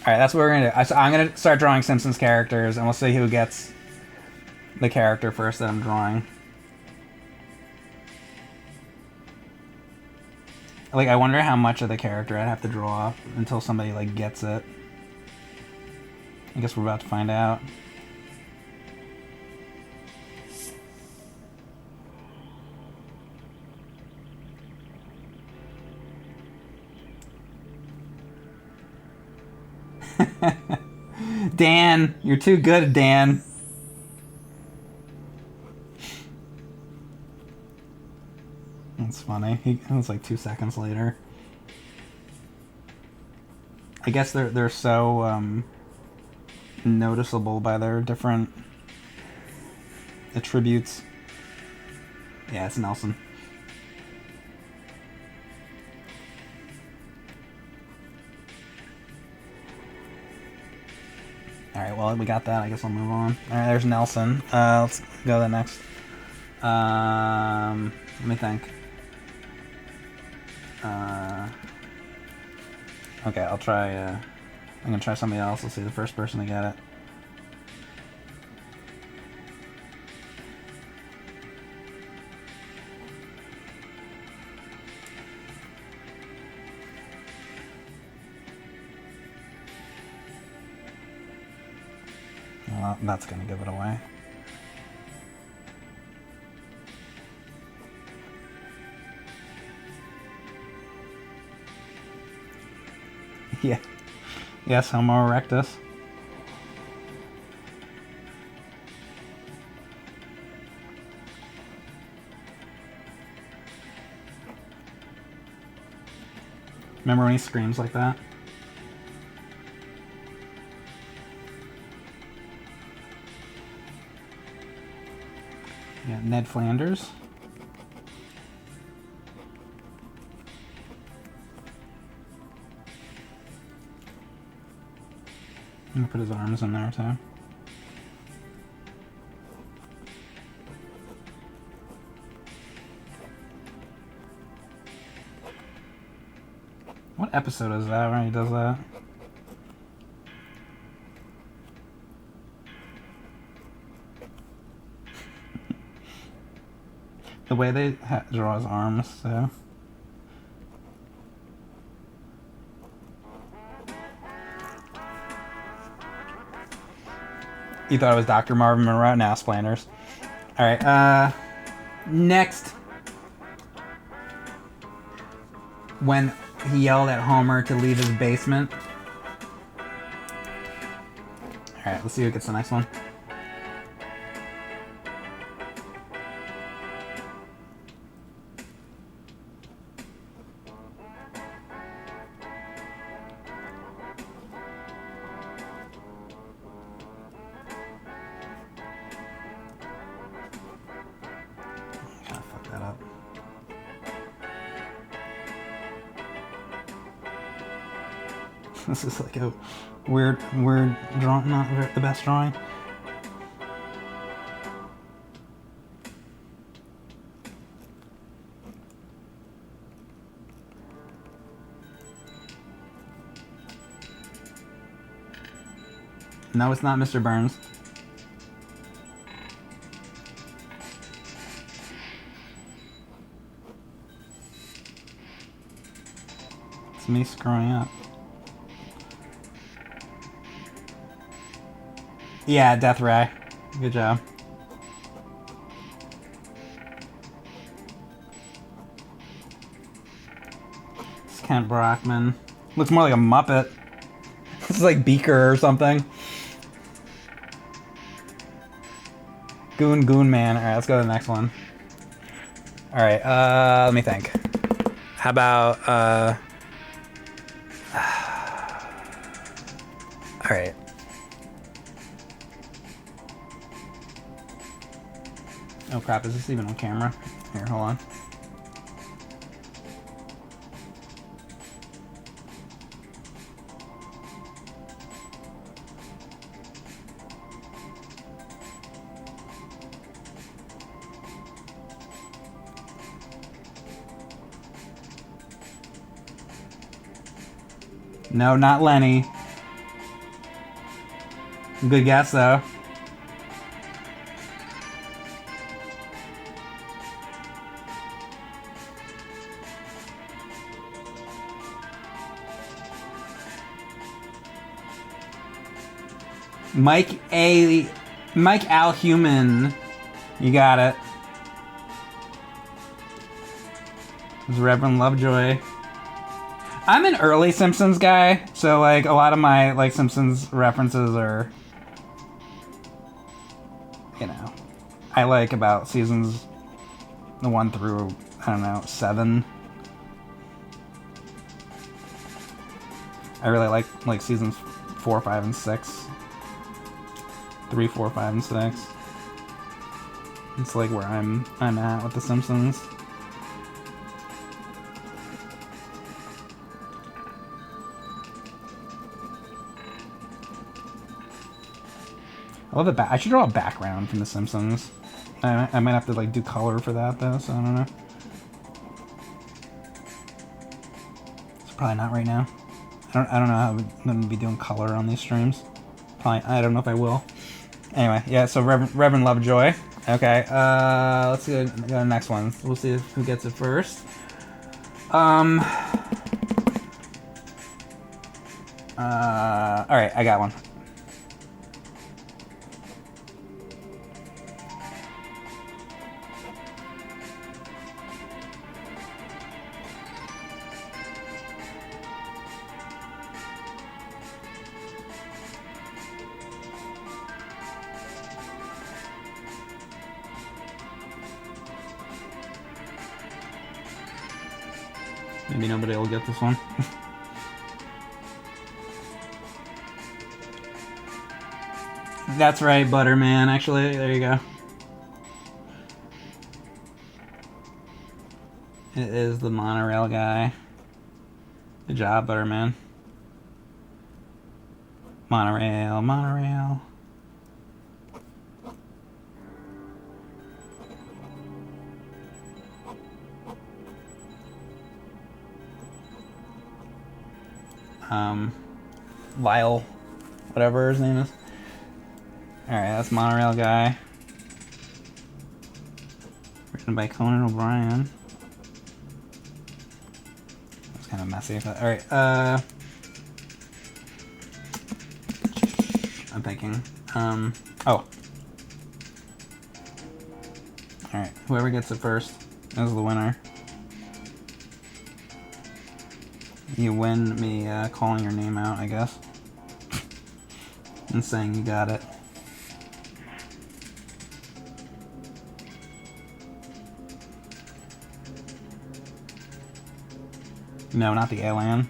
Alright, that's what we're gonna do. So I'm gonna start drawing Simpsons characters, and we'll see who gets the character first that I'm drawing. Like, I wonder how much of the character I'd have to draw until somebody, like, gets it. I guess we're about to find out. Dan, you're too good, Dan. That's funny. It was like 2 seconds later. I guess they're so noticeable by their different attributes. Yeah, it's Nelson. Alright, well, we got that. I guess I'll move on. Alright, there's Nelson. Let's go to the next. Let me think. Okay, I'll try, I'm gonna try somebody else. Let's see, the first person to get it. Well, that's gonna give it away. Yeah. Yes, Homo erectus. Remember when he screams like that? Yeah, Ned Flanders. I'm gonna put his arms in there too. What episode is that when he does that? The way they draw his arms, so. You thought it was Dr. Marvin Monroe? Now Splanners. Alright, next. When he yelled at Homer to leave his basement. Alright, let's see who gets the next one. This is like a weird drawing, not the best drawing. No, it's not Mr. Burns. It's me screwing up. Yeah, Death Ray. Good job. It's Kent Brockman. Looks more like a Muppet. This is like Beaker or something. Goon Man. Alright, let's go to the next one. Alright, let me think. How about, Alright. Oh crap, is this even on camera? Here, hold on. No, not Lenny. Good guess though. Mike Al Human. You got it. It was Reverend Lovejoy. I'm an early Simpsons guy, so like a lot of my like Simpsons references are, you know, I like about seasons 1 through, I don't know, 7. I really like seasons 4, 5, and 6. 3, 4, 5, and 6. It's like where I'm at with the Simpsons. I love the back. I should draw a background from the Simpsons. I might have to like do color for that though, so I don't know. It's probably not right now. I don't know how I'm gonna be doing color on these streams. Probably, I don't know if I will. Anyway, yeah. So Reverend Lovejoy. Okay. Let's go to the next one. We'll see who gets it first. All right, I got one. Maybe nobody will get this one. That's right, Butterman. Actually, there you go. It is the monorail guy. Good job, Butterman. Monorail, monorail. Lyle, whatever his name is. Alright, that's Monorail Guy. Written by Conan O'Brien. That's kind of messy, but alright, I'm thinking. Oh. Alright, whoever gets it first is the winner. You win me calling your name out, I guess. And saying you got it. No, not the alien.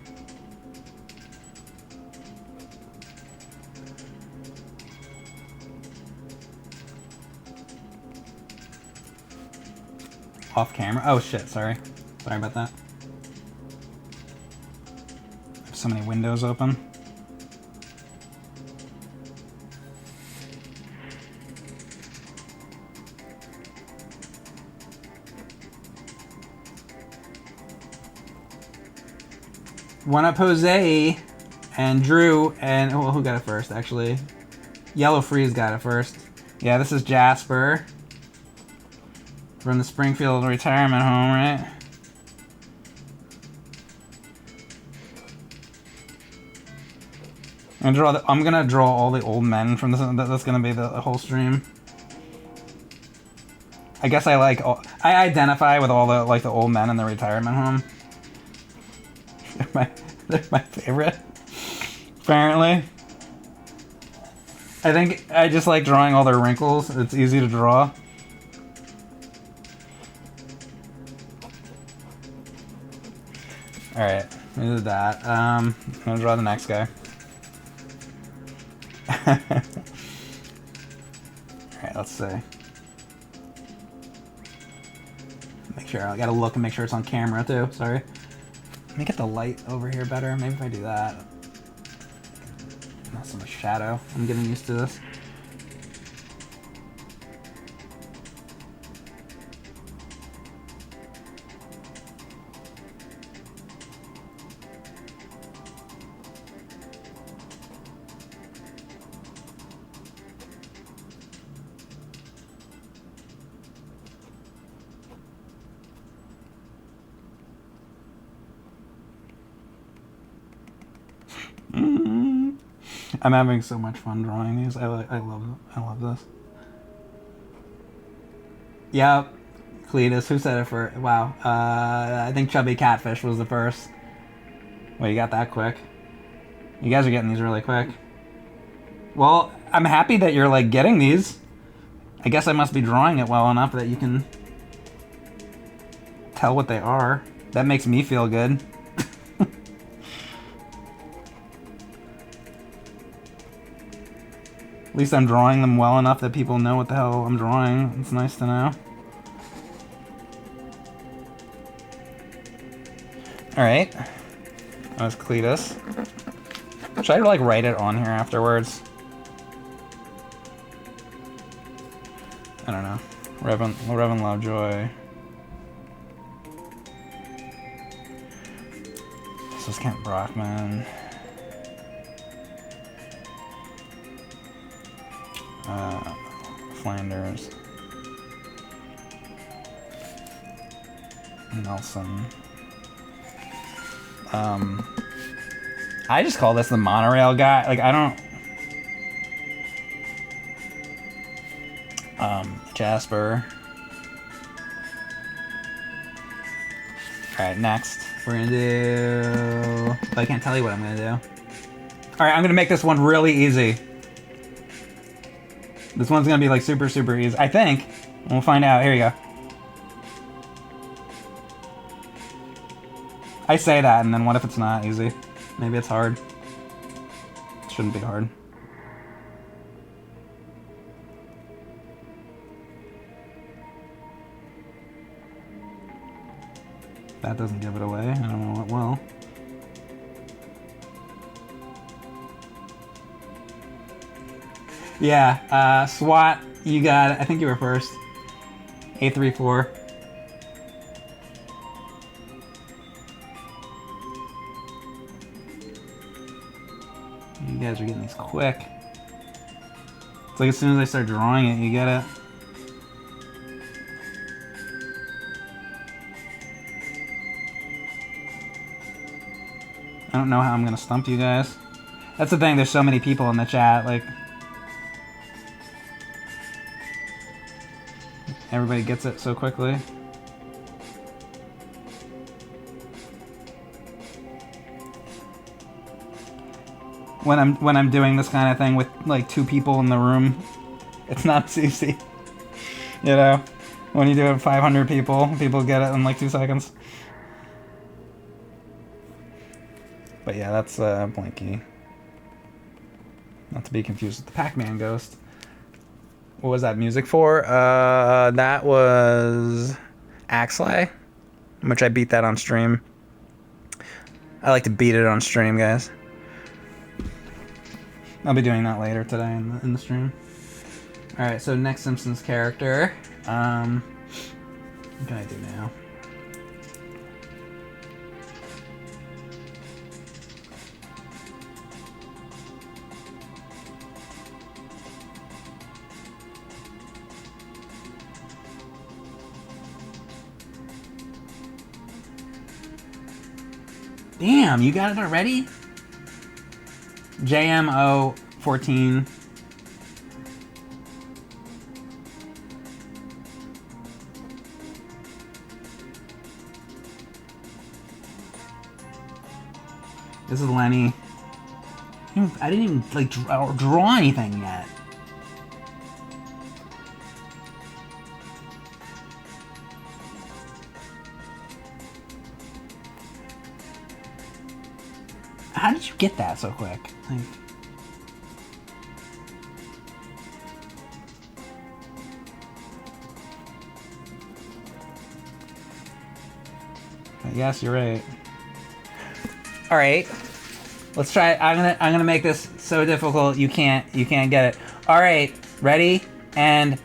Off camera? Oh shit, sorry. Sorry about that. I have so many windows open. One up Jose and Drew and oh, who got it first actually? Yellow Freeze got it first. Yeah, this is Jasper from the Springfield retirement home, right? I'm gonna draw all the old men from this. That's gonna be the whole stream. I guess I identify with all the old men in the retirement home. They're my favorite. Apparently. I think I just like drawing all their wrinkles. It's easy to draw. Alright, we did that. I'm gonna draw the next guy. Alright, let's see. Make sure, I gotta look and make sure it's on camera too, sorry. Let me get the light over here better. Maybe if I do that. Not so much shadow. I'm getting used to this. I'm having so much fun drawing these. I love this. Yep. Cletus, who said it first? Wow. I think Chubby Catfish was the first. Well, you got that quick. You guys are getting these really quick. Well, I'm happy that you're, like, getting these. I guess I must be drawing it well enough that you can tell what they are. That makes me feel good. At least I'm drawing them well enough that people know what the hell I'm drawing. It's nice to know. Alright. That was Cletus. Should I, like, write it on here afterwards? I don't know. Reverend Lovejoy. This is Kent Brockman. Flanders. Nelson. I just call this the monorail guy. Like, I don't... Jasper. Alright, next. We're gonna do... I can't tell you what I'm gonna do. Alright, I'm gonna make this one really easy. This one's gonna be, like, super, super easy. I think. We'll find out. Here you go. I say that, and then what if it's not easy? Maybe it's hard. It shouldn't be hard. That doesn't give it away. I don't know what will. Yeah, SWAT, you got it. I think you were first. 834. You guys are getting these quick. It's like as soon as I start drawing it, you get it. I don't know how I'm gonna stump you guys. That's the thing, there's so many people in the chat, like... Everybody gets it so quickly. When I'm doing this kind of thing with like 2 people in the room, it's not as easy. You know? When you do it with 500 people, people get it in like 2 seconds. But yeah, that's Blinky. Not to be confused with the Pac-Man ghost. What was that music for? That was Axley, which I beat that on stream. I like to beat it on stream, guys. I'll be doing that later today in the stream. Alright, so next Simpsons character. What can I do now? Damn, you got it already? JMO 14. This is Lenny. I didn't even like draw anything yet. How did you get that so quick? Like, yes, you're right. All right, let's try it. I'm gonna make this so difficult you can't get it. All right, ready? And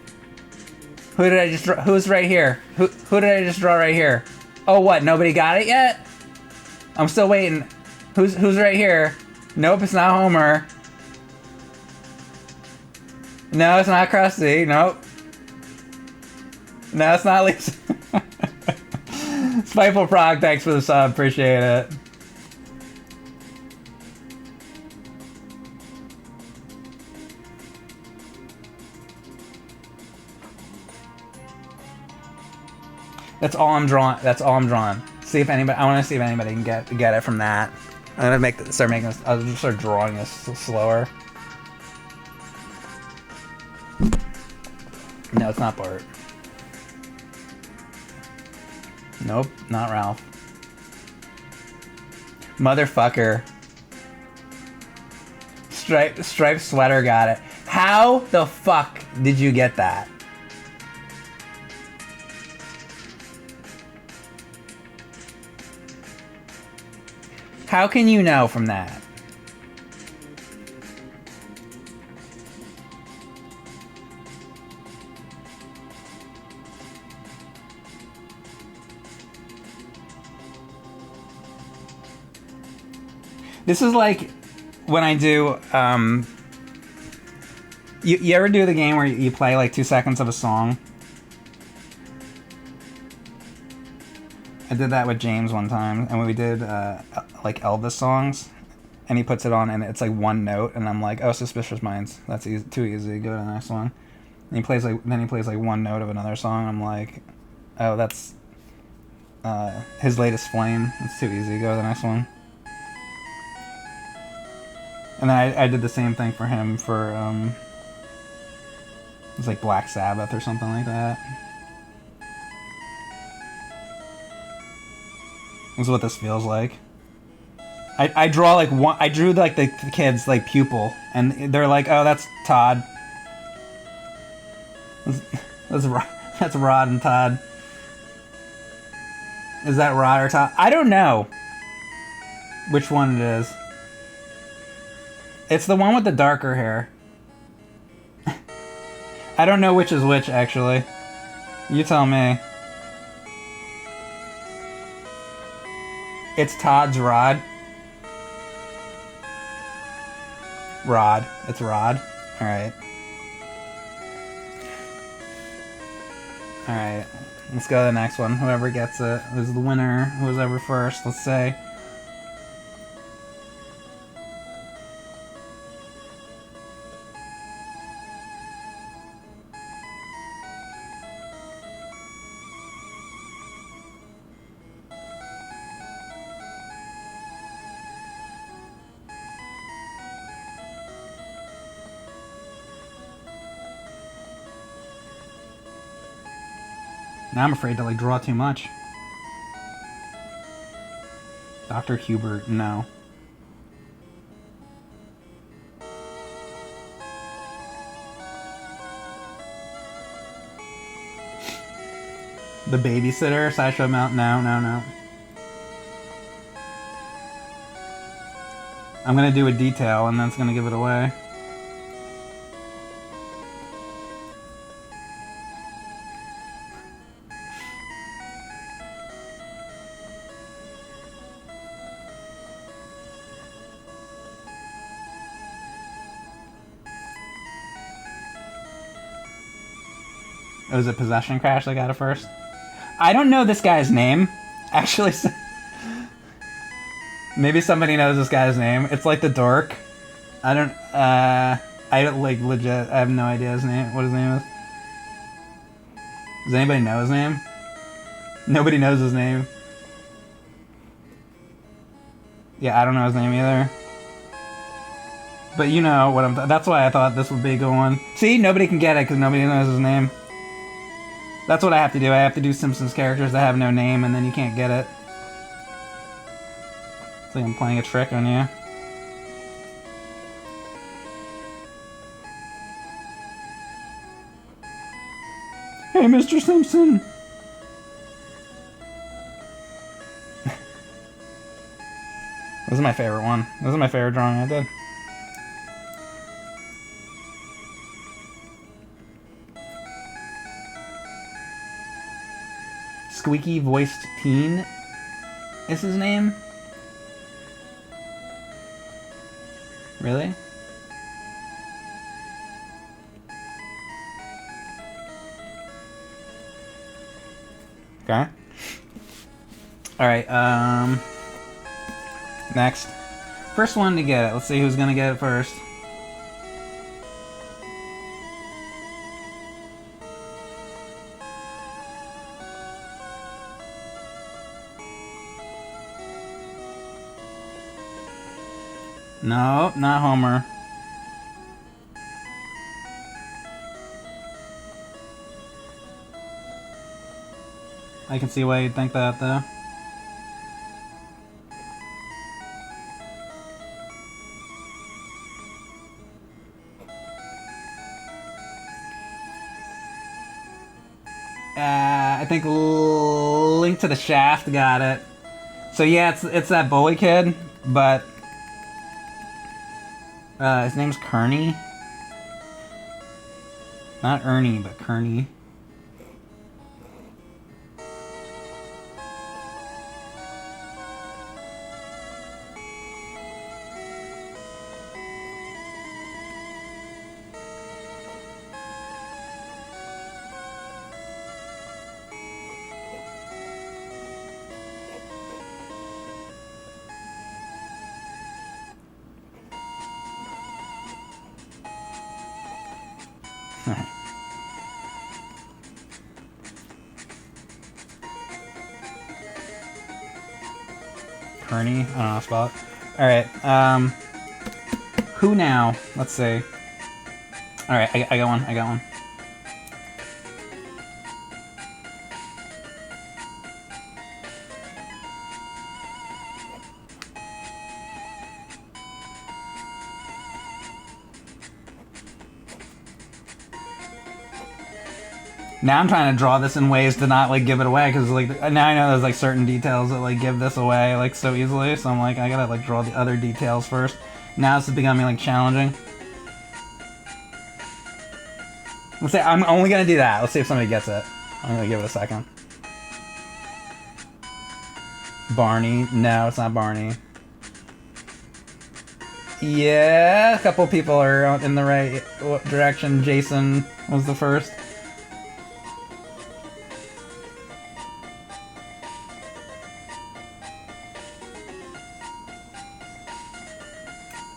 who did I just draw? Who's right here? Who did I just draw right here? Oh, what? Nobody got it yet? I'm still waiting. Who's right here? Nope, it's not Homer. No, it's not Krusty. Nope. No, it's not Lisa. Spiteful Frog, thanks for the sub. Appreciate it. That's all I'm drawing. That's all I'm drawing. See if anybody. I want to see if anybody can get it from that. I'm gonna start making this. I'll just start drawing this slower. No, it's not Bart. Nope, not Ralph. Motherfucker. Striped sweater got it. How the fuck did you get that? How can you know from that? This is like when I do, you ever do the game where you play like 2 seconds of a song? I did that with James one time, and we did like Elvis songs, and he puts it on, and it's like one note, and I'm like, oh, Suspicious Minds, that's easy, too easy. Go to the next one. And he plays like one note of another song. I'm like, oh, that's his latest Flame. It's too easy. Go to the next one. And then I did the same thing for him for it was like Black Sabbath or something like that. This is what this feels like. I draw like one. I drew like the kid's like pupil, and they're like, "Oh, that's Todd. That's Rod and Todd. Is that Rod or Todd? I don't know which one it is. It's the one with the darker hair. I don't know which is which, actually. You tell me. It's Todd's Rod. Rod. It's Rod. Alright. Alright. Let's go to the next one. Whoever gets it is the winner. Who's ever first, let's say. Now I'm afraid to like draw too much. Dr. Hubert, no. The Babysitter, Sideshow Mount, no. I'm gonna do a detail and that's gonna give it away. It was a Possession Crash that got it first. I don't know this guy's name. Actually, maybe somebody knows this guy's name. It's like the dork. I don't like legit. I have no idea his name. What his name is. Does anybody know his name? Nobody knows his name. Yeah, I don't know his name either. But you know what I'm. That's why I thought this would be a good one. See, nobody can get it because nobody knows his name. That's what I have to do. I have to do Simpsons characters that have no name, and then you can't get it. It's like I'm playing a trick on you. Hey, Mr. Simpson! This is my favorite one. This is my favorite drawing I did. Squeaky Voiced Teen is his name? Really? Okay. Alright, next. First one to get it. Let's see who's gonna get it first. No, not Homer. I can see why you'd think that, though. I think Link to the Shaft got it. So yeah, it's that bully kid, but his name's Kearney. Not Ernie, but Kearney. Kearney? I don't know, spell it. Alright, who now? Let's see. Alright, I got one, I got one. Now I'm trying to draw this in ways to not, like, give it away, because, like, now I know there's, like, certain details that, like, give this away, like, so easily, so I'm like, I gotta, like, draw the other details first. Now this is becoming, like, challenging. Let's say, I'm only gonna do that. Let's see if somebody gets it. I'm gonna give it a second. Barney. No, it's not Barney. Yeah, a couple people are in the right direction. Jason was the first.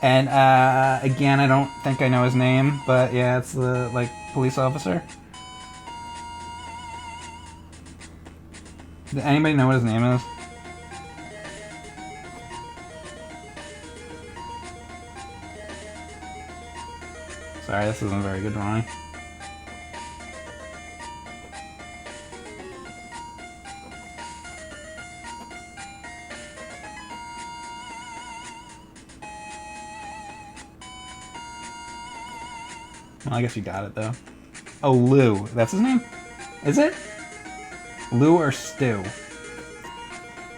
And, again, I don't think I know his name, but yeah, it's the, like, police officer. Does anybody know what his name is? Sorry, this isn't a very good drawing. Well, I guess you got it, though. Oh, Lou. That's his name? Is it? Lou or Stu?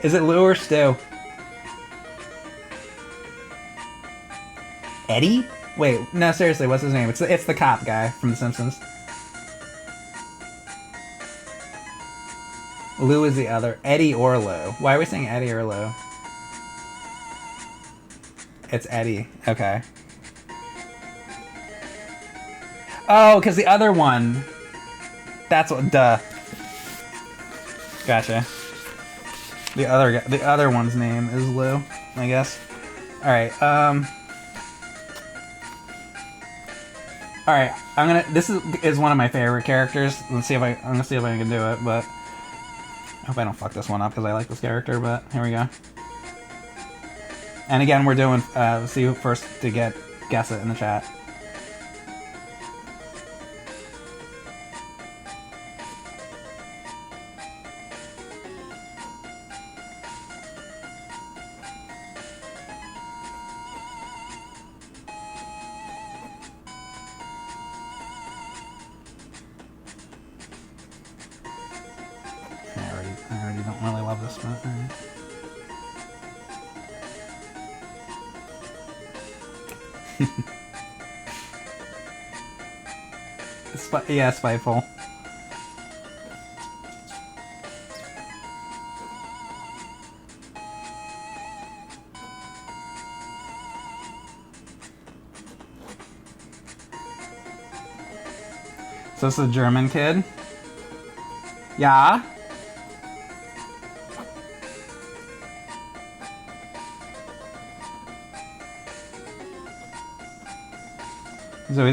Is it Lou or Stu? Eddie? Wait, no, seriously, what's his name? It's the cop guy from The Simpsons. Lou is the other. Eddie or Lou. Why are we saying Eddie or Lou? It's Eddie. Okay. Oh, because the other one... That's what... Duh. Gotcha. The other one's name is Lou, I guess. Alright, Alright, this is one of my favorite characters. I'm gonna see if I can do it, but... I hope I don't fuck this one up, because I like this character, but here we go. And again, we're doing, see who first to guess it in the chat. I already don't really love this one. Yeah, spiteful. So it's a German kid? Yeah?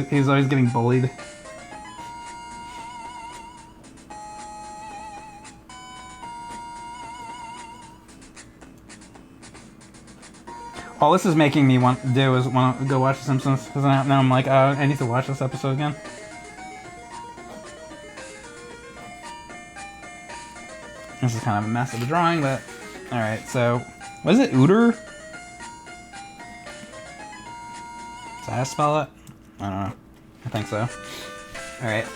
He's always getting bullied. All this is making me want to do is want to go watch The Simpsons, because now I'm like, I need to watch this episode again. This is kind of a mess of the drawing, but alright, so what is it? Ooter? Is that how to spell it? I don't know. I think so. Alright,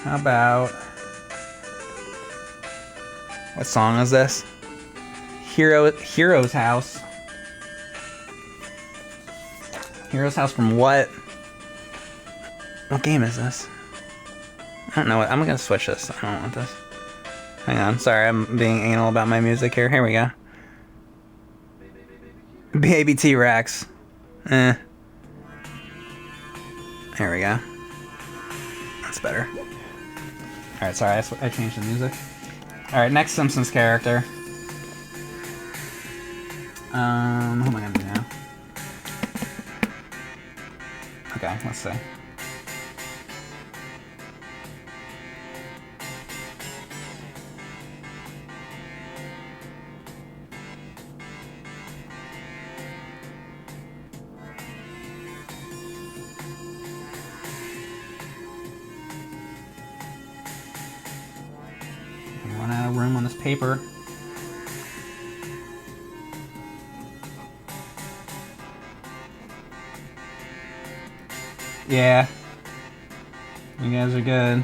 how about... What song is this? Hero's House. Hero's House from what? What game is this? I don't know what. I'm gonna switch this. I don't want this. Hang on. Sorry, I'm being anal about my music here. Here we go. Baby T-Rex. There we go. That's better. Alright, sorry, I changed the music. Alright, next Simpsons character. Who am I gonna do now? Okay, let's see. Run out of room on this paper. Yeah. You guys are good.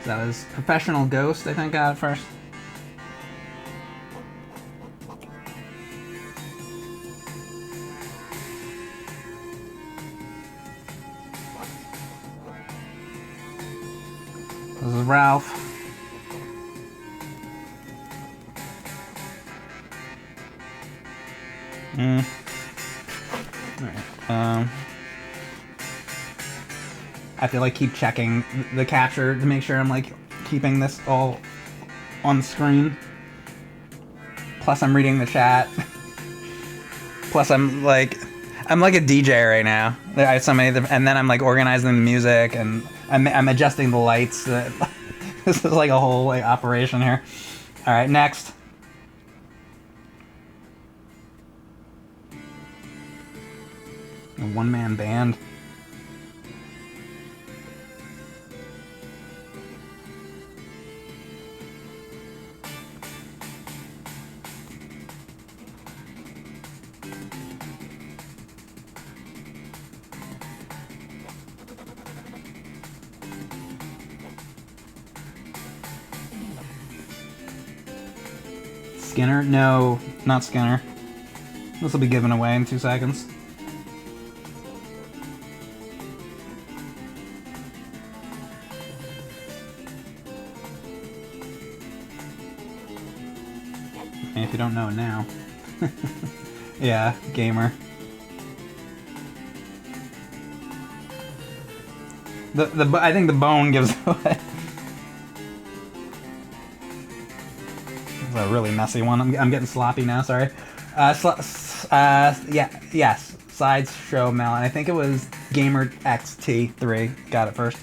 So that was Professional Ghost, I think, got it first. This is Ralph. Alright, I have to like keep checking the capture to make sure I'm like keeping this all on the screen. Plus I'm reading the chat. Plus I'm like a DJ right now. I have so many, and then I'm like organizing the music and I'm adjusting the lights. This is like a whole like operation here. All right, next. A one-man band. Skinner? No, not Skinner. This will be given away in 2 seconds. If you don't know now. Yeah, gamer. I think the bone gives away. This is a really messy one. I'm getting sloppy now. Sorry. Yes. Sideshow Melon. I think it was Gamer XT3 got it first.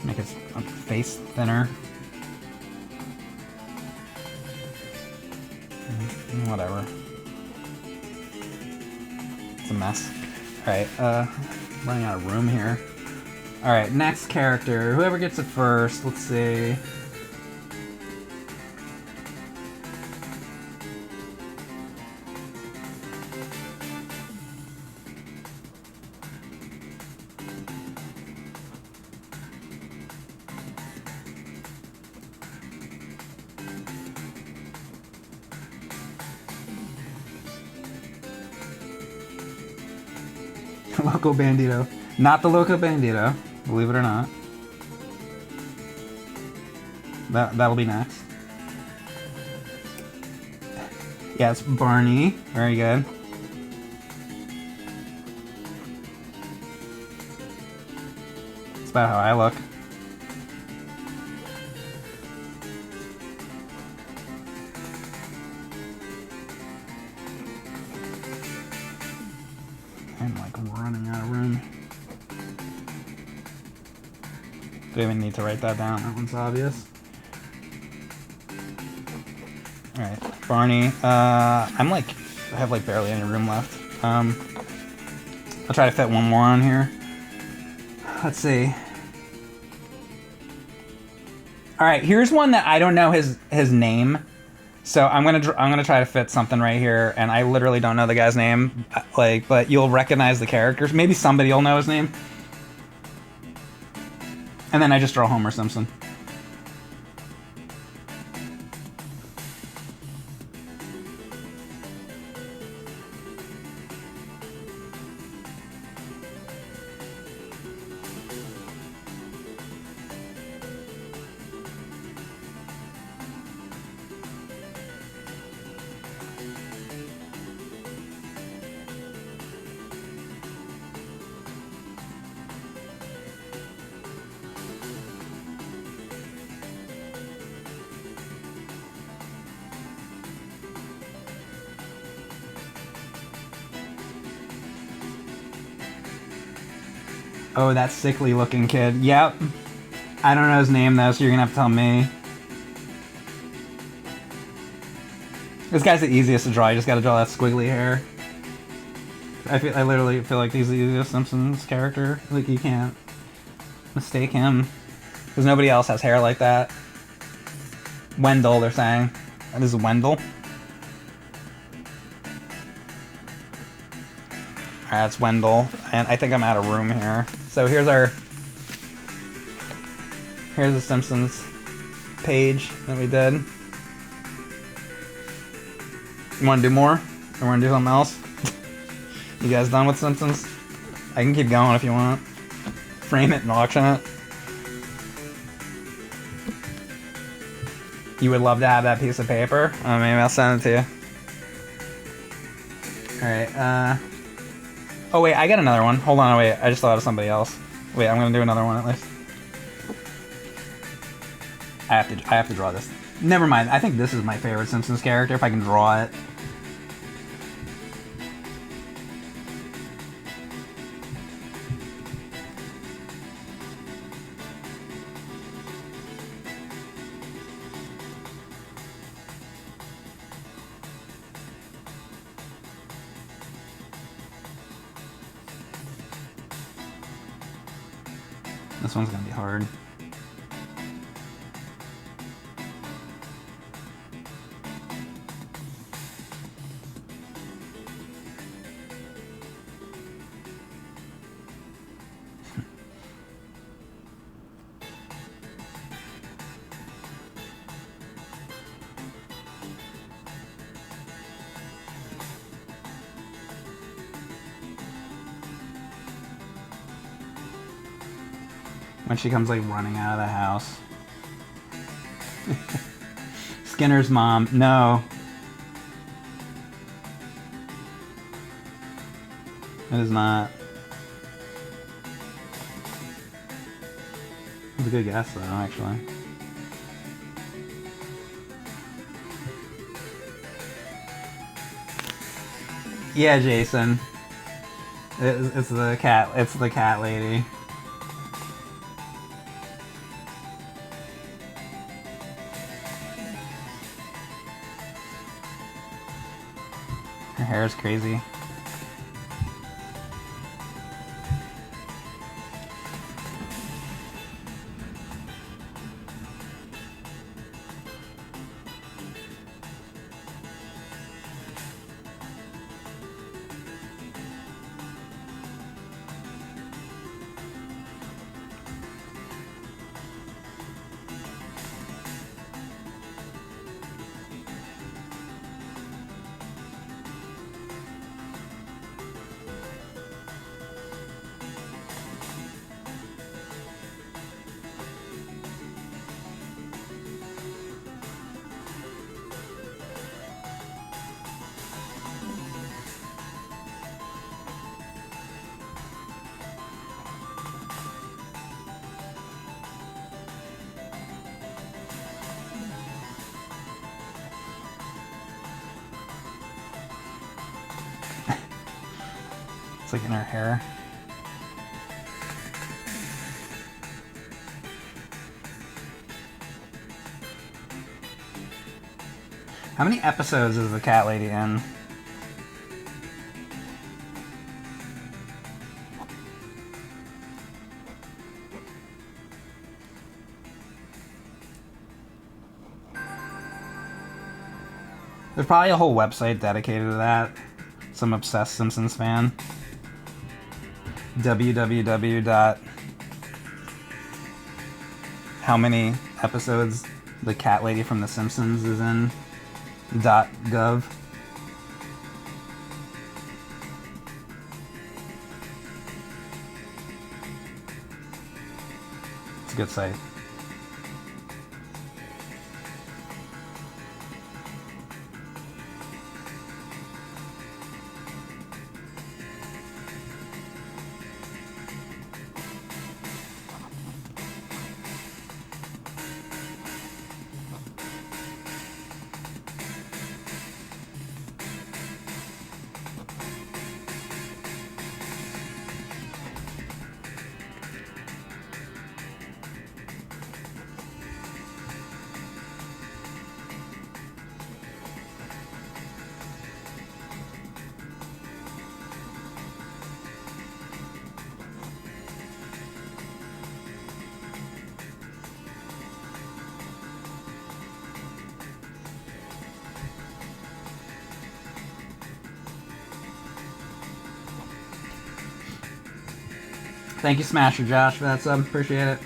Make his face thinner. Whatever. It's a mess. Alright, running out of room here. Alright, next character. Whoever gets it first, let's see. Loco Bandito. Not the Loco Bandito, believe it or not. That'll be next. Yes, Barney. Very good. That's about how I look. running out of room. Do we even need to write that down? That one's obvious. Alright, Barney. I have like barely any room left. I'll try to fit one more on here. Let's see. Alright, here's one that I don't know his name. So I'm gonna try to fit something right here, and I literally don't know the guy's name, but you'll recognize the characters. Maybe somebody will know his name. And then I just draw Homer Simpson. Oh, that sickly looking kid. Yep. I don't know his name though, so you're gonna have to tell me. This guy's the easiest to draw. You just gotta draw that squiggly hair. I literally feel like he's the easiest Simpsons character. Like, you can't mistake him. Because nobody else has hair like that. Wendell, they're saying. That is Wendell. Alright, that's Wendell. And I think I'm out of room here. So here's the Simpsons page that we did. You want to do more? Or want to do something else? You guys done with Simpsons? I can keep going if you want. Frame it and auction it. You would love to have that piece of paper? Maybe I'll send it to you. Alright, oh wait, I got another one. Hold on, wait, I just thought of somebody else. Wait, I'm gonna do another one at least. I have to draw this. Never mind, I think this is my favorite Simpsons character, if I can draw it. This one's gonna be hard. When she comes like running out of the house. Skinner's mom. No. It is not. It's a good guess though, actually. Yeah, Jason. It's the cat. It's the cat lady. Her hair is crazy. It's like in her hair. How many episodes is the cat lady in? There's probably a whole website dedicated to that. Some obsessed Simpsons fan. www.how many episodes the cat lady from The Simpsons is in .gov. It's a good site. Thank you, Smasher Josh, for that sub. Appreciate it.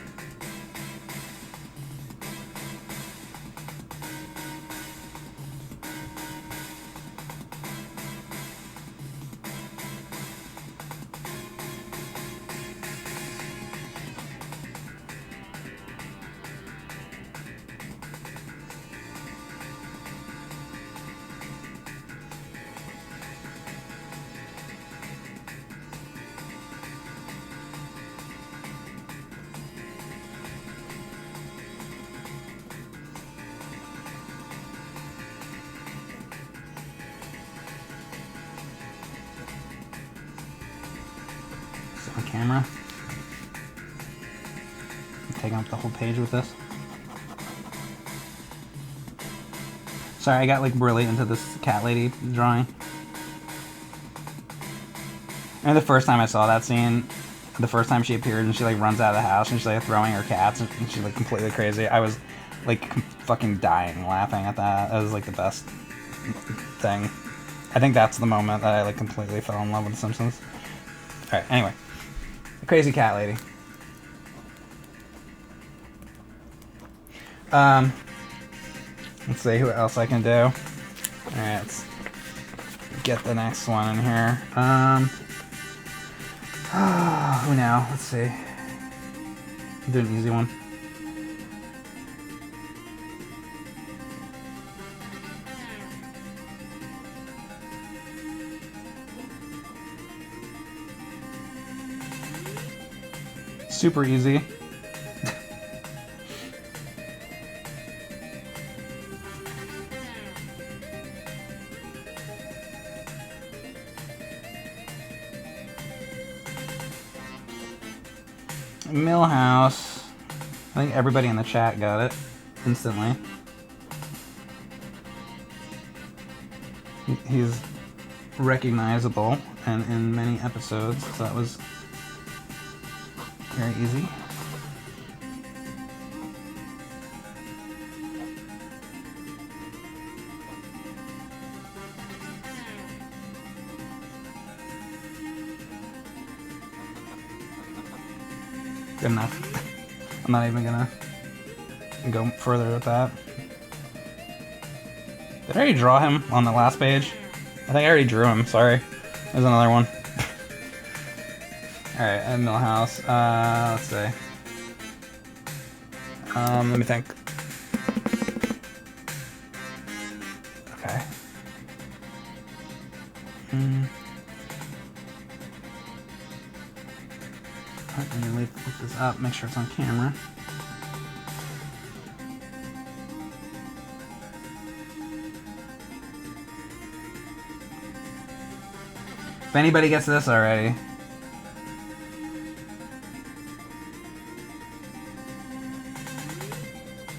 On camera. I'm taking up the whole page with this. Sorry, I got like really into this cat lady drawing. And the first time I saw that scene, the first time she appeared and she like runs out of the house and she's like throwing her cats and she's like completely crazy. I was like fucking dying laughing at that. That was like the best thing. I think that's the moment that I like completely fell in love with The Simpsons. Alright, anyway. The crazy cat lady. Let's see who else I can do. Alright, let's get the next one in here. Who now? Let's see. Do an easy one. Super easy. Millhouse. I think everybody in the chat got it instantly. He's recognizable and in many episodes, so that was very easy. Good enough. I'm not even gonna go further with that. Did I already draw him on the last page? I think I already drew him, sorry. There's another one. Alright, at Millhouse. Let's see. Let me think. Okay. Let me look this up, make sure it's on camera. If anybody gets this already.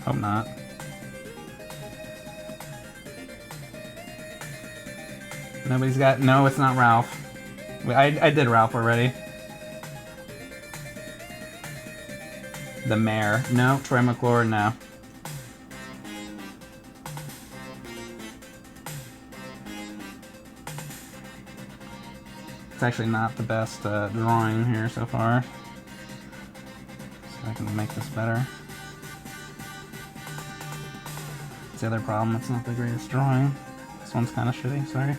Hope not. Nobody's got... No, it's not Ralph. I did Ralph already. The mayor. No. Troy McClure, no. It's actually not the best drawing here so far. So I can make this better. That's the other problem, it's not the greatest drawing. This one's kind of shitty, sorry.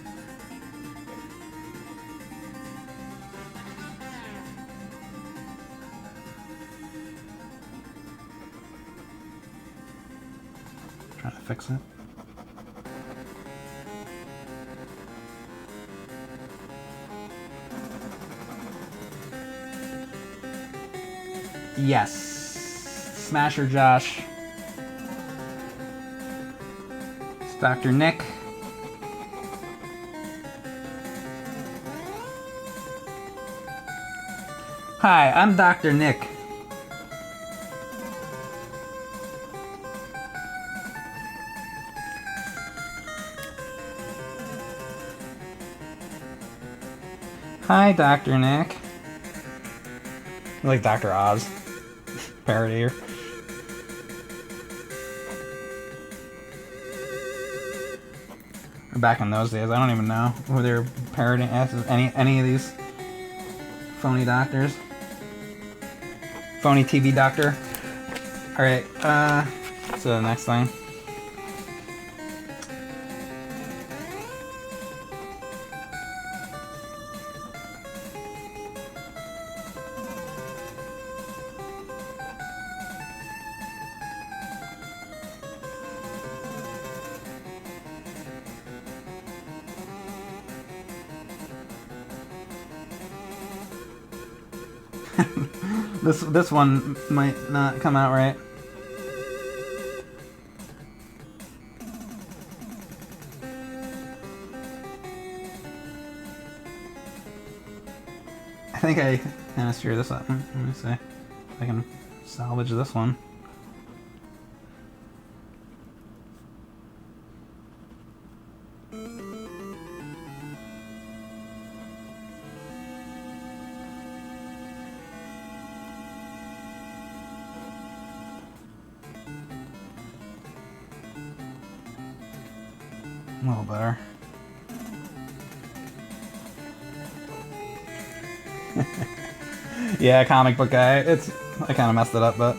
Trying to fix it. Yes. Smasher Josh. It's Dr. Nick. Hi, I'm Dr. Nick. Hi, Dr. Nick. Like Dr. Oz. Parody here. Back in those days, I don't even know who they were parodying as any of these phony doctors. Phony TV doctor. Alright, so the next thing. This one might not come out right. I think I kind of screwed this up. Let me see if I can salvage this one. A little better. Yeah, comic book guy. I kind of messed it up, but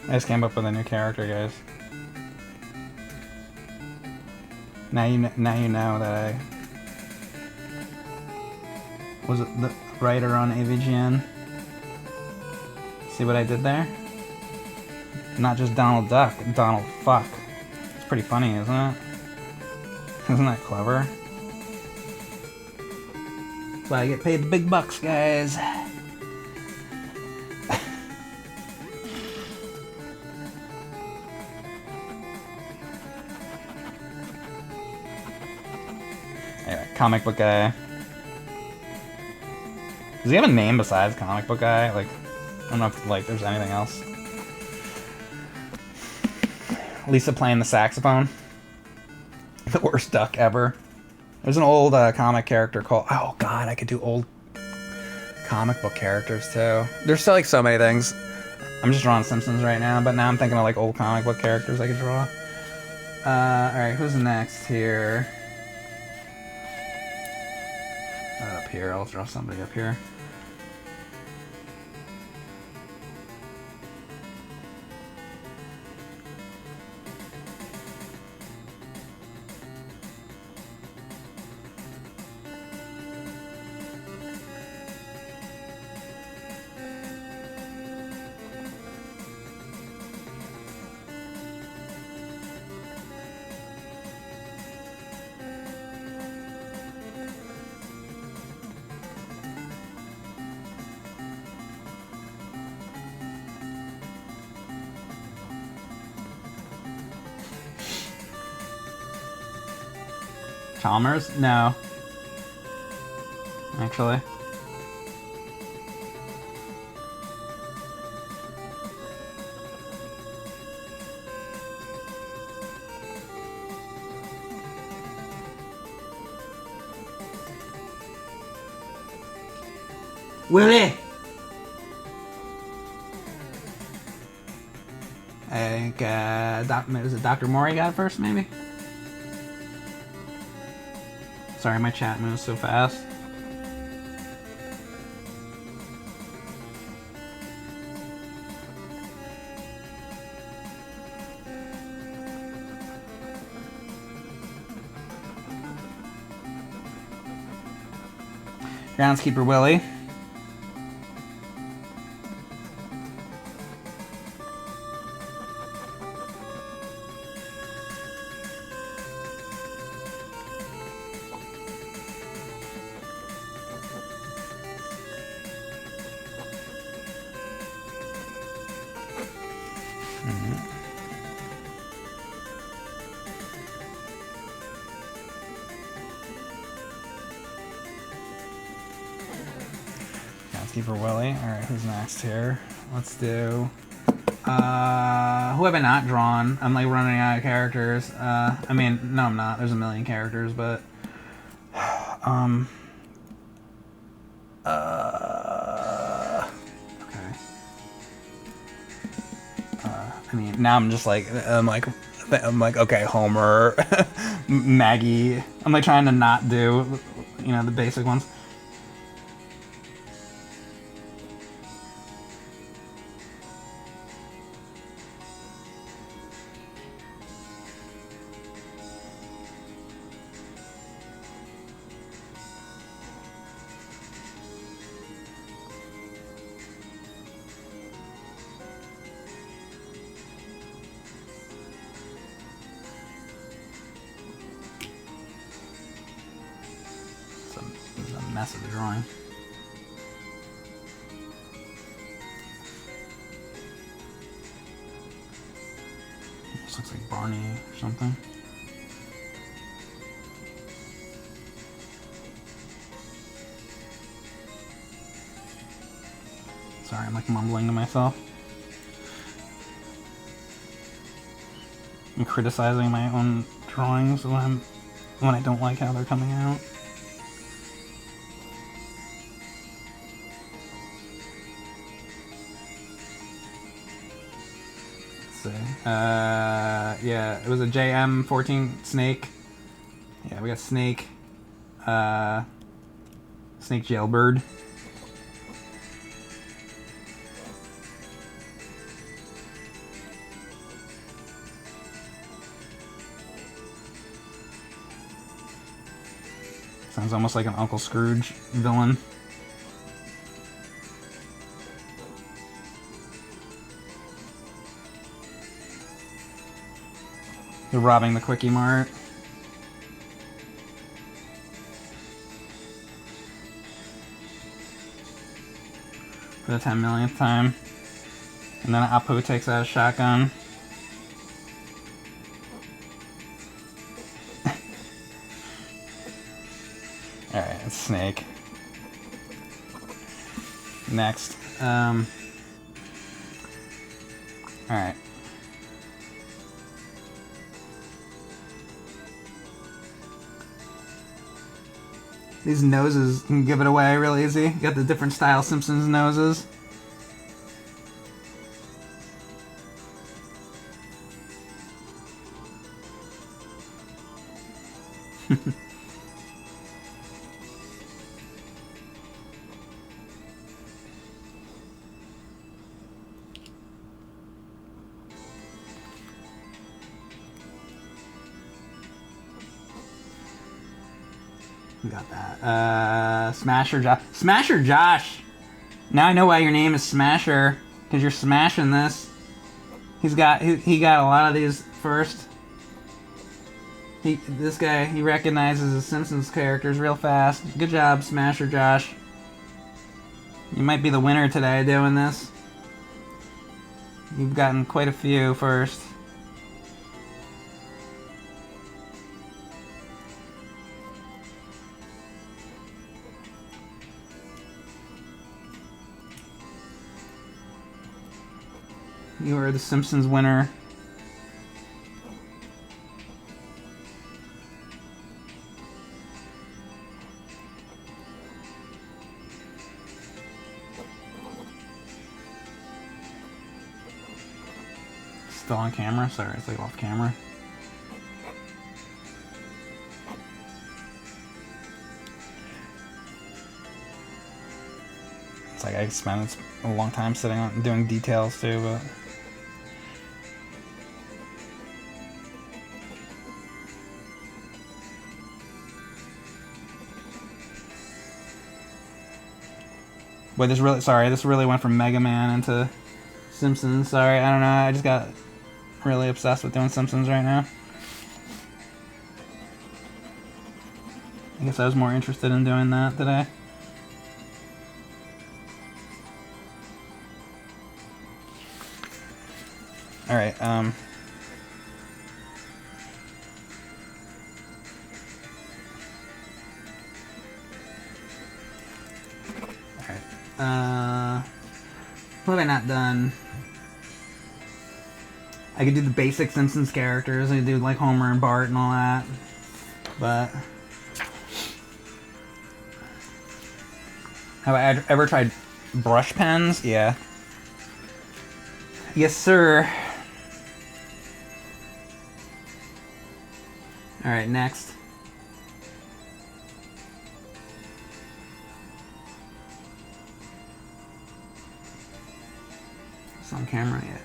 I just came up with a new character, guys. Now you know that I was the writer on AVGN. See what I did there? Not just Donald Duck, Donald Fuck. It's pretty funny, isn't it? Isn't that clever? That's why I get paid the big bucks, guys. Anyway, comic book guy. Does he have a name besides comic book guy? Like, I don't know if like there's anything else. Lisa playing the saxophone. The worst duck ever. There's an old comic character called... Oh god, I could do old comic book characters too. There's still like so many things. I'm just drawing Simpsons right now, but now I'm thinking of like old comic book characters I could draw. Alright, who's next here? Up here, I'll draw somebody up here. Chalmers? No. Actually. Willie! I think, was it Dr. Mori got it first, maybe? Sorry, my chat moves so fast. Groundskeeper Willie. Groundskeeper Willie. Alright, who's next here? Let's do... who have I not drawn? I'm like running out of characters. I mean, no I'm not. There's a million characters, but... okay. I mean, now I'm just like... I'm like, okay, Homer, Maggie. I'm like trying to not do, you know, the basic ones. This is a mess of a drawing. This looks like Barney or something. Sorry, I'm like mumbling to myself. I'm criticizing my own drawings when I don't like how they're coming out. Yeah, it was a JM14 Snake. Yeah, we got Snake. Snake Jailbird. Sounds almost like an Uncle Scrooge villain. They're robbing the Quickie Mart. For the 10 millionth time. And then Apu takes out a shotgun. Alright, it's Snake. Next. Alright. These noses can give it away real easy. You got the different style Simpsons noses. We got that. Smasher Josh. Smasher Josh! Now I know why your name is Smasher. Because you're smashing this. He got a lot of these first. This guy, he recognizes the Simpsons characters real fast. Good job, Smasher Josh. You might be the winner today doing this. You've gotten quite a few first. You are the Simpsons winner. Still on camera? Sorry, it's like off camera. It's like I spent a long time sitting on doing details too, but wait, this really went from Mega Man into Simpsons. Sorry, I don't know. I just got really obsessed with doing Simpsons right now. I guess I was more interested in doing that today. Alright, Alright, what have I not done? I could do the basic Simpsons characters. I could do like Homer and Bart and all that. But have I ever tried brush pens? Yeah. Yes, sir. Alright, next. It's on camera yet.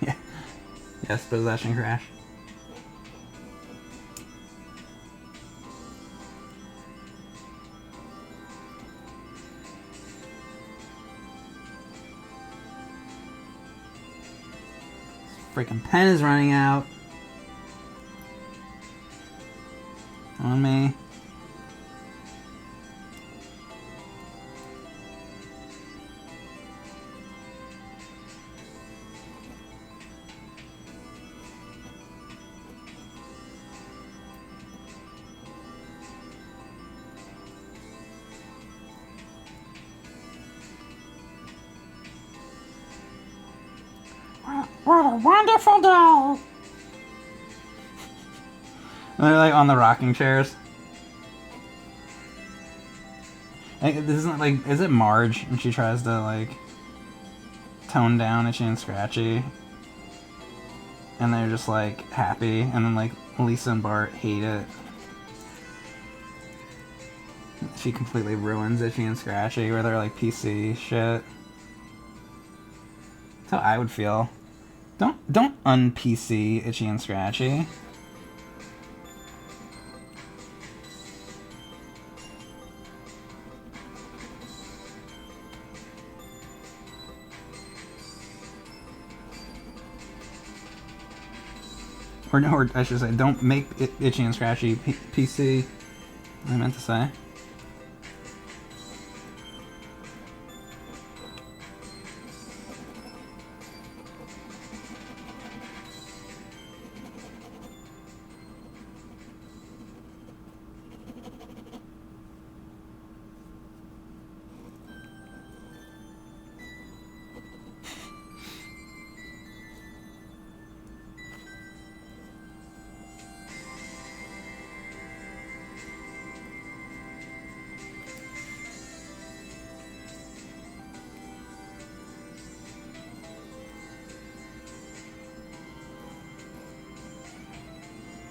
Yeah. Yes, possession crash. Freaking pen is running out on me. What a wonderful day! And they're like on the rocking chairs. This isn't like, is it Marge? And she tries to like tone down Itchy and Scratchy. And they're just like happy. And then like Lisa and Bart hate it. She completely ruins Itchy and Scratchy where they're like PC shit. That's how I would feel. Don't un-PC Itchy and Scratchy. Or I should say, don't make Itchy and Scratchy PC. I meant to say.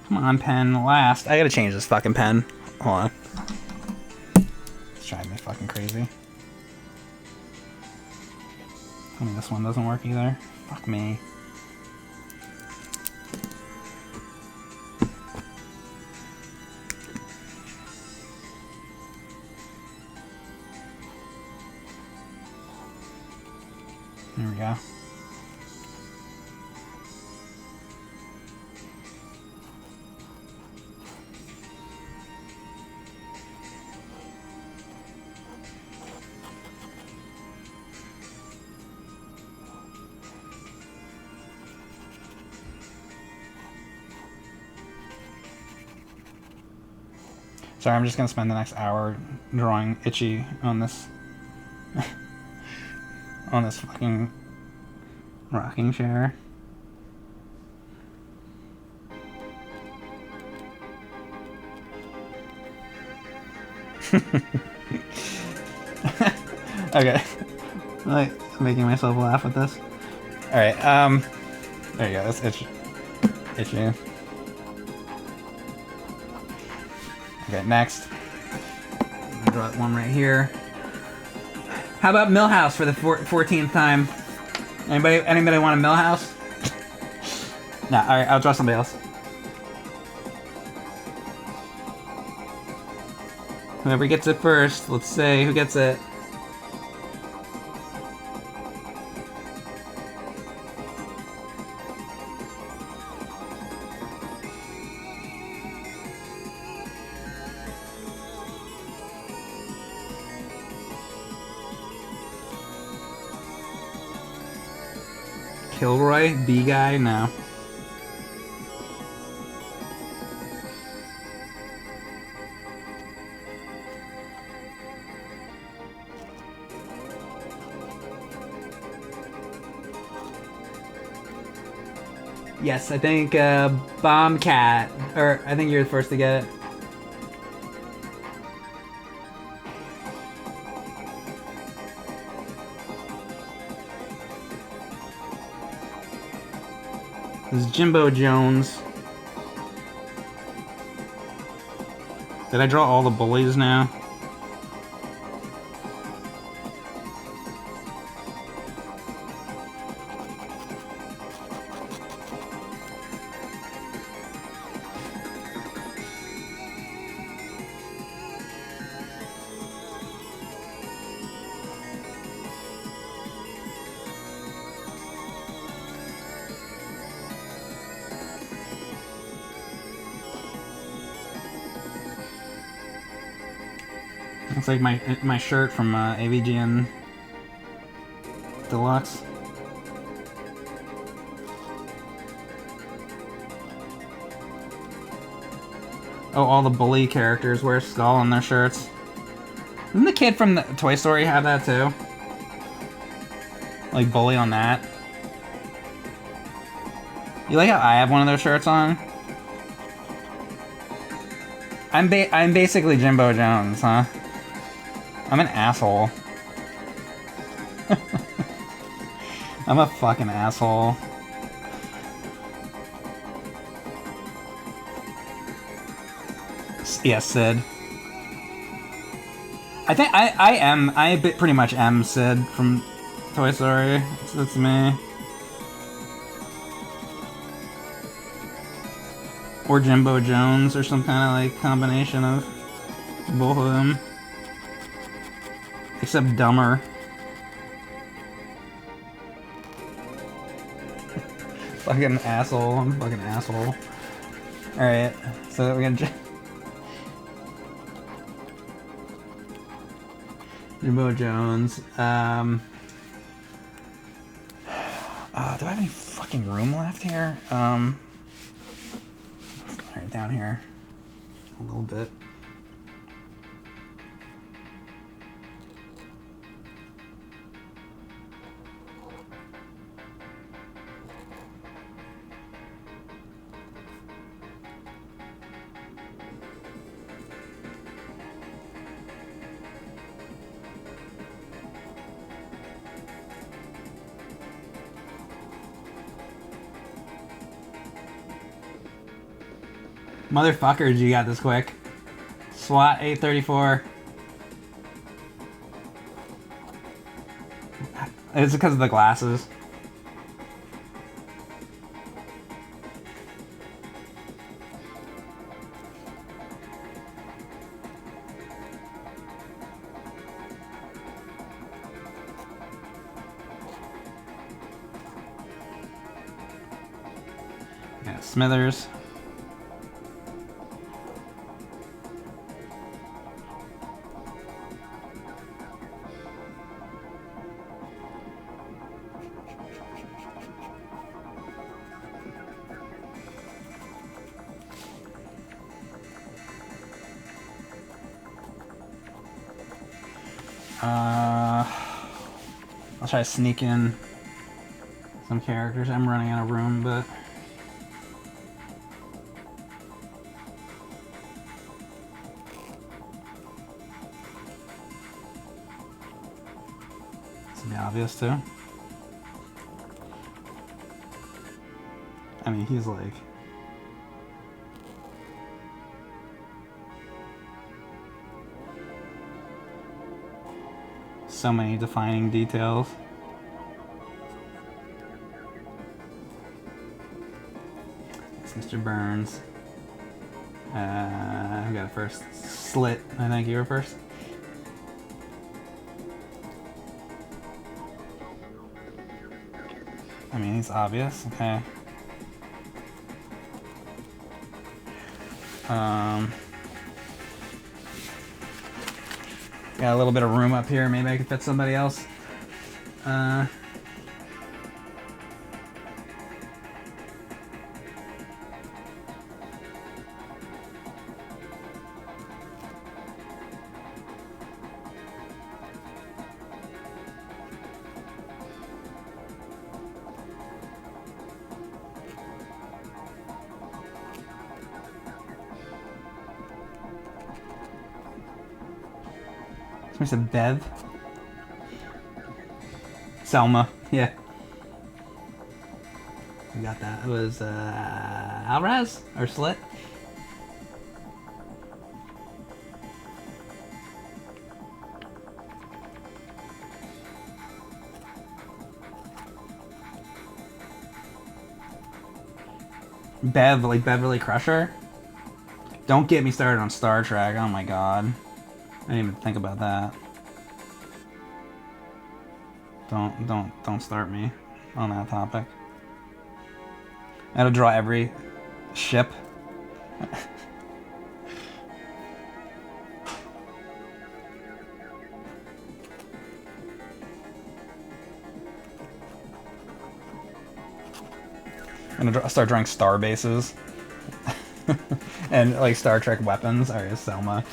Come on, pen, last. I gotta change this fucking pen. Hold on. It's driving me fucking crazy. Tell me this one doesn't work either. Fuck me. There we go. Sorry, I'm just gonna spend the next hour drawing Itchy on this on this fucking rocking chair. Okay. Like making myself laugh with this. Alright, there you go, that's Itchy. Okay, next. I'm gonna draw one right here. How about Millhouse for the 14th time? Anybody want a Millhouse? Nah, alright, I'll draw somebody else. Whoever gets it first, let's say who gets it. Kilroy? B-guy? No. Yes, I think Bombcat. Or I think you're the first to get it. This is Jimbo Jones. Did I draw all the bullies now? Looks like my shirt from AVGN Deluxe. Oh, all the bully characters wear skull on their shirts. Didn't the kid from the Toy Story have that too? Like bully on that. You like how I have one of those shirts on? I'm basically Jimbo Jones, huh? I'm an asshole. I'm a fucking asshole. Yeah, Sid. I think I pretty much am Sid from Toy Story. That's me. Or Jimbo Jones, or some kind of like combination of both of them. Except dumber. Fucking asshole. I'm a fucking asshole. Alright, so we're gonna... Jimbo Jones. Do I have any fucking room left here? Alright, down here. A little bit. Motherfuckers, you got this quick. SWAT 834. It's because of the glasses. Yeah, Smithers. I'll try to sneak in some characters. I'm running out of room, but it's gonna be obvious too. I mean, he's like so many defining details. It's Mr. Burns. I got it first. Slit. I think you were first. I mean, he's obvious. Okay. Got a little bit of room up here. Maybe I can fit somebody else. Somebody said Bev. Selma. Yeah. We got that. It was Alvarez or Slit. Bev, like Beverly Crusher. Don't get me started on Star Trek. Oh my god. I didn't even think about that. Don't start me on that topic. I had to draw every ship. I'm gonna start drawing star bases. And like Star Trek weapons. Alright, Selma.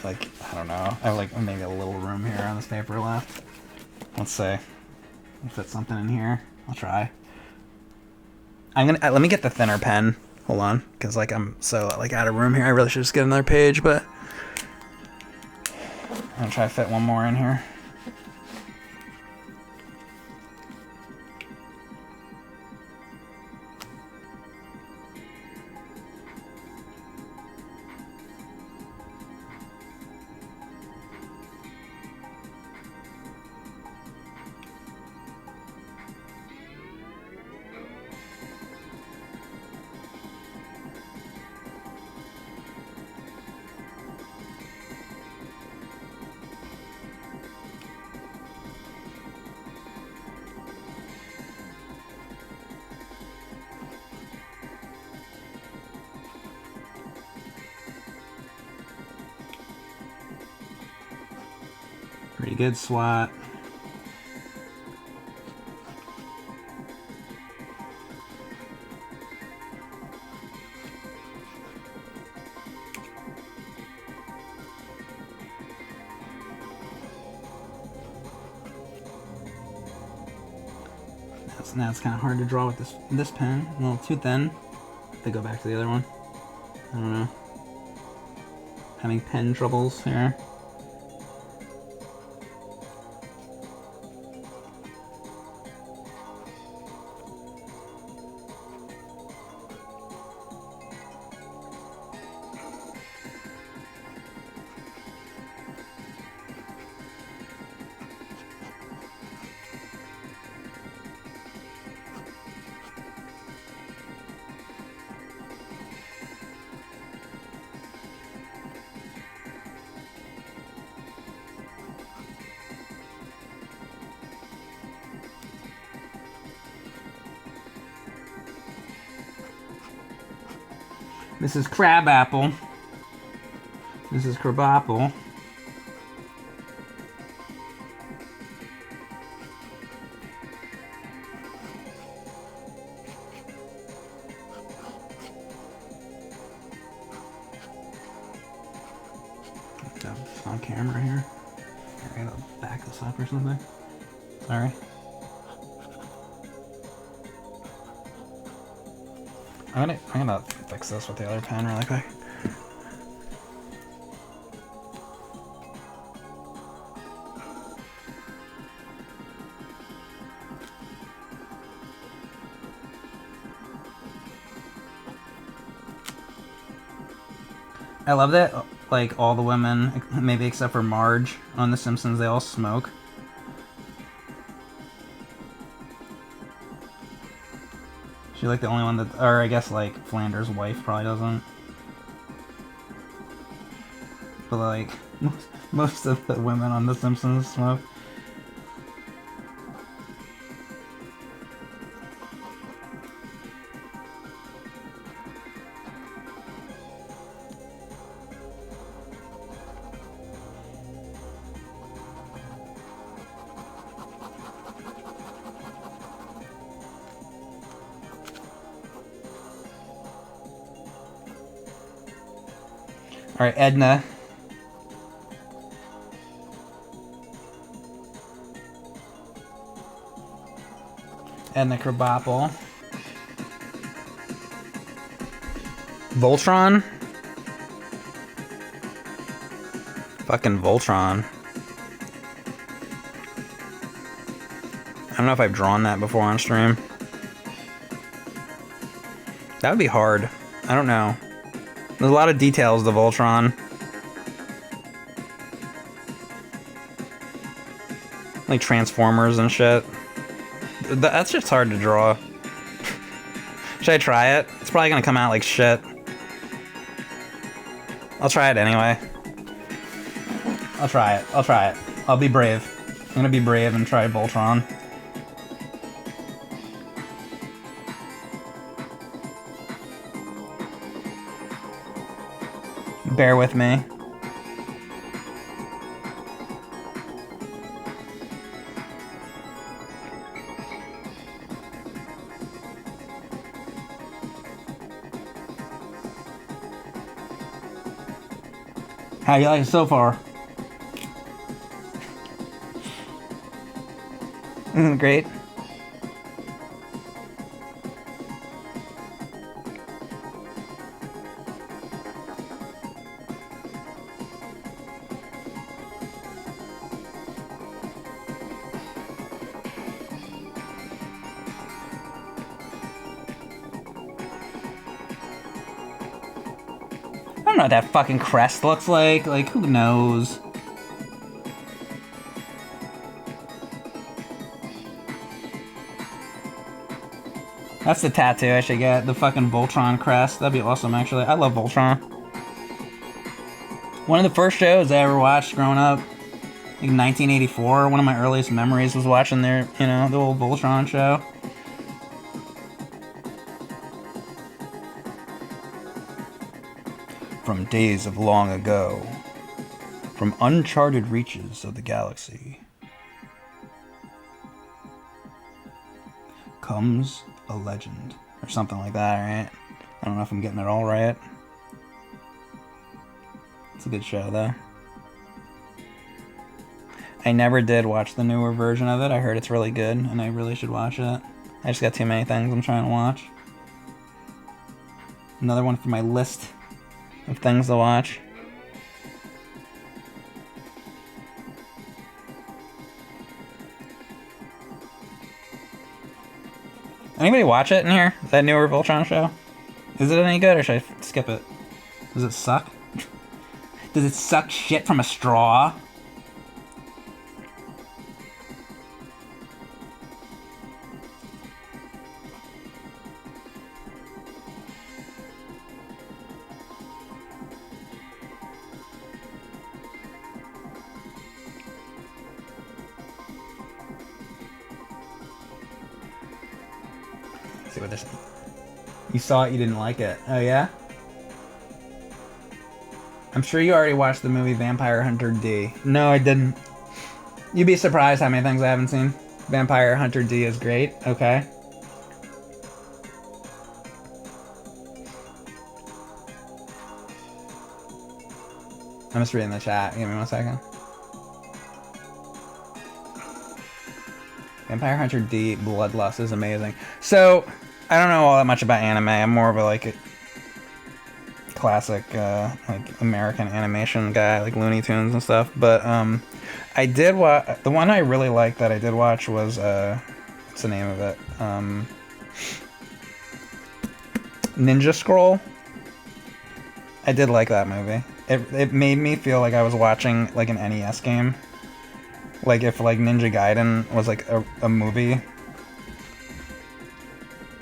Like, I don't know. I have like maybe a little room here on this paper left. Let's see. I'll fit something in here. I'll try. I'm gonna let me get the thinner pen. Hold on, because like I'm so like out of room here. I really should just get another page, but I'm gonna try to fit one more in here. Pretty good swat. Now it's kind of hard to draw with this pen. A little too thin. They go back to the other one. I don't know. Having pen troubles here. This is Crabapple. This is Crabapple. It's on camera here. I gotta back this up or something. Sorry. I'm gonna fix this with the other pen really quick. I love that, like, all the women, maybe except for Marge on The Simpsons, they all smoke. She's like the only one that, or I guess like Flanders' wife probably doesn't. But like, most of the women on The Simpsons smoke. Alright, Edna. Edna Krabappel. Voltron? Fucking Voltron. I don't know if I've drawn that before on stream. That would be hard. I don't know. There's a lot of details to Voltron. Like Transformers and shit. That's just hard to draw. Should I try it? It's probably gonna come out like shit. I'll try it anyway. I'll try it. I'll try it. I'll be brave. I'm gonna be brave and try Voltron. Bear with me. How you like it so far? Great. I don't know what that fucking crest looks like. Like, who knows? That's the tattoo I should get. The fucking Voltron crest. That'd be awesome, actually. I love Voltron. One of the first shows I ever watched growing up, like 1984, one of my earliest memories was watching their, you know, the old Voltron show. From days of long ago, from uncharted reaches of the galaxy, comes a legend, or something like that, right? I don't know if I'm getting it all right. It's a good show, though. I never did watch the newer version of it. I heard it's really good, and I really should watch it. I just got too many things I'm trying to watch. Another one for my list of things to watch. Anybody watch it in here? That newer Voltron show? Is it any good, or should I skip it? Does it suck? Does it suck shit from a straw? See what this. You saw it, you didn't like it. Oh yeah? I'm sure you already watched the movie Vampire Hunter D. No, I didn't. You'd be surprised how many things I haven't seen. Vampire Hunter D is great. Okay. I'm just reading the chat. Give me 1 second. Vampire Hunter D Bloodlust is amazing. So, I don't know all that much about anime. I'm more of a like classic like American animation guy, like Looney Tunes and stuff. But I did watch the one I really liked that I did watch was what's the name of it? Ninja Scroll. I did like that movie. It made me feel like I was watching like an NES game. Like if like Ninja Gaiden was like a movie.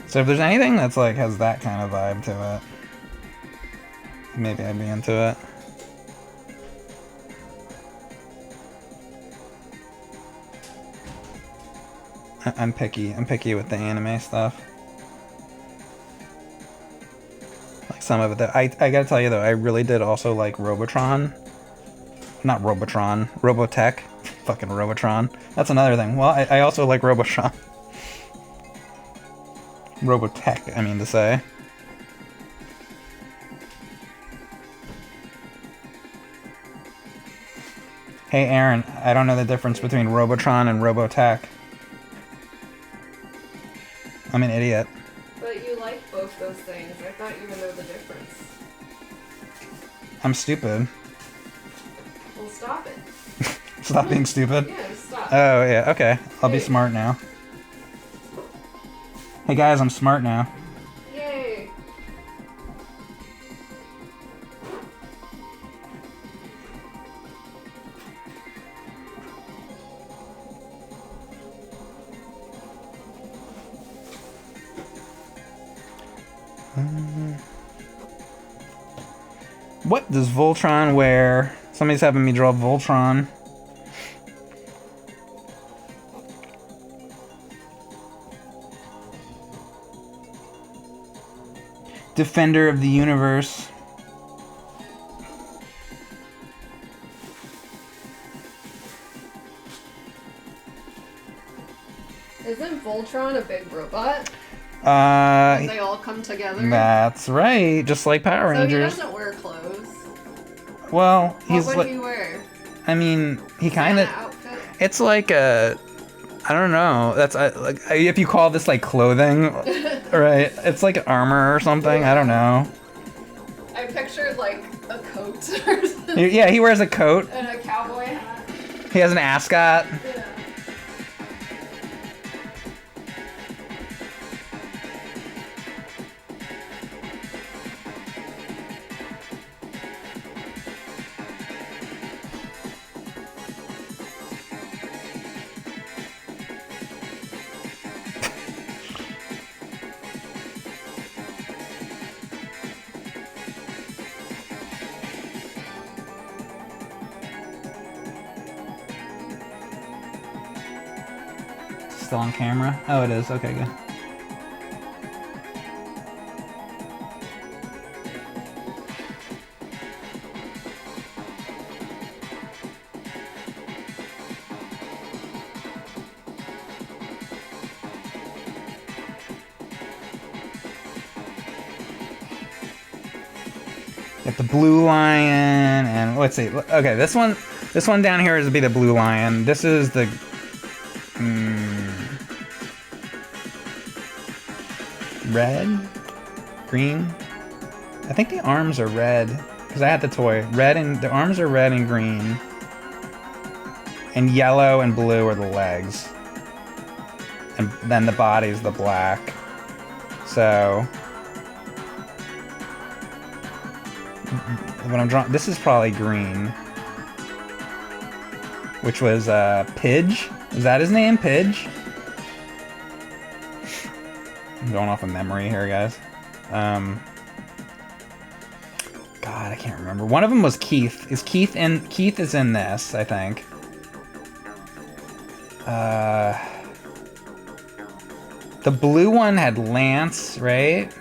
So if there's anything that's like has that kind of vibe to it, maybe I'd be into it. I'm picky. I'm picky with the anime stuff. Like some of it. I gotta tell you though, I really did also like Robotron. Not Robotron. Robotech. Fucking Robotron. That's another thing. Well, I also like Robotron. Robotech, I mean to say. Hey Aaron, I don't know the difference between Robotron and Robotech. I'm an idiot. But you like both those things. I thought you would know the difference. I'm stupid. Well, stop it. Stop being stupid? Yeah, stop. Oh, yeah, okay. I'll be smart now. Hey guys, I'm smart now. Yay. What does Voltron wear? Somebody's having me draw Voltron. Defender of the universe. Isn't Voltron a big robot? And they all come together? That's right, just like Power Rangers. So he doesn't wear clothes? Well, he's what like... would he wear? I mean, he kind of... It's like a... I don't know. That's like if you call this like clothing, right? It's like armor or something. I don't know. I pictured like a coat or something. Yeah, he wears a coat. And a cowboy hat. He has an ascot. Yeah. Still on camera? Oh, it is. Okay, good. Got the blue lion, and let's see. Okay, this one down here is to be the blue lion. This is the red, green. I think the arms are red because I had the toy. Red and the arms are red and green, and yellow and blue are the legs, and then the body's the black. So. When I'm drawing, this is probably green, which was Pidge. Is that his name, Pidge? I'm going off of memory here, guys. God, I can't remember. One of them was Keith. Is Keith in? Keith is in this, I think. The blue one had Lance, right?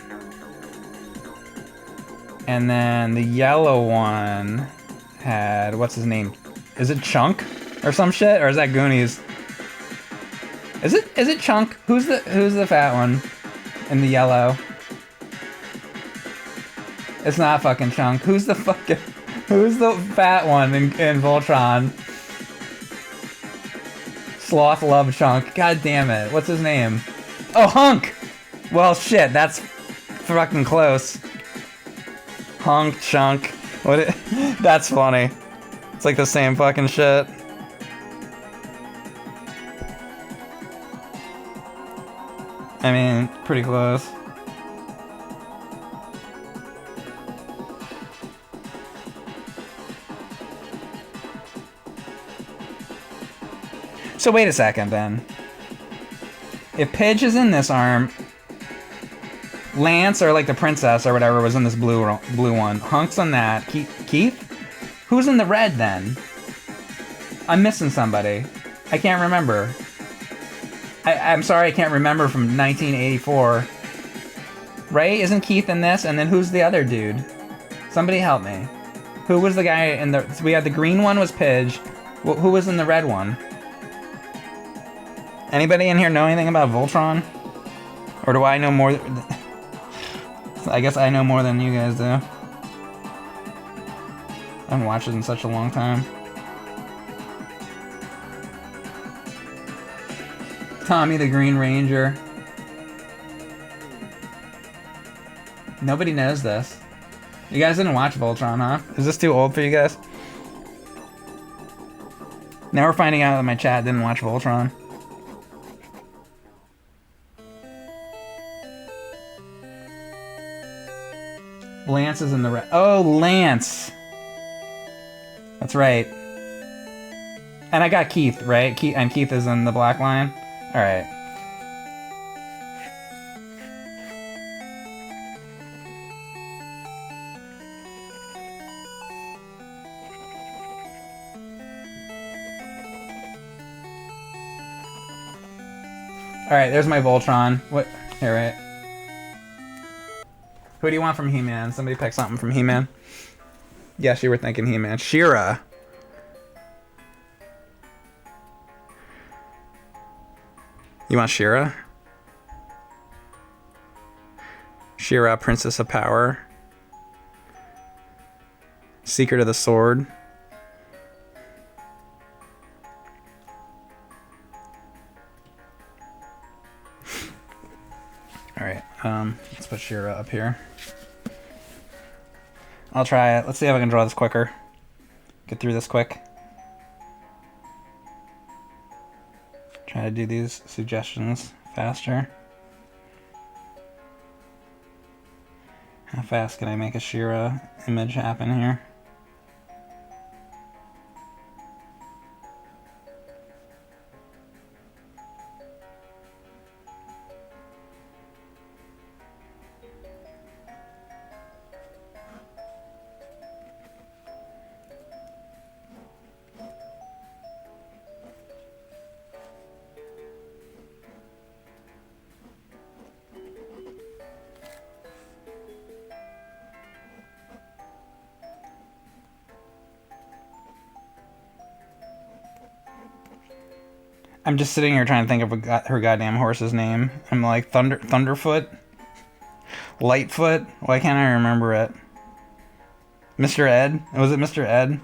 And then the yellow one had, what's his name? Is it Chunk or some shit, or is that Goonies? Is it Chunk? Who's the fat one in the yellow? It's not fucking Chunk. Who's the fucking Who's the fat one in Voltron? Sloth Love Chunk. God damn it. What's his name? Oh, Hunk! Well, shit, that's fucking close. Hunk, Chunk. What? That's funny. It's like the same fucking shit. I mean, pretty close. So wait a second then. If Pidge is in this arm, Lance or like the princess or whatever was in this blue one. Hunk's on that. Keith? Who's in the red then? I'm missing somebody. I can't remember. I'm sorry, I can't remember from 1984. Right? Isn't Keith in this? And then who's the other dude? Somebody help me. Who was the guy in the... So we had the green one was Pidge. Who was in the red one? Anybody in here know anything about Voltron? Or do I know more? I guess I know more than you guys do. I haven't watched it in such a long time. Tommy the Green Ranger. Nobody knows this. You guys didn't watch Voltron, huh? Is this too old for you guys? Now we're finding out that my chat didn't watch Voltron. Lance is in the red. Oh, Lance! That's right. And I got Keith, right? Keith is in the black line? Alright. Alright, there's my Voltron. What? Here, right? Who do you want from He-Man? Somebody pick something from He-Man. Yes, you were thinking He-Man. She-Ra. You want She-Ra? She-Ra, Princess of Power. Secret of the Sword. Alright, let's put She-Ra up here. I'll try it. Let's see if I can draw this quicker. Get through this quick. Try to do these suggestions faster. How fast can I make a She-Ra image happen here? I'm just sitting here trying to think of her goddamn horse's name. I'm like, Thunderfoot? Lightfoot? Why can't I remember it? Mr. Ed? Was it Mr. Ed?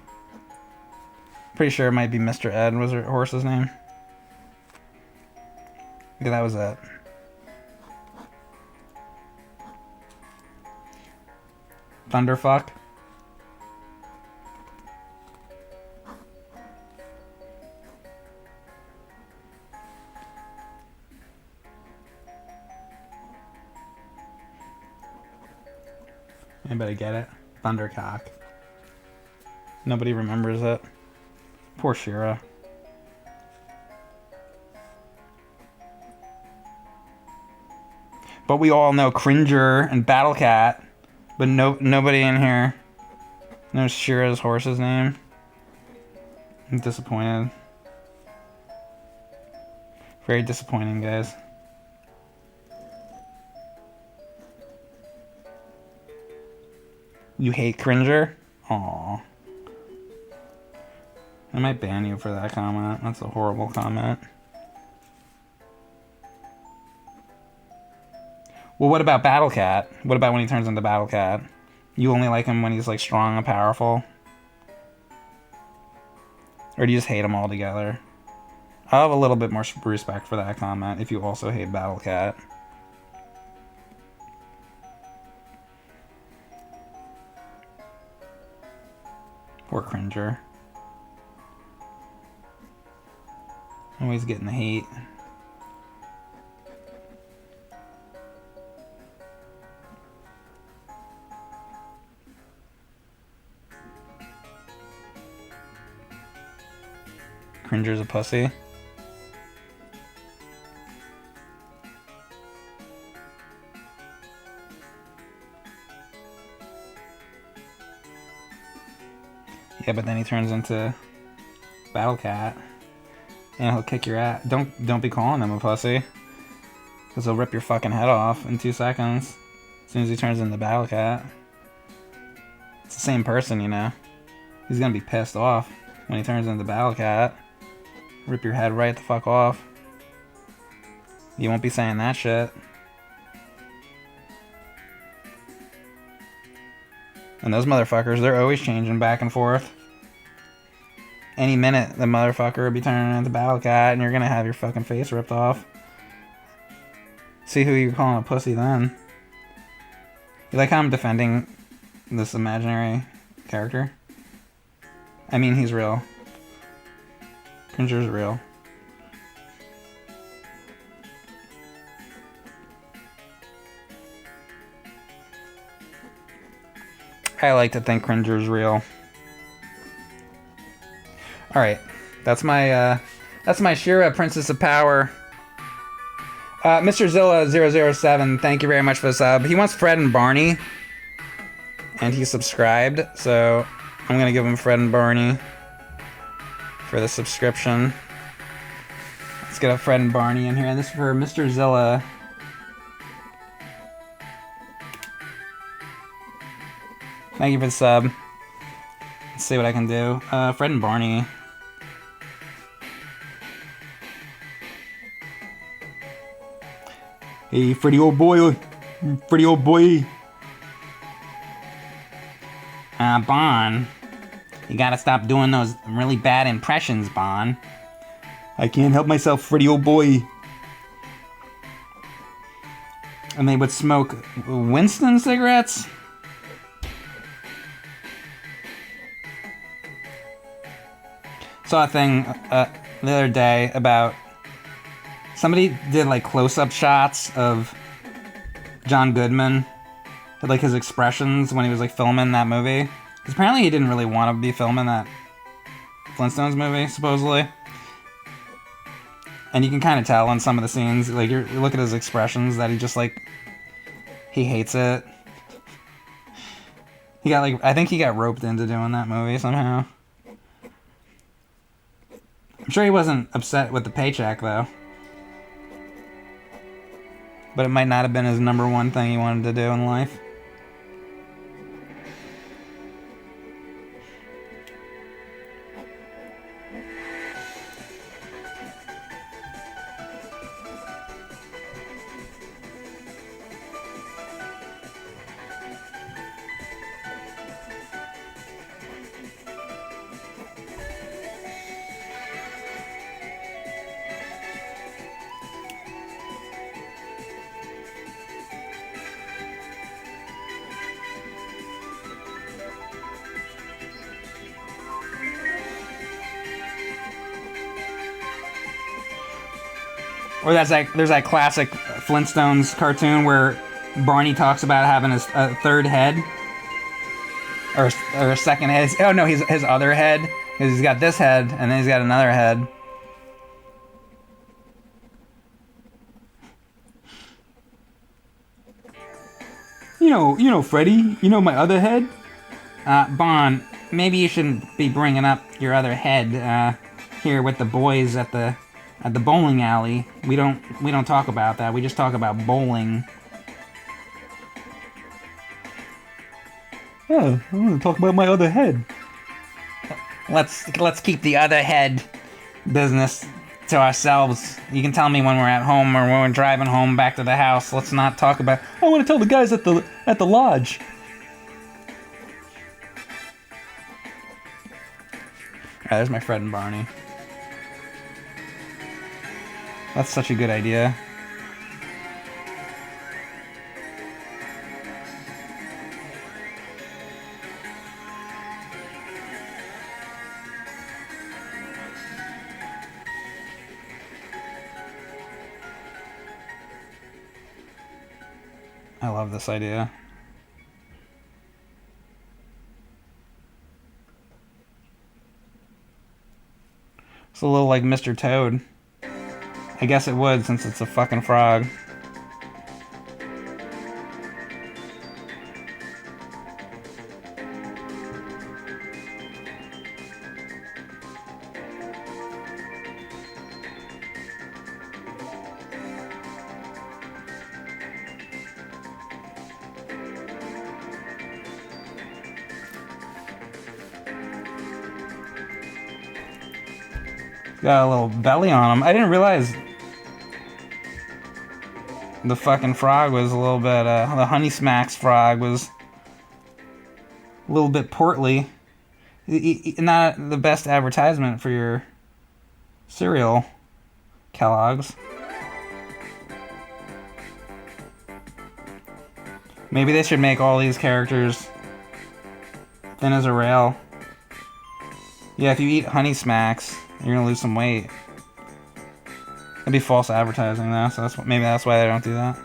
Pretty sure it might be Mr. Ed was her horse's name. Yeah, that was it. Thunderfuck? Anybody get it? Thundercock. Nobody remembers it. Poor She-Ra. But we all know Cringer and Battle Cat. But nobody in here knows She-Ra's horse's name. I'm disappointed. Very disappointing, guys. You hate Cringer? Aww. I might ban you for that comment. That's a horrible comment. Well, what about Battle Cat? What about when he turns into Battle Cat? You only like him when he's like strong and powerful? Or do you just hate them all together? I'll have a little bit more respect for that comment if you also hate Battle Cat. Poor Cringer. Always getting the hate. Cringer's a pussy. Yeah, but then he turns into Battle Cat, and he'll kick your ass. Don't be calling him a pussy, because he'll rip your fucking head off in 2 seconds as soon as he turns into Battle Cat. It's the same person, you know. He's gonna be pissed off when he turns into Battle Cat. Rip your head right the fuck off. You won't be saying that shit. And those motherfuckers, they're always changing back and forth. Any minute, the motherfucker will be turning into Battle Cat, and you're gonna have your fucking face ripped off. See who you're calling a pussy then. You like how I'm defending this imaginary character? I mean, he's real. Cringer's real. I like to think Cringer's real. Alright, that's my Shira, Princess of Power. Mr. Zilla007, thank you very much for the sub. He wants Fred and Barney, and he subscribed, so I'm gonna give him Fred and Barney for the subscription. Let's get a Fred and Barney in here, and this is for Mr. Zilla. Thank you for the sub. Let's see what I can do. Fred and Barney. Hey, Freddy old boy. Freddy old boy. Bon. You gotta stop doing those really bad impressions, Bon. I can't help myself, Freddy old boy. And they would smoke Winston cigarettes? Saw a thing the other day about somebody did like close-up shots of John Goodman, like his expressions when he was like filming that movie. Because apparently he didn't really want to be filming that Flintstones movie, supposedly. And you can kind of tell in some of the scenes, like you look at his expressions that he just like, he hates it. He got like, I think he got roped into doing that movie somehow. I'm sure he wasn't upset with the paycheck, though. But it might not have been his #1 thing he wanted to do in life. Or there's that classic Flintstones cartoon where Barney talks about having his third head. Or a second head. Oh no, his other head. He's got this head, and then he's got another head. You know, Freddy, you know my other head? Bon, maybe you shouldn't be bringing up your other head, here with the boys at the bowling alley. We don't talk about that. We just talk about bowling. Yeah, I want to talk about my other head. Let's keep the other head business to ourselves. You can tell me when we're at home or when we're driving home back to the house. Let's not talk about. I want to tell the guys at the lodge. Alright, there's my Fred and Barney. That's such a good idea. I love this idea. It's a little like Mr. Toad. I guess it would, since it's a fucking frog. Got a little belly on him. I didn't realize the fucking frog was a little bit, the Honey Smacks frog was a little bit portly. Not the best advertisement for your cereal, Kellogg's. Maybe they should make all these characters thin as a rail. Yeah, if you eat Honey Smacks, you're gonna lose some weight. That'd be false advertising though, so maybe that's why they don't do that.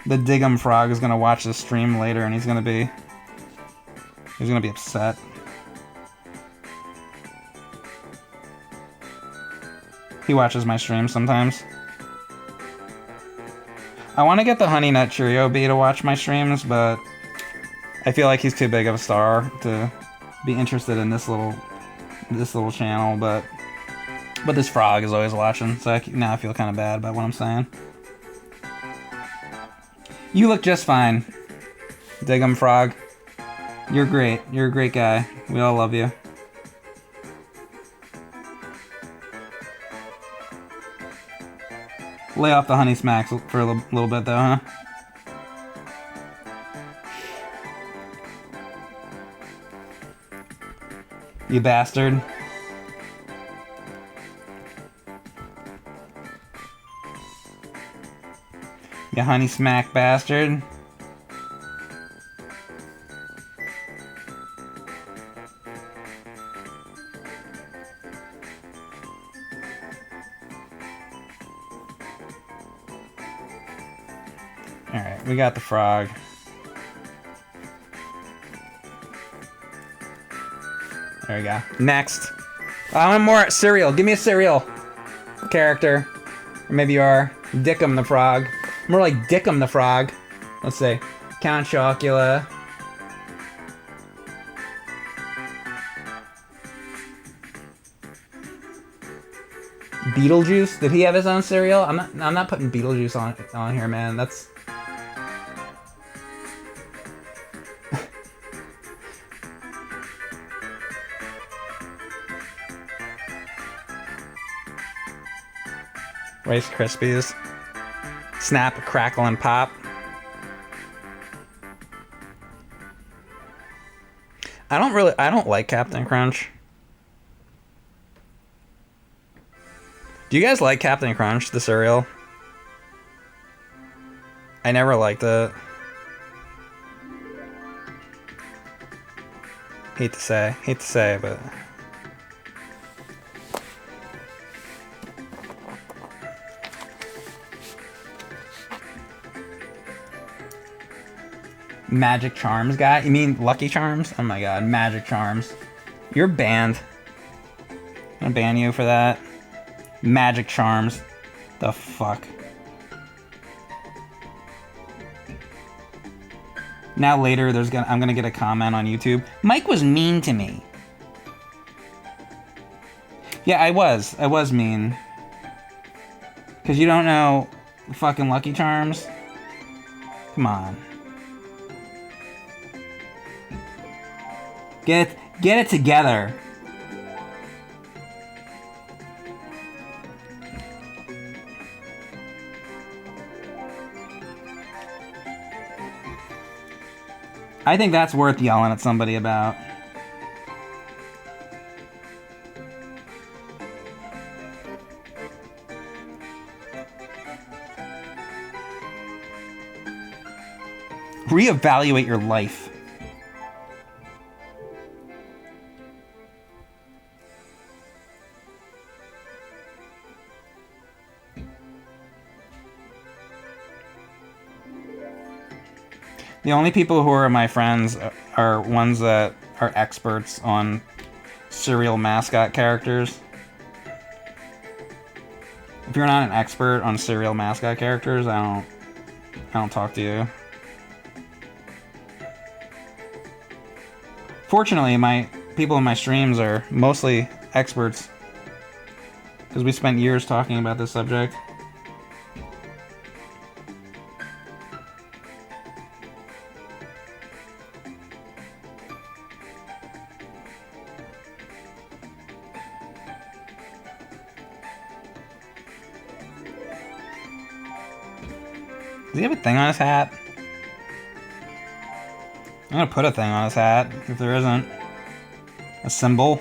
The Diggum Frog is gonna watch this stream later, and he's gonna be upset. He watches my streams sometimes. I want to get the Honey Nut Cheerio Bee to watch my streams, but I feel like he's too big of a star to be interested in this little channel. But this frog is always watching, so now I feel kind of bad about what I'm saying. You look just fine, Diggum Frog. You're great. You're a great guy. We all love you. Lay off the Honey Smacks for a little bit though, huh? You bastard. You Honey Smack bastard. Alright, we got the frog. There we go. Next. I want more cereal. Give me a cereal character. Or maybe you are Dickum the Frog. More like Dickum the Frog. Let's say Count Chocula. Beetlejuice? Did he have his own cereal? I'm not putting Beetlejuice on here, man. That's Rice Krispies. Snap, crackle, and pop. I don't like Captain Crunch. Do you guys like Captain Crunch, the cereal? I never liked it. Hate to say, but Magic Charms guy? You mean Lucky Charms? Oh my god, Magic Charms. You're banned. I'm gonna ban you for that. Magic Charms. The fuck? Now later I'm gonna get a comment on YouTube. Mike was mean to me. Yeah, I was mean. Cause you don't know fucking Lucky Charms? Come on. Get it together. I think that's worth yelling at somebody about. Reevaluate your life. The only people who are my friends are ones that are experts on cereal mascot characters. If you're not an expert on cereal mascot characters, I don't talk to you. Fortunately, my people in my streams are mostly experts because we spent years talking about this subject. Does he have a thing on his hat? I'm gonna put a thing on his hat, if there isn't. A symbol.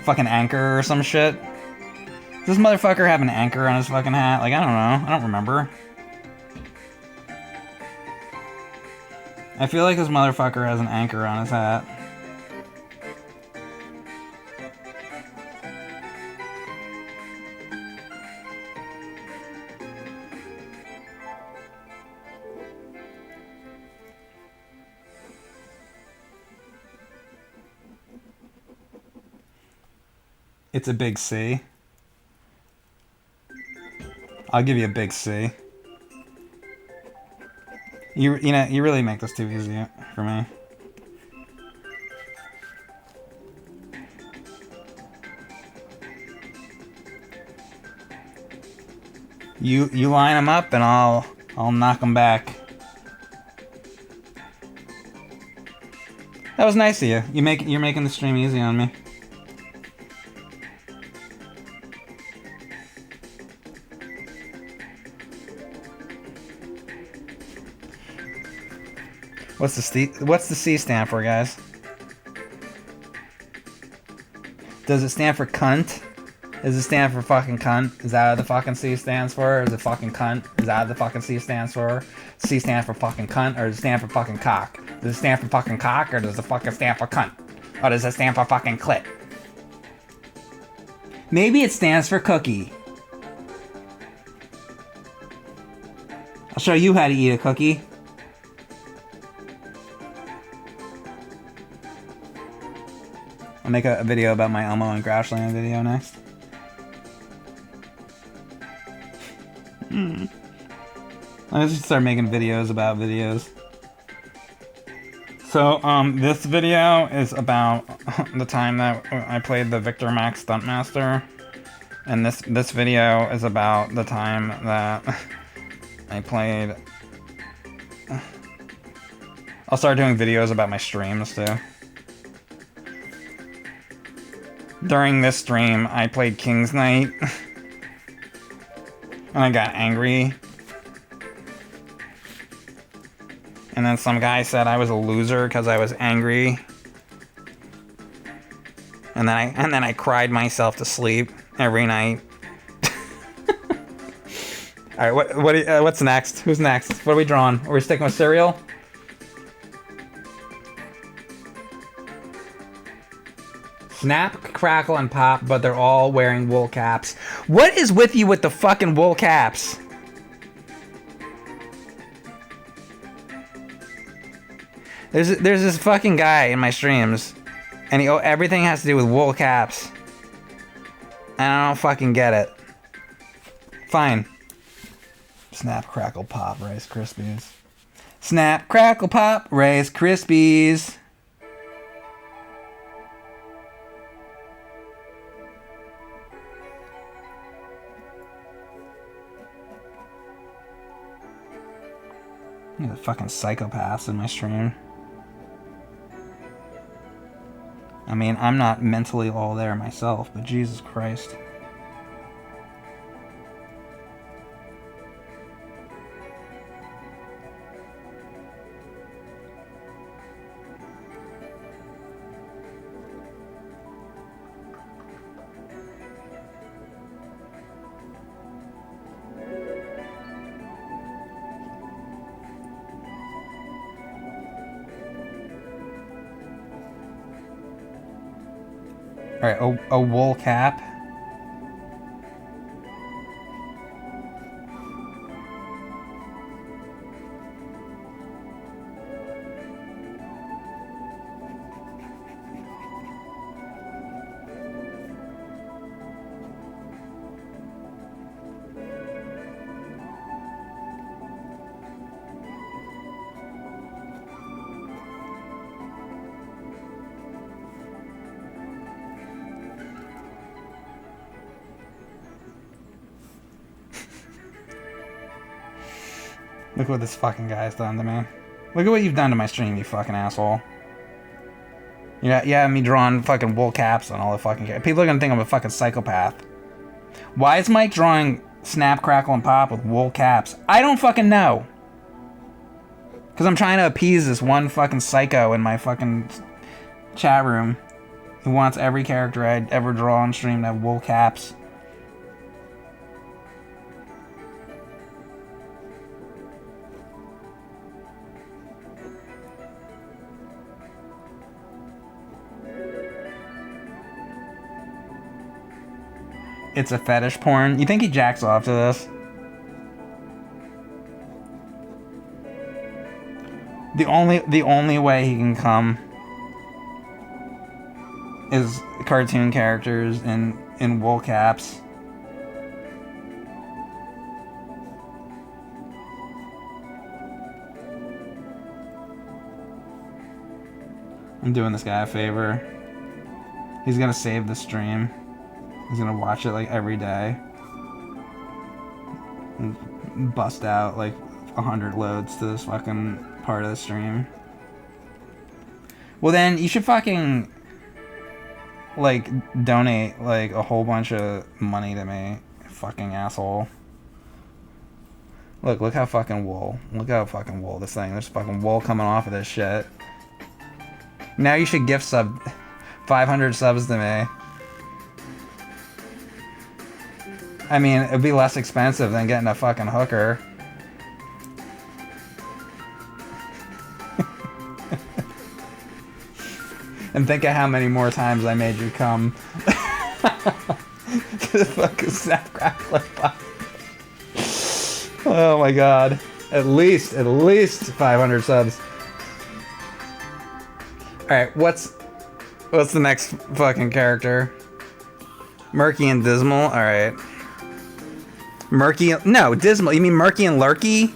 Fucking anchor or some shit. Does this motherfucker have an anchor on his fucking hat? Like, I don't know. I don't remember. I feel like this motherfucker has an anchor on his hat. It's a big C. I'll give you a big C. You know, you really make this too easy for me. You line them up and I'll knock them back. That was nice of you. You're making the stream easy on me. What's the C stand for, guys? Does it stand for cunt? Does it stand for fucking cunt? Is that what the fucking C stands for? Or is it fucking cunt? Is that what the fucking C stands for? C stands for fucking cunt, or does it stand for fucking cock? Does it stand for fucking cock, or does it fucking stand for cunt? Or does it stand for fucking clit? Maybe it stands for cookie. I'll show you how to eat a cookie. I'll make a video about my Elmo and Grashland video next. I just start making videos about videos. So, this video is about the time that I played the Victor Max Stuntmaster. And this video is about the time that I played... I'll start doing videos about my streams, too. During this stream, I played King's Knight. And I got angry. And then some guy said I was a loser because I was angry. And then I cried myself to sleep every night. All right, what's next? Who's next? What are we drawing? Are we sticking with cereal? Snap, crackle, and pop, but they're all wearing wool caps. What is with you with the fucking wool caps? There's this fucking guy in my streams, and everything has to do with wool caps. And I don't fucking get it. Fine. Snap, crackle, pop, Rice Krispies. Snap, crackle, pop, Rice Krispies. Look at the fucking psychopaths in my stream. I mean, I'm not mentally all there myself, but Jesus Christ. Alright, a wool cap. Look what this fucking guy's done to me. Look at what you've done to my stream, you fucking asshole. Yeah, me drawing fucking wool caps on all the fucking... People are gonna think I'm a fucking psychopath. Why is Mike drawing Snap, Crackle, and Pop with wool caps? I don't fucking know. Because I'm trying to appease this one fucking psycho in my fucking chat room who wants every character I'd ever draw on stream to have wool caps. It's a fetish porn. You think he jacks off to this? The only way he can come is cartoon characters in wool caps. I'm doing this guy a favor. He's gonna save the stream. He's gonna watch it like every day and bust out like 100 loads to this fucking part of the stream. Well then, you should fucking like donate like a whole bunch of money to me, fucking asshole. Look how fucking wool. Look how fucking wool this thing. There's fucking wool coming off of this shit. Now you should gift sub 500 subs to me. I mean, it'd be less expensive than getting a fucking hooker. And think of how many more times I made you come. To fucking Snap, Crackle, and Pop. Oh my god. At least 500 subs. Alright, what's the next fucking character? Murky and Dismal? Alright. Murky... No, Dismal. You mean Murky and Lurky?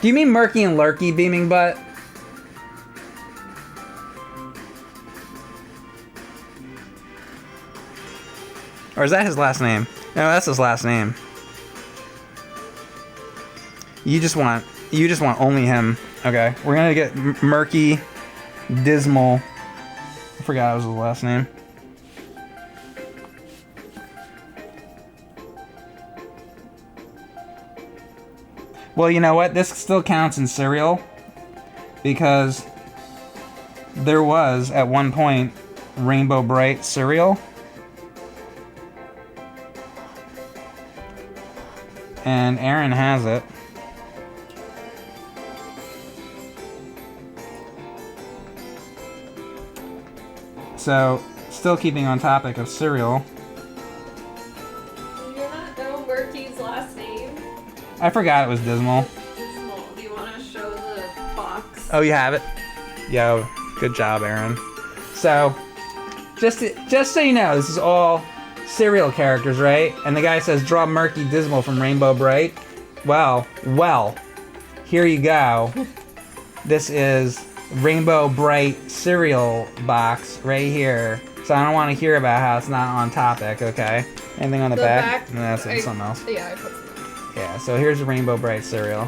Do you mean Murky and Lurky, Beaming Butt? Or is that his last name? No, that's his last name. You just want only him. Okay, we're gonna get Murky, Dismal. I forgot it was his last name. Well, you know what? This still counts in cereal because there was at one point Rainbow Bright cereal. And Erin has it. So, still keeping on topic of cereal. Do you not know Murky's last name? I forgot it was Dismal. Dismal. Do you want to show the box? Oh, you have it? Yo, good job, Erin. So, just so you know, this is all cereal characters, right? And the guy says, draw Murky Dismal from Rainbow Bright. Well, here you go. This is Rainbow Bright cereal box right here. So I don't want to hear about how it's not on topic, okay? Anything on the back? No, that's something else. Yeah, I put something. Yeah, so here's the Rainbow Bright cereal.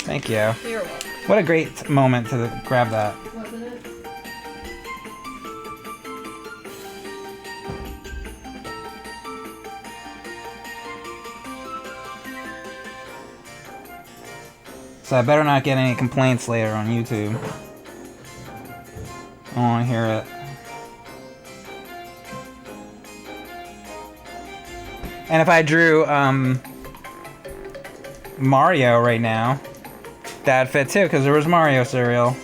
Thank you. You're welcome. What a great moment to grab that. Wasn't it? So I better not get any complaints later on YouTube. I don't want to hear it. And if I drew Mario right now, that'd fit too, because there was Mario cereal.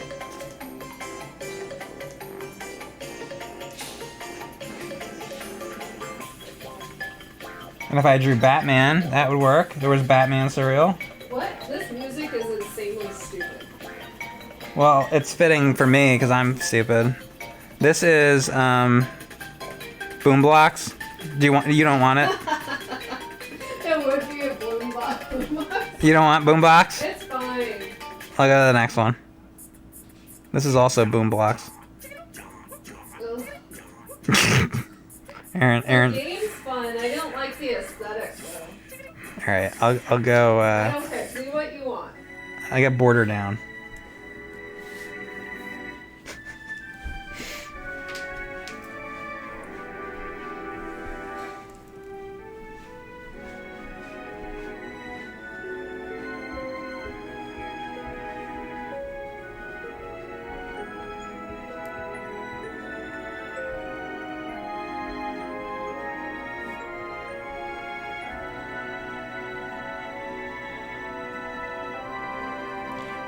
And if I drew Batman, that would work. There was Batman cereal. What? This music is insanely stupid. Well, it's fitting for me because I'm stupid. This is Boom Blocks. Do you want? You don't want it? It would be a boom box. You don't want Boom Blocks? It's fine. I'll go to the next one. This is also Boom Blocks. Aaron. The game's fun. I don't like the aesthetic though. All right, I'll go. I don't care. Do what you want. I got Border Down.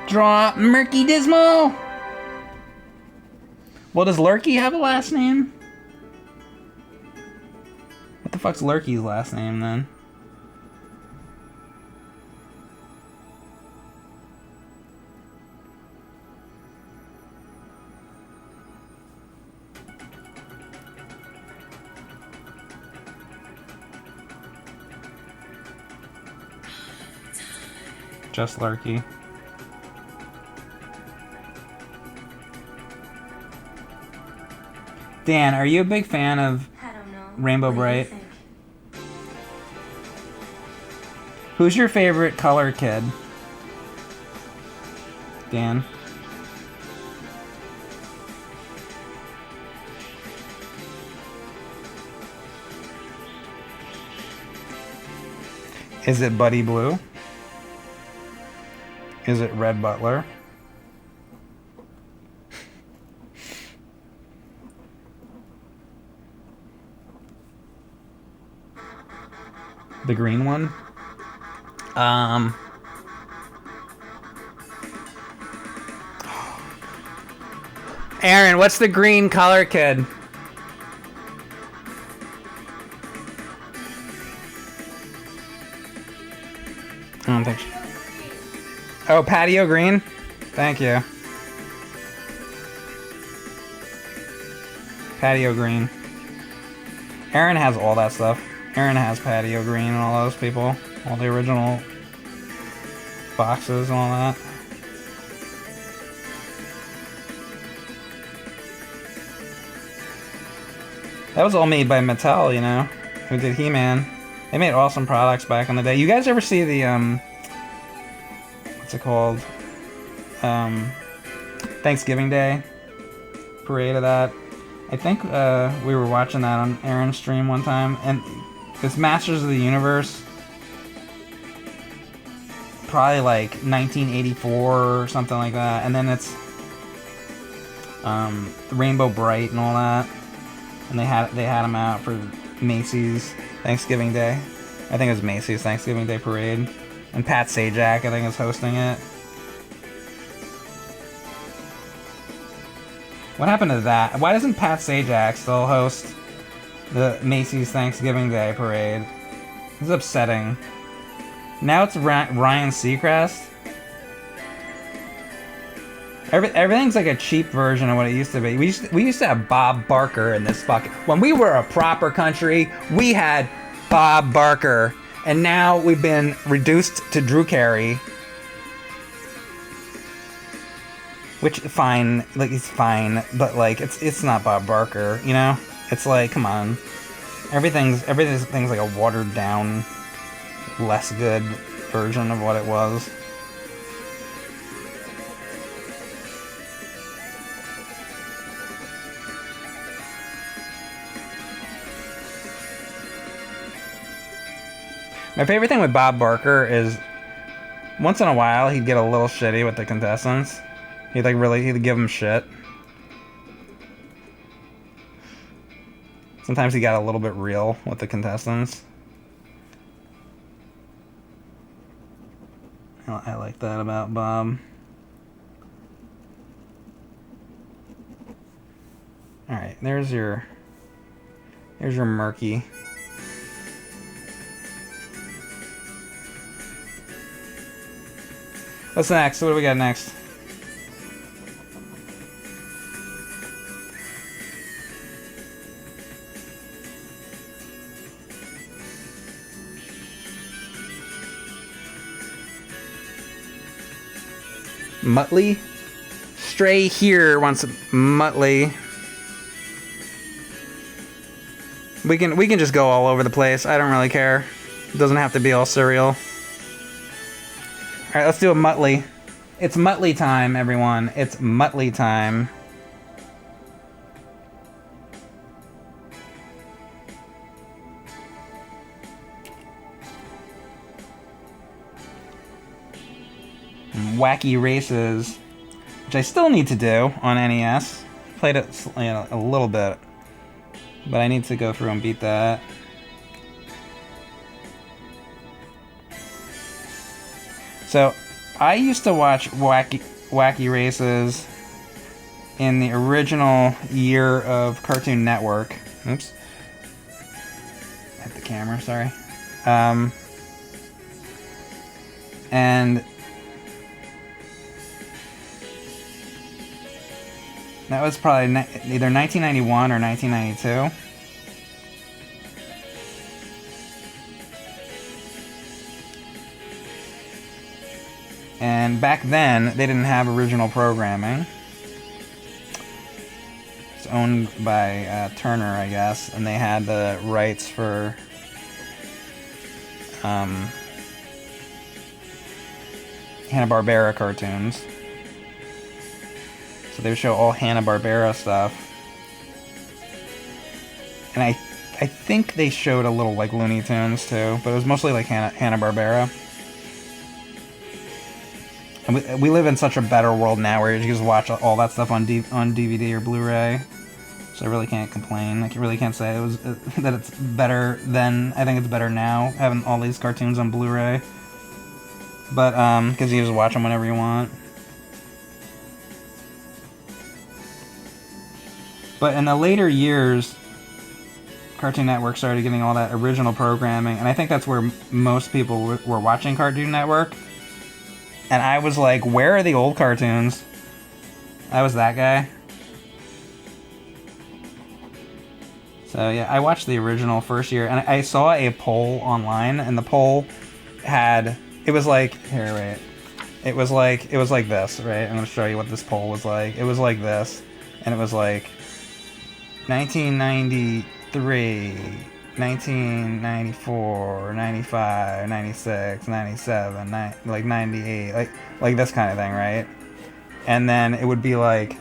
Draw Murky Dismal. Well, does Lurky have a last name? What the fuck's Lurky's last name then? Just Lurky. Dan, are you a big fan of Rainbow Bright? Who's your favorite color kid? Dan? Is it Buddy Blue? Is it Red Butler? The green one? Aaron, what's the green color kid? I don't think so. Oh, Patio Green? Thank you. Patio Green. Aaron has all that stuff. Aaron has Patio Green and all those people. All the original boxes and all that. That was all made by Mattel, you know, who did He-Man. They made awesome products back in the day. You guys ever see the, what's it called? Thanksgiving Day parade of that? I think we were watching that on Aaron's stream one time, and it's Masters of the Universe. Probably like 1984 or something like that, and then it's Rainbow Bright and all that, and they had them out for Macy's Thanksgiving Day. I think it was Macy's Thanksgiving Day parade, and Pat Sajak I think is hosting it. What happened to that? Why doesn't Pat Sajak still host the Macy's Thanksgiving Day parade? This is upsetting. Now it's Ryan Seacrest. Everything's like a cheap version of what it used to be. We used to have Bob Barker in this fucking... When we were a proper country, we had Bob Barker. And now we've been reduced to Drew Carey. Which, fine, like, he's fine, but, like, it's not Bob Barker, you know? It's like, come on. Everything's like a watered down, less good version of what it was. My favorite thing with Bob Barker is once in a while he'd get a little shitty with the contestants. He'd give them shit. Sometimes he got a little bit real with the contestants. I like that about Bob. Alright, there's your murky. What's next? What do we got next? Muttley? Stray here wants Muttley. We can just go all over the place. I don't really care. It doesn't have to be all cereal. Alright, let's do a Muttley. It's Muttley time, everyone. It's Muttley time. Wacky Races, which I still need to do on NES. Played it a little bit, but I need to go through and beat that. So, I used to watch Wacky Races in the original year of Cartoon Network. Oops. Hit the camera, sorry. And that was probably either 1991 or 1992. And back then, they didn't have original programming. It's owned by Turner, I guess, and they had the rights for Hanna-Barbera cartoons. So they would show all Hanna-Barbera stuff. And I think they showed a little like Looney Tunes too, but it was mostly like Hanna-Barbera. And we live in such a better world now where you can just watch all that stuff on DVD or Blu-ray. So I really can't complain. I really can't say that it's better then. I think it's better now, having all these cartoons on Blu-ray. But, because you just watch them whenever you want. But in the later years, Cartoon Network started getting all that original programming, and I think that's where most people were watching Cartoon Network. And I was like, where are the old cartoons? I was that guy. So yeah, I watched the original first year, and I saw a poll online, and the poll had, it was like, here, wait. It was like this, right? I'm gonna show you what this poll was like. It was like this, and it was like 1993, 1994, 95, 96, 97, like 98, like this kind of thing, right? And then it would be like,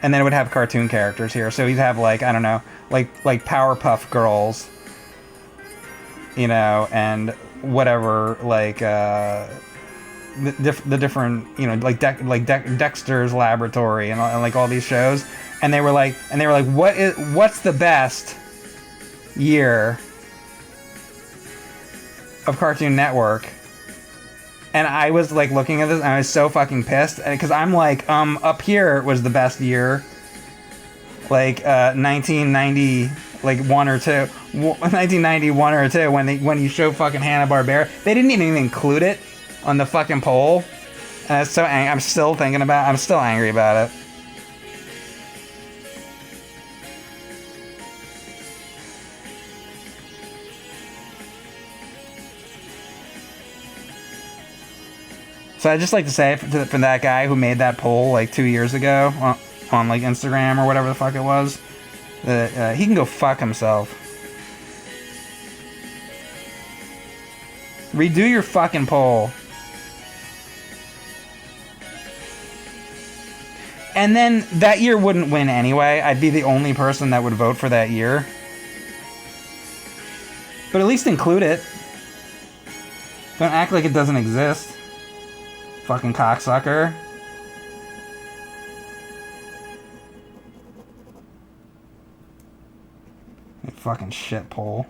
and then it would have cartoon characters here. So you'd have like, I don't know, like Powerpuff Girls, you know, and whatever, like the different, you know, like Dexter's Laboratory and like all these shows, and they were like, what's the best year of Cartoon Network? And I was like looking at this, and I was so fucking pissed, because I'm like, up here was the best year, like 1990, like 1991 or 2, when you show fucking Hanna-Barbera. They didn't even include it on the fucking poll, and I'm still thinking about it. I'm still angry about it. So I'd just like to say, for that guy who made that poll like 2 years ago on like Instagram or whatever the fuck it was, that he can go fuck himself. Redo your fucking poll. And then that year wouldn't win anyway. I'd be the only person that would vote for that year. But at least include it. Don't act like it doesn't exist. Fucking cocksucker. You fucking shit poll.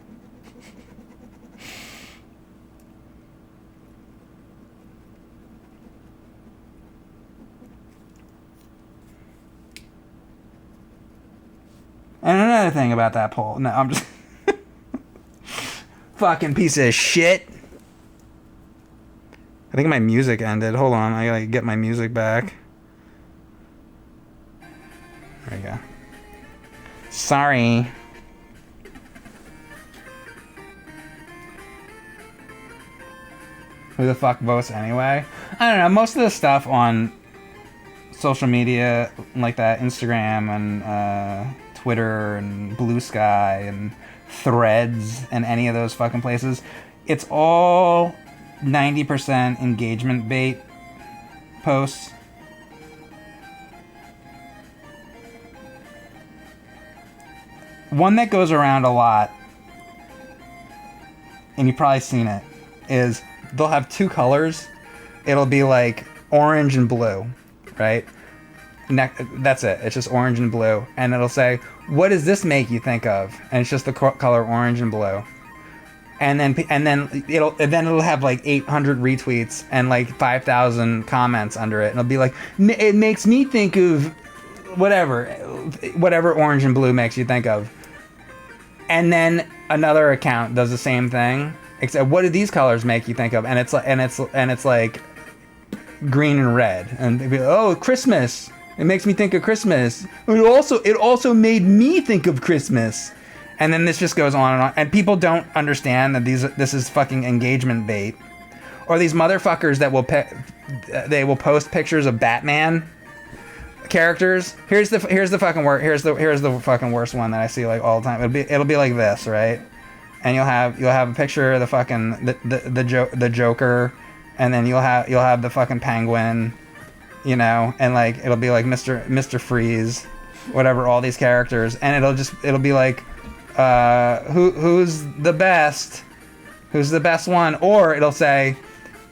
And another thing about that poll. No, I'm just... fucking piece of shit. I think my music ended. Hold on, I gotta get my music back. There we go. Sorry. Who the fuck votes anyway? I don't know. Most of the stuff on social media like that, Instagram and Twitter and Blue Sky and Threads and any of those fucking places, it's all 90% engagement bait posts. One that goes around a lot, and you've probably seen it, is they'll have two colors. It'll be like orange and blue, right? That's it. It's just orange and blue. And it'll say, what does this make you think of? And it's just the color orange and blue. And then it'll have like 800 retweets and like 5,000 comments under it. And it'll be like, it makes me think of whatever orange and blue makes you think of. And then another account does the same thing, except what do these colors make you think of? And it's like green and red. And they'd be like, oh, Christmas. It makes me think of Christmas. It also made me think of Christmas. And then this just goes on and on. And people don't understand that this is fucking engagement bait. Or these motherfuckers that will post pictures of Batman characters. Here's the fucking worst one that I see like all the time. It'll be like this, right? And you'll have a picture of the fucking the Joker, and then you'll have the fucking Penguin, you know, and like it'll be like Mr. Freeze, whatever, all these characters, and it'll be like who's the best one, or it'll say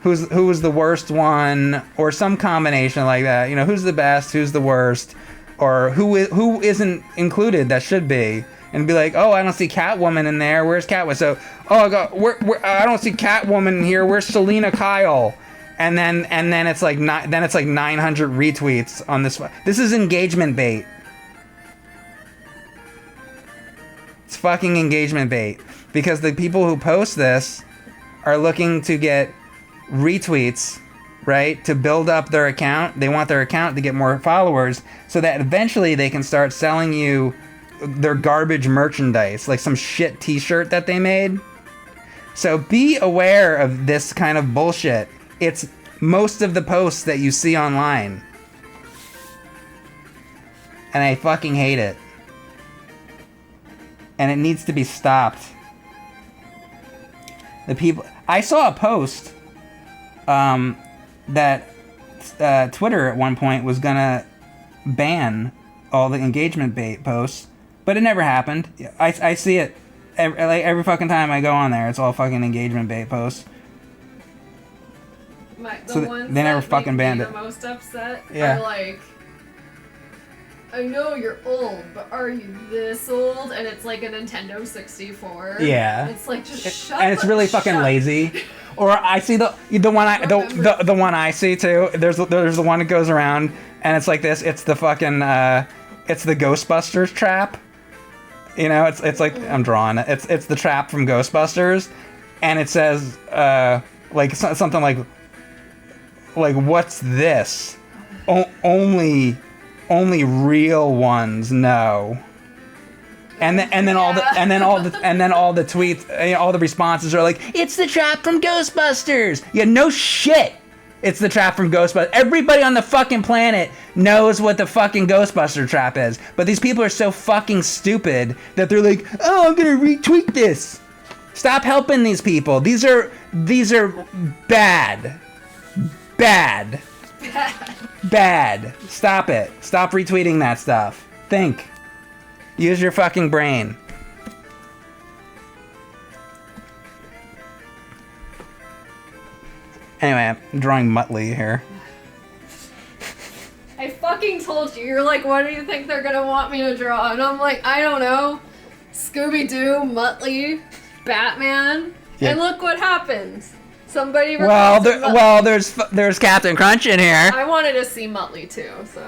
who was the worst one, or some combination like that, you know, who's the best, who's the worst, or who isn't included that should be, and be like, oh, I don't see Catwoman in there, where's Catwoman? So, I don't see Catwoman in here, where's Selena Kyle? And then it's like 900 retweets on this. This is engagement bait. It's fucking engagement bait, because the people who post this are looking to get retweets, right, to build up their account. They want their account to get more followers so that eventually they can start selling you their garbage merchandise, like some shit t-shirt that they made. So be aware of this kind of bullshit. It's most of the posts that you see online, and I fucking hate it, and it needs to be stopped. I saw a post that Twitter at one point was gonna ban all the engagement bait posts, but it never happened. I see it every fucking time I go on there. It's all fucking engagement bait posts. The ones they never that fucking make banned me it. The most upset Yeah. are like, I know you're old, but are you this old? And it's like a Nintendo 64. Yeah. It's like, just shut. And it's really fucking lazy. Or I see the one I see too. There's the one that goes around, and it's like this. It's the fucking it's the Ghostbusters trap. You know, it's like, I'm drawing it. It's the trap from Ghostbusters, and it says like something like what's this? Only real ones know. And then all the tweets, all the responses are like, it's the trap from Ghostbusters. Yeah, no shit. It's the trap from Ghostbusters. Everybody on the fucking planet knows what the fucking Ghostbuster trap is. But these people are so fucking stupid that they're like, oh, I'm gonna retweet this. Stop helping these people. These are bad. Bad. Stop it. Stop retweeting that stuff. Think. Use your fucking brain. Anyway, I'm drawing Muttley here. I fucking told you. You're like, what do you think they're gonna want me to draw? And I'm like, I don't know. Scooby-Doo, Muttley, Batman. Yeah. And look what happens. Somebody there's Captain Crunch in here. I wanted to see Muttley too, so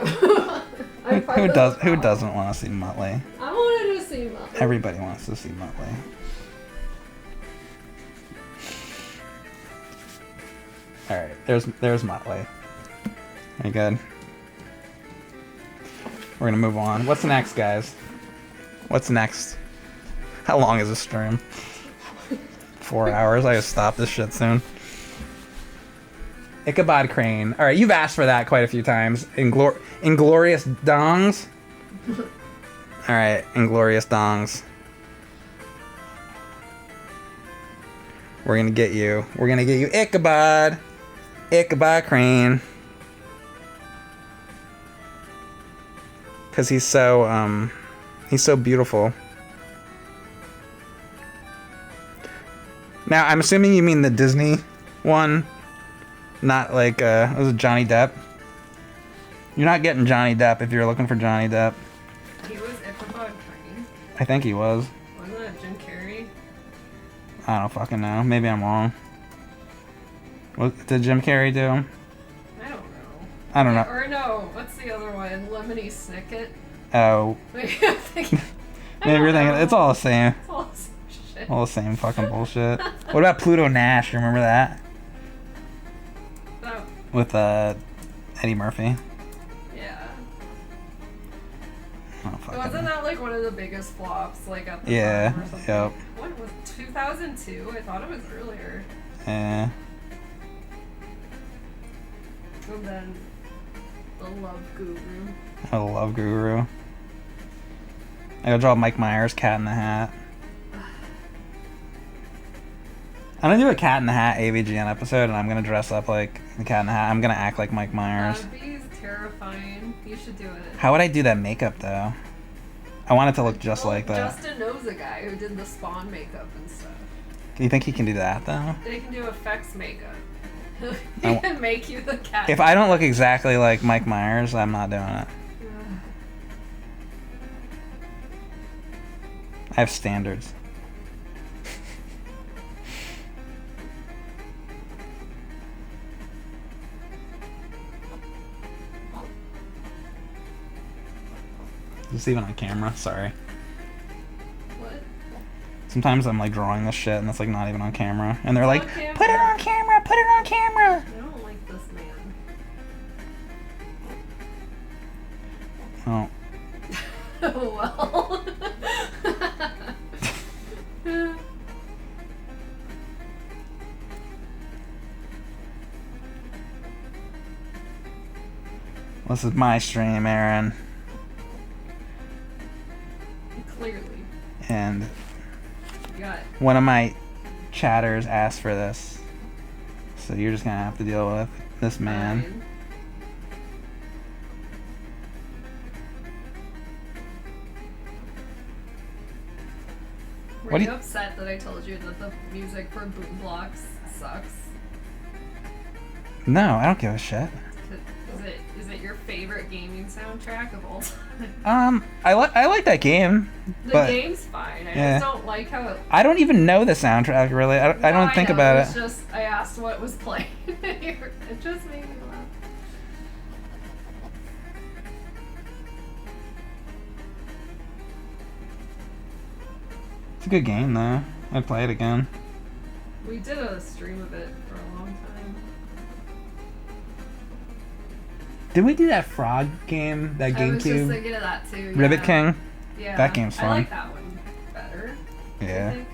Who doesn't want to see Muttley? I wanted to see Muttley. Everybody wants to see Muttley. Alright, there's Motley. Very good. We're gonna move on. What's next, guys? What's next? How long is this stream? 4 hours? I gotta stop this shit soon. Ichabod Crane. Alright, you've asked for that quite a few times. Inglorious Dongs? Alright, Inglorious Dongs. We're gonna get you. We're gonna get you Ichabod. Ichabod Crane. Cause he's so beautiful. Now I'm assuming you mean the Disney one, not like was it Johnny Depp? You're not getting Johnny Depp if you're looking for Johnny Depp. He was Ichabod Crane. I think he was. Wasn't that Jim Carrey? I don't fucking know. Maybe I'm wrong. What did Jim Carrey do? I don't know. I don't know. Or no, what's the other one? Lemony Snicket? Oh. Maybe you're thinking It's all the same. It's all the same shit. All the same fucking bullshit. What about Pluto Nash? You remember that? Oh, With Eddie Murphy. yeah. Oh, fucking. Wasn't that like one of the biggest flops, like at the Yeah, time or something? yep. What was 2002? I thought it was earlier. Yeah. And then the Love Guru. I love Guru. I gotta draw Mike Myers, Cat in the Hat. I'm gonna do a Cat in the Hat AVGN episode, and I'm gonna dress up like the Cat in the Hat. I'm gonna act like Mike Myers. That'd be terrifying. You should do it. How would I do that makeup though? I want it to look just like that. Justin knows a guy who did the Spawn makeup and stuff. Do you think he can do that though? They can do effects makeup. He I- can make you the cat. If I don't look exactly like Mike Myers, I'm not doing it. I have standards. Is this even on camera? Sorry. What? Sometimes I'm like drawing this shit and it's like not even on camera. And they're like, on camera. put it on camera, put it on camera! I don't like this man. Oh. Well. This is my stream, Erin. Clearly. And You got one of my chatters asked for this. So you're just gonna have to deal with this man. fine. Were What do you you- upset that I told you that the music for Boom Blocks sucks? No, I don't give a shit. Is it your favorite gaming soundtrack of all time? I like that game, The but game's fine. I yeah. just don't like how it. I don't even know the soundtrack really. I don't think know, about it's it. Just I asked what was playing. It just made me laugh. It's a good game though. I'd play it again. We did a stream of it for a long time. Did we do that frog game? That I was just GameCube? thinking of that too. Ribbit yeah. King? Yeah. That game's I fun. like that one better. I Yeah. think.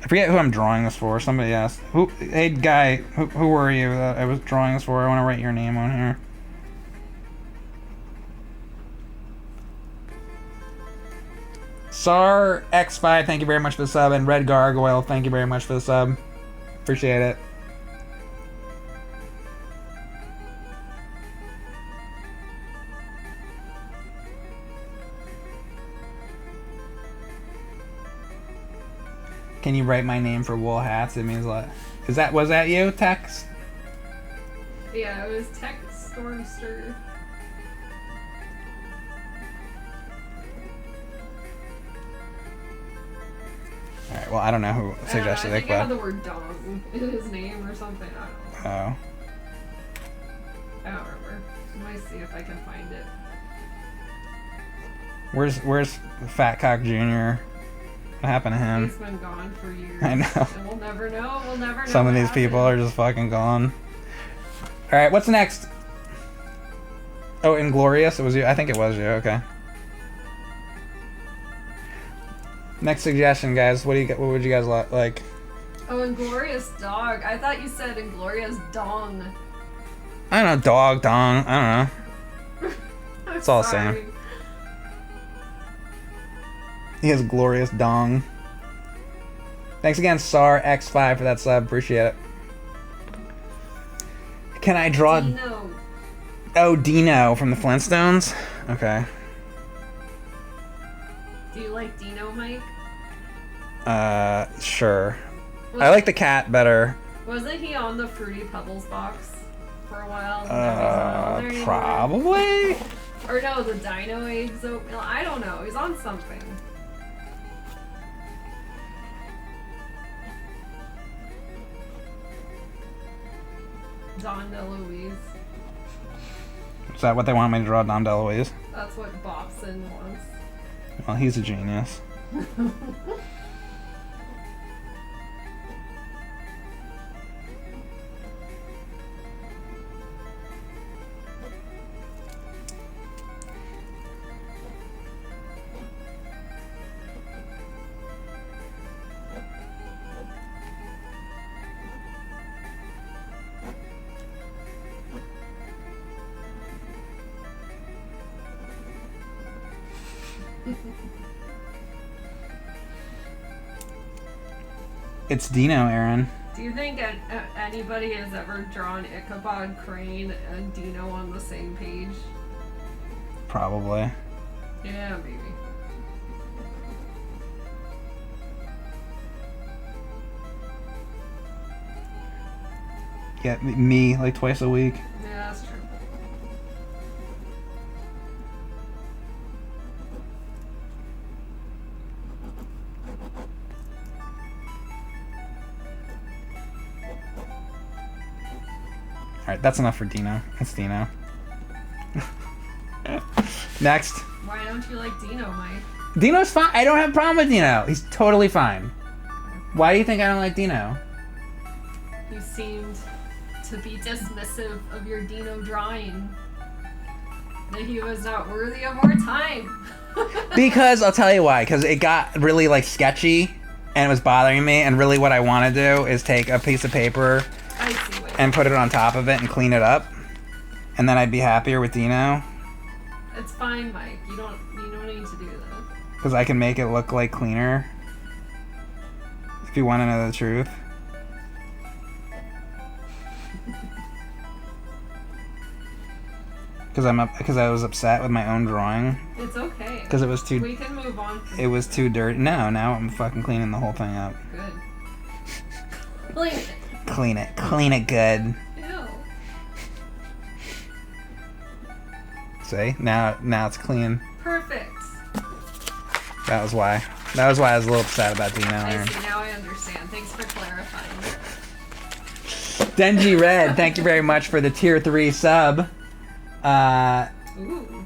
I forget who I'm drawing this for. Somebody asked. Hey guy, who were you that I was drawing this for? I want to write your name on here. Sar X5, thank you very much for the sub, and Red Gargoyle, thank you very much for the sub. Appreciate it. Can you write my name for wool hats? It means a lot. Was that you, Tex? Yeah, it was Tech Stormster. Alright, well, I don't know who suggested I it, think I had but. the word dong in his name or something. I don't know. Oh. I don't remember. Let me see if I can find it. Where's Fat Cock Jr.? What happened to him? He's been gone for years. I know. And we'll never know. We'll never know. Some of these people are just fucking gone. All right, what's next? Oh, Inglorious. It was you. I think it was you. Okay. Next suggestion, guys. What would you guys like? Oh, Inglorious Dog. I thought you said Inglorious Dong. I don't know. Dog, dong. I don't know. It's all the same. He has glorious dong. Thanks again, SARX5 for that sub. Appreciate it. Can I draw? Dino. Oh, Dino from the Flintstones. Okay. Do you like Dino, Mike? Sure. I like the cat better. Wasn't he on the Fruity Pebbles box for a while? Probably. Or no, the Dino Eggs oatmeal. I don't know. He's on something. Don DeLuise. Is that what they want me to draw, Don DeLuise? That's what Bobson wants. Well, he's a genius. It's Dino, Erin. Do you think anybody has ever drawn Ichabod Crane and Dino on the same page? Probably. Yeah, maybe. Yeah, me like twice a week. Yeah, that's true. Alright, that's enough for Dino. It's Dino. Next. Why don't you like Dino, Mike? Dino's fine. I don't have a problem with Dino. He's totally fine. Why do you think I don't like Dino? You seemed to be dismissive of your Dino drawing. That he was not worthy of our time. Because, I'll tell you why. Because it got really, like, sketchy. And it was bothering me. And really what I want to do is take a piece of paper I see what and put it on top of it and clean it up. And then I'd be happier with Dino. It's fine, Mike. You don't need to do that. Because I can make it look like cleaner. If you want to know the truth. Because I was upset with my own drawing. It's okay. Because it was too. We can move on. It was too dirty. No, now I'm fucking cleaning the whole thing up. Good. Clean it. Clean it. Clean it good. Ew. See? Now it's clean. Perfect. That was why. That was why I was a little upset about Dino. I see. Now I understand. Thanks for clarifying. Denji Red, thank you very much for the tier 3 sub. Ooh.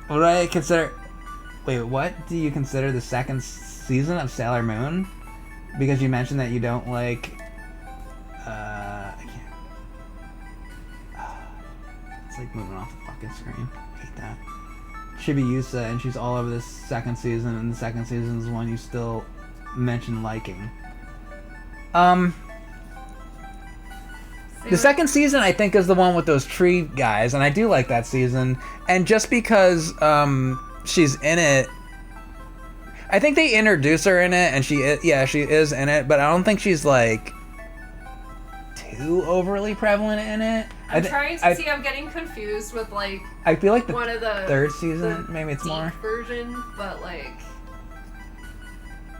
What do I consider? Wait, what do you consider the second season of Sailor Moon? Because you mentioned that you don't like. I can't. It's like moving off the fucking screen. I hate that. Chibi Yusa, and she's all over this second season, and the second season is one you still mention liking. The second season, I think, is the one with those tree guys, and I do like that season. And just because she's in it, I think they introduce her in it, and she is in it, but I don't think she's like too overly prevalent in it. I'm trying to see. I'm getting confused with like. I feel like the one of the third season, maybe it's more version, but like.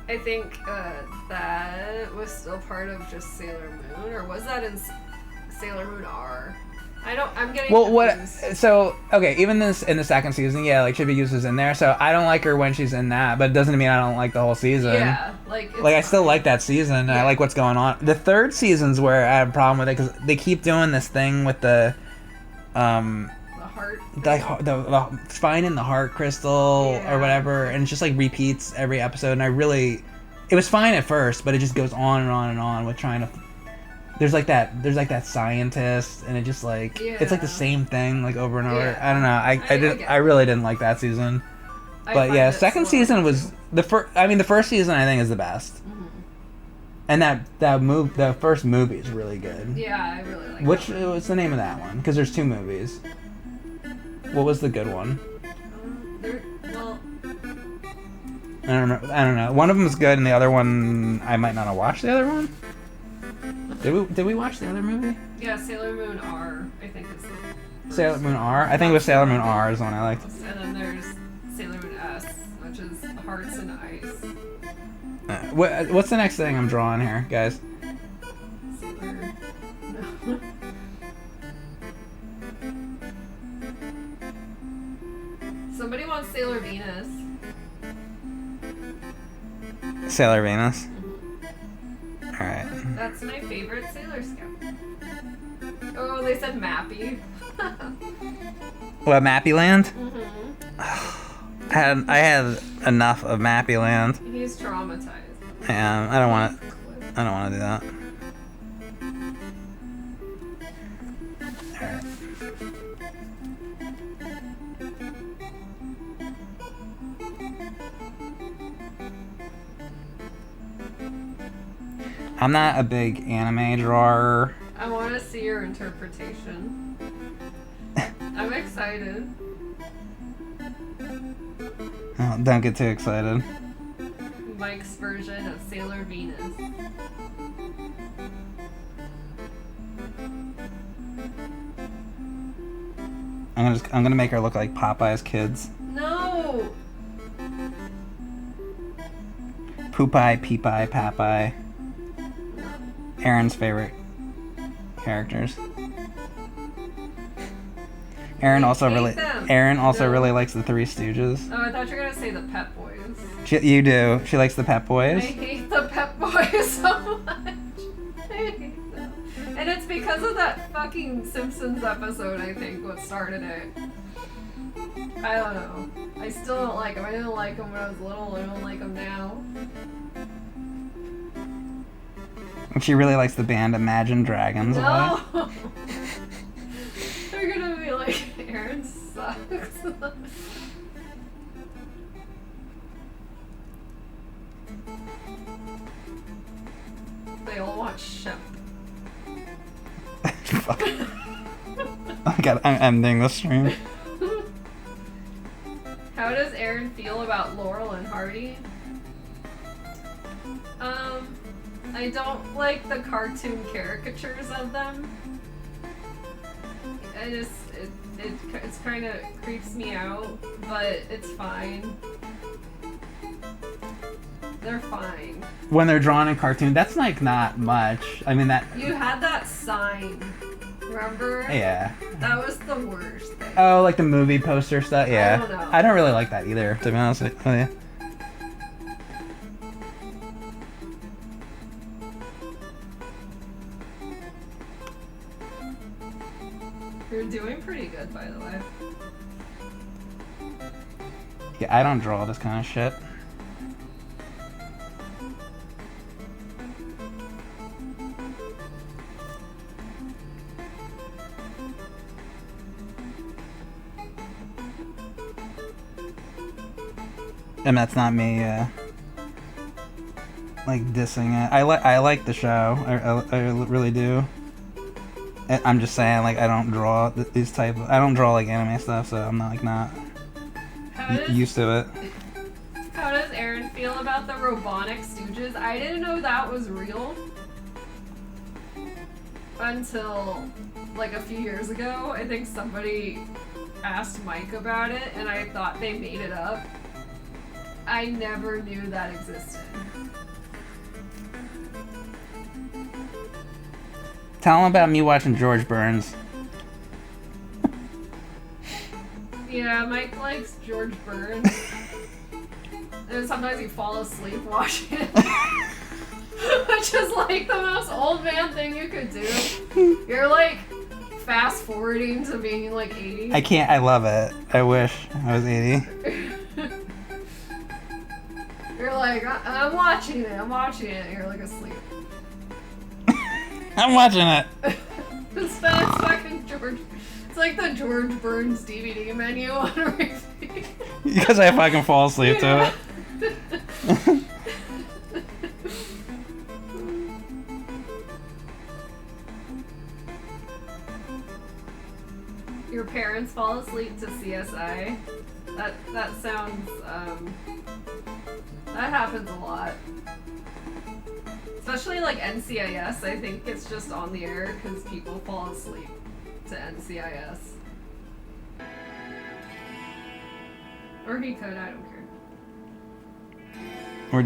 I think that was still part of just Sailor Moon, or was that in Sailor Moon R? I'm getting confused. Okay, even in the second season, yeah, like Chibi Yusa's in there, so I don't like her when she's in that, but it doesn't mean I don't like the whole season. Yeah, like I still like that season, and I like what's going on. The third season's where I have a problem with it, because they keep doing this thing with the heart. the finding the heart crystal or whatever, and it just like repeats every episode. And it was fine at first, but it just goes on and on and on with trying to. There's like that scientist, and it just like it's like the same thing like over and over. Yeah. I don't know. I really didn't like that season. But yeah, second season was the first. I mean, the first season I think is the best. Mm-hmm. And the first movie is really good. Yeah, I really like. What's the name of that one? Because there's 2 movies. What was the good one? Well, I don't know. One of them is good, and the other one I might not have watched. The other one. Did we watch the other movie? Yeah, Sailor Moon R. I think is the. Sailor Moon R. I think it was Sailor Moon R is the one I liked. And then there's Sailor Moon S, which is Hearts and Ice. What's the next thing I'm drawing here, guys? Sailor. No. Somebody wants Sailor Venus. Sailor Venus. All right. That's my favorite Sailor Scout. Oh, they said Mappy. What, Mappy Land? Mm-hmm. I had enough of Mappy Land. He's traumatized. Yeah, I don't want to do that. Alright. I'm not a big anime drawer. I want to see your interpretation. I'm excited. Oh, don't get too excited. Mike's version of Sailor Venus. I'm gonna make her look like Popeye's kids. No! Poopeye, Peepeye, Popeye. Erin's favorite characters. Erin also really likes the Three Stooges. Oh, I thought you were gonna say the Pep Boys. You do. She likes the Pep Boys. I hate the Pep Boys so much. I hate them. And it's because of that fucking Simpsons episode, I think, what started it. I don't know. I still don't like them. I didn't like them when I was little. I don't like them now. She really likes the band Imagine Dragons. No! They're gonna be like, Erin sucks. They all want Shep. Fuck. I'm ending the stream. How does Erin feel about Laurel and Hardy? I don't like the cartoon caricatures of them. It kind of creeps me out, but it's fine. They're fine. When they're drawn in cartoon, that's like not much. I mean that. You had that sign, remember? Yeah. That was the worst thing. Oh, like the movie poster stuff. Yeah. I don't know. I don't really like that either, to be honest with you. You're doing pretty good, by the way. Yeah, I don't draw this kind of shit. And that's not me, like dissing it. I like the show. I really do. I'm just saying, like, I don't draw these type of, I don't draw like anime stuff, so I'm not used to it. How does Erin feel about the robotic Stooges? I didn't know that was real until like a few years ago. I think somebody asked Mike about it, and I thought they made it up. I never knew that existed. Tell him about me watching George Burns. Yeah, Mike likes George Burns. And sometimes he falls asleep watching it. Which is like the most old man thing you could do. You're like fast forwarding to being like 80. I can't. I love it. I wish I was 80. You're like, I'm watching it. I'm watching it. You're like asleep. I'm watching it. It's fucking George. It's like the George Burns DVD menu on repeat. Because I fucking fall asleep to it. Your parents fall asleep to CSI. That sounds that happens a lot. Especially like NCIS, I think it's just on the air because people fall asleep to NCIS. Or he could, I don't care. We're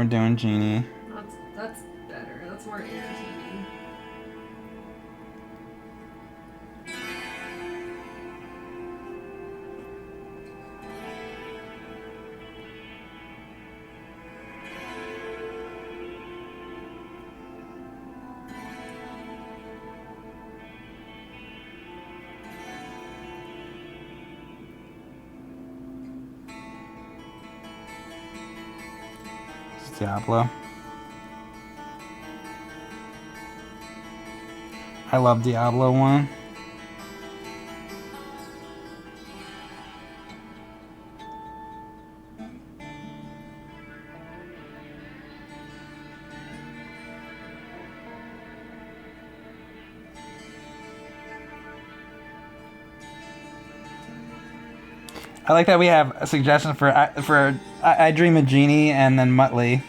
doing Genie. That's better. That's more entertaining. Diablo. I love Diablo 1. I like that we have a suggestion for I Dream of Genie and then Muttley.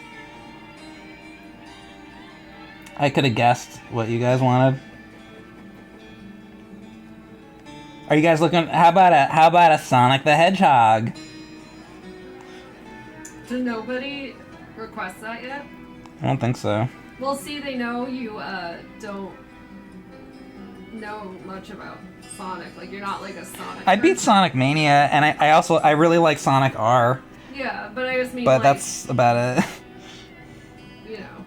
I could have guessed what you guys wanted. Are you guys looking? How about a Sonic the Hedgehog? Did nobody request that yet? I don't think so. Well, see, they know you don't know much about Sonic. Like, you're not like a Sonic. I beat Sonic Mania, and I really like Sonic R. Yeah, but I just mean. But like, that's about it. You know.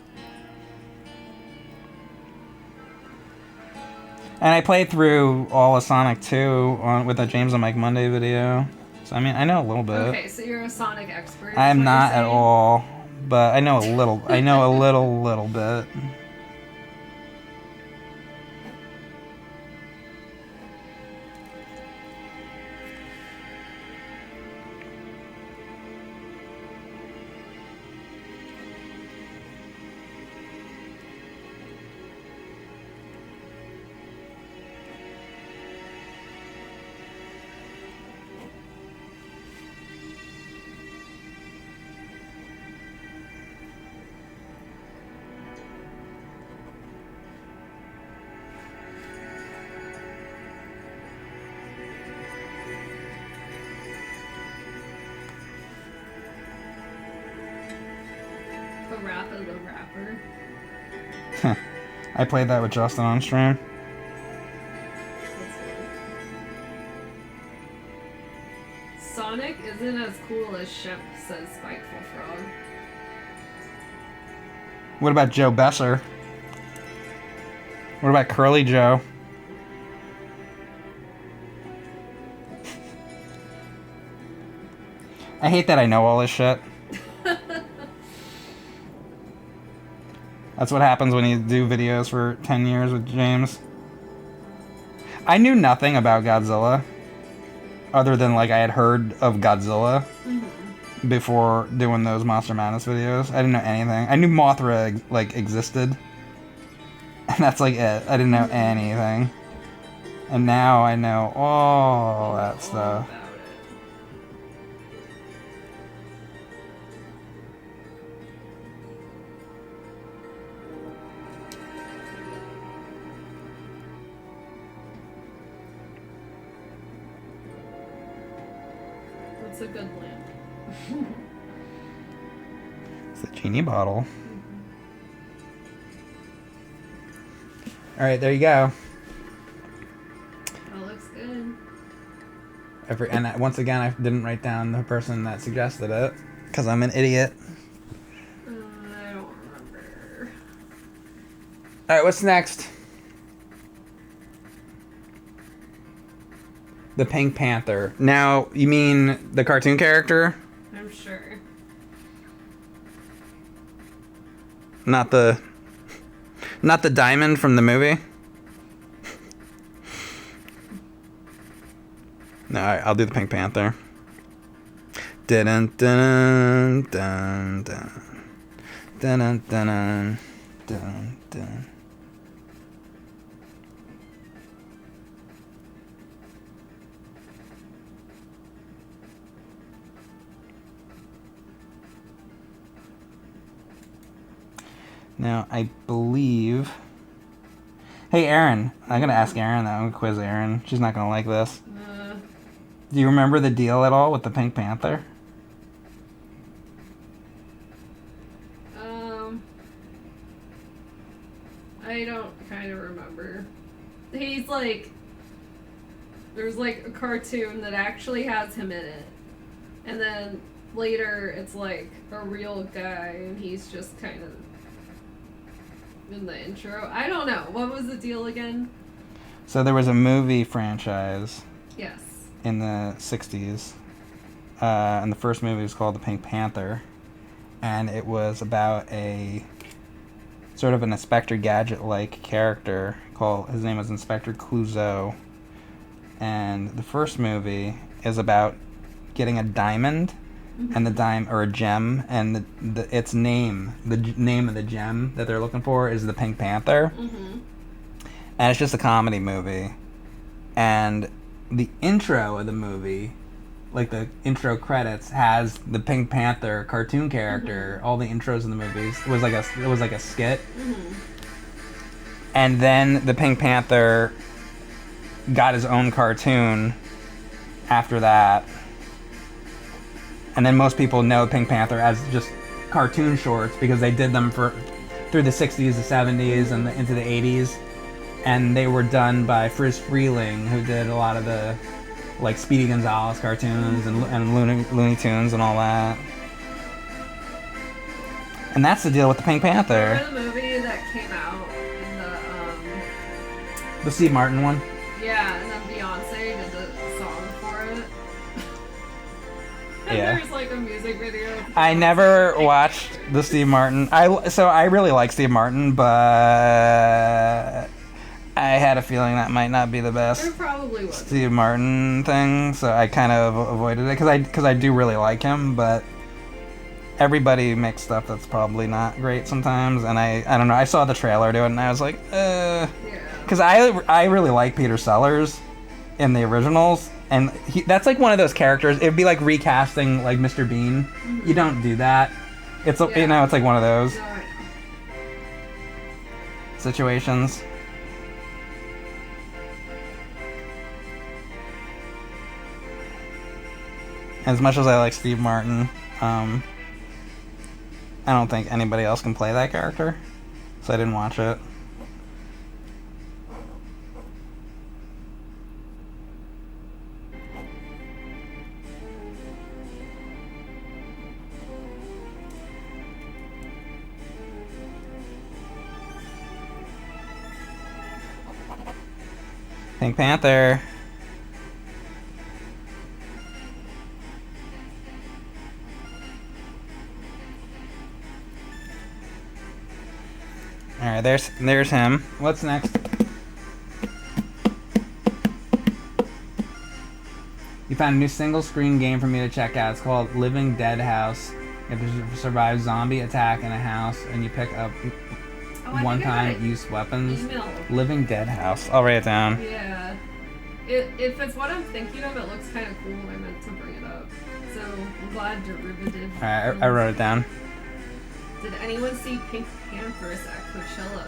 And I played through all of Sonic 2 with a James and Mike Monday video. So, I mean, I know a little bit. Okay, so you're a Sonic expert. I am not at all, but I know a little. I know a little bit. The rapper. I played that with Justin on stream. Sonic isn't as cool as Shemp, says Spiteful Frog. What about Joe Besser? What about Curly Joe? I hate that I know all this shit. That's what happens when you do videos for 10 years with James. I knew nothing about Godzilla. Other than, like, I had heard of Godzilla before doing those Monster Madness videos. I didn't know anything. I knew Mothra, like, existed. And that's, like, it. I didn't know anything. And now I know all that stuff. It's a good lamp. It's a genie bottle. Alright, there you go. That looks good. And once again, I didn't write down the person that suggested it. Because I'm an idiot. I don't remember. Alright, what's next? The Pink Panther. Now, you mean the cartoon character? I'm sure. Not the diamond from the movie? No, I'll do the Pink Panther. Dun dun dun dun dun dun dun dun dun. Now, I believe... Hey, Erin. I'm going to ask Erin that. I'm going to quiz Erin. She's not going to like this. Do you remember the deal at all with the Pink Panther? I don't kind of remember. He's like... There's like a cartoon that actually has him in it. And then later it's like a real guy and he's just kind of in the intro. I don't know. What was the deal again? So there was a movie franchise. Yes. In the 60s. And the first movie was called The Pink Panther. And it was about a sort of an Inspector Gadget-like character called... His name was Inspector Clouseau. And the first movie is about getting a diamond and or a gem, and its name, the name of the gem that they're looking for is the Pink Panther. And it's just a comedy movie. And the intro of the movie, like the intro credits, has the Pink Panther cartoon character. All the intros in the movies it was like a skit. And then the Pink Panther got his own cartoon after that. And then most people know Pink Panther as just cartoon shorts because they did them through the 60s, the 70s, and into the 80s. And they were done by Friz Freleng, who did a lot of the like Speedy Gonzales cartoons and Looney Tunes and all that. And that's the deal with the Pink Panther. Remember the movie that came out in the Steve Martin one? Yeah, and then Beyonce did the song for it. And Yeah. there's like a music video. I never watched the Steve Martin. So I really like Steve Martin, but I had a feeling that might not be the best There probably was. Steve Martin thing, so I kind of avoided it because I do really like him, but everybody makes stuff that's probably not great sometimes, and I don't know. I saw the trailer to it, and I was like, Yeah. because I really like Peter Sellers in the originals, and that's like one of those characters. It'd be like recasting like Mr. Bean. You don't do that. It's it's like one of those No, I know. situations. As much as I like Steve Martin, I don't think anybody else can play that character, so I didn't watch it. Pink Panther. Alright, there's him. What's next? You found a new single screen game for me to check out. It's called Living Dead House. You have to survive zombie attack in a house, and you pick up one-time use weapons. Email. Living Dead House. I'll write it down. Yeah. If it's what I'm thinking of, it looks kind of cool. I meant to bring it up. So I'm glad Deriva did. Alright, I wrote it down. Did anyone see Pink Panthers at Coachella?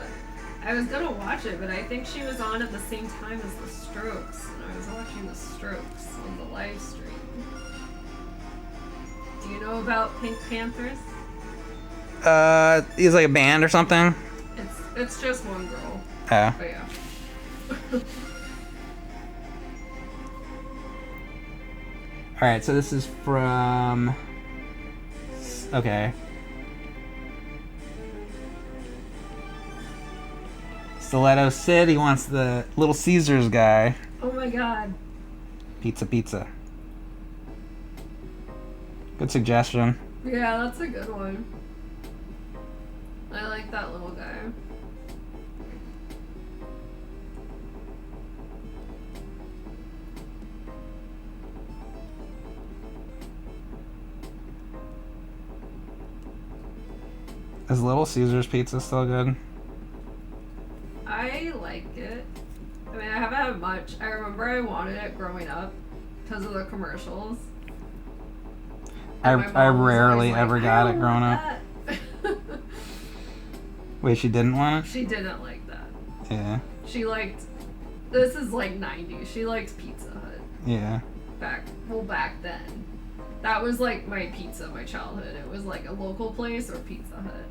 I was gonna watch it, but I think she was on at the same time as The Strokes, and I was watching The Strokes on the live stream. Do you know about Pink Panthers? He's like a band or something? It's just one girl. Oh. But yeah. Alright, so this is from... Okay. Stiletto Sid, he wants the Little Caesars guy. Oh my god. Pizza, pizza. Good suggestion. Yeah, that's a good one. I like that little guy. Is Little Caesars pizza still good? I like it. I mean, I haven't had much. I remember I wanted it growing up because of the commercials. I And my mom was rarely always ever like, got "I it don't growing want up. that." Wait, she didn't want it? She didn't like that. Yeah. She liked. This is like 90s. She liked Pizza Hut. Yeah. Back then. That was like my pizza, my childhood. It was like a local place or Pizza Hut.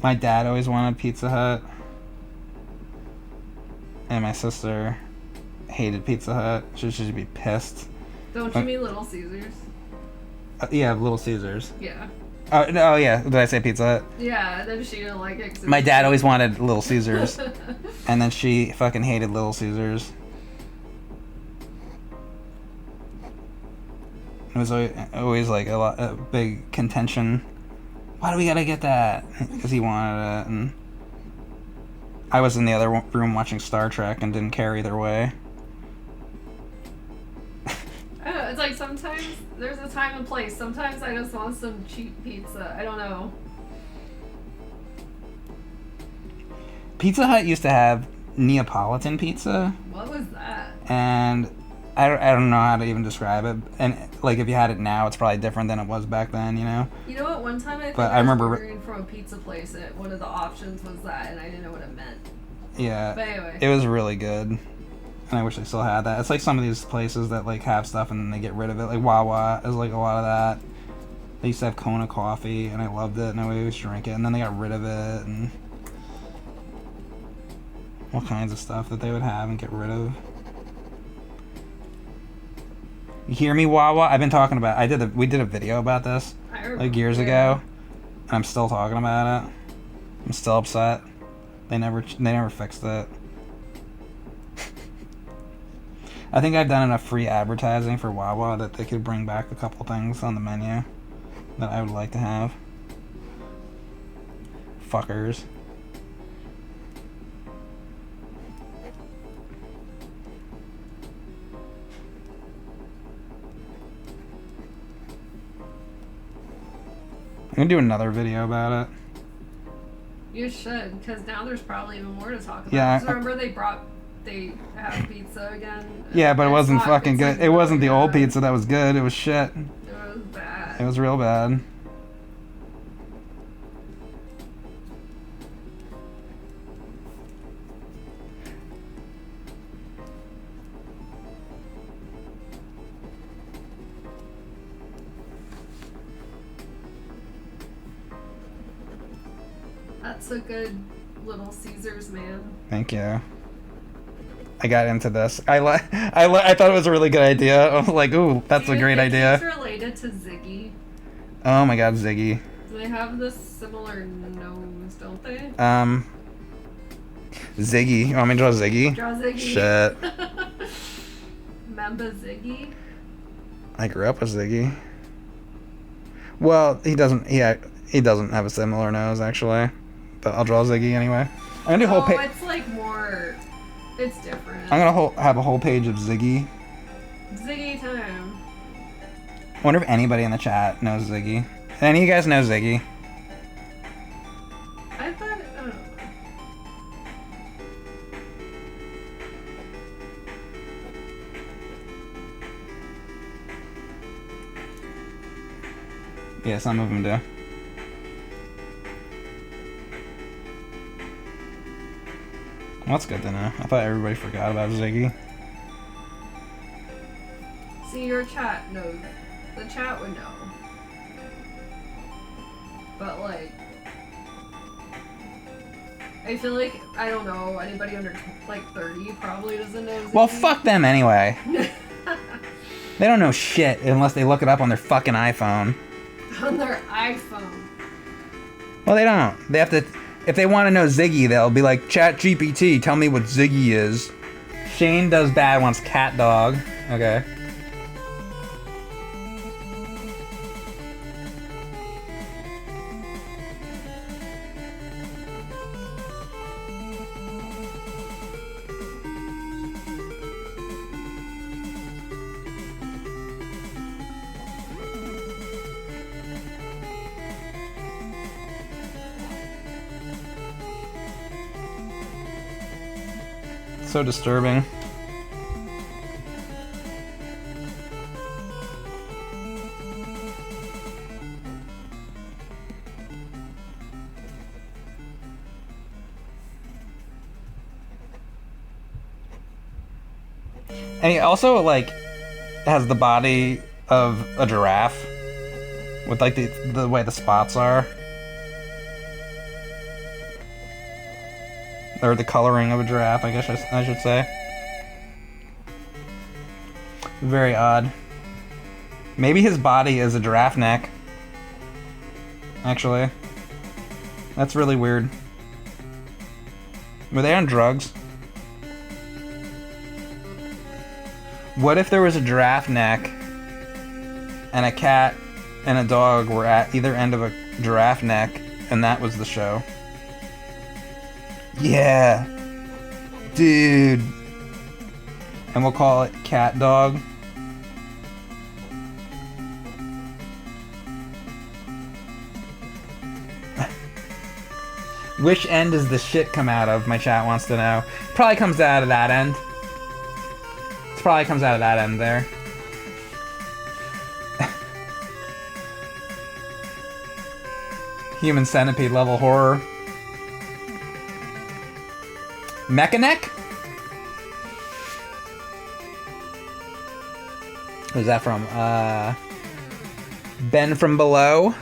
My dad always wanted Pizza Hut. And my sister hated Pizza Hut. She should be pissed. Don't you mean Little Caesars? Yeah, Little Caesars. Yeah. Oh, no, yeah. Did I say Pizza Hut? Yeah, and then she didn't like it. 'Cause My dad always wanted Little Caesars. And then she fucking hated Little Caesars. It was always like a big contention. Why do we gotta get that? Because he wanted it, and I was in the other room watching Star Trek and didn't care either way. I don't know, it's like sometimes there's a time and place. Sometimes I just want some cheap pizza. I don't know. Pizza Hut used to have Neapolitan pizza, What was that? and I don't know how to even describe it. And like if you had it now, it's probably different than it was back then, you know? You know what? One time I think But I I was remember- ordering from a pizza place, and one of the options was that, and I didn't know what it meant. Yeah. But anyway. It was really good. And I wish I still had that. It's like some of these places that like have stuff and then they get rid of it. Like Wawa is like a lot of that. They used to have Kona coffee and I loved it and I would always drink it, and then they got rid of it, and all kinds of stuff that they would have and get rid of. You hear me, Wawa? I've been talking about. We did a video about this I remember, like years ago, and I'm still talking about it. I'm still upset. They never fixed it. I think I've done enough free advertising for Wawa that they could bring back a couple things on the menu that I would like to have. Fuckers. I'm gonna do another video about it. You should, because now there's probably even more to talk about. Yeah, 'Cause remember they have pizza again? Yeah, but it wasn't It's not fucking pizza good. It wasn't the old anymore. pizza that was good. It was shit. It was bad. It was real bad. That's a good Little Caesars, man. Thank you. I got into this. I thought it was a really good idea. I was like, ooh, that's Do a you great think idea. He's related to Ziggy. Oh my god, Ziggy. They have this similar nose, don't they? Ziggy. You want me to draw Ziggy? Draw Ziggy. Shit. Remember Ziggy? I grew up with Ziggy. Well, he doesn't have a similar nose, actually. But I'll draw Ziggy anyway. I'm gonna do a whole page. It's like more. It's different. I'm gonna have a whole page of Ziggy. Ziggy time. I wonder if anybody in the chat knows Ziggy. Any of you guys know Ziggy? I thought. I don't know. Yeah, some of them do. Well, that's good to know. I thought everybody forgot about Ziggy. See, your chat knows. The chat would know. But, like, I feel like, I don't know, anybody under, like, 30 probably doesn't know Ziggy. Well, fuck them anyway. They don't know shit unless they look it up on their fucking iPhone. On their iPhone. Well, they don't. They have to... If they want to know Ziggy, they'll be like, Chat GPT, tell me what Ziggy is. Shane Does Bad wants cat dog. Okay. So disturbing. And he also, like, has the body of a giraffe with, like, the way the spots are. Or the coloring of a giraffe, I guess I should say. Very odd. Maybe his body is a giraffe neck. Actually. That's really weird. Were they on drugs? What if there was a giraffe neck and a cat and a dog were at either end of a giraffe neck and that was the show? Yeah. Dude. And we'll call it Cat Dog. Which end does the shit come out of? My chat wants to know. Probably comes out of that end. It probably comes out of that end there. Human centipede level horror. Mechaneck? Who's that from? Ben from Below.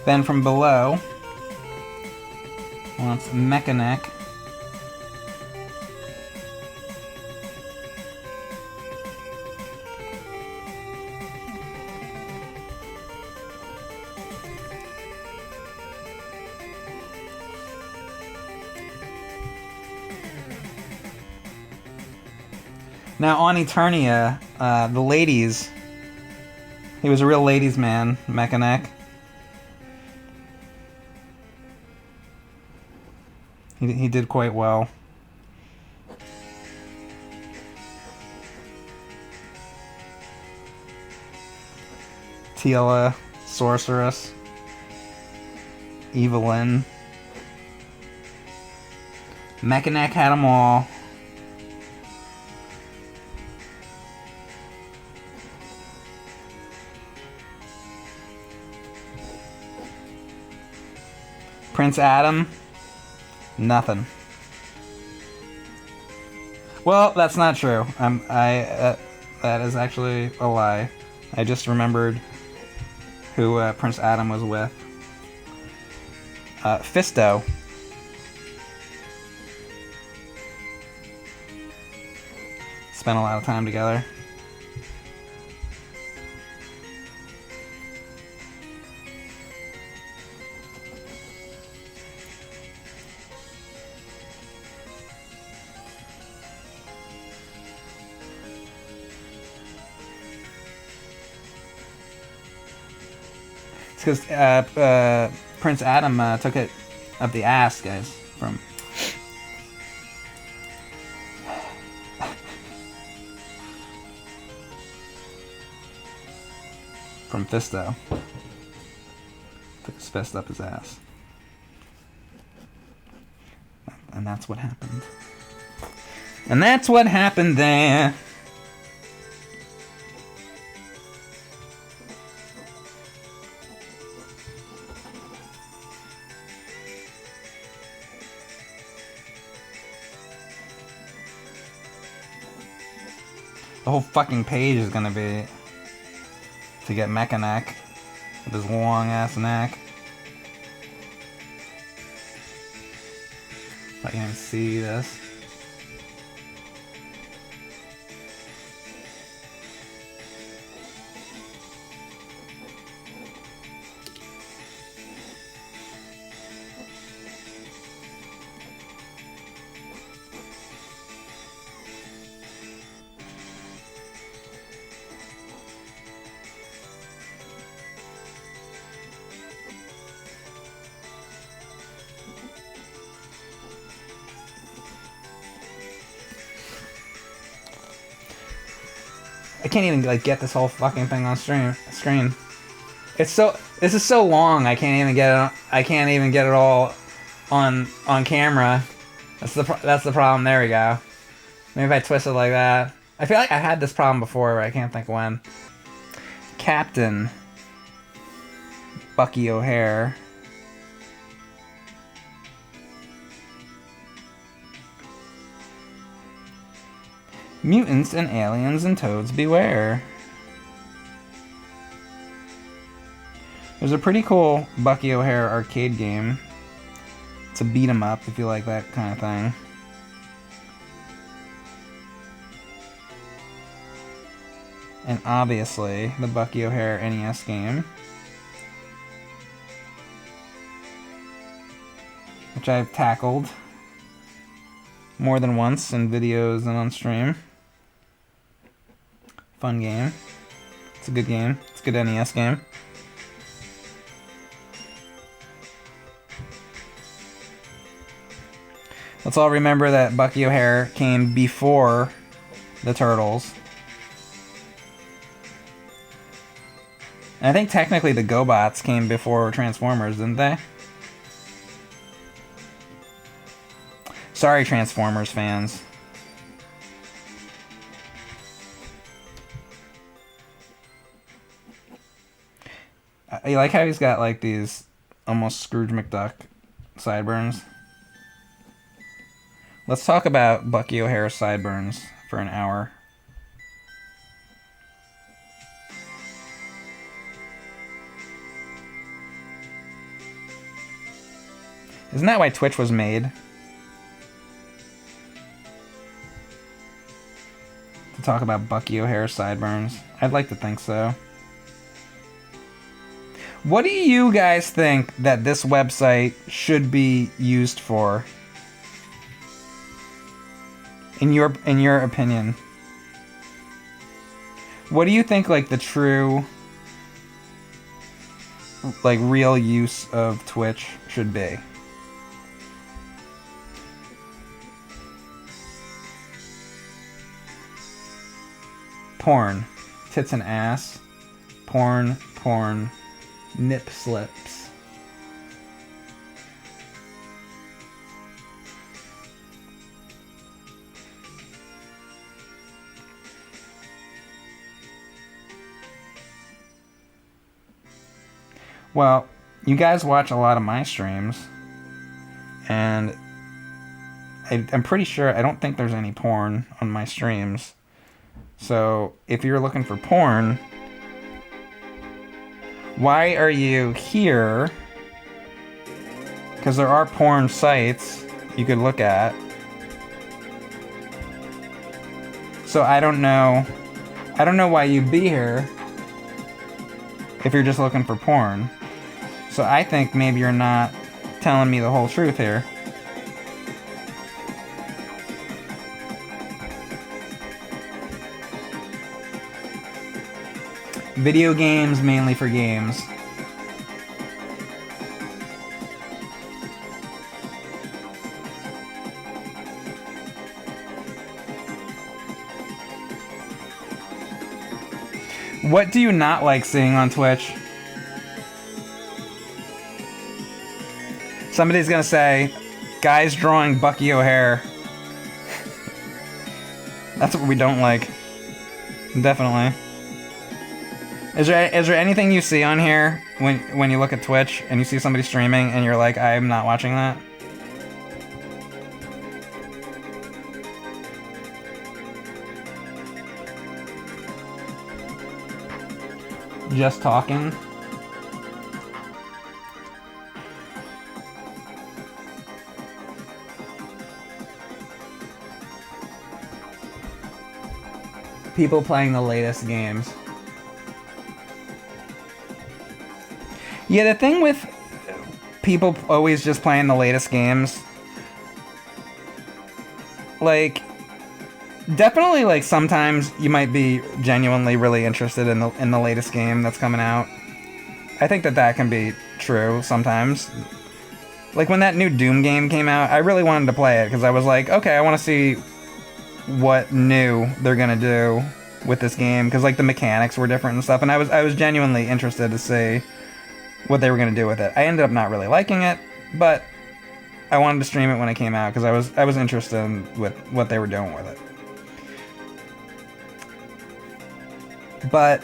Ben from Below wants Mechaneck. Now on Eternia, the ladies, he was a real ladies' man, Mechaneck. He did quite well. Teela, Sorceress, Evelyn. Mechaneck had them all. Prince Adam. Nothing. Well, that's not true. That is actually a lie. I just remembered who Prince Adam was with. Fisto. Spent a lot of time together. Because Prince Adam took it up the ass, guys, from Fisto. Took his fist up his ass. And that's what happened. And that's what happened there. The whole fucking page is gonna be to get Mecha Neck with his long ass neck. I can't even see this. I can't even like get this whole fucking thing on screen. It's so. This is so long. I can't even get it. I can't even get it all on camera. That's the problem. There we go. Maybe if I twist it like that. I feel like I had this problem before, but I can't think when. Captain Bucky O'Hare. Mutants and aliens and toads beware. There's a pretty cool Bucky O'Hare arcade game. It's a beat 'em up if you like that kind of thing. And obviously the Bucky O'Hare NES game, which I've tackled more than once in videos and on stream. Fun game. It's a good game. It's a good NES game. Let's all remember that Bucky O'Hare came before the Turtles. And I think technically the GoBots came before Transformers, didn't they? Sorry, Transformers fans. I like how he's got like these almost Scrooge McDuck sideburns. Let's talk about Bucky O'Hare sideburns for an hour. Isn't that why Twitch was made? To talk about Bucky O'Hare sideburns? I'd like to think so. What do you guys think that this website should be used for? In your opinion? What do you think like the true like real use of Twitch should be? Porn. Tits and ass. Porn. Nip slips. Well, you guys watch a lot of my streams, and I'm pretty sure I don't think there's any porn on my streams. So if you're looking for porn, why are you here? Because there are porn sites you could look at. So I don't know why you'd be here if you're just looking for porn. So I think maybe you're not telling me the whole truth here. Video games mainly for games. What do you not like seeing on Twitch? Somebody's gonna say, guys drawing Bucky O'Hare. That's what we don't like. Definitely. Is there anything you see on here when you look at Twitch and you see somebody streaming and you're like, I'm not watching that? just talking. People playing the latest games. Yeah, the thing with people always just playing the latest games, like, definitely, like, sometimes you might be genuinely really interested in the latest game that's coming out. I think that can be true sometimes. Like, when that new Doom game came out, I really wanted to play it, because I was like, okay, I want to see what new they're gonna do with this game, because, like, the mechanics were different and stuff, and I was genuinely interested to see what they were gonna do with it. I ended up not really liking it, but I wanted to stream it when it came out, because I was interested with what they were doing with it. But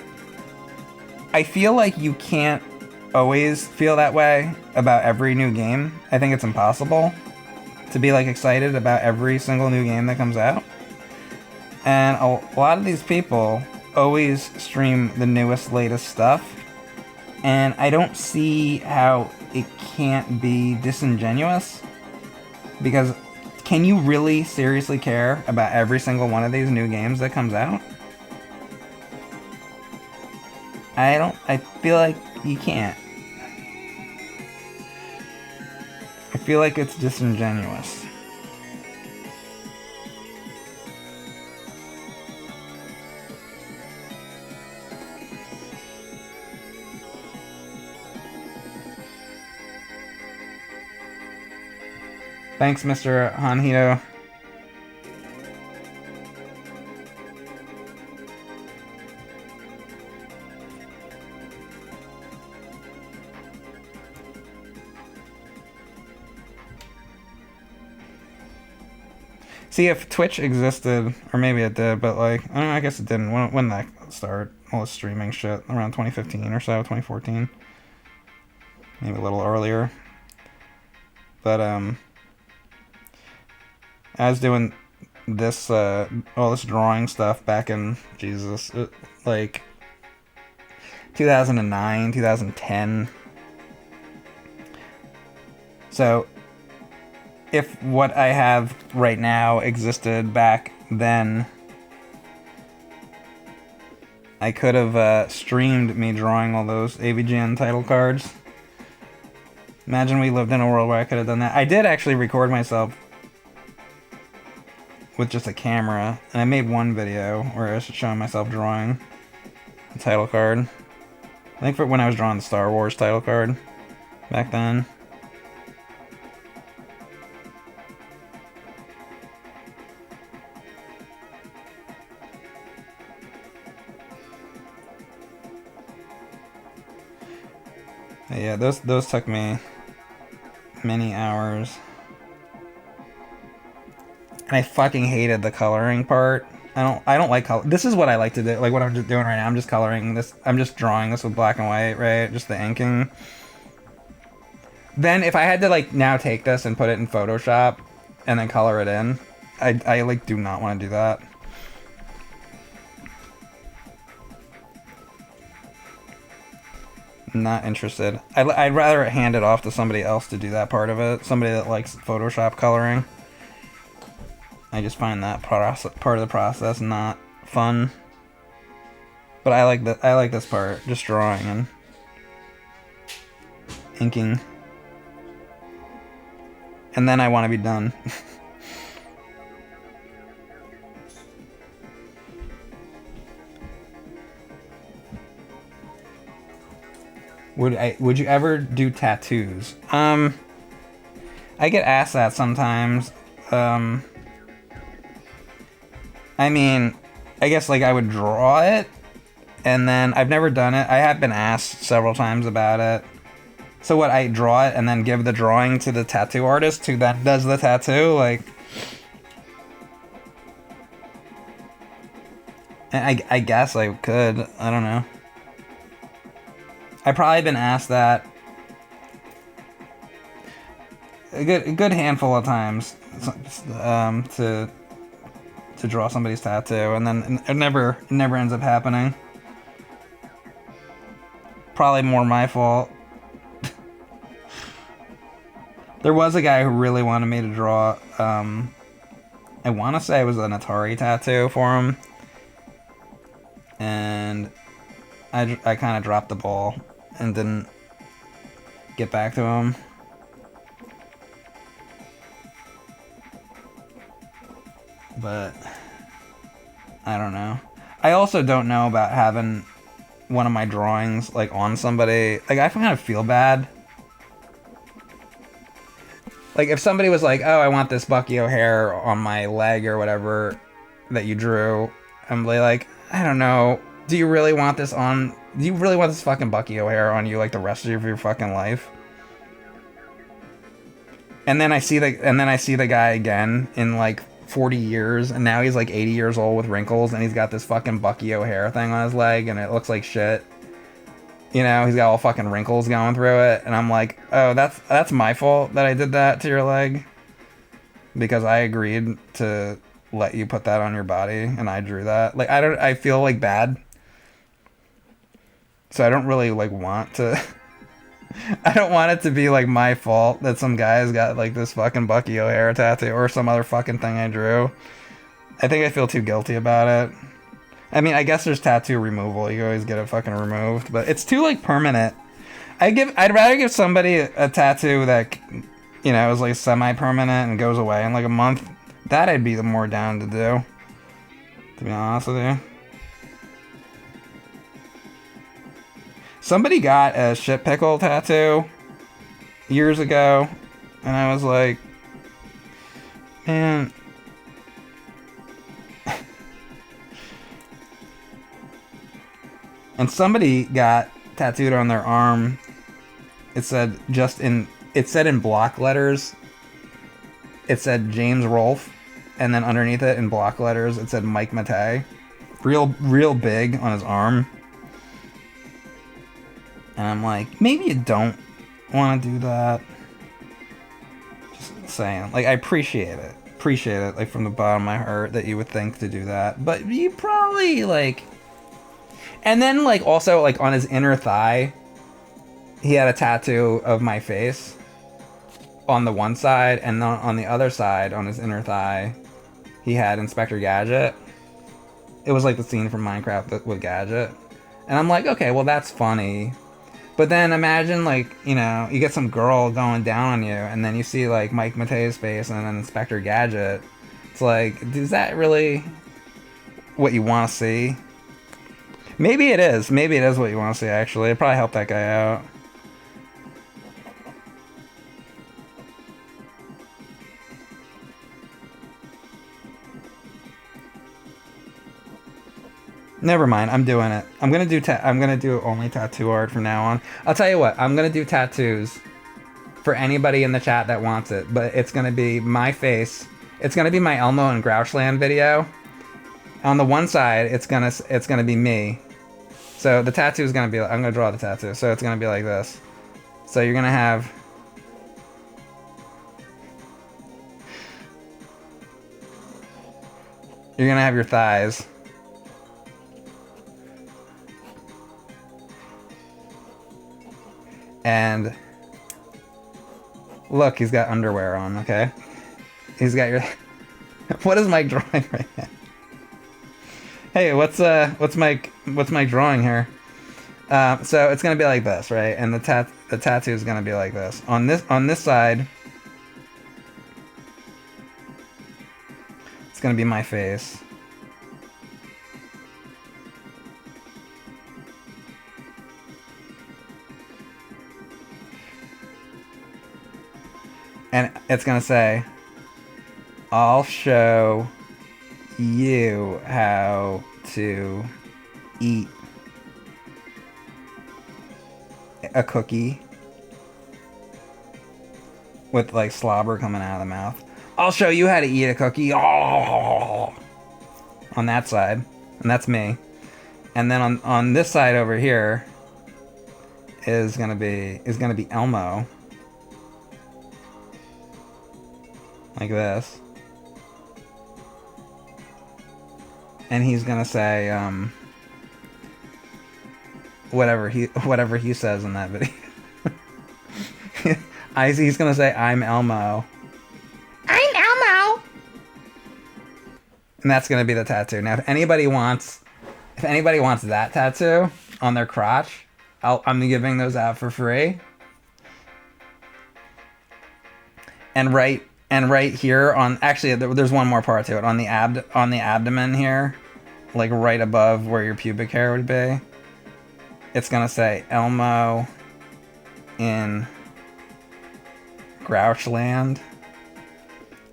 I feel like you can't always feel that way about every new game. I think it's impossible to be, like, excited about every single new game that comes out. And a lot of these people always stream the newest, latest stuff. And I don't see how it can't be disingenuous. Because can you really seriously care about every single one of these new games that comes out? I feel like you can't. I feel like it's disingenuous. Thanks, Mr. Hanhito. See, if Twitch existed, or maybe it did, but, like, I don't know, I guess it didn't. When did that start? All this streaming shit, around 2015 or so, 2014. Maybe a little earlier. But, I was doing this, all this drawing stuff back in, Jesus, like, 2009, 2010. So, if what I have right now existed back then, I could have streamed me drawing all those AVGN title cards. Imagine we lived in a world where I could have done that. I did actually record myself with just a camera, and I made one video where I was showing myself drawing the title card. I think for when I was drawing the Star Wars title card back then. Yeah, those took me many hours. And I fucking hated the coloring part. I don't like color. This is what I like to do. Like what I'm just doing right now. I'm just coloring this. I'm just drawing this with black and white, right? Just the inking. Then if I had to like now take this and put it in Photoshop and then color it in, I like do not want to do that. Not interested. I'd rather hand it off to somebody else to do that part of it. Somebody that likes Photoshop coloring. I just find that part of the process not fun. But I like this part, just drawing and inking. And then I want to be done. Would you ever do tattoos? I get asked that sometimes. I mean, I guess like I would draw it, and then I've never done it. I have been asked several times about it. So what, I draw it and then give the drawing to the tattoo artist who then does the tattoo? Like, I guess I could. I don't know. I've probably been asked that a good handful of times to draw somebody's tattoo, and then it never ends up happening. Probably more my fault. There was a guy who really wanted me to draw, I want to say it was an Atari tattoo for him. And I kind of dropped the ball and didn't get back to him. But I don't know. I also don't know about having one of my drawings like on somebody. Like, I kind of feel bad. Like, if somebody was like, oh, I want this Bucky O'Hare on my leg or whatever that you drew, I'm like, I don't know. Do you really want this fucking Bucky O'Hare on you like the rest of your fucking life? And then I see the guy again in like 40 years, and now he's like 80 years old with wrinkles, and he's got this fucking Bucky O'Hare thing on his leg, and it looks like shit. You know, he's got all fucking wrinkles going through it, and I'm like, oh, that's my fault that I did that to your leg, because I agreed to let you put that on your body, and I drew that. Like, I feel like bad, so I don't really like want to. I don't want it to be like my fault that some guy's got like this fucking Bucky O'Hare tattoo or some other fucking thing I drew. I think I feel too guilty about it. I mean, I guess there's tattoo removal. You always get it fucking removed, but it's too like permanent. I'd rather give somebody a tattoo that, you know, is like semi-permanent and goes away in like a month. That I'd be the more down to do. To be honest with you. Somebody got a shit pickle tattoo years ago, and I was like, man. And somebody got tattooed on their arm. It said in block letters. It said James Rolfe, and then underneath it in block letters it said Mike Matei. Real big on his arm. And I'm like, maybe you don't want to do that. Just saying. Like, I appreciate it. Like, from the bottom of my heart that you would think to do that. But you probably, like... And then, like, also, like, on his inner thigh, he had a tattoo of my face on the one side, and then on the other side, on his inner thigh, he had Inspector Gadget. It was like the scene from Minecraft with Gadget. And I'm like, okay, well, that's funny. But then imagine, like, you know, you get some girl going down on you, and then you see, like, Mike Matei's face and then Inspector Gadget. It's like, is that really what you want to see? Maybe it is. Maybe it is what you want to see, actually. It'd probably help that guy out. Never mind, I'm doing it. I'm gonna do only tattoo art from now on. I'll tell you what, I'm gonna do tattoos for anybody in the chat that wants it, but it's gonna be my face. It's gonna be my Elmo and Grouchland video. On the one side, it's gonna be me. So the tattoo is gonna be, I'm gonna draw the tattoo. So it's gonna be like this. So you're gonna have your thighs. And look, he's got underwear on, okay? He's got your... What is Mike drawing right now? Hey, what's Mike drawing here? So it's gonna be like this, right? And the tattoo is gonna be like this. On this side, it's gonna be my face. And it's gonna say, I'll show you how to eat a cookie with like slobber coming out of the mouth. I'll show you how to eat a cookie. Oh, on that side, and that's me. And then on this side over here is gonna be Elmo. Like this. And he's gonna say, whatever he says in that video. He's gonna say, "I'm Elmo." I'm Elmo. And that's gonna be the tattoo. Now, if anybody wants that tattoo on their crotch, I'm giving those out for free. And right here on, actually, there's one more part to it. On the abdomen here, like right above where your pubic hair would be, it's gonna say Elmo in Grouchland.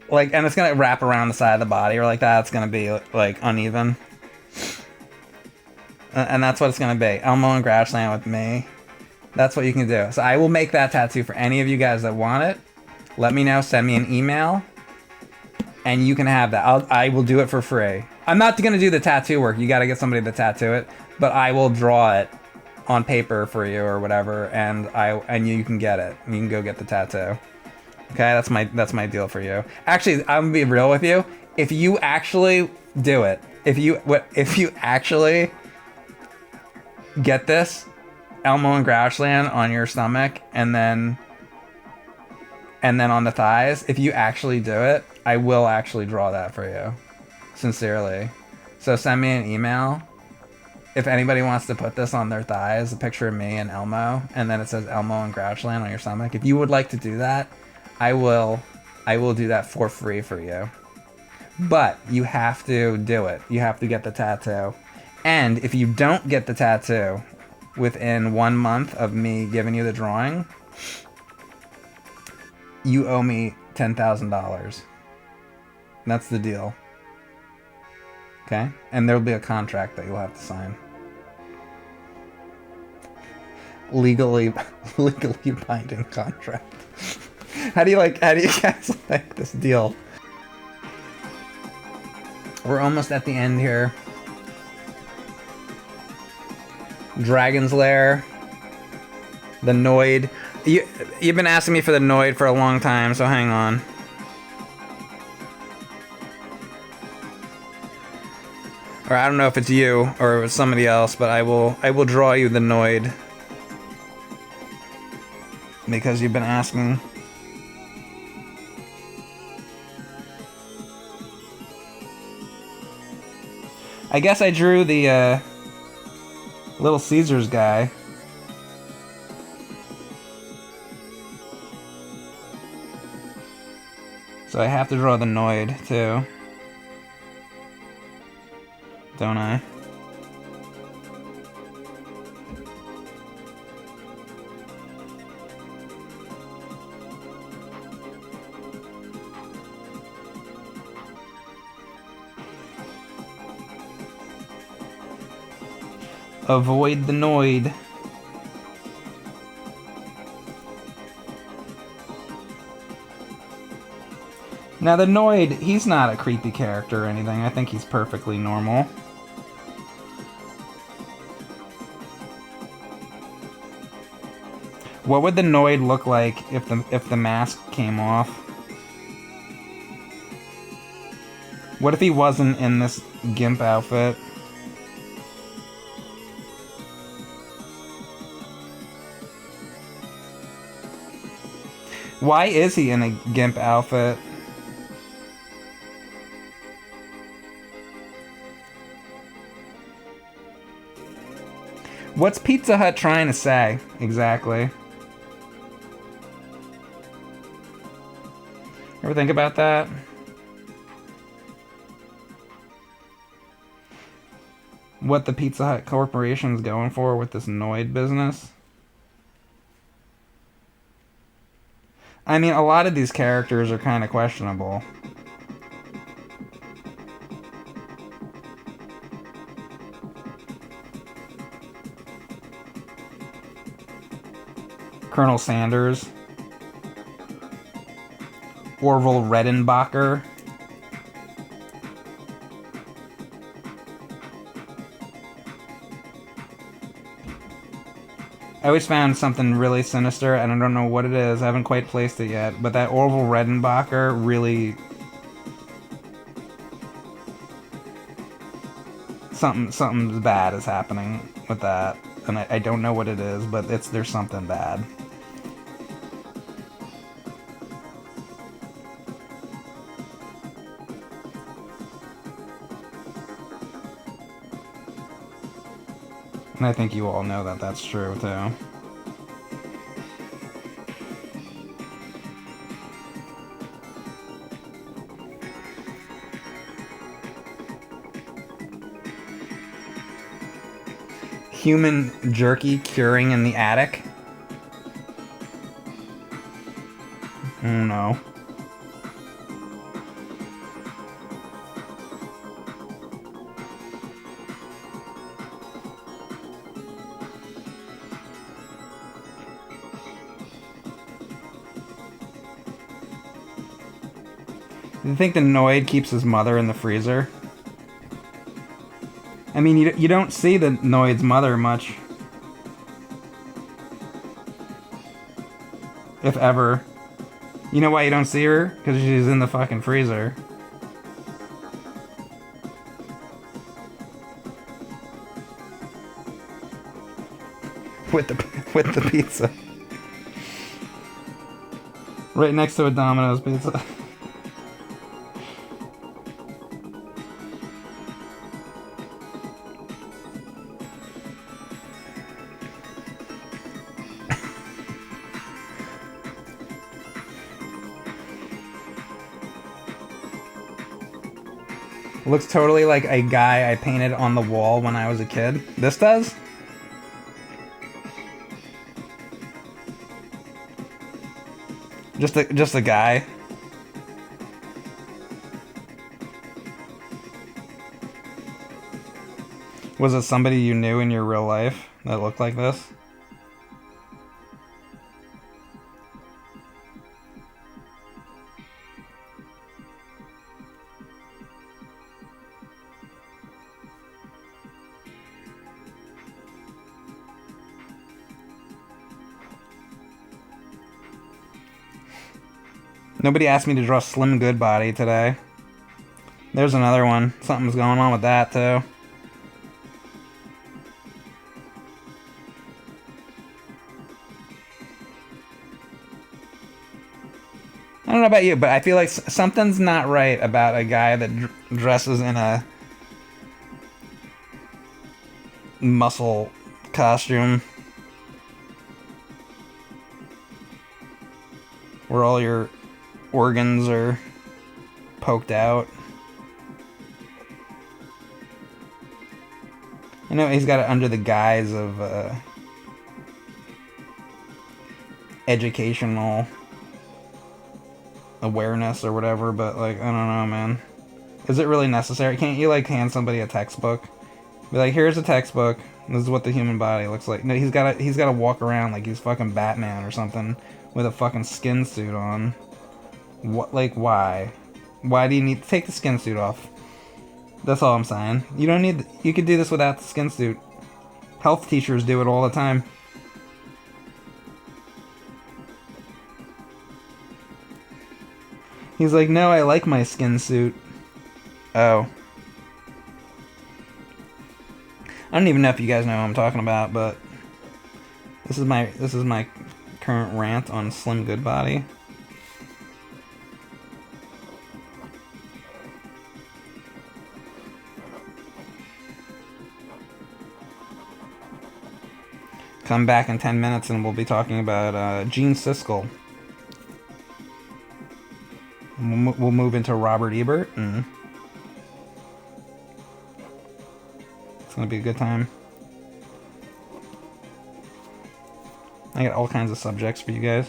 Like, and it's gonna wrap around the side of the body, or like that. It's gonna be like uneven, and that's what it's gonna be. Elmo and Grouchland with me. That's what you can do. So I will make that tattoo for any of you guys that want it. Let me know. Send me an email, and you can have that. I will do it for free. I'm not gonna do the tattoo work. You got to get somebody to tattoo it, but I will draw it on paper for you or whatever, and you can get it. You can go get the tattoo. Okay, that's my deal for you. Actually, I'm gonna be real with you. If you actually do it, if you actually get this Elmo and Grouchland on your stomach, and then on the thighs, if you actually do it, I will actually draw that for you, sincerely. So send me an email if anybody wants to put this on their thighs, a picture of me and Elmo, and then it says Elmo and Grouchland on your stomach. If you would like to do that, I will do that for free for you. But you have to do it. You have to get the tattoo. And if you don't get the tattoo within 1 month of me giving you the drawing, you owe me $10,000. That's the deal. Okay? And there'll be a contract that you'll have to sign. Legally binding contract. How do you guys like this deal? We're almost at the end here. Dragon's Lair. The Noid. You've been asking me for the Noid for a long time, so hang on. Or I don't know if it's you or it's somebody else, but I will draw you the Noid. Because you've been asking. I guess I drew the Little Caesars guy. So I have to draw the Noid too. Don't I? Avoid the Noid. Now the Noid, he's not a creepy character or anything. I think he's perfectly normal. What would the Noid look like if the mask came off? What if he wasn't in this gimp outfit? Why is he in a gimp outfit? What's Pizza Hut trying to say, exactly? Ever think about that? What the Pizza Hut Corporation's going for with this Noid business? I mean, a lot of these characters are kind of questionable. Colonel Sanders. Orville Redenbacher. I always found something really sinister, and I don't know what it is. I haven't quite placed it yet, but that Orville Redenbacher really... Something bad is happening with that. and I don't know what it is, but there's something bad. And I think you all know that that's true, too. Human jerky curing in the attic? Oh no. Do you think the Noid keeps his mother in the freezer? I mean, you don't see the Noid's mother much. If ever. You know why you don't see her? Because she's in the fucking freezer. With the pizza. Right next to a Domino's pizza. Looks totally like a guy I painted on the wall when I was a kid. This does? Just a guy. Was it somebody you knew in your real life that looked like this? Nobody asked me to draw Slim Goodbody today. There's another one. Something's going on with that, too. I don't know about you, but I feel like something's not right about a guy that dresses in a muscle costume where all your organs are poked out. I know he's got it under the guise of educational awareness or whatever, but like, I don't know, man. Is it really necessary? Can't you like hand somebody a textbook? Be like, here's a textbook. This is what the human body looks like. No, he's gotta walk around like he's fucking Batman or something with a fucking skin suit on. What? Like, why? Why do you need to take the skin suit off? That's all I'm saying. You don't need. You could do this without the skin suit. Health teachers do it all the time. He's like, no, I like my skin suit. Oh. I don't even know if you guys know what I'm talking about, but this is my current rant on Slim Goodbody. Come back in 10 minutes and we'll be talking about Gene Siskel. We'll move into Robert Ebert, and it's gonna be a good time. I got all kinds of subjects for you guys.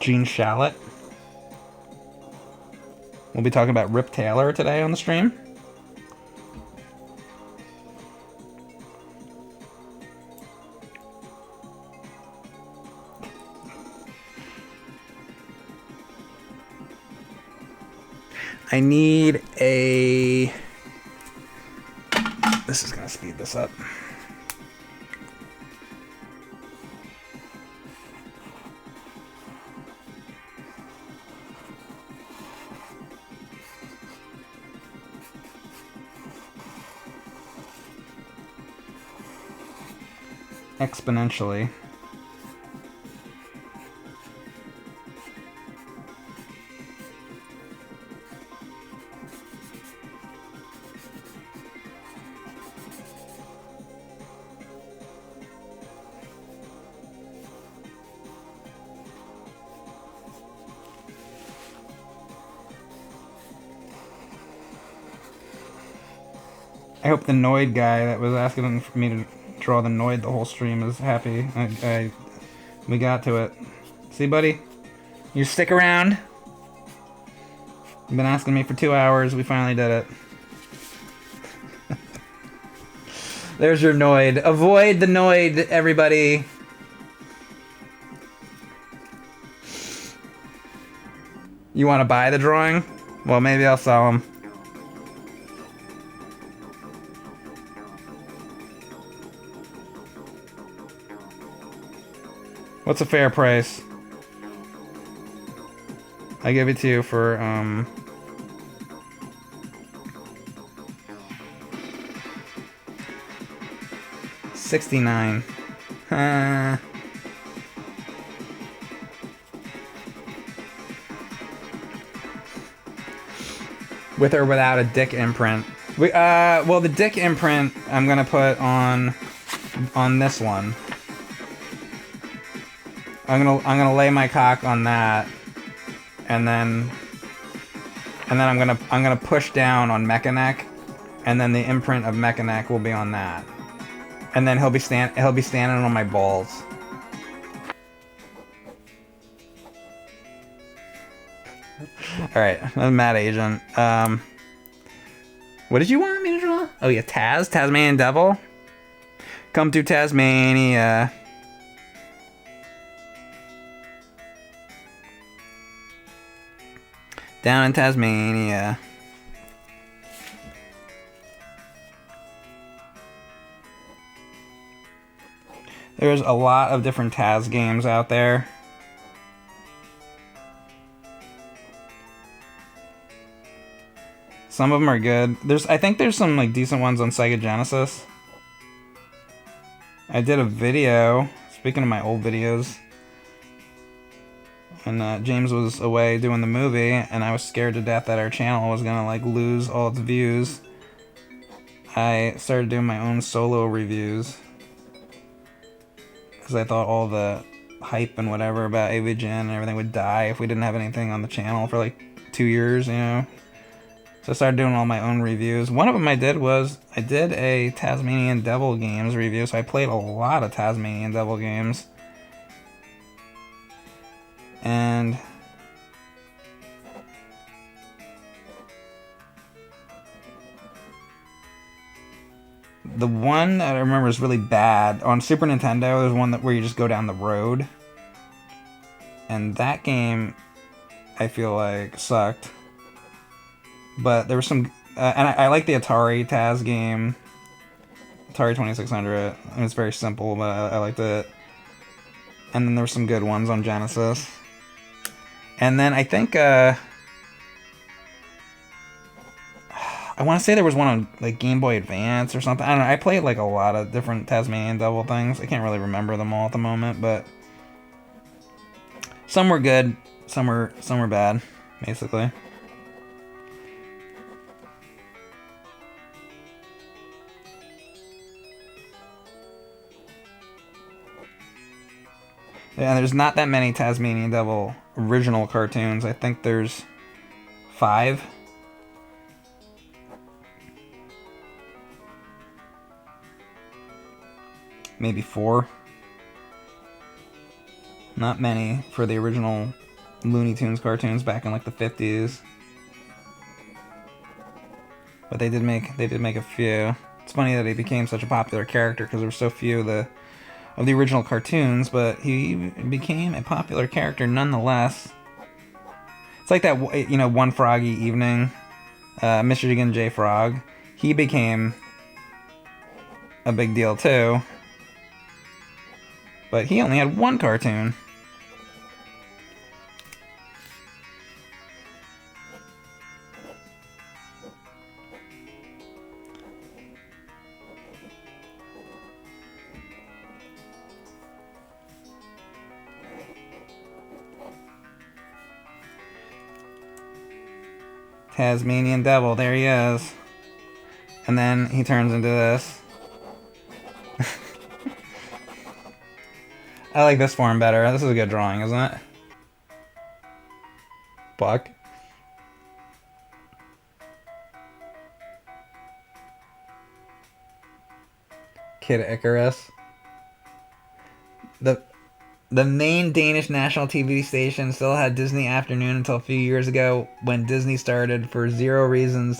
Gene Shalit. We'll be talking about Rip Taylor today on the stream. I need a... This is gonna speed this up. exponentially. I hope the Noid guy that was asking for me to draw the Noid the whole stream is happy. We got to it. See, buddy? You stick around? You've been asking me for 2 hours. We finally did it. There's your Noid. Avoid the Noid, everybody. You want to buy the drawing? Well, maybe I'll sell them. What's a fair price? I give it to you for, $69. With or without a dick imprint. Well, the dick imprint I'm gonna put on this one. I'm gonna lay my cock on that, and then I'm gonna push down on Mechaneck, and then the imprint of Mechaneck will be on that, and then he'll be standing on my balls. All right, I'm Mad Agent. What did you want me to draw? Oh yeah, Tasmanian Devil. Come to Tasmania. Down in Tasmania. There's a lot of different Taz games out there. Some of them are good. I think there's some like decent ones on Sega Genesis. I did a video, speaking of my old videos, and James was away doing the movie, and I was scared to death that our channel was gonna like lose all its views. I started doing my own solo reviews because I thought all the hype and whatever about AVGN and everything would die if we didn't have anything on the channel for like 2 years, you know. So I started doing all my own reviews. One of them I did a Tasmanian Devil games review, so I played a lot of Tasmanian Devil games. And the one that I remember is really bad. On Super Nintendo, there's one where you just go down the road. And that game, I feel like, sucked. But there was some... and I like the Atari Taz game. Atari 2600. I mean, it's very simple, but I liked it. And then there were some good ones on Genesis. And then I think... I want to say there was one on like Game Boy Advance or something. I don't know. I played like a lot of different Tasmanian Devil things. I can't really remember them all at the moment, but... some were good. Some were bad, basically. Yeah, there's not that many Tasmanian Devil original cartoons. I think there's 5. Maybe 4. Not many for the original Looney Tunes cartoons back in like the 50s. But they did make a few. It's funny that he became such a popular character because there were so few of the original cartoons, but he became a popular character nonetheless. It's like that, you know, One Froggy Evening, Michigan J. Frog. He became a big deal too, but he only had one cartoon. Tasmanian Devil, there he is. And then he turns into this. I like this form better. This is a good drawing, isn't it? Buck. Kid Icarus. The main Danish national TV station still had Disney Afternoon until a few years ago when Disney started for zero reasons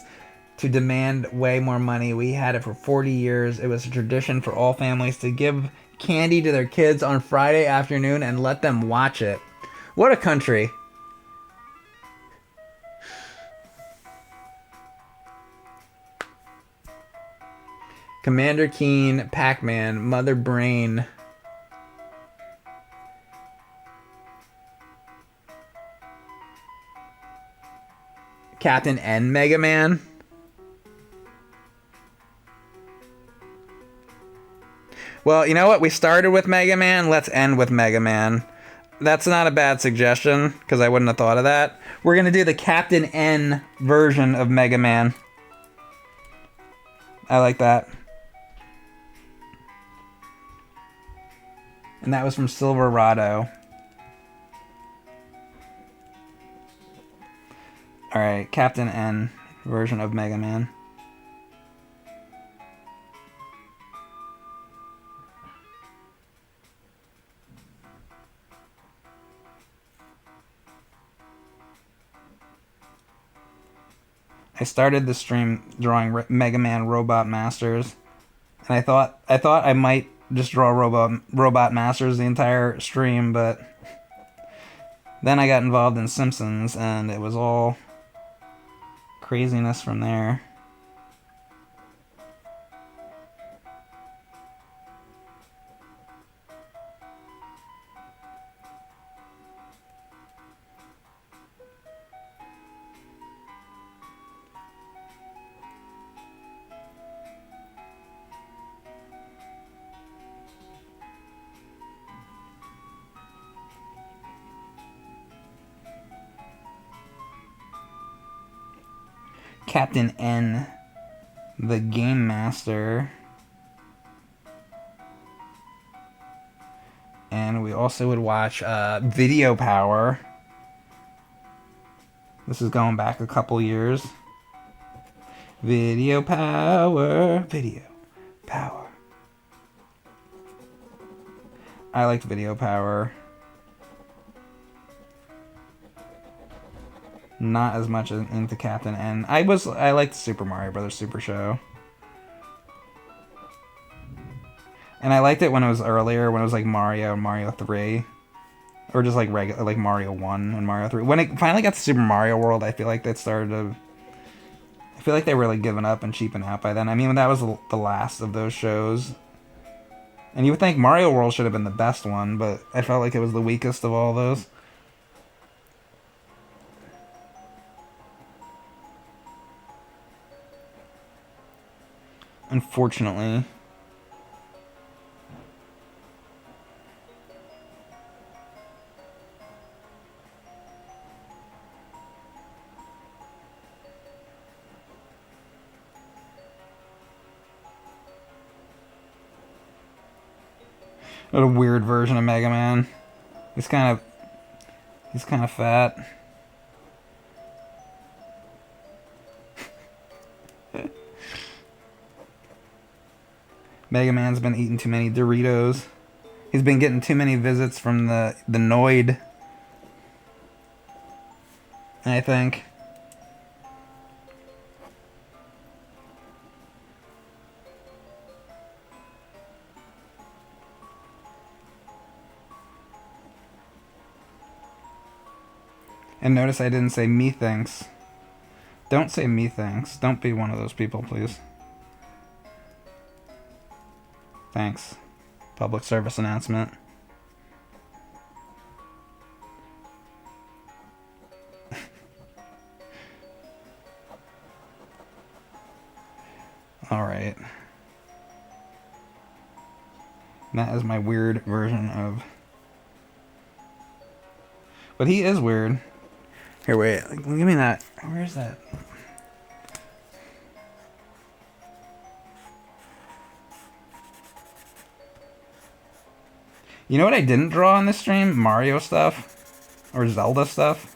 to demand way more money. We had it for 40 years. It was a tradition for all families to give candy to their kids on Friday afternoon and let them watch it. What a country. Commander Keen, Pac-Man, Mother Brain. Captain N Mega Man. Well, you know what? We started with Mega Man. Let's end with Mega Man. That's not a bad suggestion, because I wouldn't have thought of that. We're going to do the Captain N version of Mega Man. I like that. And that was from Silverado. Alright, Captain N version of Mega Man. I started the stream drawing Mega Man Robot Masters, and I thought I might just draw Robot Masters the entire stream, but then I got involved in Simpsons, and it was all craziness from there. Captain N, the Game Master. And we also would watch Video Power. This is going back a couple years. Video Power. Video Power. I liked Video Power. Not as much into Captain N. I liked Super Mario Brothers Super Show. And I liked it when it was earlier, when it was like Mario and Mario 3. Or just like regular, like Mario 1 and Mario 3. When it finally got to Super Mario World, I feel like that started to... I feel like they were like giving up and cheaping out by then. I mean, that was the last of those shows. And you would think Mario World should have been the best one, but I felt like it was the weakest of all those. Unfortunately. What a weird version of Mega Man. He's kind of fat. Mega Man's been eating too many Doritos. He's been getting too many visits from the Noid, I think. And notice I didn't say me thanks. Don't say me thanks. Don't be one of those people, please. Thanks. Public service announcement. Alright. That is my weird version of... But he is weird. Here, wait. Give me that. Where's that? You know what I didn't draw on this stream? Mario stuff. Or Zelda stuff.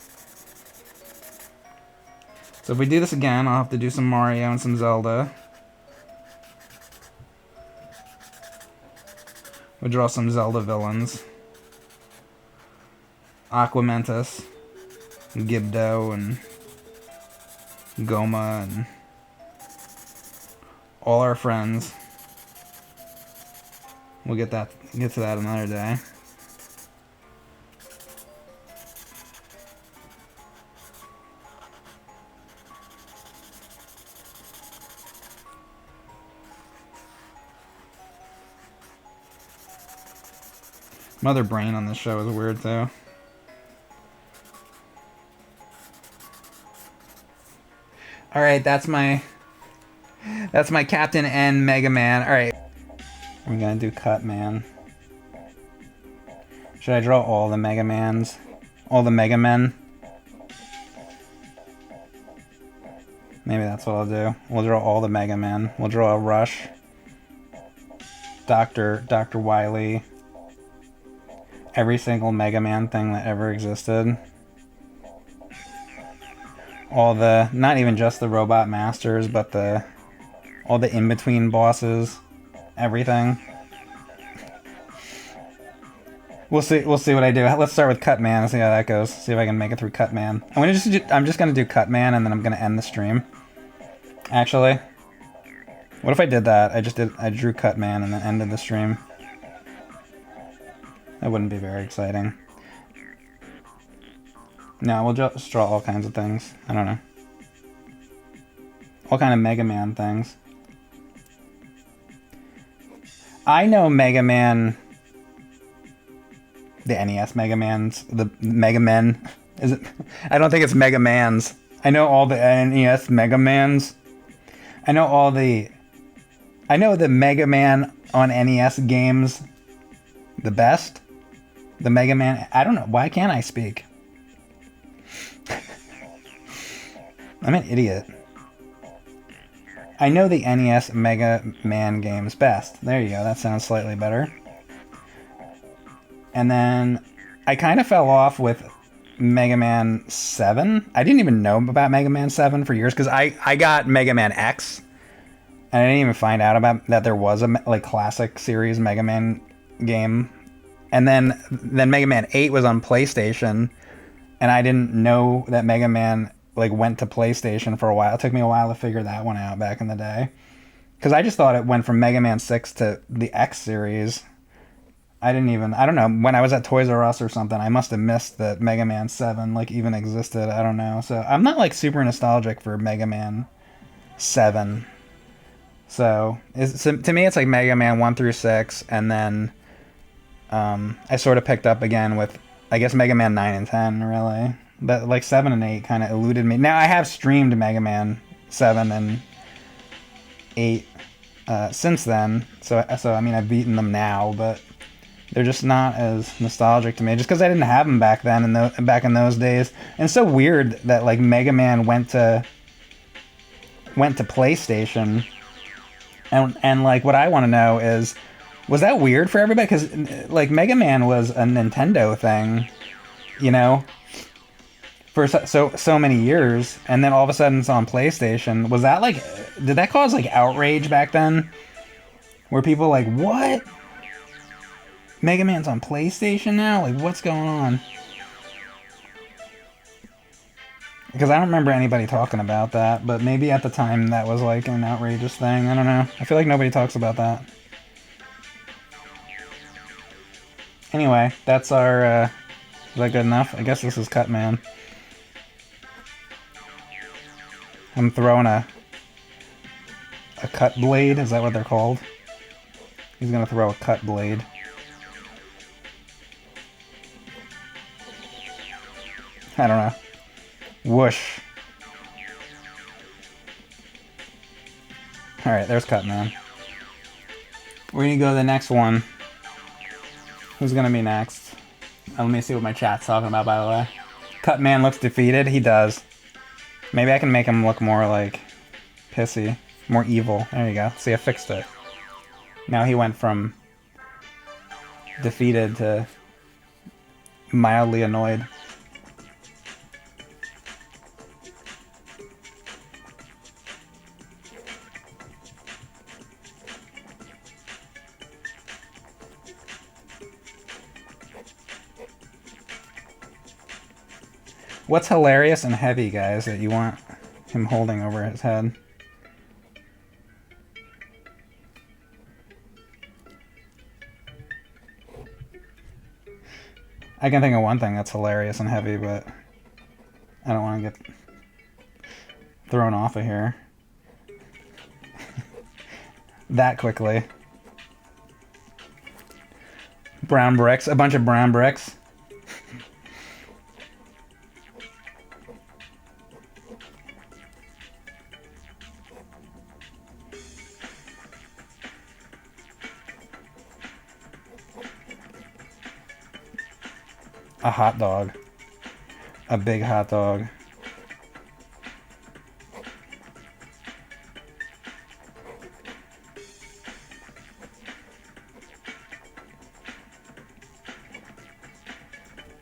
So if we do this again, I'll have to do some Mario and some Zelda. We'll draw some Zelda villains. Aquamentus, Gibdo, and Goma, and all our friends. We'll get to that another day. Mother Brain on this show is weird too. Alright, that's my Captain N Mega Man. Alright. I'm gonna do Cut Man. Should I draw all the Mega Mans? All the Mega Men? Maybe that's what I'll do. We'll draw all the Mega Men. We'll draw a Rush. Dr. Wily. Every single Mega Man thing that ever existed. All the, not even just the Robot Masters, but all the in-between bosses. Everything. We'll see what I do. Let's start with Cut Man and see how that goes. See if I can make it through Cut Man. I'm just gonna do Cut Man and then I'm gonna end the stream. Actually. What if I did that? I drew Cut Man and then ended the stream. That wouldn't be very exciting. No, we'll just draw all kinds of things. I don't know. All kind of Mega Man things. I know Mega Man... The NES Mega Mans. The Mega Men. Is it? I don't think it's Mega Mans. I know all the NES Mega Mans. I know the Mega Man on NES games the best. The Mega Man... I don't know. Why can't I speak? I'm an idiot. I know the NES Mega Man games best. There you go. That sounds slightly better. And then I kind of fell off with Mega Man 7. I didn't even know about Mega Man 7 for years because I got Mega Man X. And I didn't even find out about that there was a classic series Mega Man game. And then Mega Man 8 was on PlayStation. And I didn't know that Mega Man went to PlayStation for a while. It took me a while to figure that one out back in the day. Because I just thought it went from Mega Man 6 to the X series. I don't know, when I was at Toys R Us or something, I must have missed that Mega Man 7 even existed. I don't know. So I'm not super nostalgic for Mega Man 7. So to me it's Mega Man 1 through 6, and then I sort of picked up again with, I guess, Mega Man 9 and 10, really. But 7 and 8 kind of eluded me. Now I have streamed Mega Man 7 and 8 since then. So I mean, I've beaten them now, but they're just not as nostalgic to me, just because I didn't have them back then, back in those days. And it's so weird that Mega Man went to PlayStation, and what I want to know is, was that weird for everybody? Because Mega Man was a Nintendo thing, you know, for so many years, and then all of a sudden it's on PlayStation. Was that did that cause outrage back then? Were people what? Mega Man's on PlayStation now? What's going on? Because I don't remember anybody talking about that, but maybe at the time that was an outrageous thing. I don't know. I feel like nobody talks about that. Anyway, that's our, is that good enough? I guess this is Cut Man. I'm throwing a cut blade, is that what they're called? He's gonna throw a cut blade. I don't know. Whoosh. Alright, there's Cut Man. We're gonna go to the next one. Who's gonna be next? Let me see what my chat's talking about, by the way. Cut Man looks defeated? He does. Maybe I can make him look more pissy. More evil. There you go. See, I fixed it. Now he went from defeated to mildly annoyed. What's hilarious and heavy, guys, that you want him holding over his head? I can think of one thing that's hilarious and heavy, but I don't want to get thrown off of here that quickly. Brown bricks. A bunch of brown bricks. A hot dog. A big hot dog.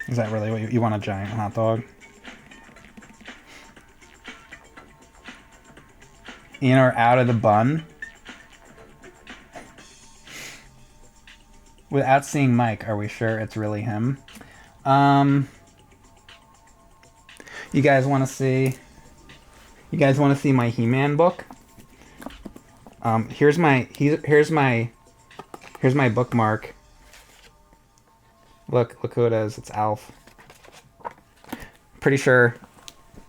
Is that really what you want? A giant hot dog? In or out of the bun? Without seeing Mike, are we sure it's really him? You guys want to see? You guys want to see my He-Man book? Here's my bookmark. Look who it is. It's Alf. Pretty sure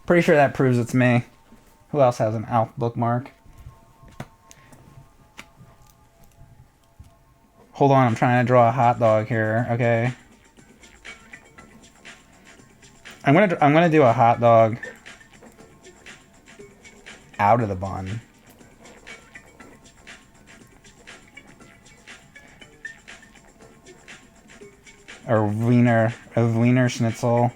that proves it's me. Who else has an Alf bookmark? Hold on, I'm trying to draw a hot dog here, okay? I'm gonna do a hot dog out of the bun. A wiener schnitzel.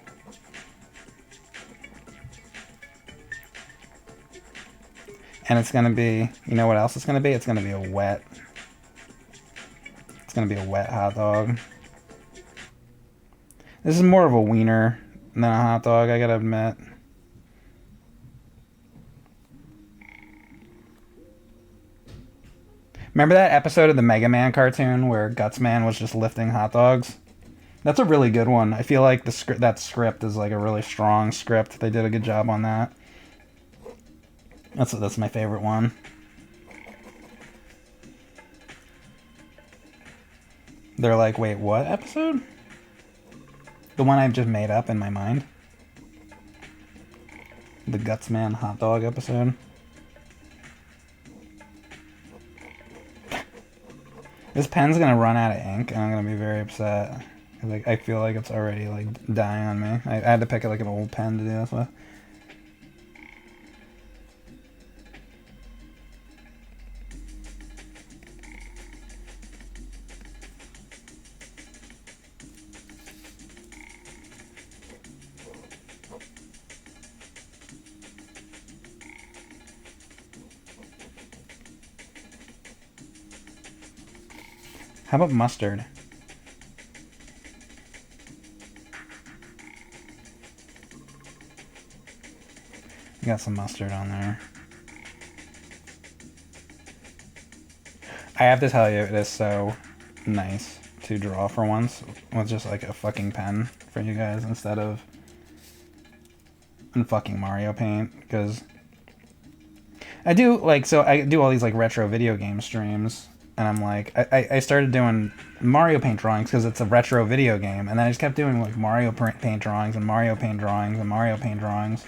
And it's gonna be, you know what else it's gonna be? It's gonna be a wet hot dog. This is more of a wiener than a hot dog, I gotta admit. Remember that episode of the Mega Man cartoon where Gutsman was just lifting hot dogs? That's a really good one. I feel like that script is like a really strong script. They did a good job on that. That's my favorite one. They're like, wait, what episode? The one I've just made up in my mind. The Gutsman hot dog episode. This pen's gonna run out of ink, and I'm gonna be very upset. Like, I feel like it's already like dying on me. I had to pick like an old pen to do this with. How about mustard? Got some mustard on there. I have to tell you, it is so nice to draw for once with just like a fucking pen for you guys instead of in fucking Mario Paint, because I do all these like retro video game streams, and I'm like, I started doing Mario Paint drawings because it's a retro video game, and then I just kept doing like Mario Paint drawings and Mario Paint drawings and Mario Paint drawings.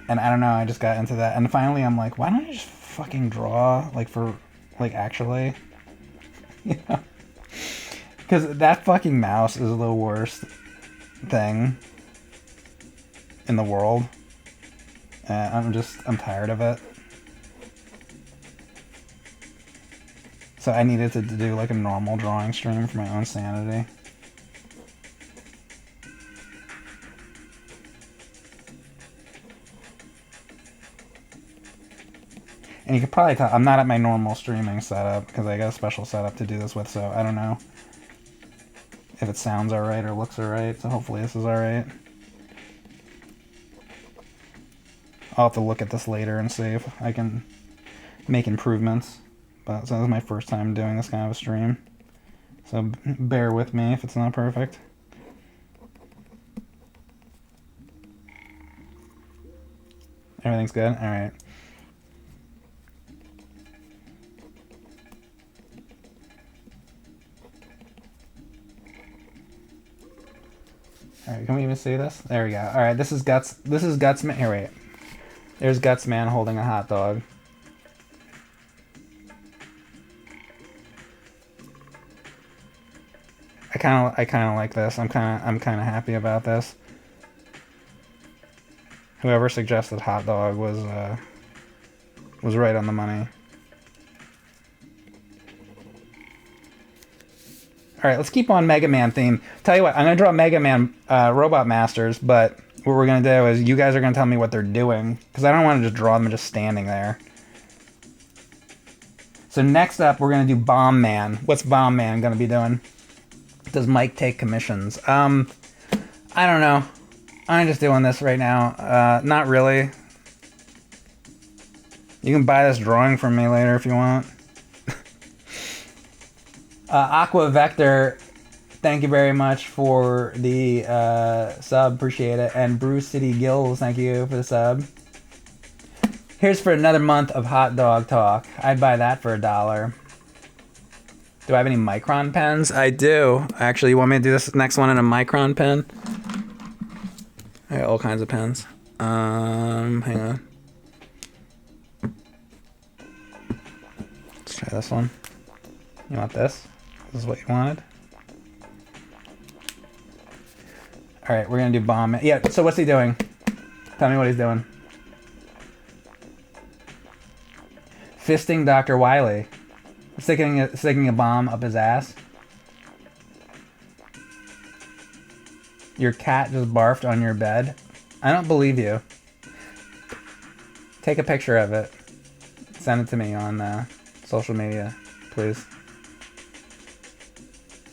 And I don't know, I just got into that. And finally I'm like, why don't I just fucking draw, like, for, like, actually? You know? Because that fucking mouse is the worst thing in the world. And I'm tired of it. So I needed to do, like, a normal drawing stream for my own sanity. And you could probably tell I'm not at my normal streaming setup because I got a special setup to do this with, so I don't know if it sounds alright or looks alright, so hopefully this is alright. I'll have to look at this later and see if I can make improvements. But so this is my first time doing this kind of a stream, so bear with me if it's not perfect. Everything's good? Alright. Alright, can we even see this? There we go. Alright, this is Guts. This is Gutsman. Here, wait. There's Gutsman holding a hot dog. I kind of like this. I'm kind of happy about this. Whoever suggested hot dog was right on the money. Alright, let's keep on Mega Man theme. Tell you what, I'm going to draw Mega Man Robot Masters, but what we're going to do is you guys are going to tell me what they're doing, because I don't want to just draw them just standing there. So next up, we're going to do Bomb Man. What's Bomb Man going to be doing? Does Mike take commissions? I don't know. I'm just doing this right now. Not really. You can buy this drawing from me later if you want. Aqua Vector, thank you very much for the sub. Appreciate it. And Bruce City Gills, thank you for the sub. Here's for another month of hot dog talk. I'd buy that for $1. Do I have any Micron pens? I do. Actually, you want me to do this next one in a Micron pen? I got all kinds of pens. Hang on. Let's try this one. You want this? This is what you wanted? Alright, we're gonna do Bomb Man. Yeah, so what's he doing? Tell me what he's doing. Fisting Dr. Wily. Sticking a bomb up his ass. Your cat just barfed on your bed. I don't believe you. Take a picture of it. Send it to me on social media, please.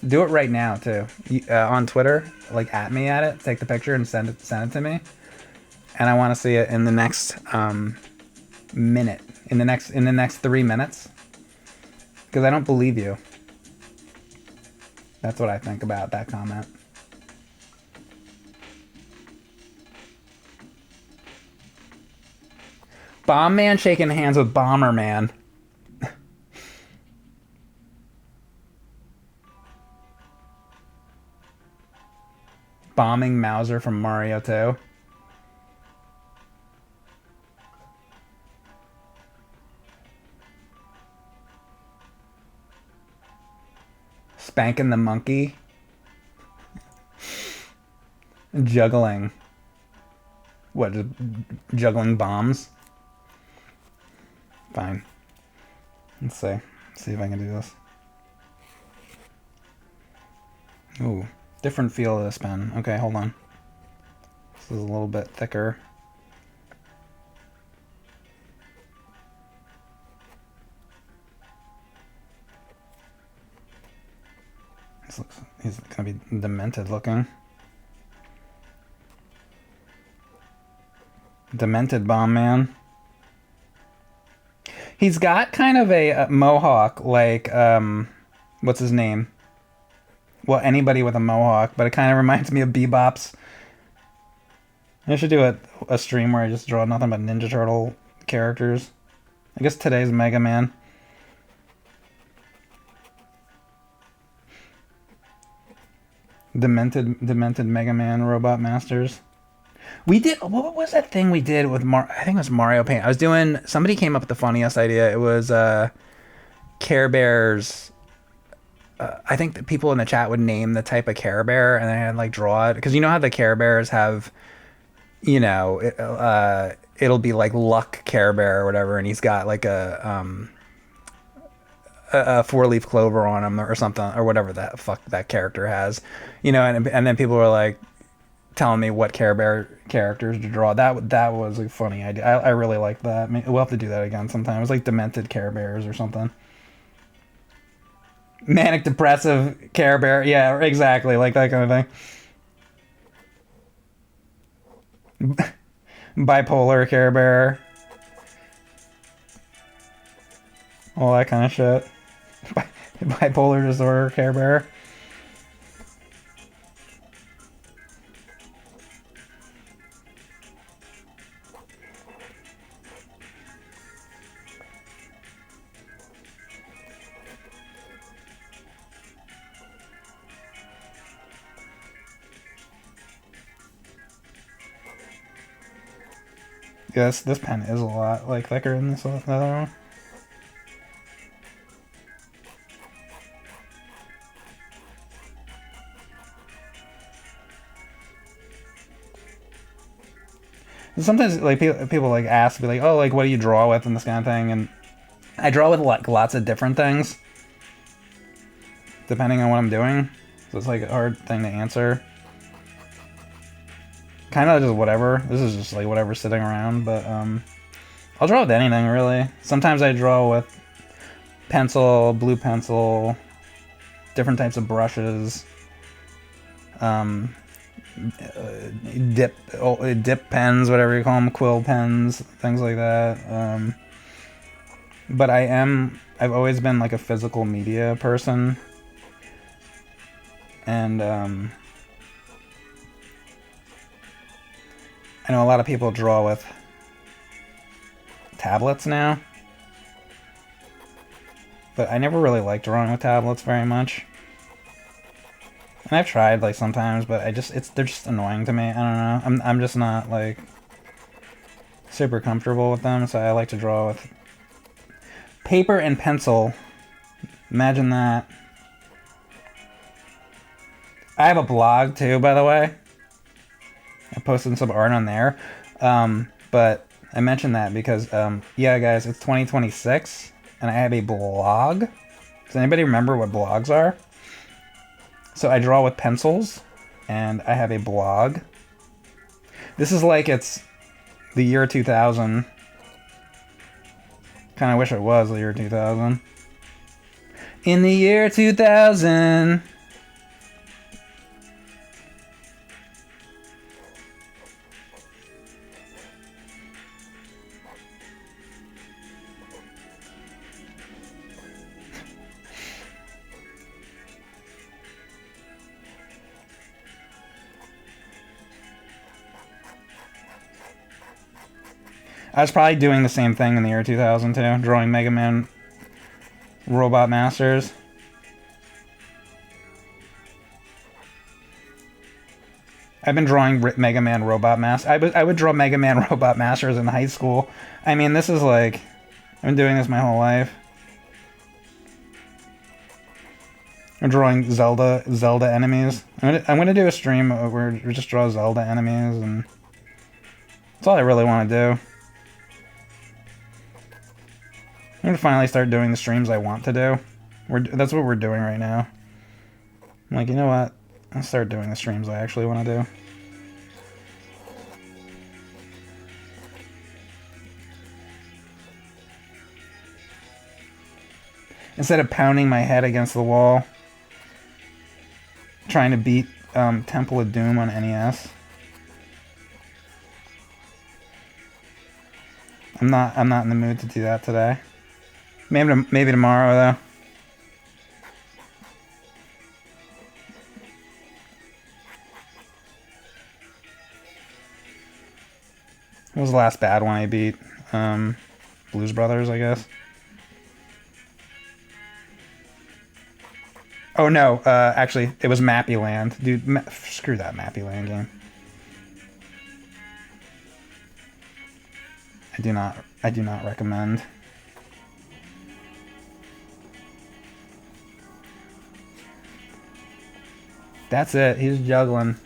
Do it right now too. On Twitter, like at me at it. Take the picture and send it to me. And I want to see it in the next minute. In the next 3 minutes. Because I don't believe you. That's what I think about that comment. Bomb Man shaking hands with Bomber Man. Bombing Mauser from Mario 2. Spanking the monkey. Juggling. What, just juggling bombs? Fine. Let's see. See if I can do this. Ooh. Different feel of this pen. Okay, hold on. This is a little bit thicker. He's gonna be demented looking. Demented Bomb Man. He's got kind of a mohawk, like, what's his name? Well, anybody with a mohawk, but it kind of reminds me of Bebop's. I should do a stream where I just draw nothing but Ninja Turtle characters. I guess today's Mega Man. Demented Mega Man Robot Masters. We did, what was that thing we did with I think it was Mario Paint. I was doing, somebody came up with the funniest idea. It was Care Bears. I think that people in the chat would name the type of Care Bear and then I'd like draw it. Because you know how the Care Bears have, you know, it'll be like Luck Care Bear or whatever, and he's got like a 4-leaf clover on him or something, or whatever that fuck that character has, you know, and then people were like, telling me what Care Bear characters to draw. That was a funny idea. I really like that. We'll have to do that again sometime. It was like demented Care Bears or something. Manic depressive Care Bear. Yeah, exactly. Like that kind of thing. Bipolar Care Bear. All that kind of shit. Bipolar disorder Care Bear. Yes, this pen is a lot like thicker than this other one. Sometimes like people like ask me like, oh, like what do you draw with and this kind of thing, and I draw with like lots of different things depending on what I'm doing. So it's like a hard thing to answer. Kind of just whatever. This is just like whatever sitting around, but I'll draw with anything really. Sometimes I draw with pencil, blue pencil, different types of brushes, dip pens, whatever you call them, quill pens, things like that. But I've always been like a physical media person, and I know a lot of people draw with tablets now, but I never really liked drawing with tablets very much. And I've tried like sometimes, but they're just annoying to me. I don't know. I'm just not like super comfortable with them, so I like to draw with paper and pencil. Imagine that. I have a blog too, by the way. I posted some art on there. But I mentioned that because, yeah, guys, it's 2026, and I have a blog. Does anybody remember what blogs are? So I draw with pencils, and I have a blog. This is like it's the year 2000. Kind of wish it was the year 2000. In the year 2000... I was probably doing the same thing in the year 2000 too, drawing Mega Man Robot Masters. I've been drawing Mega Man Robot Masters. I would draw Mega Man Robot Masters in high school. I mean, this is like, I've been doing this my whole life. I'm drawing Zelda enemies. I'm gonna do a stream where we just draw Zelda enemies, and that's all I really want to do. I'm gonna finally start doing the streams I want to do. That's what we're doing right now. I'm like, you know what? I'll start doing the streams I actually want to do. Instead of pounding my head against the wall, trying to beat Temple of Doom on NES. I'm not in the mood to do that today. Maybe tomorrow, though. What was the last bad one I beat? Blues Brothers, I guess. Oh, no. Actually, it was Mappy Land. Dude, screw that Mappy Land game. I do not recommend. That's it. He's juggling.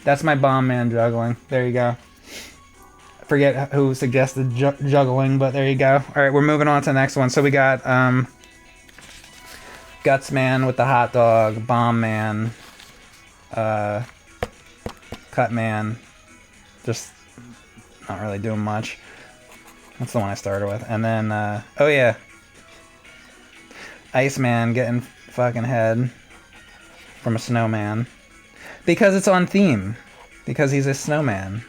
That's my bomb man juggling. There you go. I forget who suggested juggling, but there you go. All right, we're moving on to the next one. So we got Guts Man with the hot dog, Bomb Man, Cut Man, just not really doing much. That's the one I started with. And then, oh yeah, Iceman getting fucking head from a snowman. Because it's on theme. Because he's a snowman.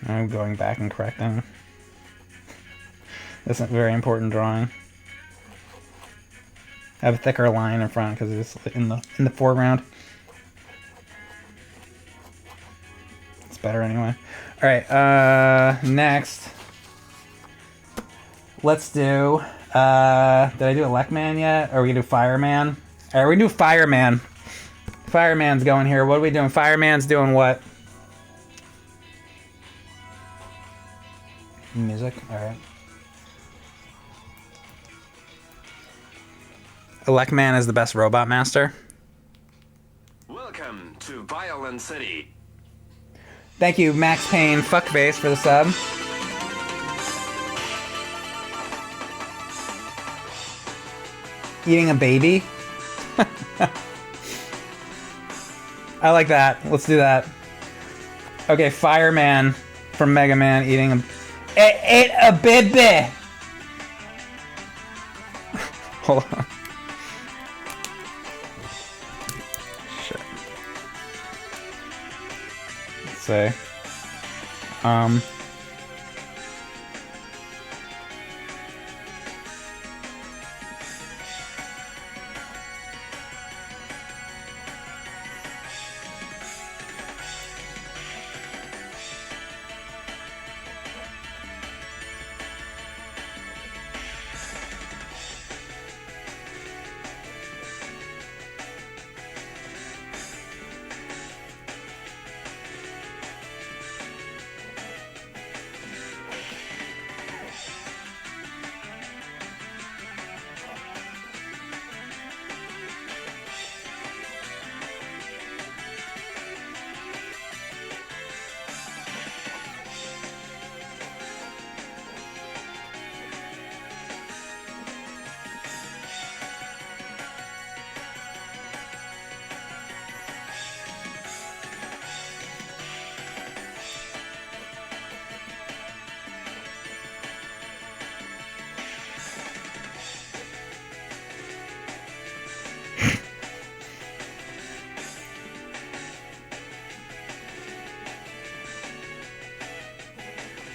I'm going back and correcting. This is a very important drawing. I have a thicker line in front because it's in the foreground. It's better anyway. All right. Next, let's do. Did I do Electman yet? Or are we gonna do Fireman? All right, we do Fireman. Fireman's going here. What are we doing? Fireman's doing what? Music. All right. Electman is the best robot master. Welcome to Violent City. Thank you, Max Payne Fuckface, for the sub. Eating a baby? I like that. Let's do that. Okay, Fireman from Mega Man eating a... Ate a baby! Hold on. Shit. Let's say...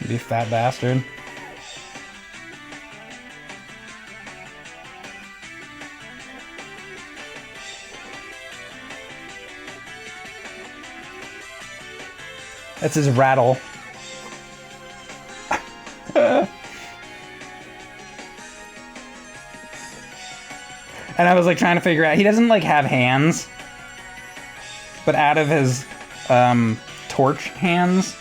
You fat bastard. That's his rattle. And I was like trying to figure out, he doesn't like have hands, but out of his torch hands,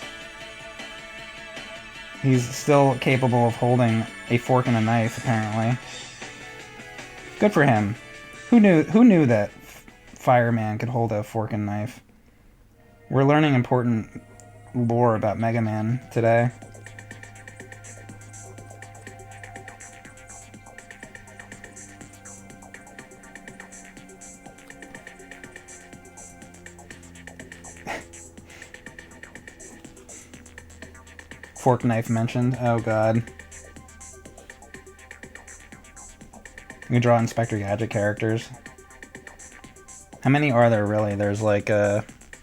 he's still capable of holding a fork and a knife, apparently. Good for him. Who knew that Fireman could hold a fork and knife? We're learning important lore about Mega Man today. Fork knife mentioned. Oh god. You can draw Inspector Gadget characters. How many are there really? There's like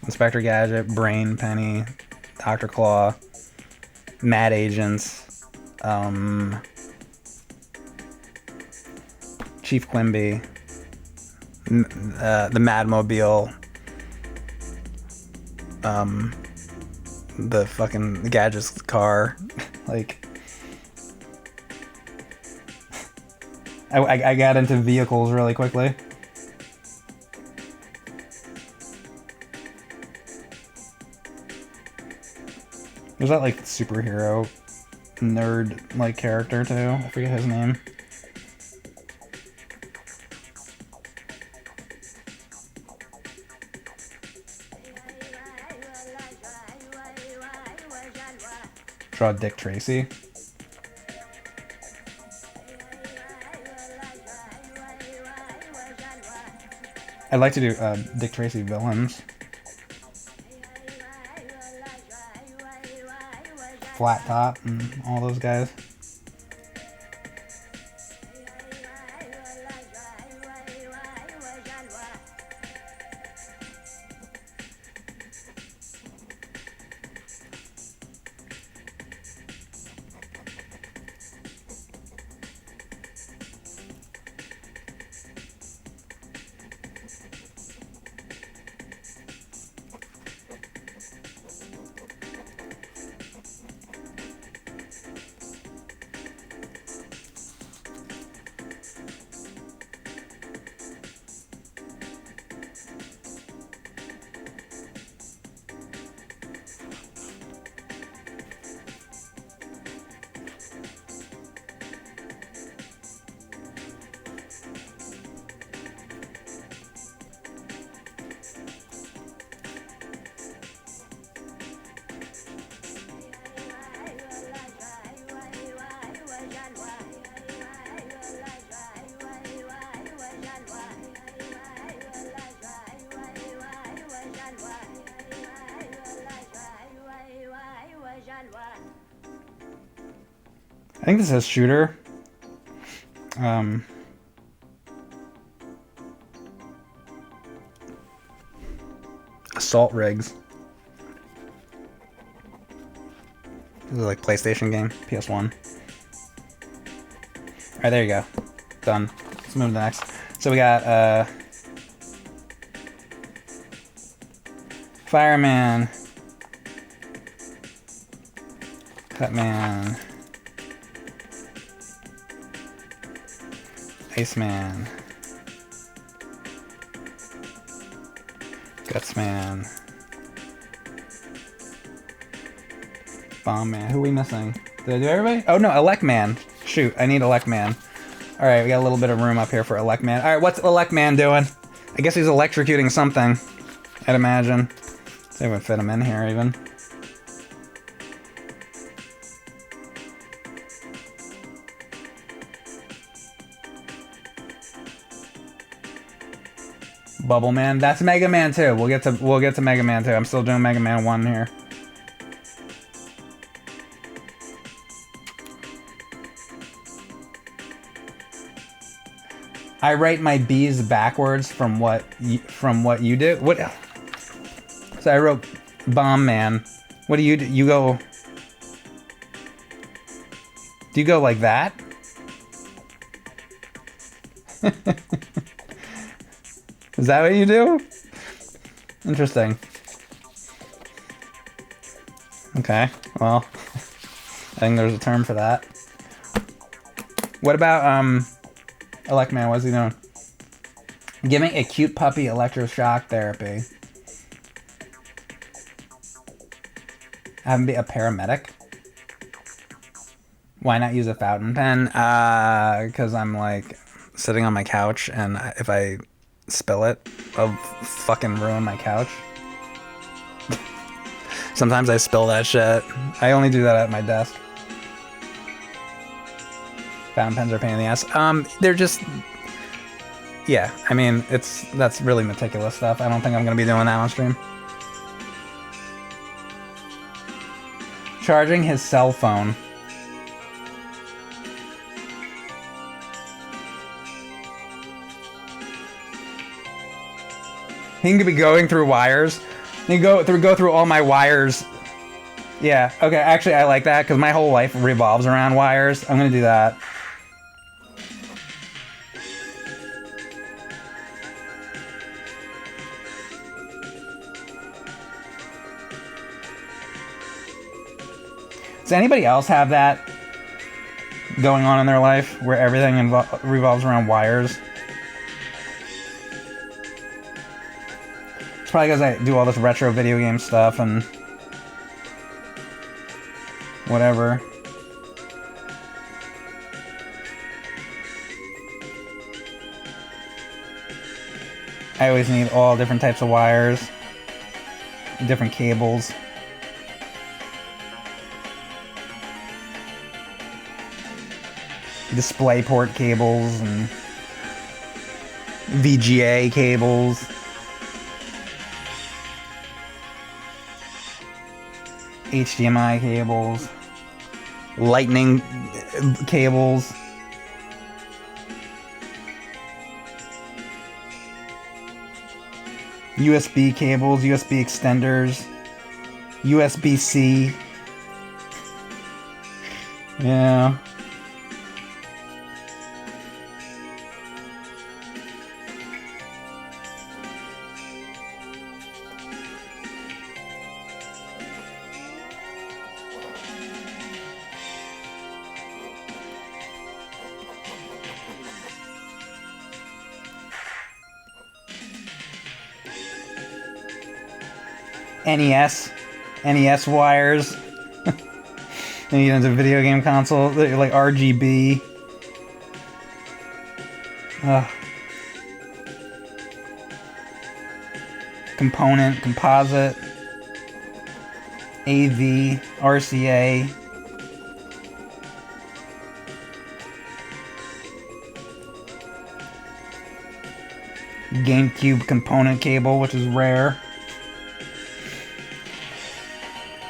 Inspector Gadget, Brain, Penny, Dr. Claw, Mad Agents, Chief Quimby, the Madmobile, the fucking Gadget's car. Like, I got into vehicles really quickly. There's that like superhero nerd like character too. I forget his name. draw Dick Tracy. I'd like to do Dick Tracy villains. Flat Top and all those guys. I think this says shooter. Assault rigs. This is like PlayStation game, PS1. Alright, there you go. Done. Let's move to the next. So we got Fireman, Cutman, Iceman, Gutsman, Bomb Man. Who are we missing? Did I do everybody? Oh no, Elect Man. Shoot, I need Elect Man. Alright, we got a little bit of room up here for Elect Man. Alright, what's Elect Man doing? I guess he's electrocuting something, I'd imagine. See if we can fit him in here even. Bubble Man. That's Mega Man 2. We'll get to Mega Man 2. I'm still doing Mega Man 1 here. I write my B's backwards from what you do. What? So I wrote Bomb Man. What do? You go? Do you go like that? Is that what you do? Interesting. Okay, well, I think there's a term for that. What about, Elect Man, what's he doing? Giving a cute puppy electroshock therapy. Have him be a paramedic? Why not use a fountain pen? Because I'm, like, sitting on my couch, and if I spill it, I'll fucking ruin my couch. Sometimes I spill that shit. I only do that at my desk. Fountain pens are a pain in the ass. They're just... Yeah, I mean, that's really meticulous stuff. I don't think I'm gonna be doing that on stream. Charging his cell phone. He can be going through wires. He can go through all my wires. Yeah, okay, actually I like that because my whole life revolves around wires. I'm gonna do that. Does anybody else have that going on in their life where everything revolves around wires? It's probably because I do all this retro video game stuff and whatever. I always need all different types of wires, different cables. DisplayPort cables and VGA cables. HDMI cables. Lightning cables. USB cables, USB extenders, USB-C. Yeah. NES wires. And you know, the video game console, like RGB. Composite, AV, RCA. GameCube component cable, which is rare.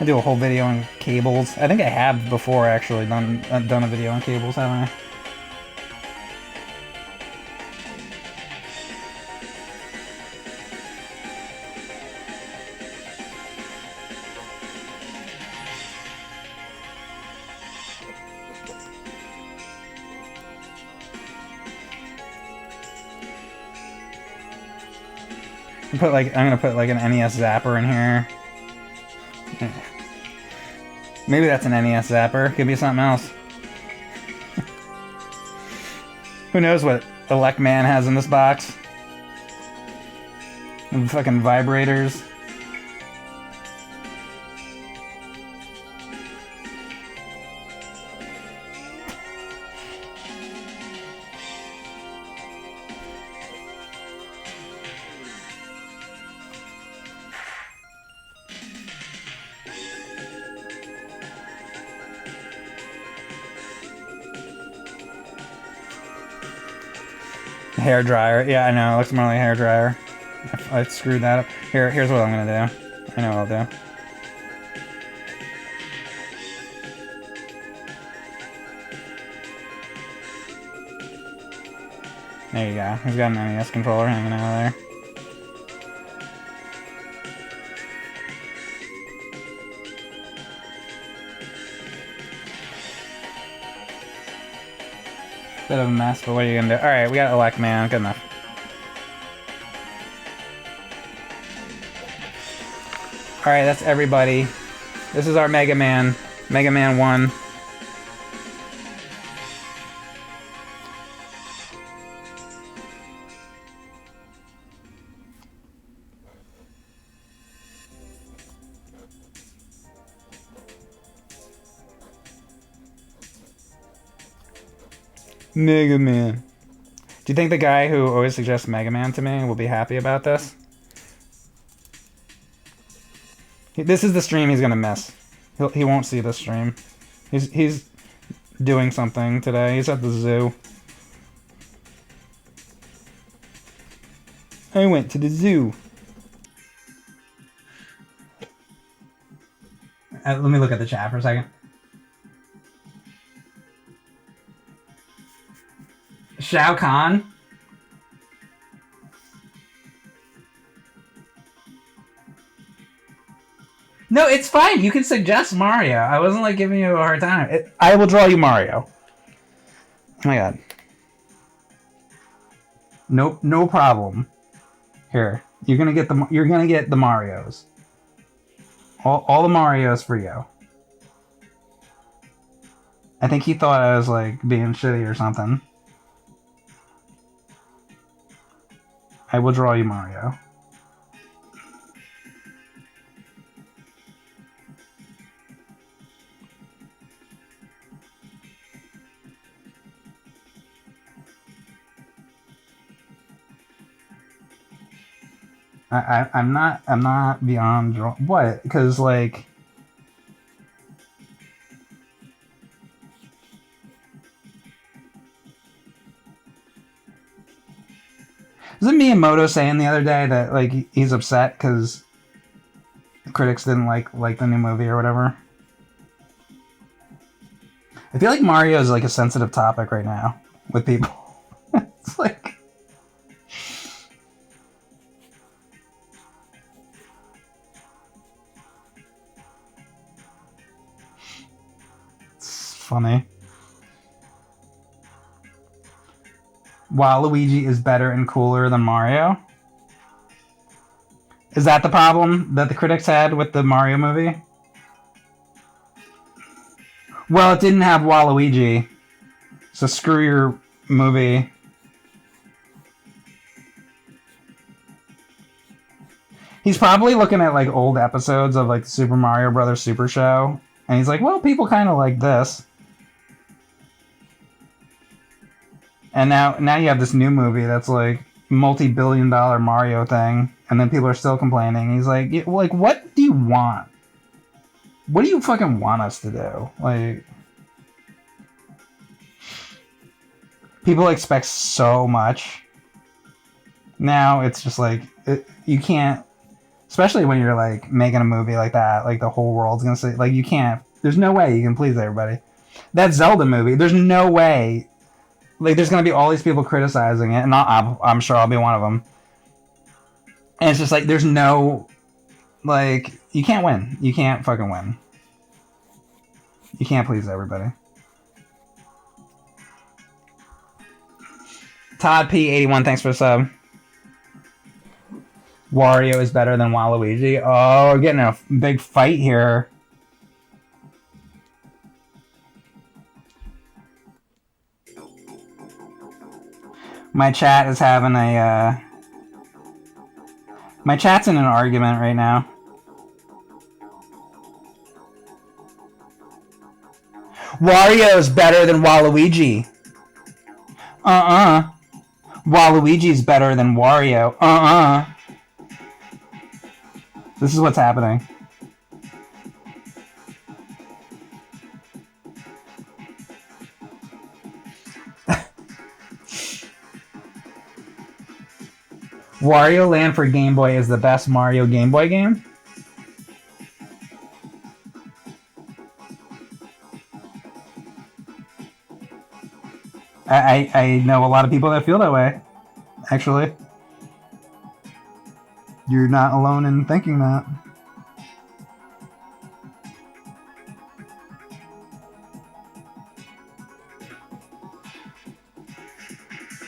I do a whole video on cables. I think I have before actually done a video on cables, haven't I? I'm gonna put like an NES zapper in here. Maybe that's an NES zapper. Could be something else. Who knows what Elect Man has in this box? And fucking vibrators. Hair dryer. Yeah, I know. It looks more like a hair dryer. I screwed that up. Here's what I'm gonna do. I know what I'll do. There you go. He's got an NES controller hanging out of there. Bit of a mess, but what are you gonna do? Alright, we got Elect Man. Good enough. Alright, that's everybody. This is our Mega Man. Mega Man 1. Mega Man. Do you think the guy who always suggests Mega Man to me will be happy about this? This is the stream he's gonna miss. He won't see this stream. He's doing something today. He's at the zoo. I went to the zoo. Let me look at the chat for a second. Shao Kahn? No, it's fine. You can suggest Mario. I wasn't like giving you a hard time. I will draw you Mario. Oh my god. Nope, no problem. Here, you're gonna get the Marios. All the Marios for you. I think he thought I was like being shitty or something. I will draw you Mario. I'm not beyond draw. What? Because like. Was it Miyamoto saying the other day that like he's upset because critics didn't like the new movie or whatever? I feel like Mario is like a sensitive topic right now with people. It's like it's funny. Waluigi is better and cooler than Mario. Is that the problem that the critics had with the Mario movie? Well, it didn't have Waluigi, so screw your movie. He's probably looking at like old episodes of like the Super Mario Brothers Super Show, and he's like, well, people kind of like this. And now you have this new movie that's like multi-billion-dollar Mario thing, and then people are still complaining. He's like, what do you want? What do you fucking want us to do? Like, people expect so much. Now it's just like you can't, especially when you're like making a movie like that. Like the whole world's gonna say, like, you can't. There's no way you can please everybody. That Zelda movie, there's no way. Like, there's gonna be all these people criticizing it, and I'm sure I'll be one of them. And it's just like, there's no, like, you can't win. You can't fucking win. You can't please everybody. Todd P81, thanks for the sub. Wario is better than Waluigi. Oh, we're getting a big fight here. My chat is having a, my chat's in an argument right now. Wario's better than Waluigi. Waluigi's better than Wario. This is what's happening. Wario Land for Game Boy is the best Mario Game Boy game? I know a lot of people that feel that way, actually. You're not alone in thinking that.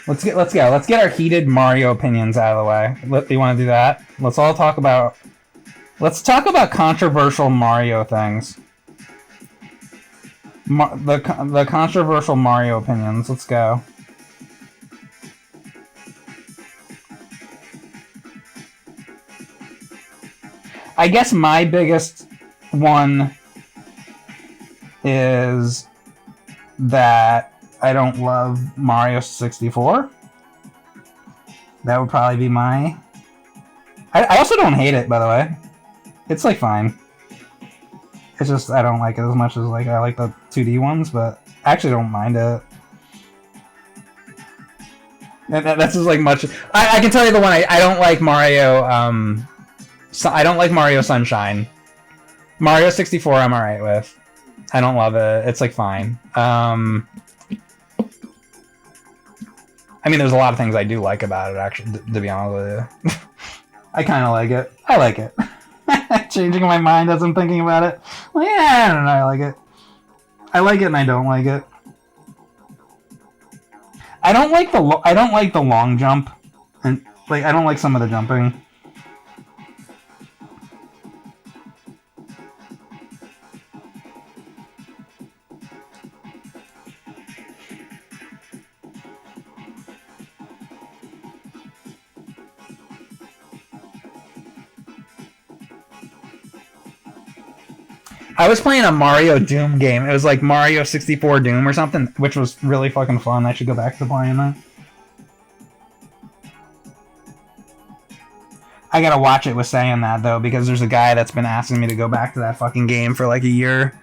Let's get our heated Mario opinions out of the way. You want to do that? Let's talk about controversial Mario things. The controversial Mario opinions. Let's go. I guess my biggest one is that I don't love Mario 64. That would probably be my... I also don't hate it, by the way. It's, like, fine. It's just, I don't like it as much as, like, I like the 2D ones, but I actually don't mind it. That's just, like, much... I can tell you the one, I don't like Mario, I don't like Mario Sunshine. Mario 64 I'm alright with. I don't love it. It's, like, fine. I mean, there's a lot of things I do like about it, actually, to be honest with you. I kind of like it. I like it. Changing my mind as I'm thinking about it. Well, yeah, I don't know, I like it. I like it and I don't like it. I don't like the long jump. And, like, I don't like some of the jumping. I was playing a Mario Doom game. It was like Mario 64 Doom or something, which was really fucking fun. I should go back to playing that. I gotta watch it with saying that, though, because there's a guy that's been asking me to go back to that fucking game for like a year.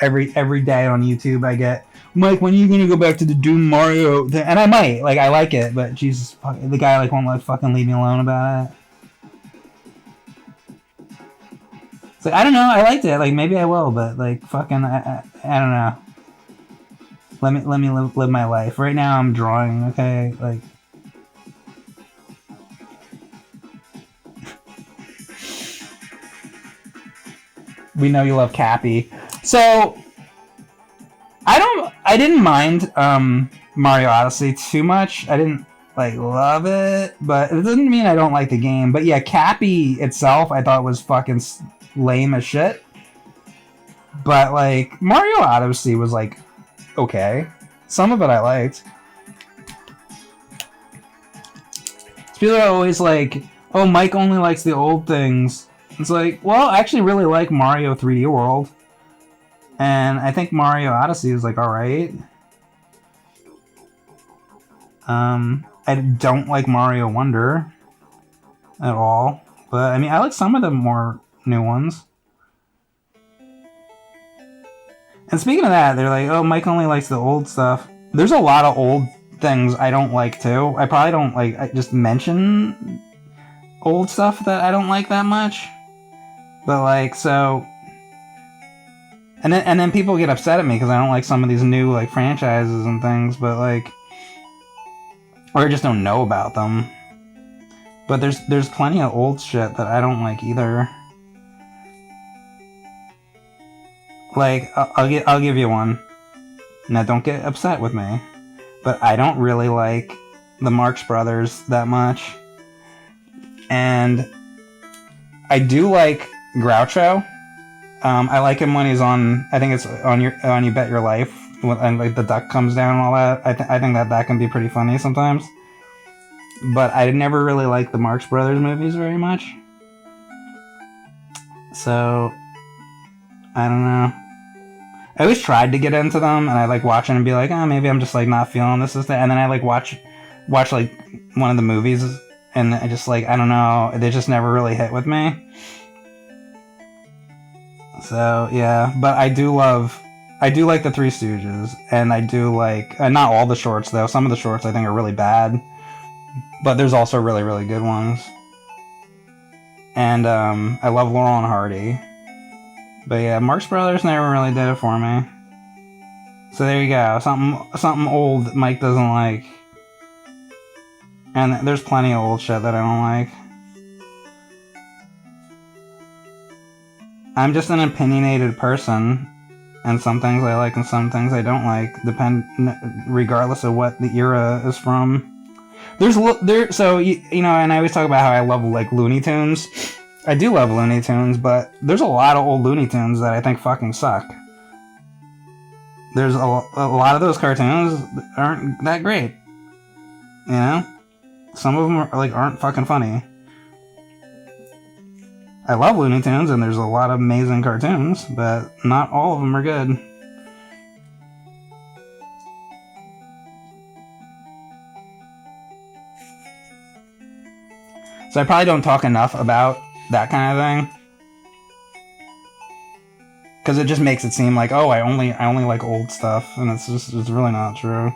every day on YouTube I get, Mike, when are you gonna go back to the Doom Mario thing? And I might, like, I like it, but Jesus, the guy like won't fucking leave me alone about it. It's like, I don't know, I liked it, like maybe I will, but like fucking I don't know. Let me live my life. Right now I'm drawing, okay? Like we know you love Cappy. So I didn't mind Mario Odyssey too much. I didn't like love it, but it doesn't mean I don't like the game. But yeah, Cappy itself I thought was fucking lame as shit. But like Mario Odyssey was like okay. Some of it I liked. People are always like, oh, Mike only likes the old things. It's like, well, I actually really like Mario 3D World. And I think Mario Odyssey is like alright. I don't like Mario Wonder at all. But I mean, I like some of the more new ones. And speaking of that, they're like, oh, Mike only likes the old stuff. There's a lot of old things I don't like too. I probably don't like, I just mention old stuff that I don't like that much. But like, so... And then people get upset at me because I don't like some of these new like franchises and things, but like... Or I just don't know about them. But there's plenty of old shit that I don't like either. Like, I'll give you one. Now, don't get upset with me. But I don't really like the Marx Brothers that much. And I do like Groucho. I like him when he's on, I think it's on You Bet Your Life, and like the duck comes down and all that. I think that can be pretty funny sometimes. But I never really liked the Marx Brothers movies very much. So, I don't know. I always tried to get into them, and I like watch it and be like, oh, maybe I'm just like not feeling this and then I like watch like one of the movies, and I just like, I don't know, they just never really hit with me. So yeah, but I do like the Three Stooges, and I do like not all the shorts though. Some of the shorts I think are really bad, but there's also really really good ones. And I love Laurel and Hardy. But yeah, Marx Brothers never really did it for me. So there you go. Something old Mike doesn't like. And there's plenty of old shit that I don't like. I'm just an opinionated person. And some things I like and some things I don't like. Regardless of what the era is from. So, you know, and I always talk about how I love like Looney Tunes. I do love Looney Tunes, but there's a lot of old Looney Tunes that I think fucking suck. There's a lot of those cartoons aren't that great. You know? Some of them aren't fucking funny. I love Looney Tunes, and there's a lot of amazing cartoons, but not all of them are good. So I probably don't talk enough about that kind of thing, because it just makes it seem like, oh, I only like old stuff, and it's really not true.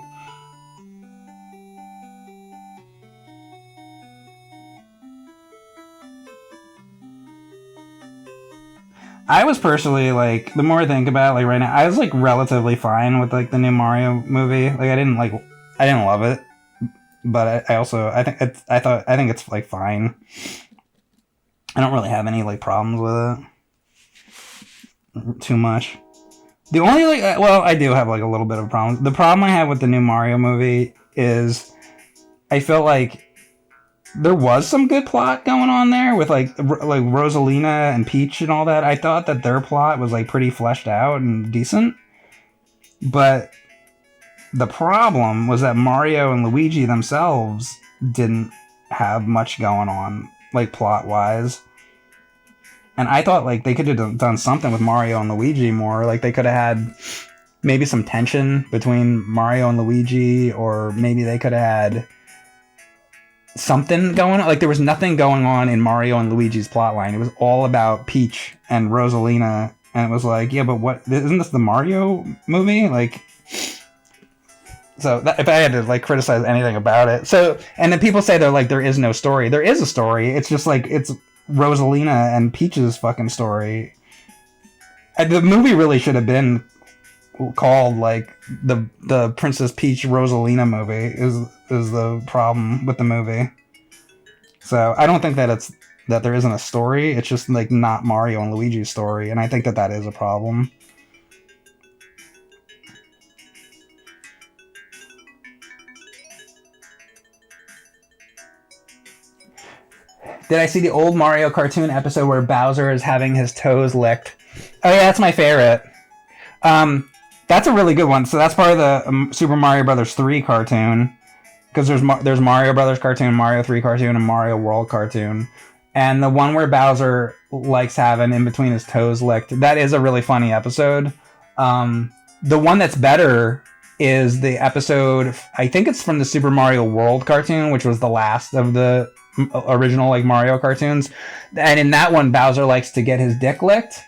I was personally like, the more I think about it, like right now, I was like relatively fine with like the new Mario movie. Like I didn't love it, but I think it's like fine. I don't really have any like problems with it too much. The only I do have like a little bit of problems. The problem I have with the new Mario movie is I felt like there was some good plot going on there with like Rosalina and Peach and all that. I thought that their plot was like pretty fleshed out and decent. But the problem was that Mario and Luigi themselves didn't have much going on, like plot-wise. And I thought like they could have done something with Mario and Luigi more. Like they could have had maybe some tension between Mario and Luigi, or maybe they could have had something going on. Like there was nothing going on in Mario and Luigi's plotline. It was all about Peach and Rosalina And it was like, yeah, but what? Isn't this the Mario movie? Like, so if I had to like criticize anything about it, so and then people say they're like there is no story. There is a story. It's just like it's Rosalina and Peach's fucking story. And the movie really should have been called like the Princess Peach Rosalina movie. Is the problem with the movie? So I don't think that there isn't a story. It's just like not Mario and Luigi's story, and I think that is a problem. Did I see the old Mario cartoon episode where Bowser is having his toes licked? Oh yeah, that's my favorite. That's a really good one. So that's part of the Super Mario Brothers 3 cartoon. Because there's Mario Brothers cartoon, Mario 3 cartoon, and Mario World cartoon. And the one where Bowser likes having in between his toes licked, that is a really funny episode. The one that's better is the episode, I think it's from the Super Mario World cartoon, which was the last of the original like Mario cartoons. And in that one, Bowser likes to get his dick licked.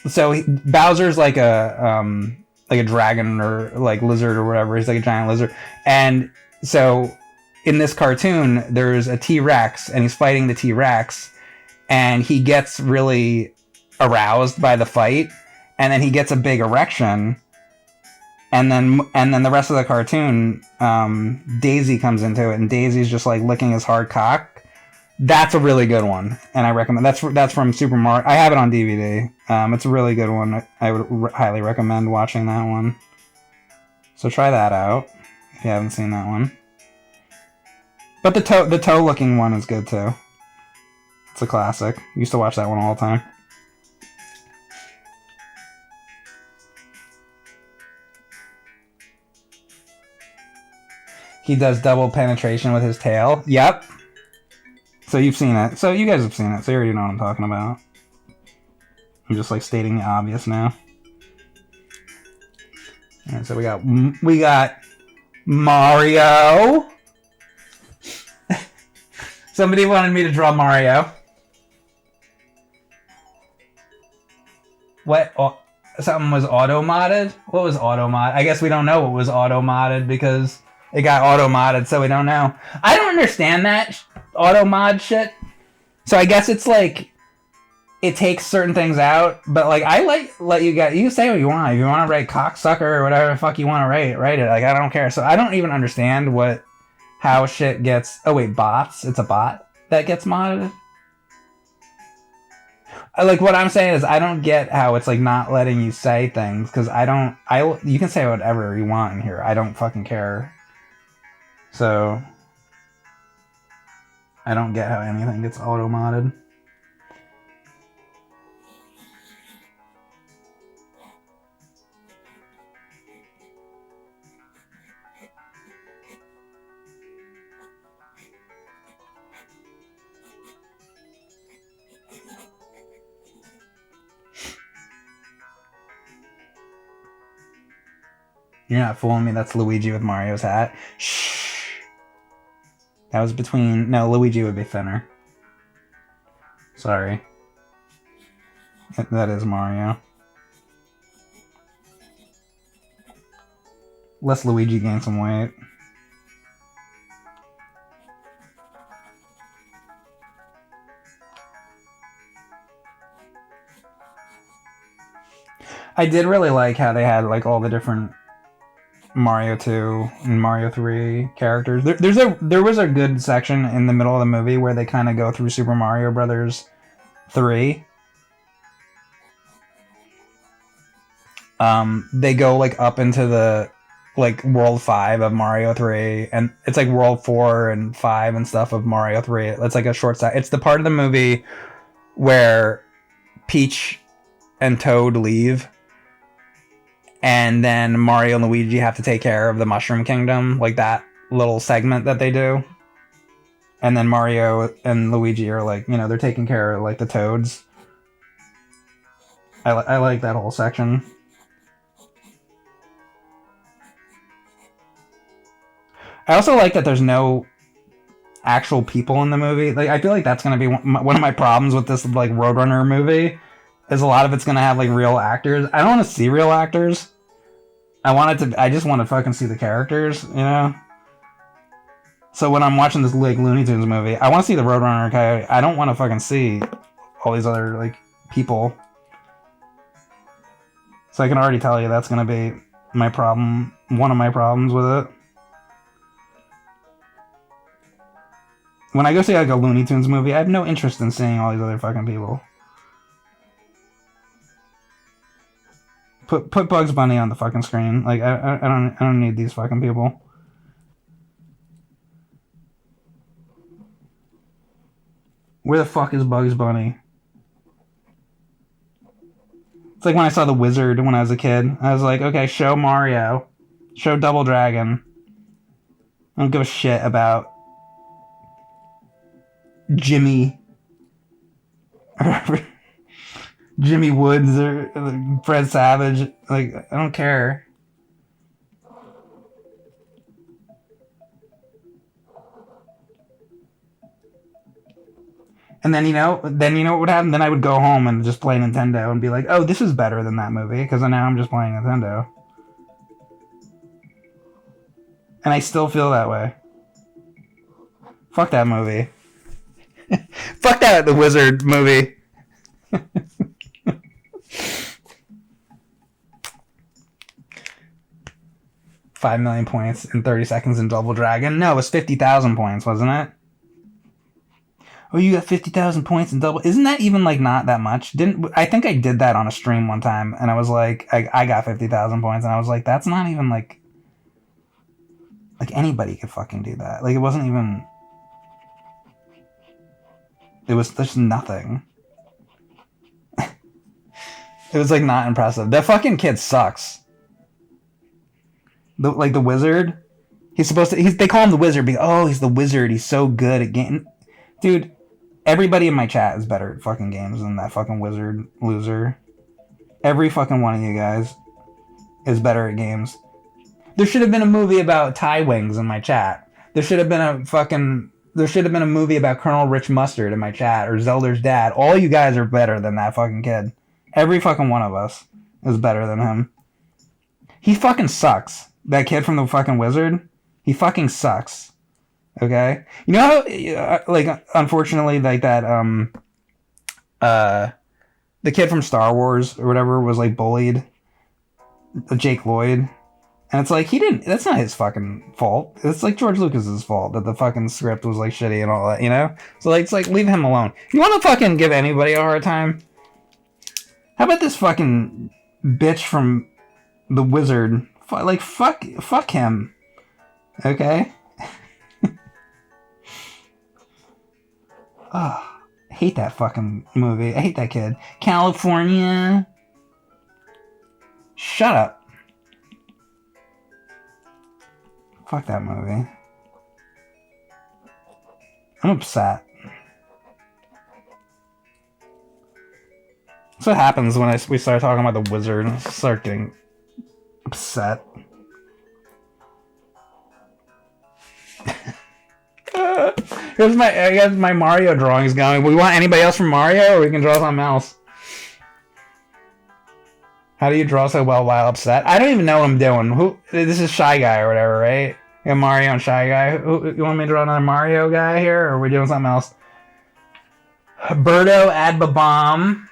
So Bowser's like a dragon or like lizard or whatever. He's like a giant lizard. And so in this cartoon, there's a T-Rex and he's fighting the T-Rex and he gets really aroused by the fight and then he gets a big erection. And then the rest of the cartoon, Daisy comes into it and Daisy's just like licking his hard cock. That's a really good one, and I recommend. That's from Super Mario. I have it on DVD. It's a really good one. I would highly recommend watching that one. So try that out if you haven't seen that one. But the toe looking one is good too. It's a classic. Used to watch that one all the time. He does double penetration with his tail. Yep. So you've seen it. So you guys have seen it. So you already know what I'm talking about. I'm just like stating the obvious now. Alright, so we got Mario. Somebody wanted me to draw Mario. What? Oh, something was auto-modded? What was auto-modded? I guess we don't know what was auto-modded because it got auto-modded, so we don't know. I don't understand that auto-mod shit. So I guess it's like it takes certain things out, but like I let you guys, you can say what you want. If you want to write cocksucker or whatever the fuck you want to write it. Like I don't care. So I don't even understand how shit gets. Oh wait, bots. It's a bot that gets modded. Like what I'm saying is I don't get how it's like not letting you say things because you can say whatever you want in here. I don't fucking care. So I don't get how anything gets auto-modded. You're not fooling me. That's Luigi with Mario's hat. Shh. That was between... No, Luigi would be thinner. Sorry. That is Mario. Less Luigi gain some weight. I did really like how they had like all the different Mario 2 and Mario 3 characters. There was a good section in the middle of the movie where they kind of go through Super Mario Brothers 3. They go like up into the like World 5 of Mario 3, and it's like World 4 and 5 and stuff of Mario 3. It's like a short set. It's the part of the movie where Peach and Toad leave. And then Mario and Luigi have to take care of the Mushroom Kingdom, like that little segment that they do. And then Mario and Luigi are like, they're taking care of like the Toads. I like that whole section. I also like that there's no actual people in the movie. Like I feel like that's going to be one of my problems with this like Roadrunner movie. is a lot of it's gonna have like real actors. I don't want to see real actors. I just want to fucking see the characters, you know? So when I'm watching this like Looney Tunes movie, I want to see the Roadrunner Coyote. I don't want to fucking see all these other like people. So I can already tell you that's gonna be my problem. One of my problems with it. When I go see like a Looney Tunes movie, I have no interest in seeing all these other fucking people. Put Bugs Bunny on the fucking screen. Like I don't need these fucking people. Where the fuck is Bugs Bunny? It's like when I saw The Wizard when I was a kid. I was like, okay, show Mario. Show Double Dragon. I don't give a shit about Jimmy. Jimmy Woods or Fred Savage. Like, I don't care. And then you know what would happen? Then I would go home and just play Nintendo and be like, oh, this is better than that movie, because now I'm just playing Nintendo. And I still feel that way. Fuck that movie. Fuck that The Wizard movie. 5 million points in 30 seconds in Double Dragon. No, it was 50,000 points, wasn't it? Oh, you got 50,000 points in Double... Isn't that even, like, not that much? I think I did that on a stream one time, and I was like... I got 50,000 points, and I was like, that's not even, like... Like, anybody could fucking do that. Like, it wasn't even... It was just nothing. It was, like, not impressive. That fucking kid sucks. The Wizard... He's supposed to... They call him the Wizard because... Oh, he's the Wizard. He's so good at game... Dude... Everybody in my chat is better at fucking games than that fucking Wizard loser. Every fucking one of you guys is better at games. There should have been a movie about tie wings in my chat. There should have been a movie about Colonel Rich Mustard in my chat, or Zelda's dad. All you guys are better than that fucking kid. Every fucking one of us is better than him. He fucking sucks. That kid from the fucking Wizard, he fucking sucks. Okay, you know how, like, unfortunately, like that, the kid from Star Wars or whatever was like bullied, Jake Lloyd, and it's like that's not his fucking fault. It's like George Lucas's fault that the fucking script was like shitty and all that, you know. So like, it's like, leave him alone. You want to fucking give anybody a hard time? How about this fucking bitch from the Wizard? Like, fuck him. Okay. Oh, I hate that fucking movie. I hate that kid. California. Shut up. Fuck that movie. I'm upset. That's what happens when we start talking about the Wizard and start getting upset. Here's my Mario drawings going. We want anybody else from Mario, or we can draw something else. How do you draw so well while upset? I don't even know what I'm doing. This is Shy Guy or whatever, right? You got Mario and Shy Guy. You want me to draw another Mario guy here, or are we doing something else? Birdo Adbabom.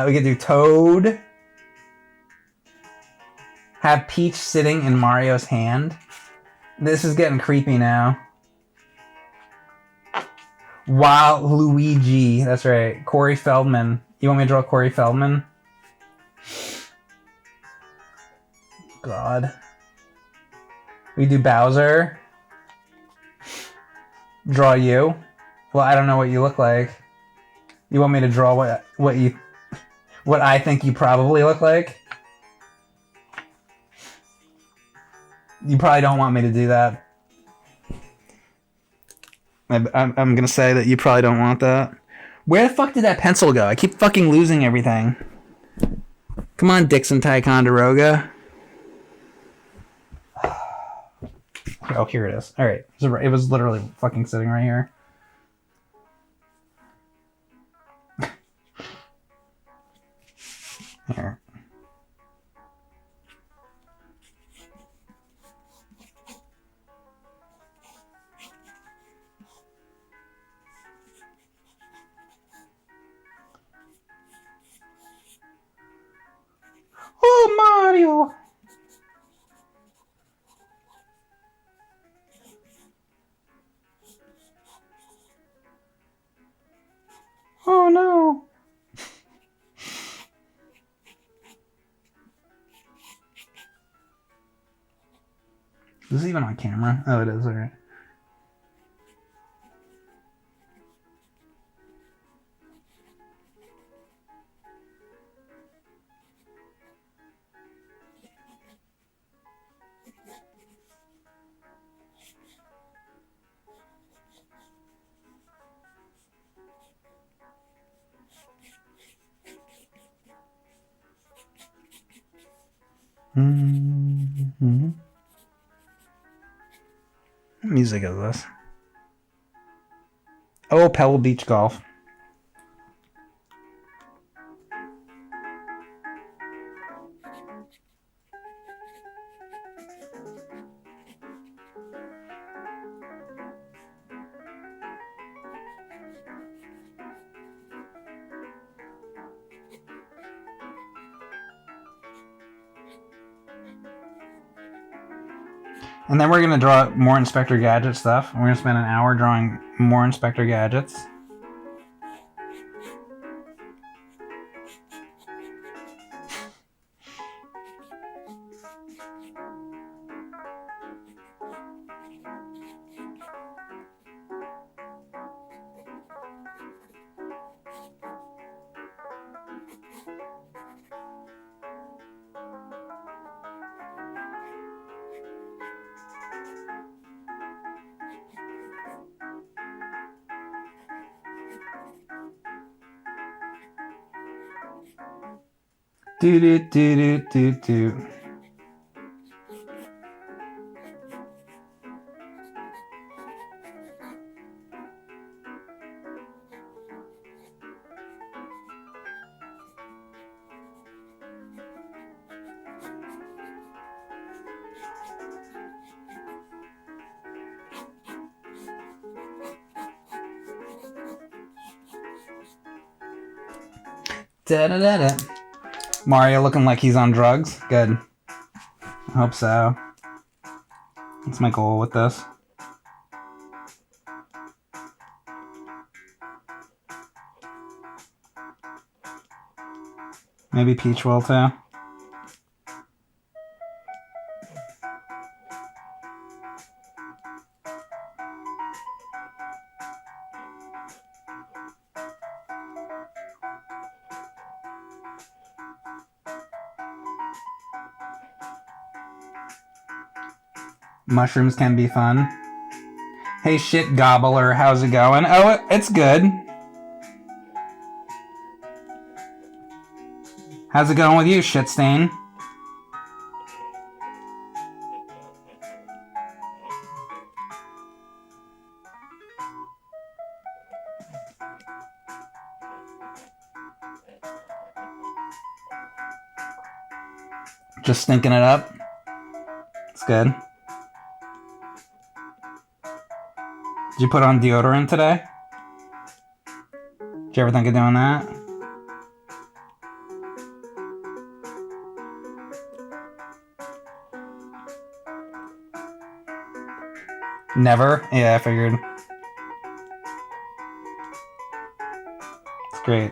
We could do Toad. Have Peach sitting in Mario's hand. This is getting creepy now. Waluigi. That's right. Corey Feldman. You want me to draw Corey Feldman? God. We do Bowser. Draw you. Well, I don't know what you look like. You want me to draw what I think you probably look like? You probably don't want me to do that. I'm gonna say that you probably don't want that. Where the fuck did that pencil go? I keep fucking losing everything. Come on, Dixon Ticonderoga. Oh, here it is. Alright. It was literally fucking sitting right here. Here. Oh, Mario! Oh no! Is this even on camera? Oh, it is, alright. Mm-hmm. What music is this? Oh, Pebble Beach Golf. And then we're going to draw more Inspector Gadget stuff. We're going to spend an hour drawing more Inspector Gadgets. Do do do do do do. Da da da da. Mario looking like he's on drugs. Good. I hope so. That's my goal with this. Maybe Peach will too. Mushrooms can be fun. Hey shit gobbler, how's it going? Oh, it's good. How's it going with you, shit stain? Just stinking it up. It's good. Did you put on deodorant today? Did you ever think of doing that? Never? Yeah, I figured. It's great.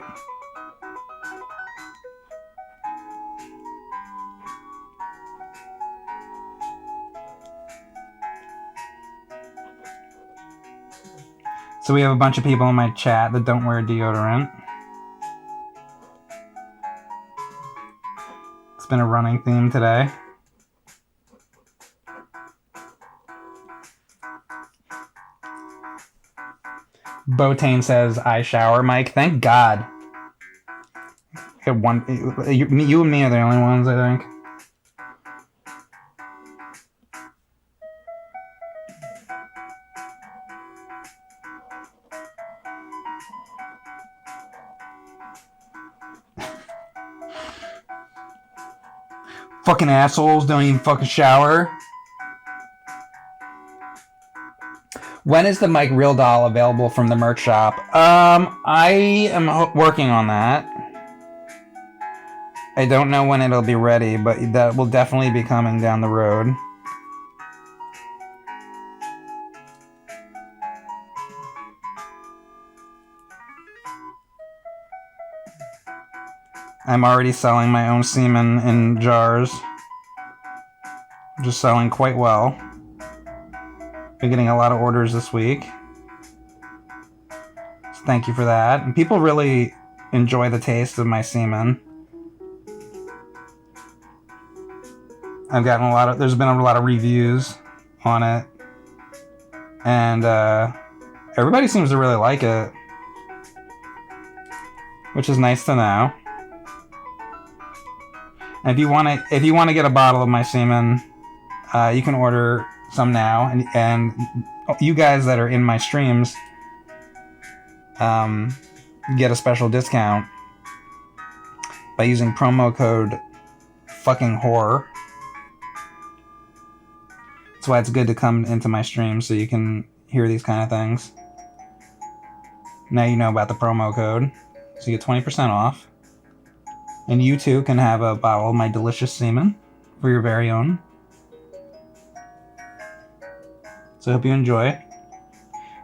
So we have a bunch of people in my chat that don't wear deodorant. It's been a running theme today. Botane says, I shower, Mike. Thank God. You and me are the only ones, I think. Fucking assholes don't even fucking shower. When is the Mike Real doll available from the merch shop? I am working on that. I don't know when it'll be ready, but that will definitely be coming down the road. I'm already selling my own semen in jars. Just selling quite well. Been getting a lot of orders this week. So thank you for that. And people really enjoy the taste of my semen. I've gotten there's been a lot of reviews on it. And everybody seems to really like it. Which is nice to know. And if you want to get a bottle of my semen, you can order some now, and you guys that are in my streams get a special discount by using promo code fucking horror. That's why it's good to come into my streams so you can hear these kind of things. Now you know about the promo code, so you get 20% off. And you too can have a bottle of my delicious semen for your very own. So I hope you enjoy.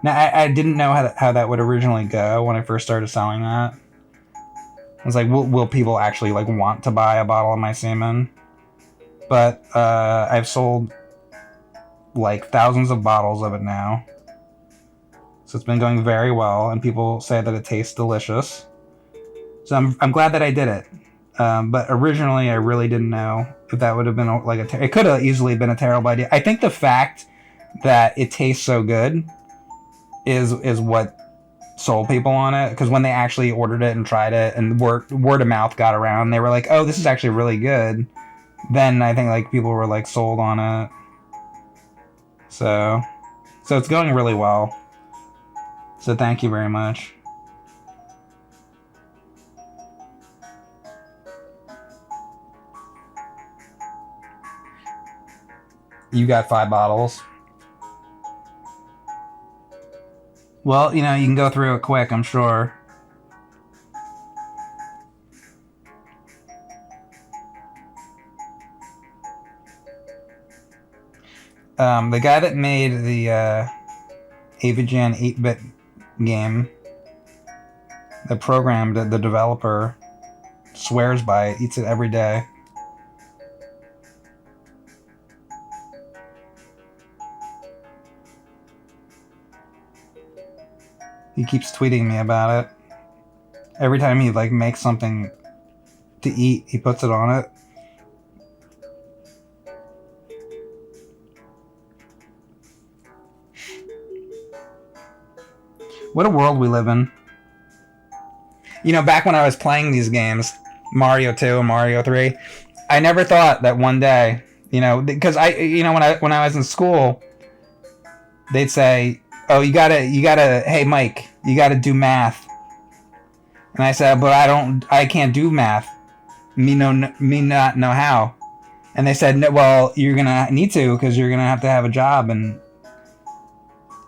Now, I didn't know how that would originally go when I first started selling that. I was like, will people actually like want to buy a bottle of my semen? But I've sold like thousands of bottles of it now. So it's been going very well, and people say that it tastes delicious. So I'm glad that I did it. But originally, I really didn't know if that would have been it could have easily been a terrible idea. I think the fact that it tastes so good is what sold people on it, because when they actually ordered it and tried it, and word of mouth got around, they were like, "Oh, this is actually really good." Then I think like people were like sold on it. So it's going really well. So thank you very much. You got 5 bottles. Well, you can go through it quick, I'm sure. The guy that made the Avajan 8-bit game, that programmed it, the developer, swears by it, eats it every day. He keeps tweeting me about it. Every time he makes something to eat, he puts it on it. What a world we live in. Back when I was playing these games, Mario 2 and Mario 3, I never thought that one day, because when I was in school, they'd say, "Oh, you gotta, hey Mike, you gotta do math." And I said, "But I can't do math. Me not know how." And they said, "No, well, you're gonna need to, because you're gonna have to have a job and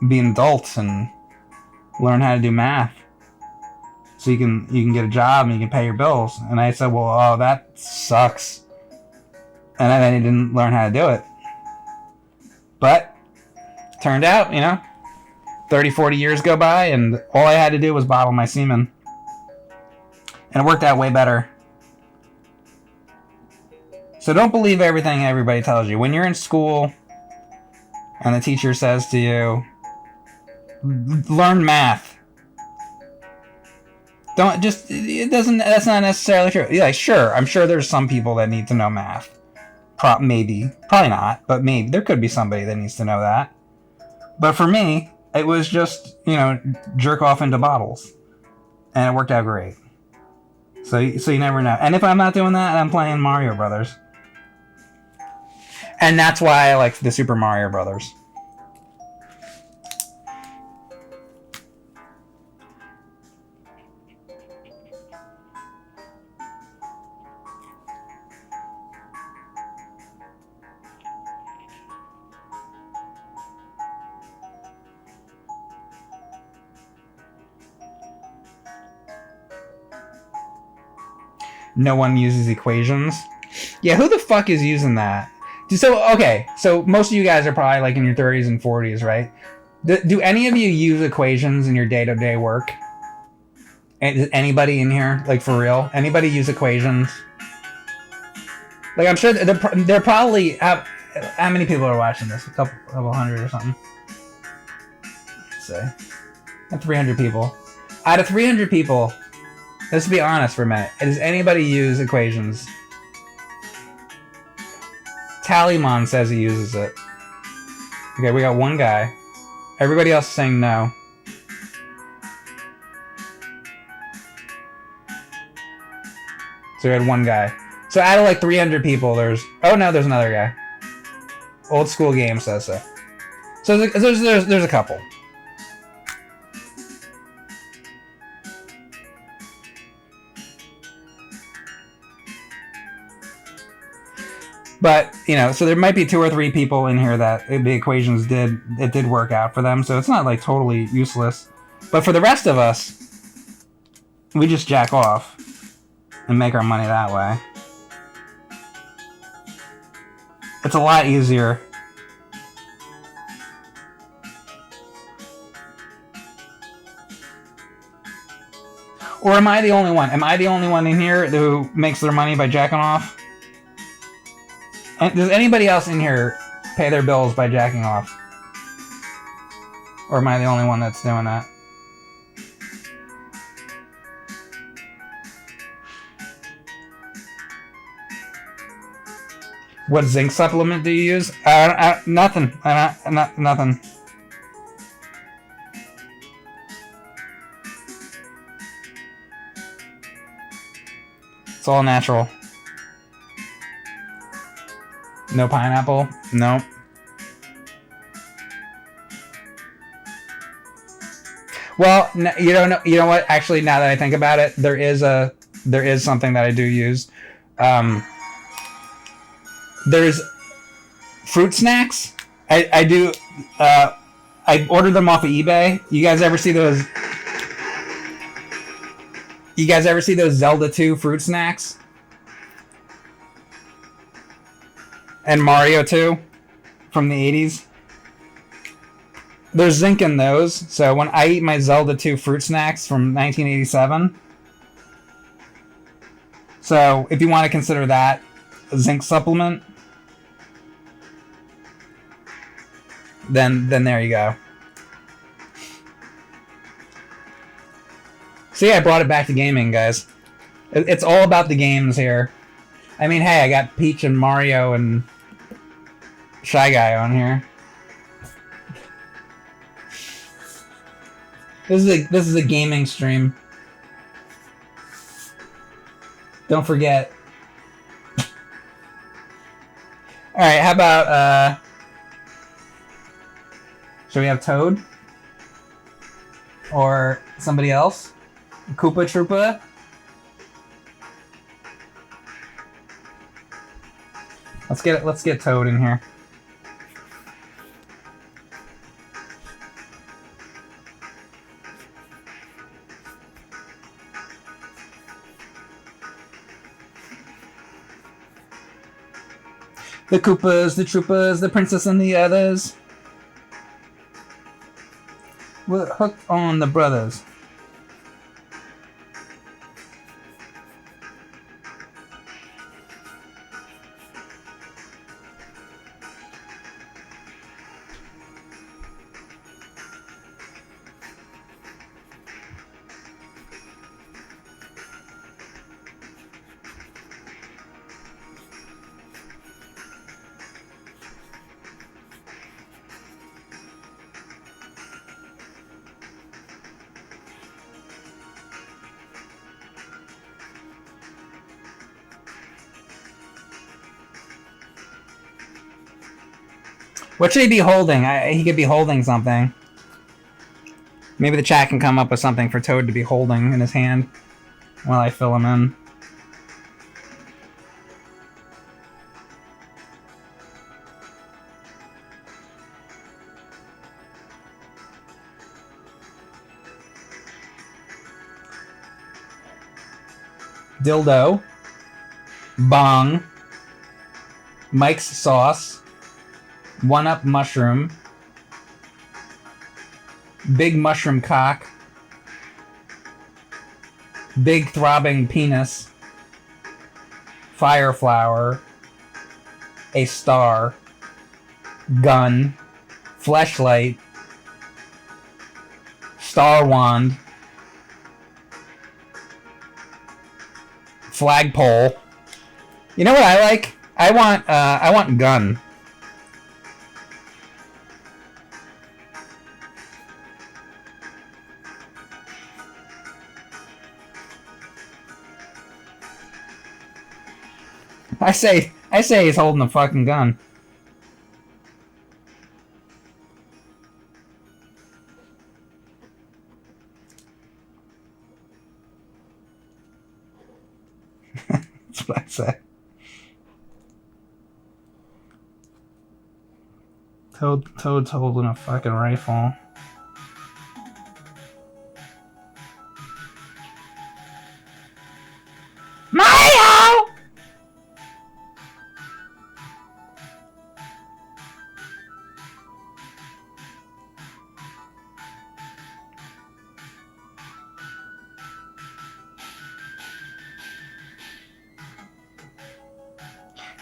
be an adult and learn how to do math, so you can get a job and you can pay your bills." And I said, "Well, oh, that sucks." And then I didn't learn how to do it. But turned out, 30, 40 years go by, and all I had to do was bottle my semen. And it worked out way better. So don't believe everything everybody tells you. When you're in school and the teacher says to you, "Learn math." That's not necessarily true. Sure, I'm sure there's some people that need to know math. Probably not, but maybe there could be somebody that needs to know that. But for me, it was just, jerk off into bottles. And it worked out great. So you never know. And if I'm not doing that, I'm playing Mario Brothers. And that's why I like the Super Mario Brothers. no one uses equations. Yeah, who the fuck is using that? So, okay, so most of you guys are probably like in your 30s and 40s, right? Do any of you use equations in your day-to-day work? Does anybody in here, like for real? Anybody use equations? Like, I'm sure they're probably... How many people are watching this? A couple hundred or something? Let's say. 300 people. Out of 300 people, let's be honest for a minute. Does anybody use equations? Tallymon says he uses it. Okay, we got one guy. Everybody else is saying no. So we had one guy. So out of like 300 people, there's... Oh no, there's another guy. Old School Game says so. So there's a couple. But, you know, so there might be 2 or 3 people in here that the equations did work out for them, so it's not like totally useless. But for the rest of us, we just jack off and make our money that way. It's a lot easier. Or am I the only one? Am I the only one in here who makes their money by jacking off? And does anybody else in here pay their bills by jacking off? Or am I the only one that's doing that? What zinc supplement do you use? Nothing. Nothing. It's all natural. No pineapple? No. Well, you don't know. You know what? Actually, now that I think about it, there is something that I do use. There's fruit snacks. I do. I ordered them off of eBay. You guys ever see those? You guys ever see those Zelda 2 fruit snacks? And Mario 2 from the 80s. There's zinc in those, so when I eat my Zelda 2 fruit snacks from 1987, so if you want to consider that a zinc supplement, then there you go. See, I brought it back to gaming, guys. It's all about the games here. I mean, hey, I got Peach and Mario and Shy Guy on here. This is a gaming stream. Don't forget. All right, how about should we have Toad or somebody else? Koopa Troopa. Let's get Toad in here. The Koopas, the Troopas, the Princess and the others. We're hooked on the brothers. What should he be holding? He could be holding something. Maybe the chat can come up with something for Toad to be holding in his hand while I fill him in. Dildo. Bong, Mike's Sauce, 1-Up Mushroom, Big Mushroom Cock, Big Throbbing Penis, Fire Flower, A Star, Gun, Fleshlight, Star Wand, Flagpole. You know what I like? I want Gun. I say he's holding a fucking gun. That's what I say. Toad's holding a fucking rifle. Mario!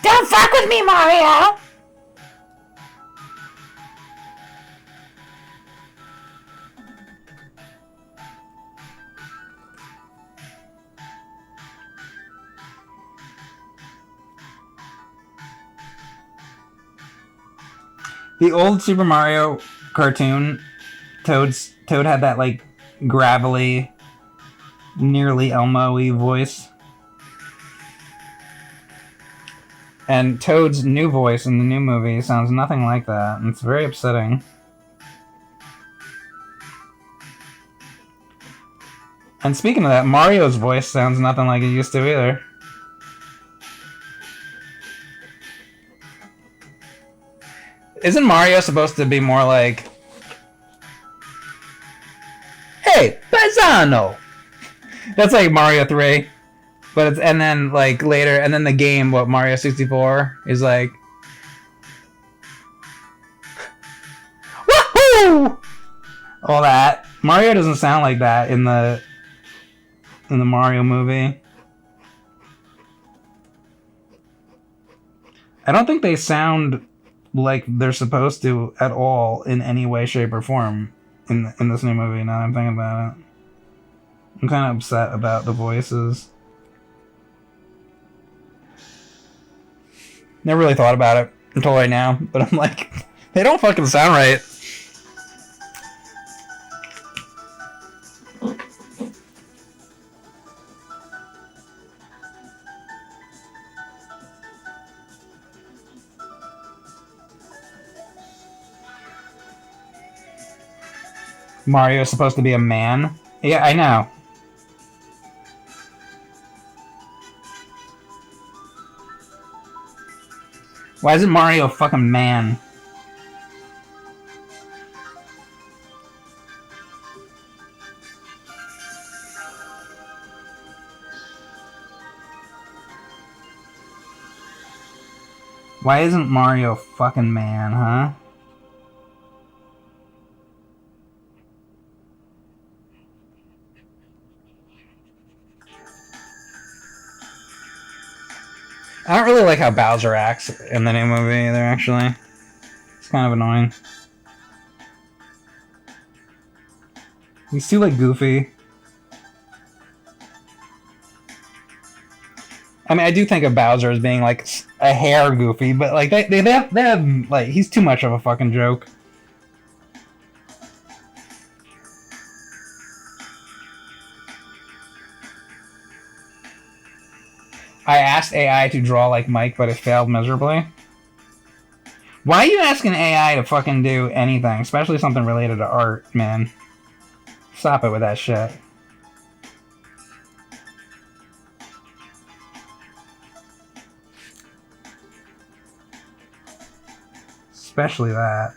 Don't fuck with me, Mario! The old Super Mario cartoon, Toad had that like gravelly, nearly Elmo-y voice. And Toad's new voice in the new movie sounds nothing like that, and it's very upsetting. And speaking of that, Mario's voice sounds nothing like it used to either. Isn't Mario supposed to be more like, "Hey, paisano"? That's like Mario 3. But it's, and then like later, and then the game, what, Mario 64 is like, "Woohoo!" All that. Mario doesn't sound like that in the Mario movie. I don't think they sound like they're supposed to at all in any way, shape, or form in this new movie. Now that I'm thinking about it, I'm kind of upset about the voices. Never really thought about it until right now, but I'm like, they don't fucking sound right. Mario's supposed to be a man. Yeah, I know. Why isn't Mario a fucking man? Why isn't Mario a fucking man, huh? I don't really like how Bowser acts in the new movie either, actually. It's kind of annoying. He's too, like, goofy. I mean, I do think of Bowser as being, like, a hair goofy, but, like, they have, like, he's too much of a fucking joke. I asked AI to draw like Mike, but it failed miserably. Why are you asking AI to fucking do anything, especially something related to art, man? Stop it with that shit. Especially that.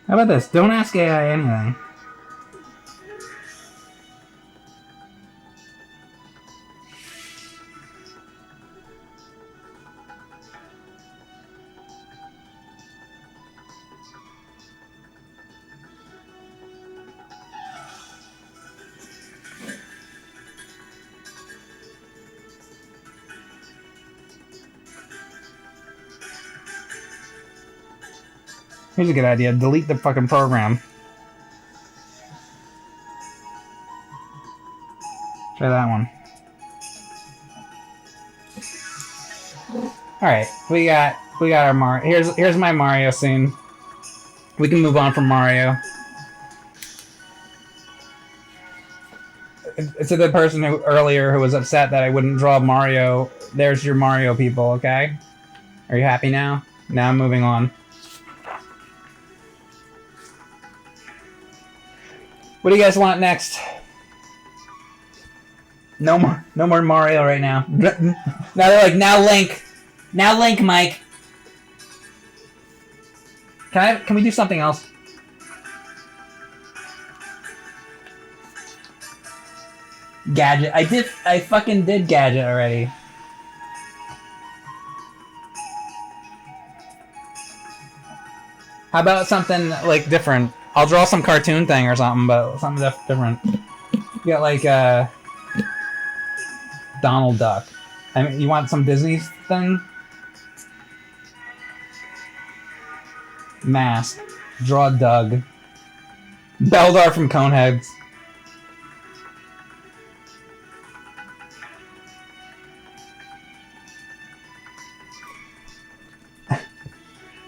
How about this? Don't ask AI anything. Here's a good idea. Delete the fucking program. Try that one. Alright, we got our Mario. Here's my Mario scene. We can move on from Mario. To the person who earlier who was upset that I wouldn't draw Mario, there's your Mario people, okay? Are you happy now? Now I'm moving on. What do you guys want next? No more Mario right now. Now they're like, now Link. Now Link, Mike. Can we do something else? Gadget. I fucking did Gadget already. How about something like different? I'll draw some cartoon thing or something, but something different. You got like Donald Duck. I mean, you want some Disney thing? Mask. Draw Doug. Beldar from Coneheads.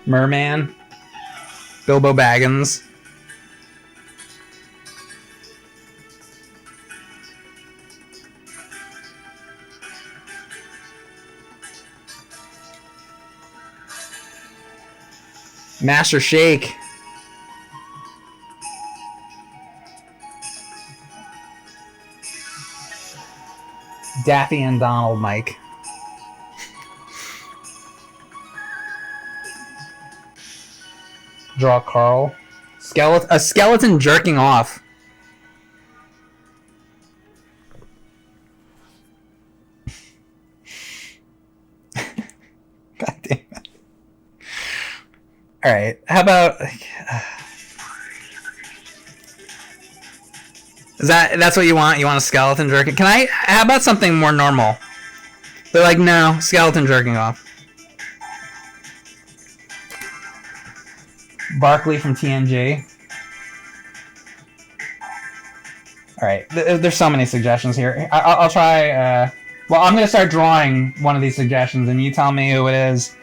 Merman. Bilbo Baggins. Master Shake. Daffy and Donald, Mike. Draw Carl. A skeleton jerking off. God damn it. Alright, how about... That's what you want? You want a skeleton jerking? How about something more normal? They're like, no, skeleton jerking off. Barkley from TNG. Alright, there's so many suggestions here. I'll try, well, I'm going to start drawing one of these suggestions, and you tell me who it is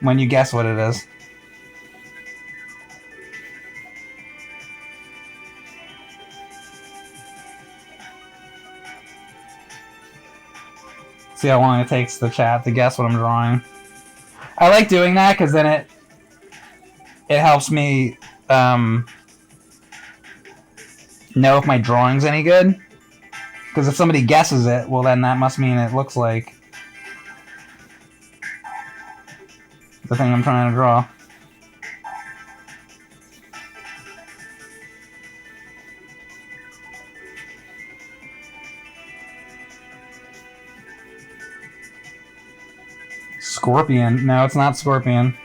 when you guess what it is. See how long it takes the chat to guess what I'm drawing. I like doing that because then it helps me know if my drawing's any good. Because if somebody guesses it, well then that must mean it looks like the thing I'm trying to draw. Scorpion. No, it's not Scorpion.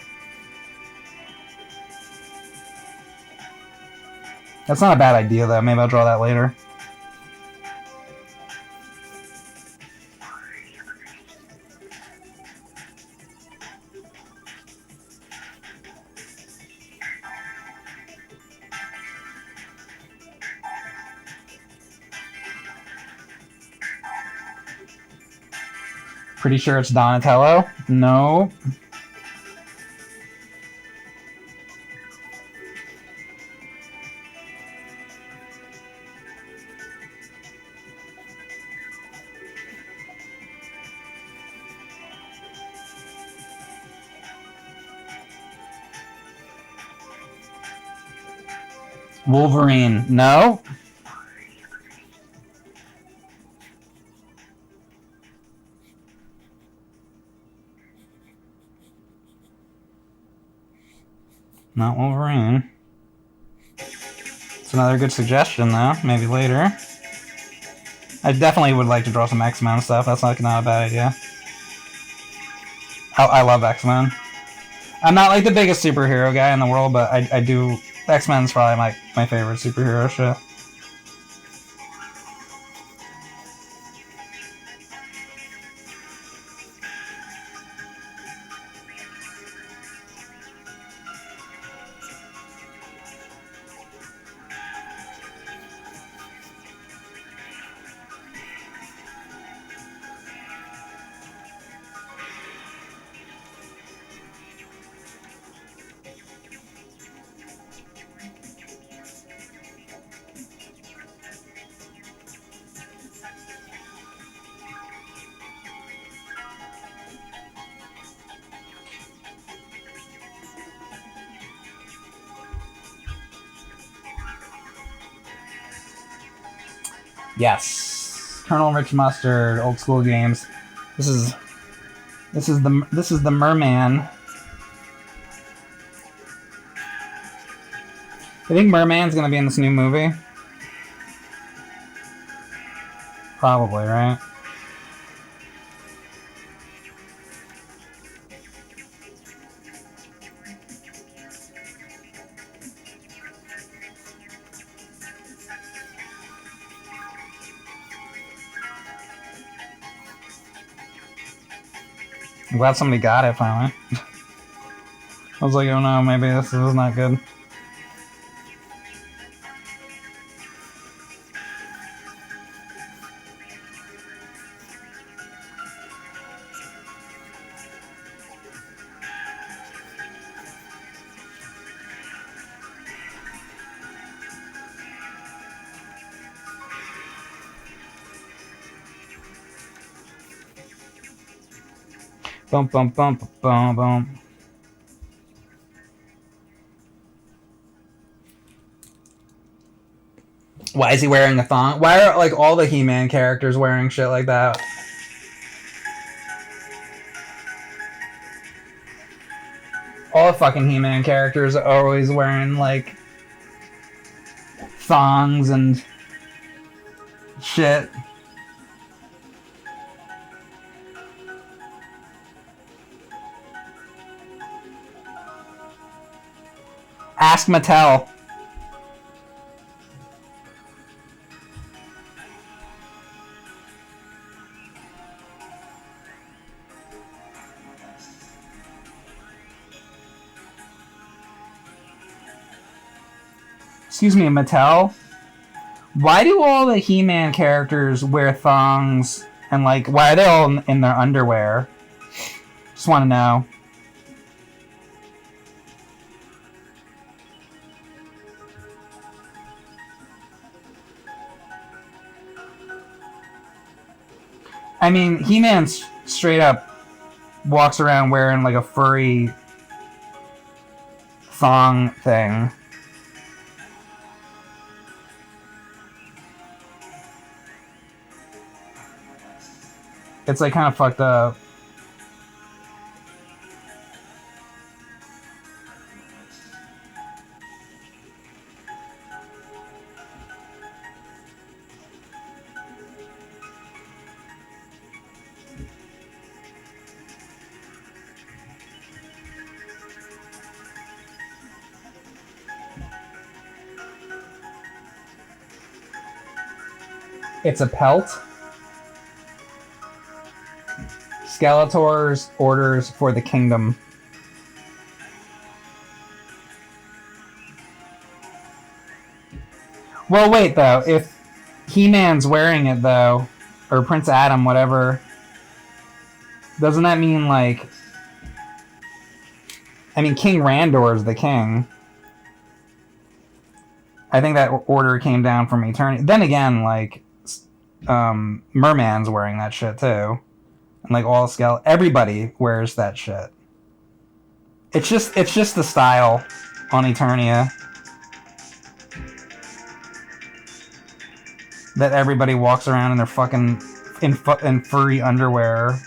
That's not a bad idea, though. Maybe I'll draw that later. Pretty sure it's Donatello? No. Wolverine? No. Not Wolverine. another good suggestion, though. Maybe later. I definitely would like to draw some X-Men stuff. That's not a bad idea. I love X-Men. I'm not like the biggest superhero guy in the world, but I do... X-Men's probably my favorite superhero show. Yes, Colonel Rich Mustard, old school games. This is the Merman. I think Merman's gonna be in this new movie. Probably, right? I'm glad somebody got it finally. I was like, oh no, maybe this is not good. Bum bum bum bum bum. Why is he wearing a thong? Why are like all the He-Man characters wearing shit like that? All the fucking He-Man characters are always wearing like thongs and shit. Ask Mattel. Excuse me, Mattel? Why do all the He-Man characters wear thongs and like, why are they all in their underwear? Just want to know. I mean, He-Man straight up walks around wearing like a furry thong thing. It's like kind of fucked up. It's a pelt. Skeletor's orders for the kingdom. Well, wait, though. If He-Man's wearing it, though, or Prince Adam, whatever, doesn't that mean, like... I mean, King Randor is the king. I think that order came down from eternity. Then again, like, Merman's wearing that shit, too. And like all everybody wears that shit. It's just the style on Eternia that everybody walks around in their fucking in furry underwear.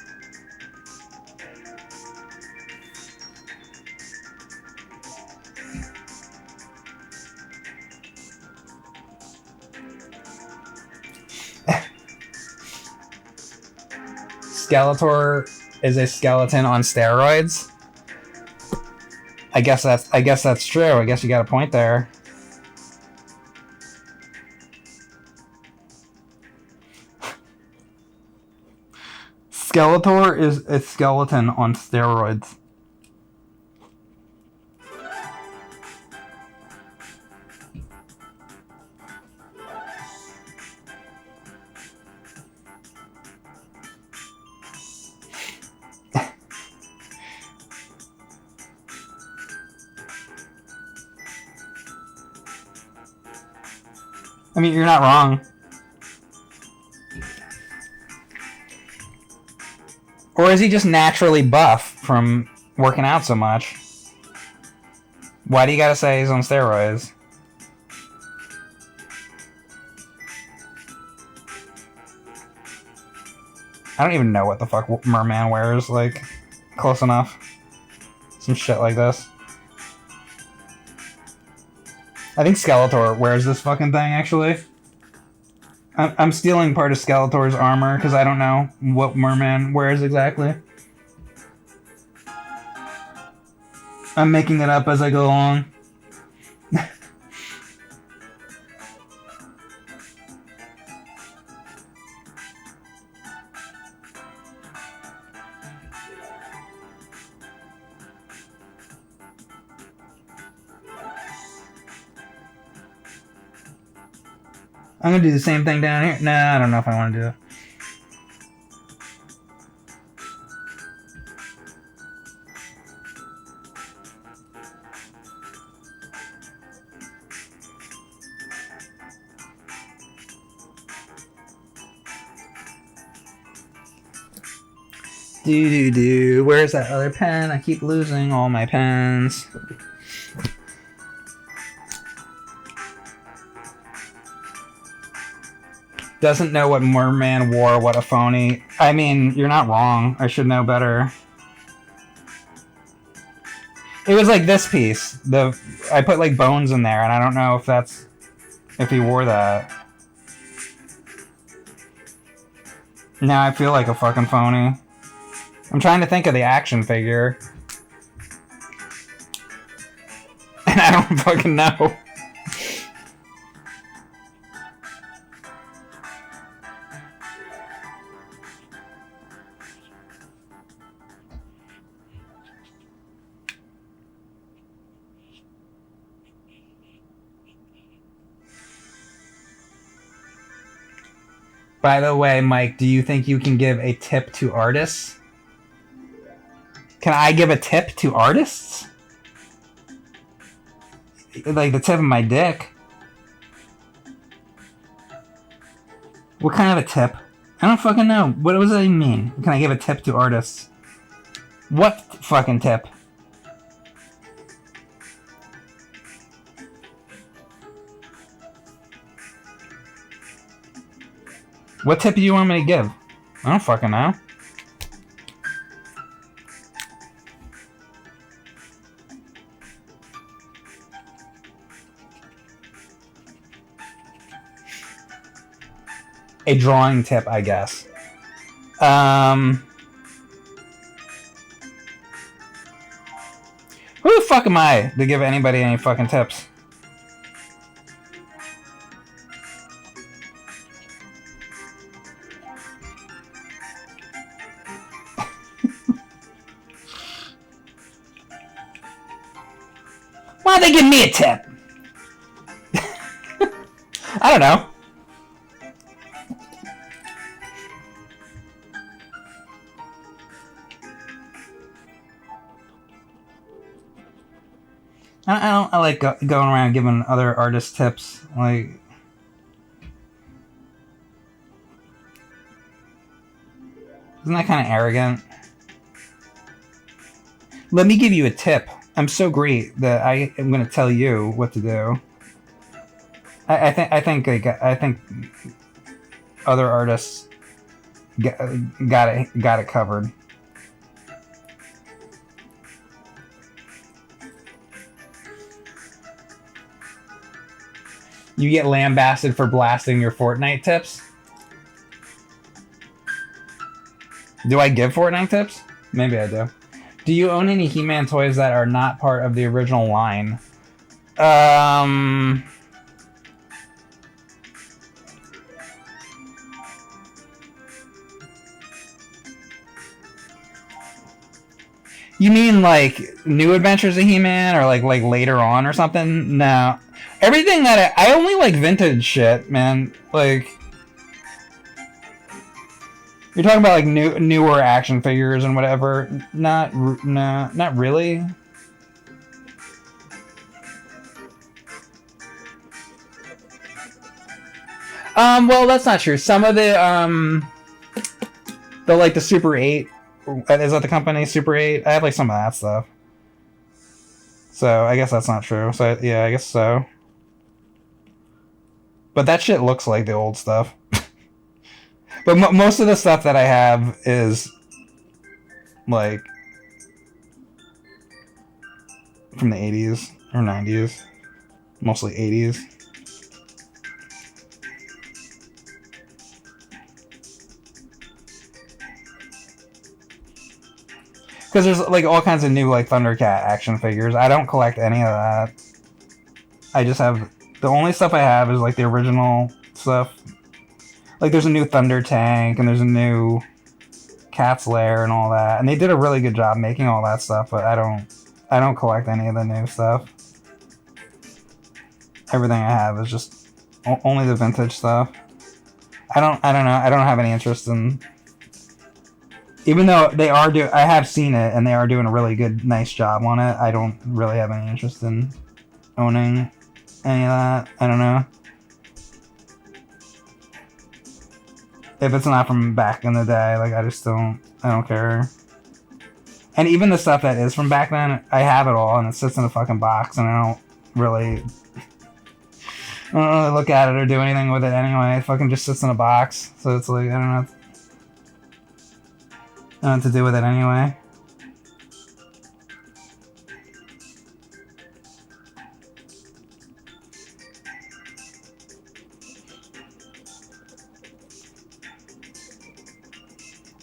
Skeletor is a skeleton on steroids. I guess that's true. I guess you got a point there. Skeletor is a skeleton on steroids. I mean, you're not wrong. Or is he just naturally buff from working out so much? Why do you gotta say he's on steroids? I don't even know what the fuck Merman wears, like, close enough. Some shit like this. I think Skeletor wears this fucking thing, actually. I'm stealing part of Skeletor's armor, because I don't know what Merman wears exactly. I'm making it up as I go along. I'm gonna do the same thing down here. Nah, I don't know if I want to do it. Do. Where's that other pen? I keep losing all my pens. Doesn't know what Merman wore, what a phony. I mean, you're not wrong. I should know better. It was like this piece. I put like bones in there, and I don't know if he wore that. Now I feel like a fucking phony. I'm trying to think of the action figure. And I don't fucking know. By the way, Mike, do you think you can give a tip to artists? Can I give a tip to artists? Like the tip of my dick. What kind of a tip? I don't fucking know. What does that even mean? Can I give a tip to artists? What fucking tip? What tip do you want me to give? I don't fucking know. A drawing tip, I guess. Who the fuck am I to give anybody any fucking tips? Why'd they give me a tip? I don't know. I like going around giving other artists tips. Like, isn't that kind of arrogant? Let me give you a tip. I'm so great that I am going to tell you what to do. I think other artists got it covered. You get lambasted for blasting your Fortnite tips? Do I give Fortnite tips? Maybe I do. Do you own any He-Man toys that are not part of the original line? You mean like New Adventures of He-Man or like later on or something? No. Everything that I only like vintage shit, man. Like you're talking about like newer action figures and whatever. Not really. Well, that's not true. Some of the like the Super 8, is that the company Super 8? I have like some of that stuff. So I guess that's not true. So yeah, I guess so. But that shit looks like the old stuff. But most of the stuff that I have is like from the 80s or 90s. Mostly 80s. Because there's like all kinds of new like Thundercat action figures. I don't collect any of that. I just have the only stuff I have is like the original stuff. Like there's a new Thunder Tank and there's a new Cat's Lair and all that. And they did a really good job making all that stuff, but I don't collect any of the new stuff. Everything I have is just only the vintage stuff. I don't know. I don't have any interest in. Even though they are I have seen it and they are doing a really good, nice job on it. I don't really have any interest in owning any of that. I don't know. If it's not from back in the day, like I don't care. And even the stuff that is from back then, I have it all and it sits in a fucking box and I don't really look at it or do anything with it anyway. It fucking just sits in a box. So it's like, I don't know what to do with it anyway.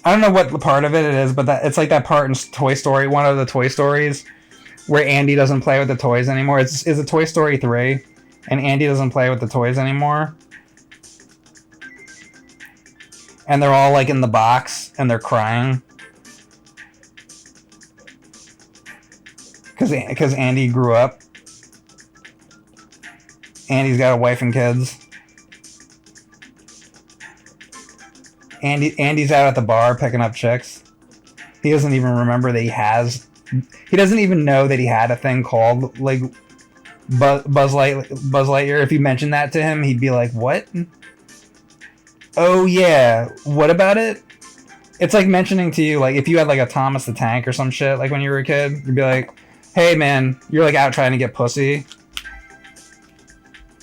I don't know what part of it is, but it's like that part in Toy Story, one of the Toy Stories, where Andy doesn't play with the toys anymore. It's a Toy Story 3, and Andy doesn't play with the toys anymore. And they're all like in the box, and they're crying. Because Andy grew up. Andy's got a wife and kids. Andy's out at the bar picking up chicks. He doesn't even remember that he doesn't even know that he had a thing called like Buzz Lightyear. If you mentioned that to him, he'd be like, "What? Oh yeah, what about it?" It's like mentioning to you, like if you had like a Thomas the Tank or some shit, like when you were a kid, you'd be like, "Hey man, you're like out trying to get pussy,"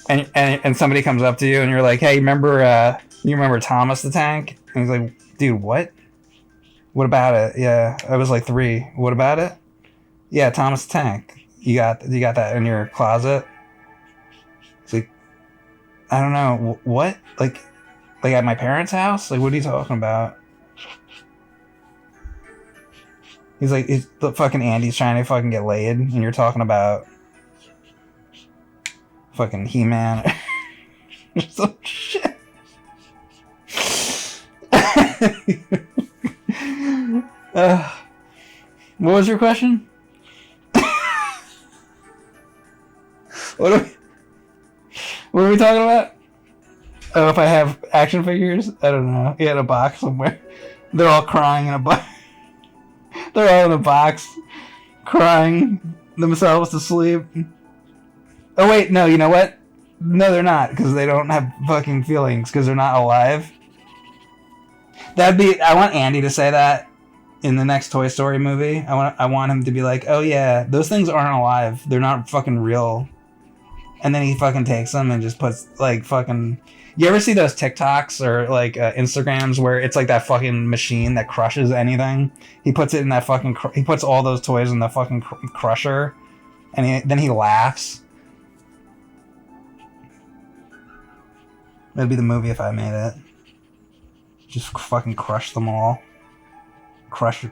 and somebody comes up to you and you're like, "Hey, you remember Thomas the Tank?" And he's like, "Dude, what? What about it?" "Yeah, I was like 3. What about it?" "Yeah, Thomas the Tank. You got that in your closet?" It's like, I don't know. What? Like at my parents' house? Like, what are you talking about? He's like, the fucking Andy's trying to fucking get laid, and you're talking about fucking He-Man or some shit. What was your question? What are we talking about? Oh, if I have action figures? I don't know. He had a box somewhere. They're all crying in a box. They're all in a box, crying themselves to sleep. Oh wait, no, you know what? No, they're not, because they don't have fucking feelings, because they're not alive. I want Andy to say that in the next Toy Story movie. I want him to be like, "Oh yeah, those things aren't alive. They're not fucking real." And then he fucking takes them and just puts like fucking. You ever see those TikToks or like Instagrams where it's like that fucking machine that crushes anything? He puts it in that fucking. He puts all those toys in the fucking crusher, and then he laughs. That'd be the movie if I made it. Just fucking crush them all. crush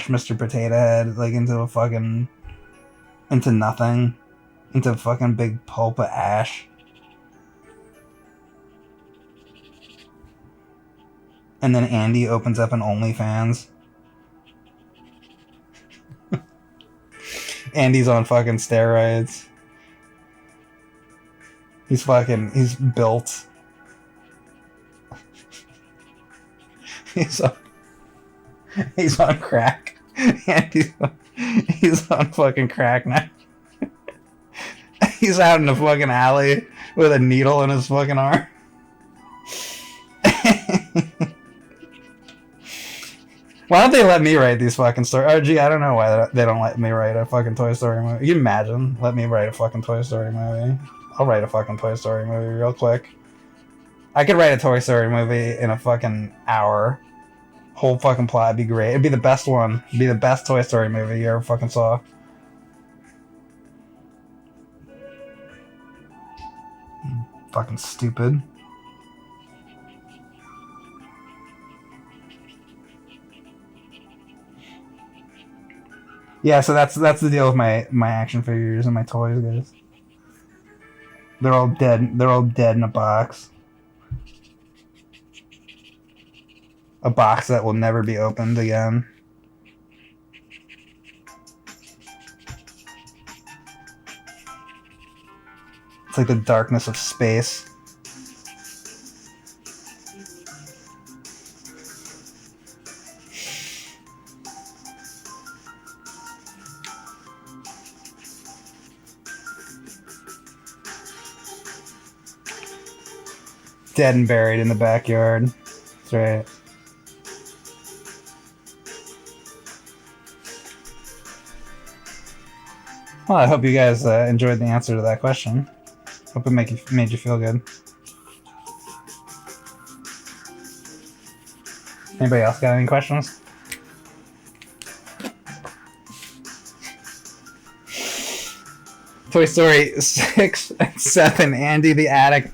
Mr. Potato Head like into nothing, into a fucking big pulp of ash. And then Andy opens up an OnlyFans. Andy's on fucking steroids. He's built. He's on crack. He's on fucking crack now. He's out in the fucking alley with a needle in his fucking arm. Why don't they let me write these fucking stories? Oh, gee, I don't know why they don't let me write a fucking Toy Story movie. Can you imagine? Let me write a fucking Toy Story movie. I'll write a fucking Toy Story movie real quick. I could write a Toy Story movie in a fucking hour. Whole fucking plot would be great. It'd be the best one. It'd be the best Toy Story movie you ever fucking saw. Fucking stupid. Yeah, so that's the deal with my action figures and my toys, guys. They're all dead. They're all dead in a box. A box that will never be opened again. It's like the darkness of space. Dead and buried in the backyard. That's right. Well, I hope you guys enjoyed the answer to that question. Hope it made you feel good. Anybody else got any questions? Toy Story 6 and 7, Andy the Attic.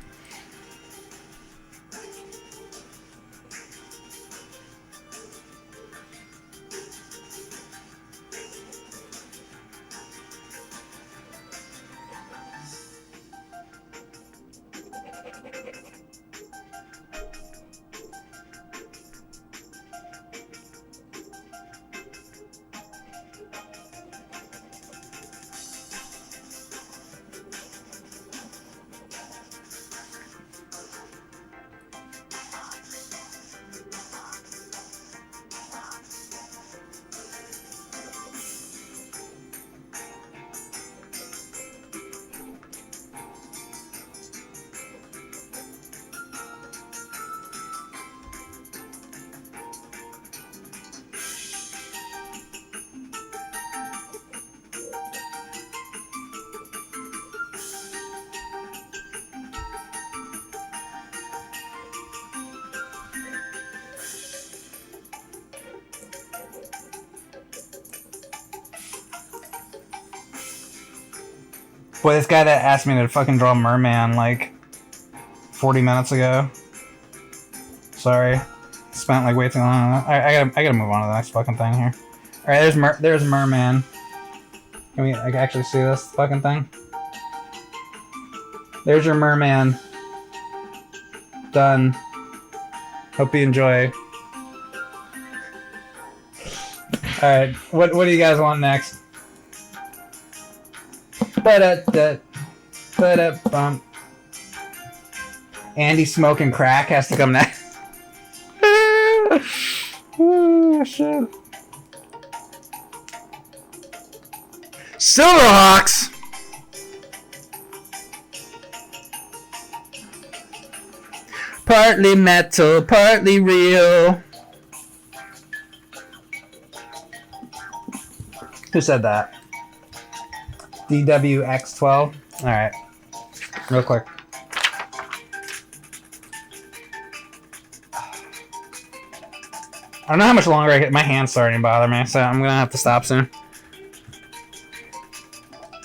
Boy, this guy that asked me to fucking draw Merman like 40 minutes ago. Sorry. Spent like way too long on that. I gotta move on to the next fucking thing here. Alright, there's Merman. Can we actually see this fucking thing? There's your Merman. Done. Hope you enjoy. Alright, what do you guys want next? Bump. Andy smoking crack has to come next. Oh, shit. Silverhawks! Partly metal, partly real. Who said that? DWX12. Alright. Real quick. I don't know how much longer I get. My hand's starting to bother me, so I'm gonna have to stop soon.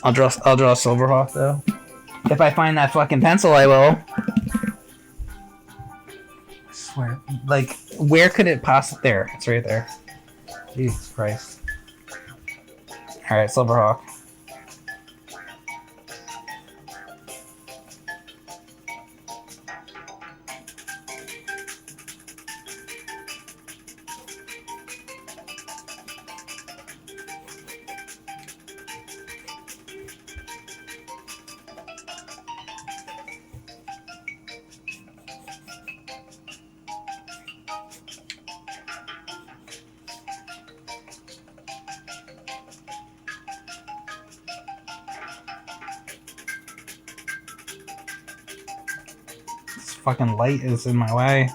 I'll draw a Silverhawk though. If I find that fucking pencil, I will. I swear. Like, where could it possibly... There. It's right there. Jesus Christ. Alright, Silverhawk. Fucking light is in my way.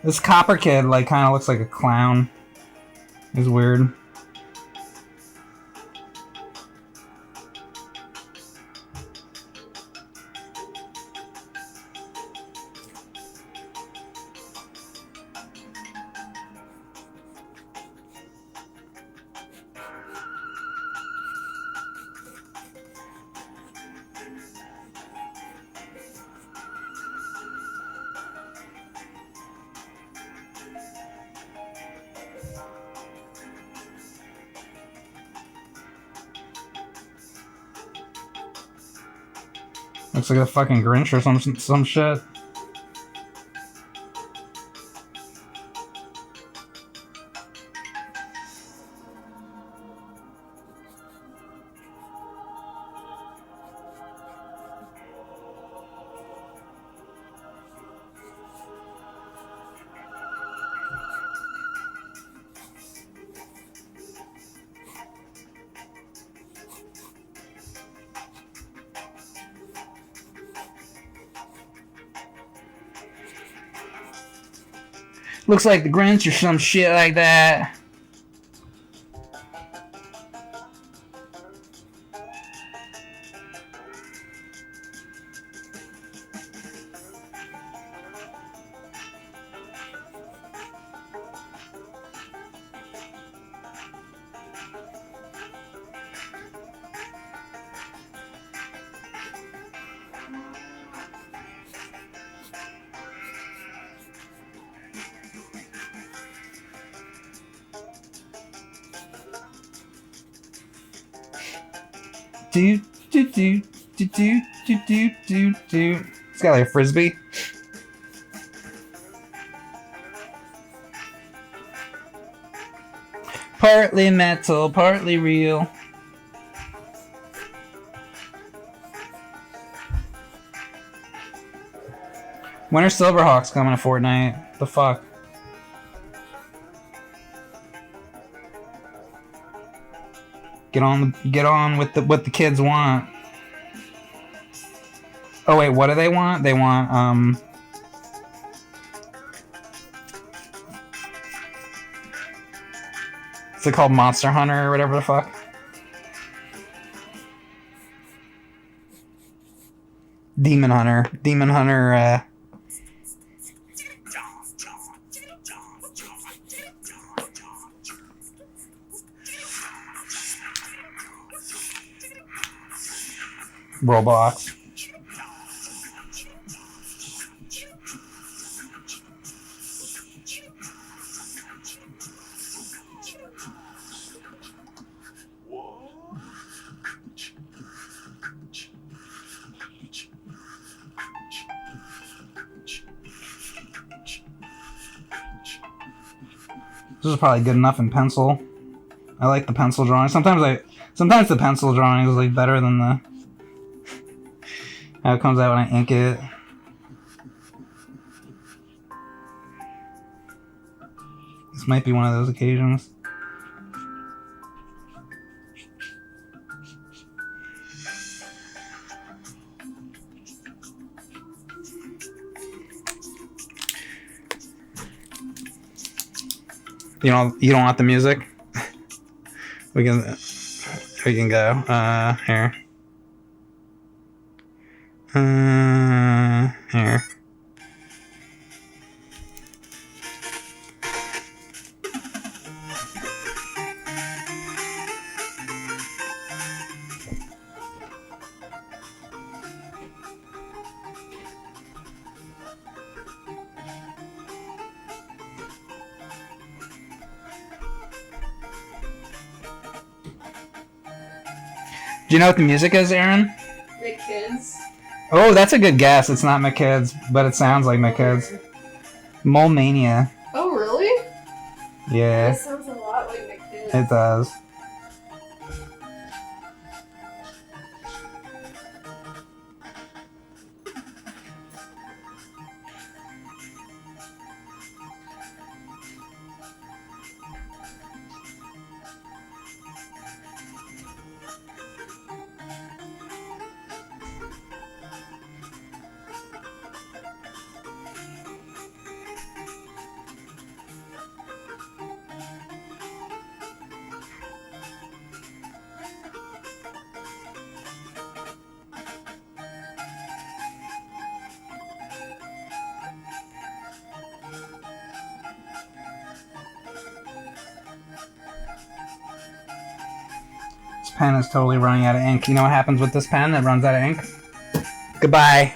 This copper kid like kind of looks like a clown. It's weird. Looks like a fucking Grinch or some shit. Looks like the Grinch or some shit like that. Do do do do do do do do do. It's got like a frisbee. Partly metal, partly real. When are Silverhawks coming to Fortnite? The fuck? Get on with what the kids want. Oh wait, what do they want? They want is it called Monster Hunter or whatever the fuck? Demon Hunter. Demon Hunter Roblox. This is probably good enough in pencil. I like the pencil drawing. Sometimes the pencil drawing is like better than the how it comes out when I ink it. This might be one of those occasions. You don't want the music? We can go. Here. Here. Do you know what the music is, Erin? The kids. Oh, that's a good guess. It's not my kids, but it sounds like my kids. Mole Mania. Oh, really? Yeah, That sounds a lot like my kids. it does. This pen is totally running out of ink. You know what happens with this pen that runs out of ink? Goodbye.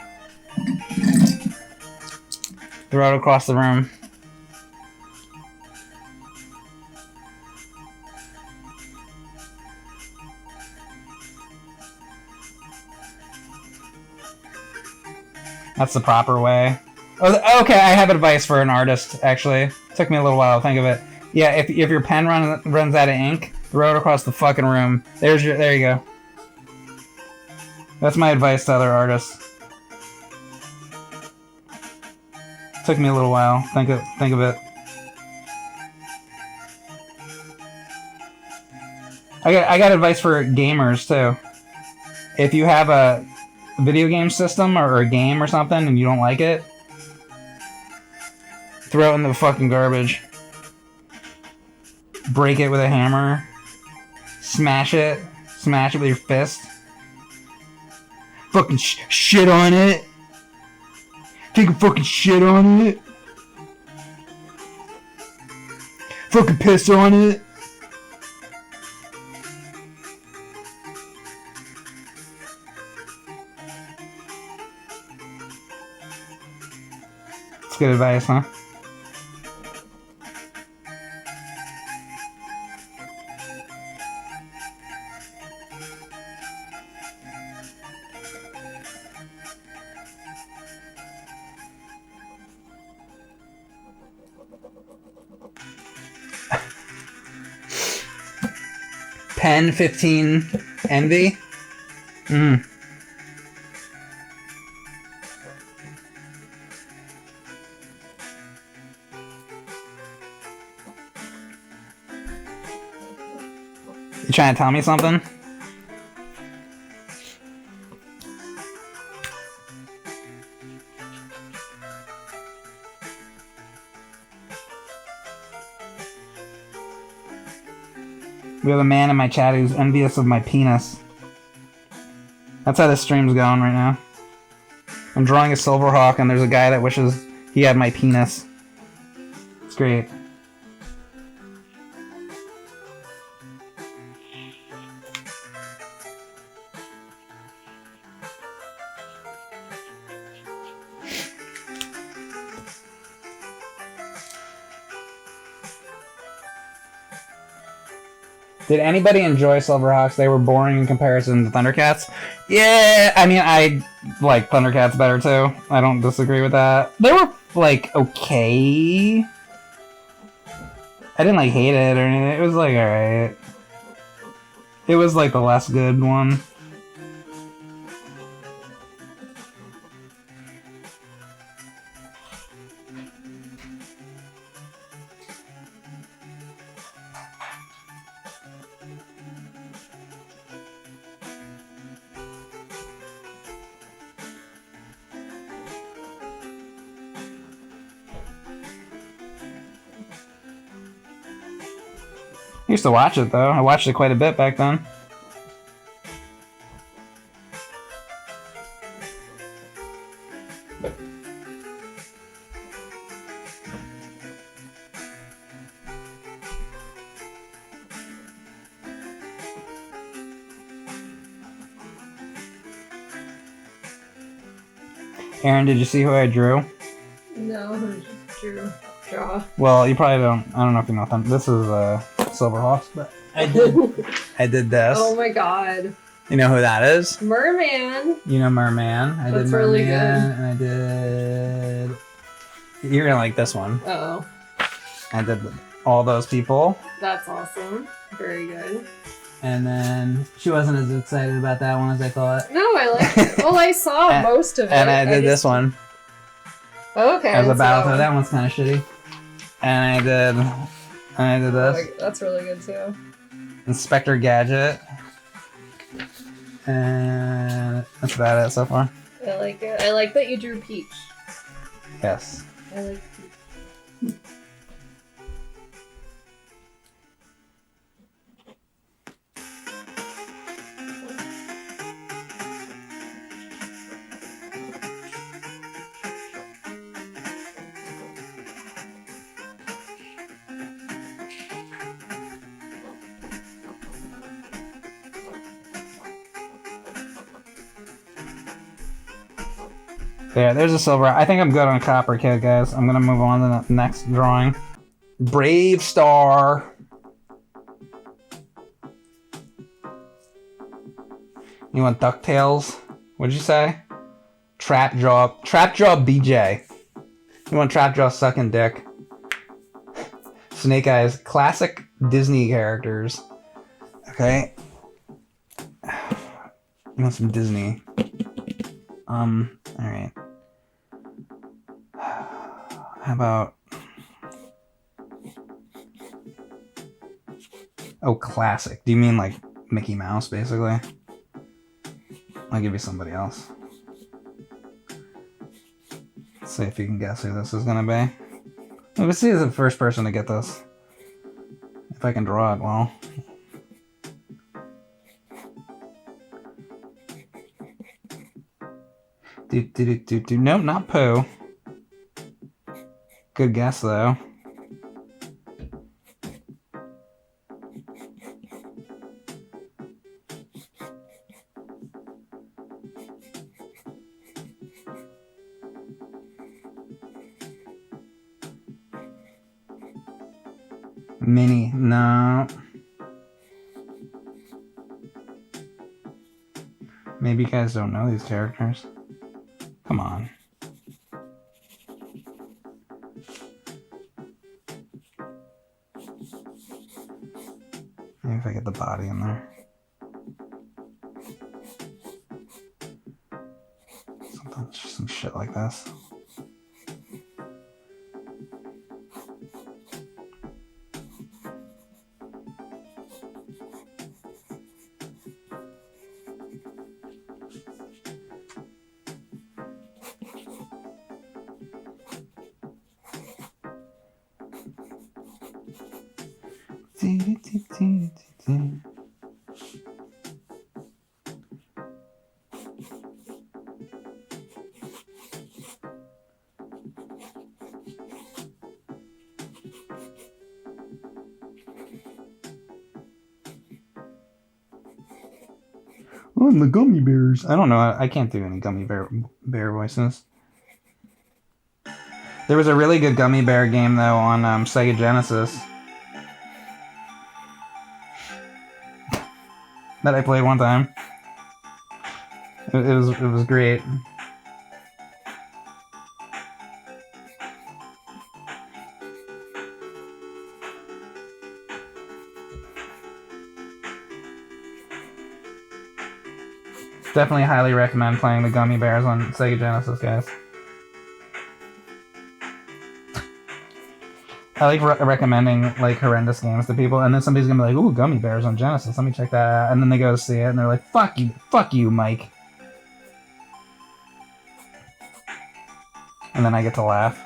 Throw it across the room. That's the proper way. Oh, okay, I have advice for an artist, actually. Took me a little while to think of it. Yeah, if your pen runs out of ink, throw it across the fucking room. There you go. That's my advice to other artists. Took me a little while. Think of it. I got advice for gamers too. If you have a video game system or a game or something and you don't like it, throw it in the fucking garbage. Break it with a hammer. Smash it with your fist. Fucking shit on it. Take a fucking shit on it. Fucking piss on it. That's good advice, huh? Pen 15 Envy? You trying to tell me something? We have a man in my chat who's envious of my penis. That's how this stream's going right now. I'm drawing a Silverhawk and there's a guy that wishes he had my penis. It's great. Did anybody enjoy Silverhawks? They were boring in comparison to Thundercats. Yeah, I mean, I like Thundercats better too. I don't disagree with that. They were, like, okay. I didn't, like, hate it or anything. It was, like, alright. It was, like, the less good one. I used to watch it, though. I watched it quite a bit back then. Erin, did you see who I drew? No, drew draw. Well, you probably don't. I don't know if you know them. This is Silverhawks, but I did. I did this. Oh my god. You know who that is? Merman. You know Merman. I That's did really Merman, good. and I did. You're gonna like this one. Oh, I did all those people, that's awesome. Very good. and then she wasn't as excited about that one as I thought. No, I like it. Well, I saw And- most of it. And I did this one Okay. as a I see battle. one. That one's kind of shitty. And I did this. That's really good too. Inspector Gadget. And that's about it so far. I like it. I like that you drew Peach. Yes. I like Peach. Yeah, there's a silver. I think I'm good on Copper Kid, guys. I'm gonna move on to the next drawing. Brave Star. You want DuckTales? What'd you say? Trapjaw BJ. You want Trapjaw sucking dick? Snake Eyes. Classic Disney characters. Okay. You want some Disney? Alright. How about... Oh, classic. Do you mean like Mickey Mouse, basically? I'll give you somebody else. Let's see if you can guess who this is gonna be. Let's see who's the first person to get this. If I can draw it well. Nope, not Pooh. Good guess, though. Minnie, no. Maybe you guys don't know these characters. Come on. Maybe if I get the body in there. Some shit like this. Oh, and the Gummi Bears. I don't know. I can't do any Gummi Bear voices. There was a really good Gummi Bear game though on Sega Genesis that I played one time. It was great. Definitely highly recommend playing the Gummi Bears on Sega Genesis, guys. I like recommending like horrendous games to people, and then somebody's gonna be like, "Ooh, Gummi Bears on Genesis. Let me check that out." And then they go see it, and they're like, fuck you, Mike." And then I get to laugh.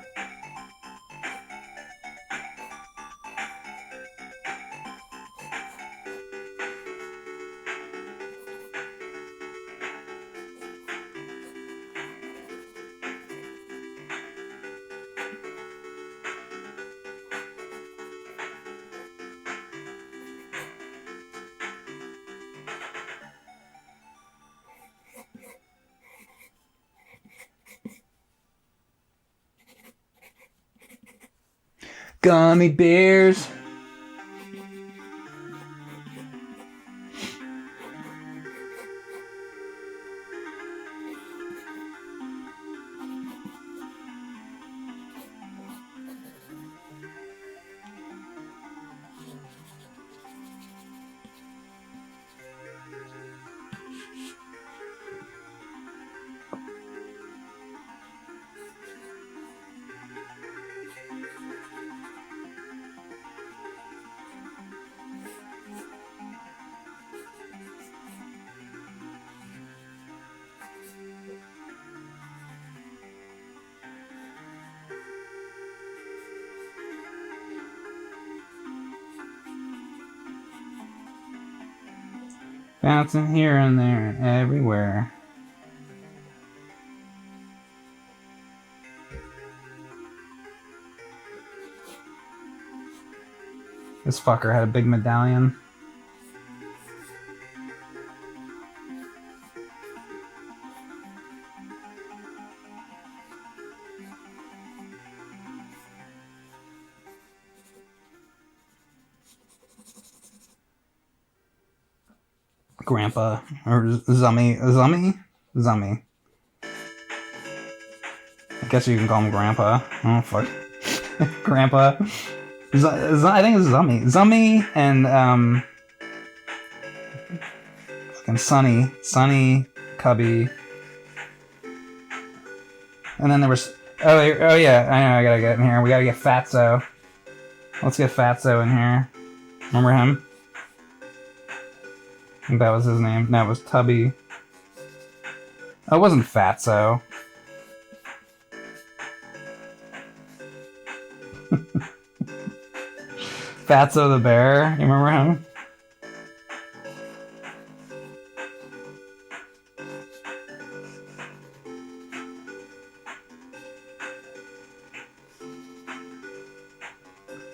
Gummi Bears. Bouncing here and there and everywhere. This fucker had a big medallion. Grandpa or Zummy. I guess you can call him Grandpa. Oh fuck, Grandpa. I think it's Zummy and fucking Sunny, Cubby, and then there was oh yeah, I know I gotta get in here. We gotta get Fatso. Let's get Fatso in here. Remember him? I think that was his name. No, it was Tubby. Oh, it wasn't Fatso. Fatso the bear. You remember him?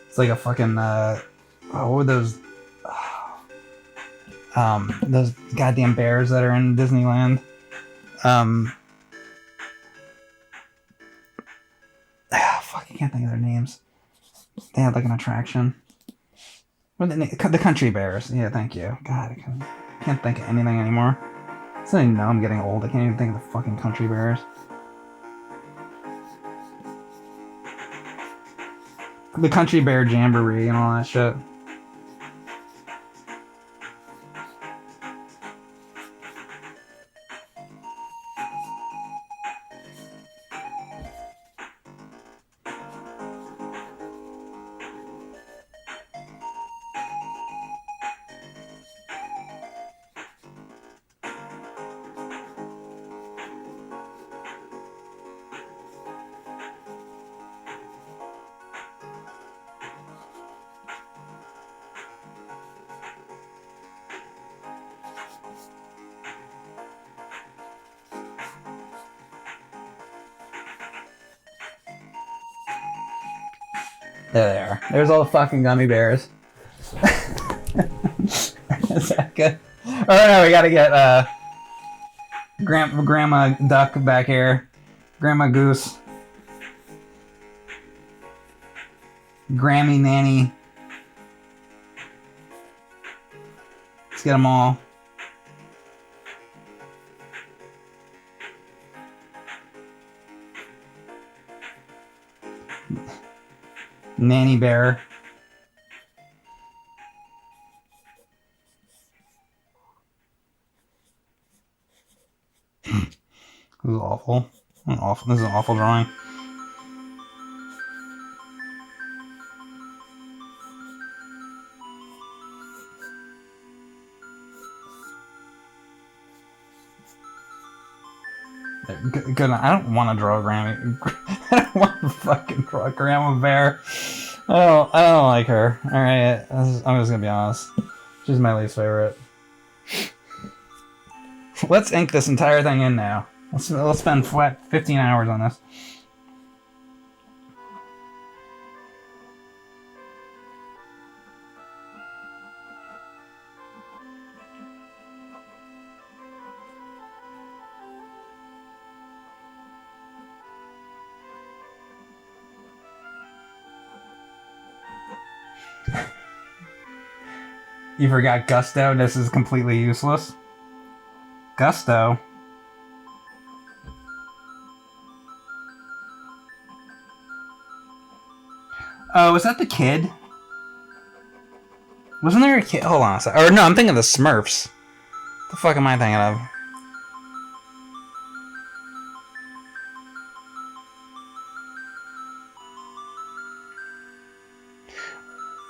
It's like a fucking what were those goddamn bears that are in Disneyland? Fuck, I can't think of their names. They had like an attraction. What the Country Bears. Yeah, thank you. God, I can't think of anything anymore. So I know I'm getting old. I can't even think of the fucking Country Bears. The Country Bear Jamboree and all that shit. There they are. There's all the fucking Gummi Bears. Is that good? Oh no, we gotta get Grandma Duck back here. Grandma Goose. Grammy Nanny. Let's get them all. Nanny Bear. This is awful. This is an awful drawing. Good. I don't want to draw a Grammy. I don't want to fucking draw a Grandma Bear. I don't like her. All right, I'm just gonna be honest. She's my least favorite. Let's ink this entire thing in now. Let's spend 15 hours on this. You forgot Gusto? This is completely useless. Gusto? Oh, is that the kid? Wasn't there a kid? Hold on a sec. Or no, I'm thinking of the Smurfs. What the fuck am I thinking of?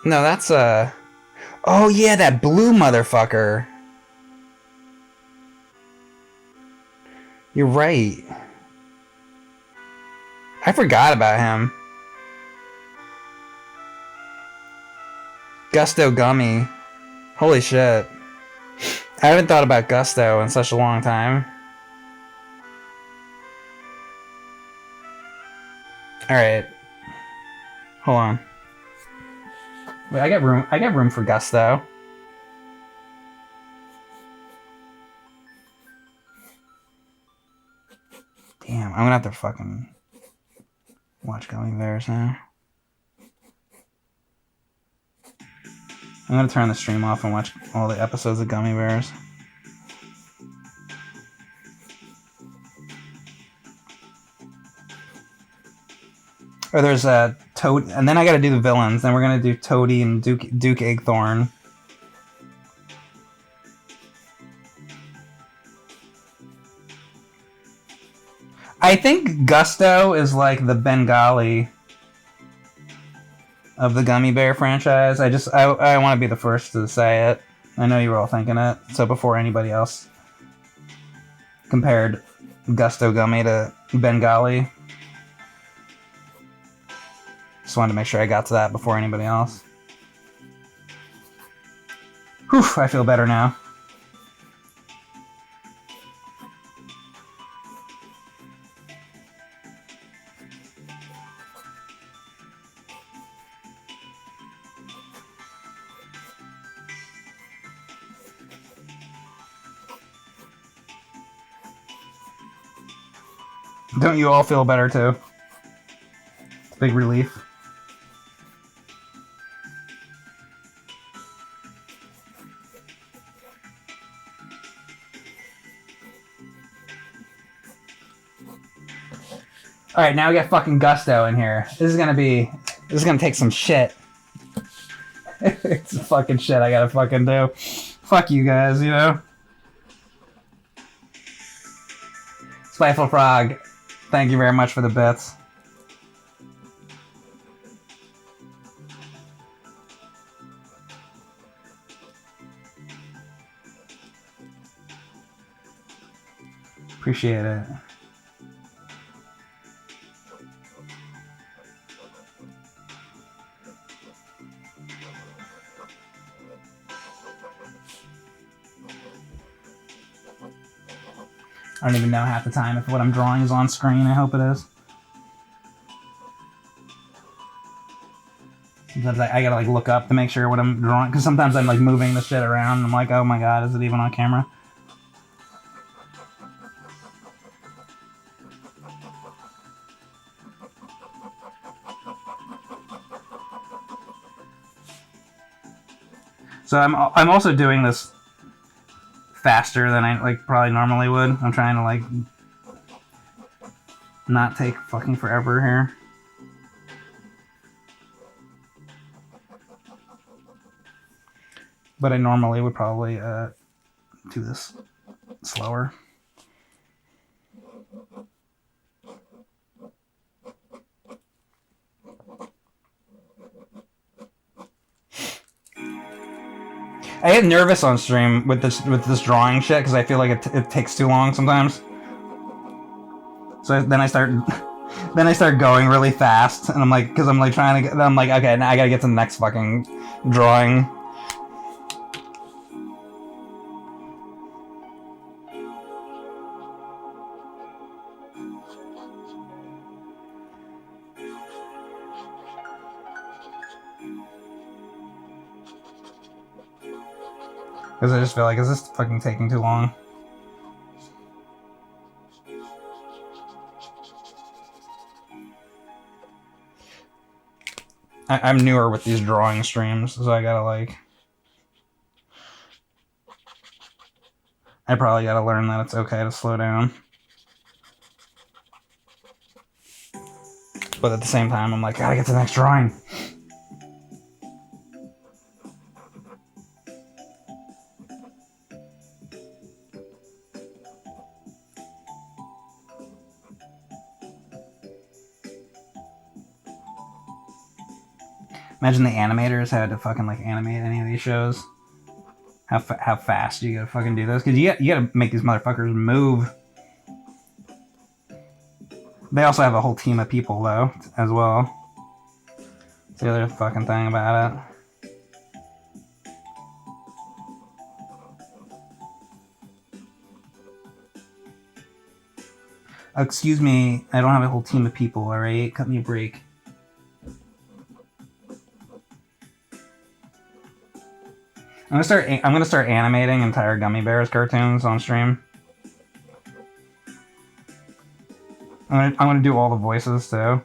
No, that's oh yeah, that blue motherfucker. You're right. I forgot about him. Gusto Gummy. Holy shit. I haven't thought about Gusto in such a long time. Alright. Hold on. Wait, I got room for Gusto. Damn, I'm gonna have to fucking watch Gummi Bears now. I'm gonna turn the stream off and watch all the episodes of Gummi Bears. Or there's Toad, and then I gotta do the villains. Then we're gonna do Toady and Duke Eggthorn. I think Gusto is like the Bengali of the Gummi Bear franchise. I want to be the first to say it. I know you were all thinking it, so before anybody else compared Gusto Gummi to Bengali. Just wanted to make sure I got to that before anybody else. Whew, I feel better now. Don't you all feel better too? It's a big relief. Alright, now we got fucking Gusto in here. This is gonna take some shit. It's fucking shit I gotta fucking do. Fuck you guys, you know? Spiteful Frog, thank you very much for the bits. Appreciate it. I don't even know half the time if what I'm drawing is on screen. I hope it is. Sometimes I gotta like look up to make sure what I'm drawing, because sometimes I'm like moving the shit around and I'm like, oh my god, is it even on camera? So I'm also doing this faster than I like probably normally would. I'm trying to like not take fucking forever here. But I normally would probably do this slower. I get nervous on stream with this drawing shit because I feel like it takes too long sometimes. So then I start going really fast, and I'm like, because I'm like trying to get, I'm like, okay, now I gotta get to the next fucking drawing. Because I just feel like, is this fucking taking too long? I'm newer with these drawing streams, so I gotta like... I probably gotta learn that it's okay to slow down. But at the same time, I'm like, gotta get to the next drawing. Imagine the animators had to fucking like animate any of these shows. How fast you gotta fucking do this? Because you gotta make these motherfuckers move. They also have a whole team of people though, as well. That's the other fucking thing about it. Excuse me, I don't have a whole team of people, alright? Cut me a break. I'm gonna start animating entire Gummi Bears cartoons on stream. I'm gonna do all the voices too.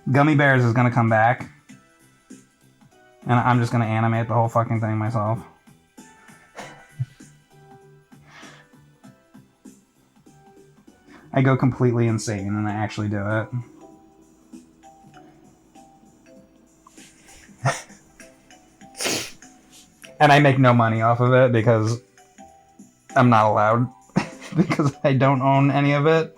Gummi Bears is gonna come back. And I'm just gonna animate the whole fucking thing myself. I go completely insane and I actually do it. And I make no money off of it because I'm not allowed. Because I don't own any of it.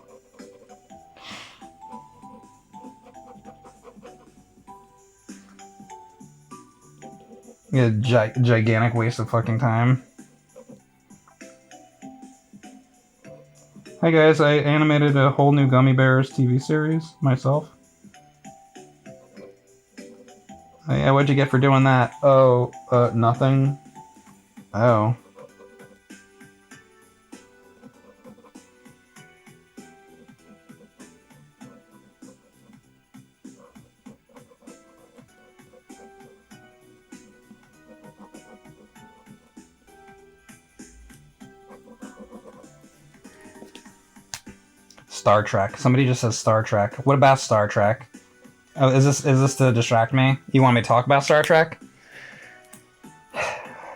Yeah, gigantic waste of fucking time. Hi guys, I animated a whole new Gummi Bears TV series myself. Oh, yeah, what'd you get for doing that? Oh, nothing. Oh. Star Trek. Somebody just says Star Trek. What about Star Trek? Oh, is this to distract me? You want me to talk about Star Trek?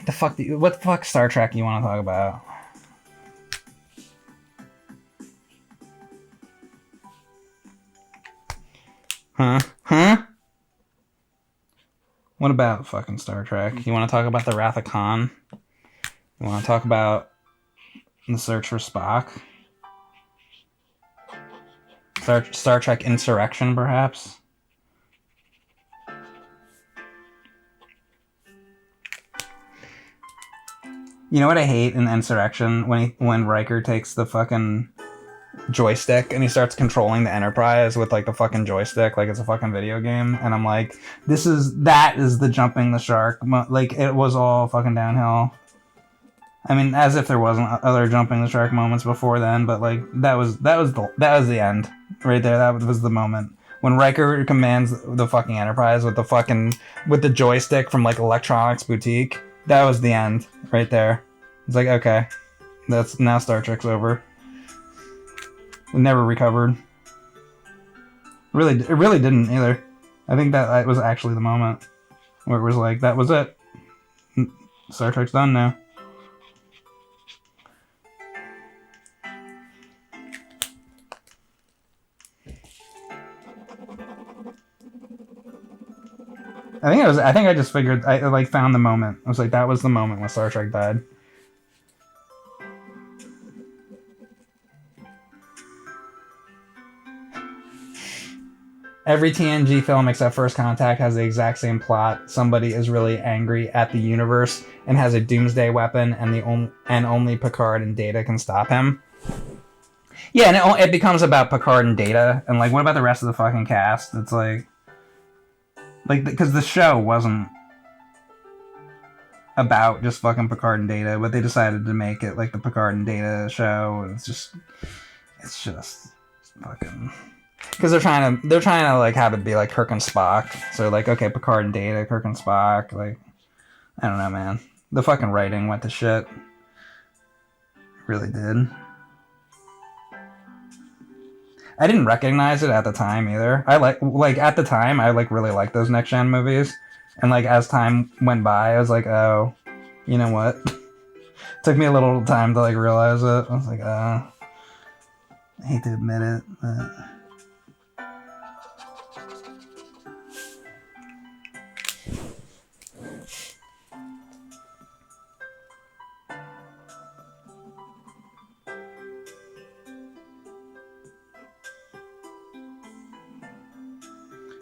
What the fuck Star Trek you want to talk about? Huh? What about fucking Star Trek? You want to talk about the Wrath of Khan? You want to talk about the search for Spock? Star Trek Insurrection, perhaps? You know what I hate in Insurrection? When Riker takes the fucking joystick and he starts controlling the Enterprise with like the fucking joystick like it's a fucking video game, and I'm like, that is the jumping the shark. Like, it was all fucking downhill. I mean, as if there wasn't other jumping the shark moments before then, but like that was the end right there. That was the moment when Riker commands the fucking Enterprise with the joystick from like Electronics Boutique. That was the end right there. It's like, okay, now Star Trek's over. It never recovered. It really didn't either. I think that was actually the moment where it was like, that was it. Star Trek's done now. I think I just figured, I like found the moment. I was like, that was the moment when Star Trek died. Every TNG film except First Contact has the exact same plot. Somebody is really angry at the universe and has a doomsday weapon, and only Picard and Data can stop him. Yeah, and it becomes about Picard and Data, and like, what about the rest of the fucking cast? It's like, because the show wasn't about just fucking Picard and Data, but they decided to make it like the Picard and Data show. It's just fucking, because they're trying to like have it be like Kirk and Spock. So like, okay, Picard and Data, Kirk and Spock. Like, I don't know, man. The fucking writing went to shit. Really did. I didn't recognize it at the time either. I at the time I really liked those Next Gen movies, and like as time went by, I was like, oh, you know what? Took me a little time to like realize it. I was like, I hate to admit it, but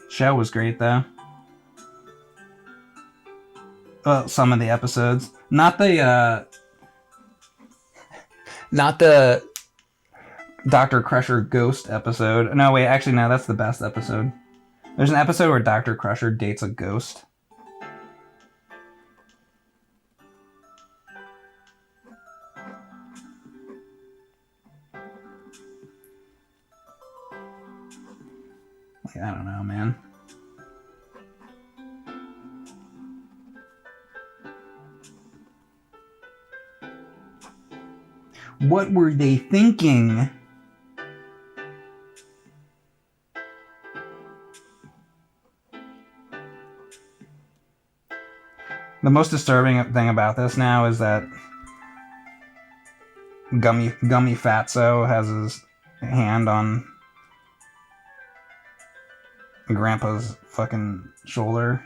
show was great though. Well, some of the episodes, not the Dr. Crusher ghost episode. No, wait, actually no, that's the best episode. There's an episode where Dr. Crusher dates a ghost. Like, I don't know, man. What were they thinking? The most disturbing thing about this now is that Gummy Fatso has his hand on Grandpa's fucking shoulder.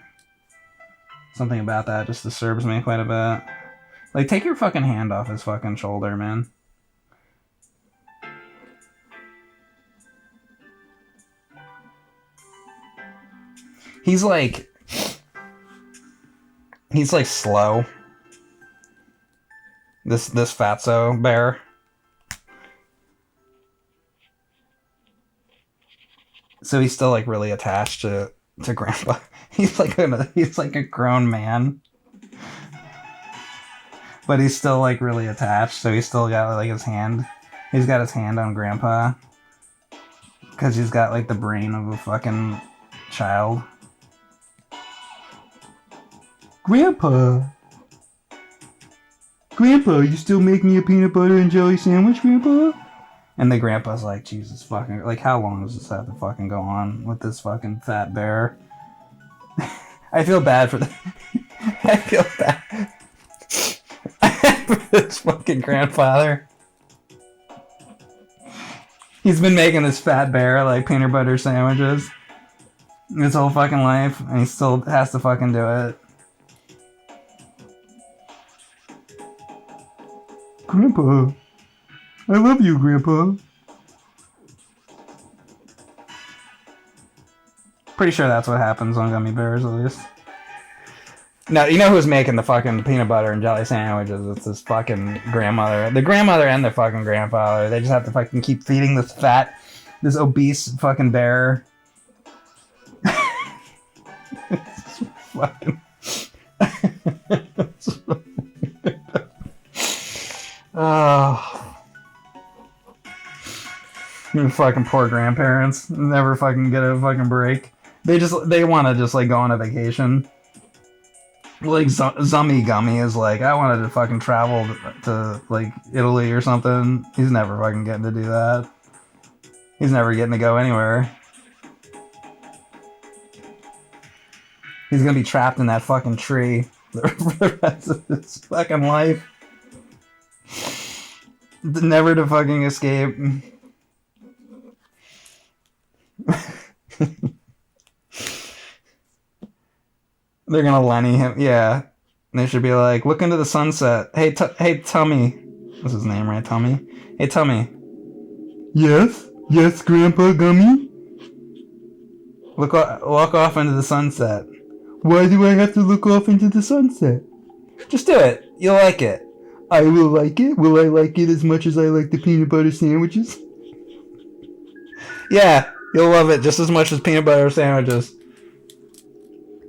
Something about that just disturbs me quite a bit. Like, take your fucking hand off his fucking shoulder, man. He's like slow. This Fatso bear. So he's still like really attached to Grandpa. He's like a grown man. But he's still like really attached, so he's still got like his hand. He's got his hand on Grandpa. Cause he's got like the brain of a fucking child. Grandpa, you still make me a peanut butter and jelly sandwich, Grandpa? And the Grandpa's like, Jesus fucking, like, how long does this have to fucking go on with this fucking fat bear? I feel bad for I feel bad for this fucking grandfather. He's been making this fat bear, like, peanut butter sandwiches his whole fucking life, and he still has to fucking do it. Grandpa, I love you, Grandpa. Pretty sure that's what happens on Gummi Bears, at least. Now, you know who's making the fucking peanut butter and jelly sandwiches? It's this fucking grandmother. The grandmother and the fucking grandfather. They just have to fucking keep feeding this obese fucking bear. Fucking... Oh. Fucking poor grandparents. Never fucking get a fucking break. They want to just like go on a vacation. Like Zummy Gummy is like, I wanted to fucking travel to like Italy or something. He's never fucking getting to do that. He's never getting to go anywhere. He's gonna be trapped in that fucking tree for the rest of his fucking life. Never to fucking escape. They're gonna Lenny him, yeah. They should be like, look into the sunset. Hey, Tummy. What's his name, right? Tummy? Hey, Tummy. Yes? Yes, Grandpa Gummy? Walk off into the sunset. Why do I have to look off into the sunset? Just do it. You'll like it. I will like it? Will I like it as much as I like the peanut butter sandwiches? Yeah, you'll love it just as much as peanut butter sandwiches.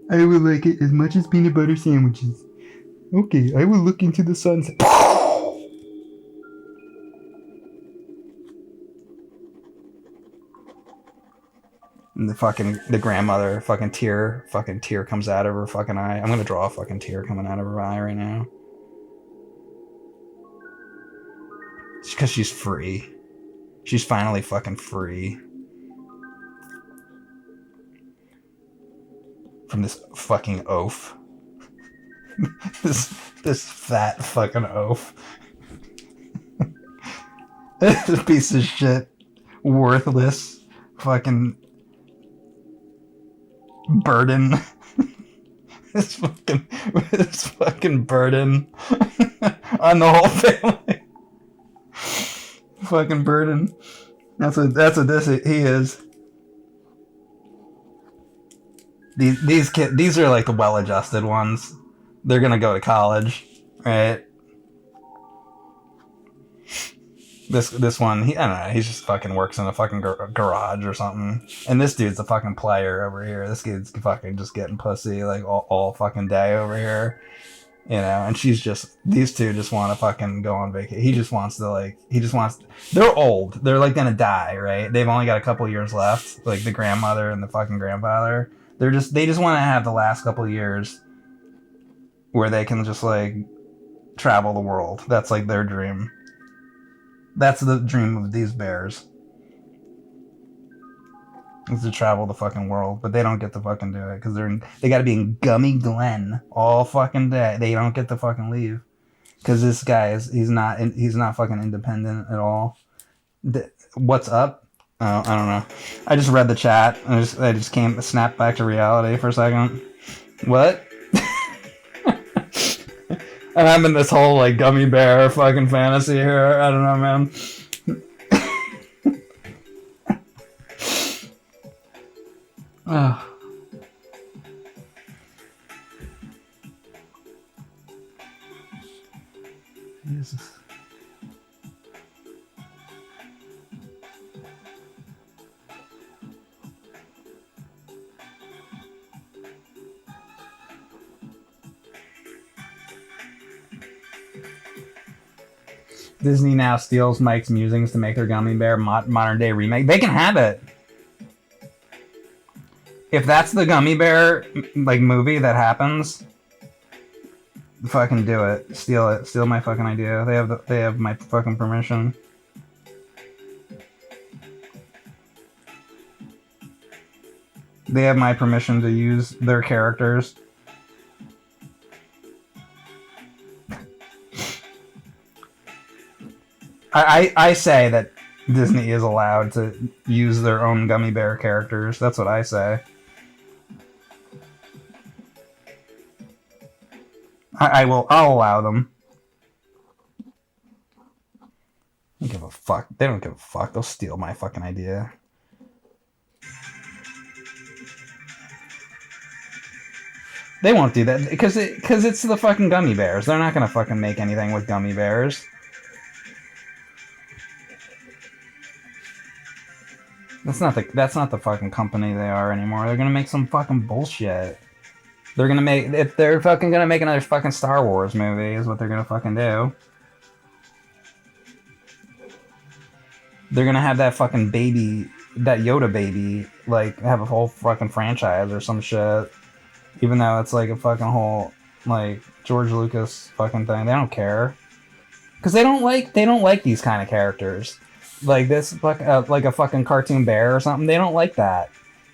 I will like it as much as peanut butter sandwiches. Okay, I will look into the sunset. And the grandmother fucking tear comes out of her fucking eye. I'm gonna draw a fucking tear coming out of her eye right now. It's because she's free. She's finally fucking free. From this fucking oaf. this fat fucking oaf. This piece of shit. Worthless. Fucking burden. This fucking burden on the whole family. Fucking burden. That's what he is. These kids, these are like the well-adjusted ones. They're gonna go to college, right? This one, I don't know. He just fucking works in a fucking garage or something. And this dude's a fucking player over here. This dude's fucking just getting pussy like all fucking day over here. You know, and she's just, these two just want to fucking go on vacation. He just wants to, like, they're old. They're, like, gonna die, right? They've only got a couple years left. Like, the grandmother and the fucking grandfather. They just want to have the last couple years where they can just, like, travel the world. That's, like, their dream. That's the dream of these bears. Is to travel the fucking world, but they don't get to fucking do it because they got to be in Gummy Glen all fucking day. They don't get to fucking leave because this guy he's not fucking independent at all. What's up? I don't know. I just read the chat. I just snapped back to reality for a second. What? And I'm in this whole like gummy bear fucking fantasy here. I don't know, man. Oh. Jesus. Disney now steals Mike's musings to make their Gummy Bear modern day remake. They can have it. If that's the Gummy Bear like movie that happens, fucking do it. Steal it. Steal my fucking idea. They have my fucking permission. They have my permission to use their characters. I say that Disney is allowed to use their own Gummy Bear characters. That's what I say. I'll allow them. I don't give a fuck. They don't give a fuck. They'll steal my fucking idea. They won't do that because it's the fucking Gummy Bears. They're not gonna fucking make anything with Gummy Bears. That's not the fucking company they are anymore. They're gonna make some fucking bullshit. If they're fucking gonna make another fucking Star Wars movie is what they're gonna fucking do. They're gonna have that fucking baby, that Yoda baby, like have a whole fucking franchise or some shit. Even though it's like a fucking whole like George Lucas fucking thing. They don't care. Cause they don't like these kind of characters. Like this like a fucking cartoon bear or something. They don't like that.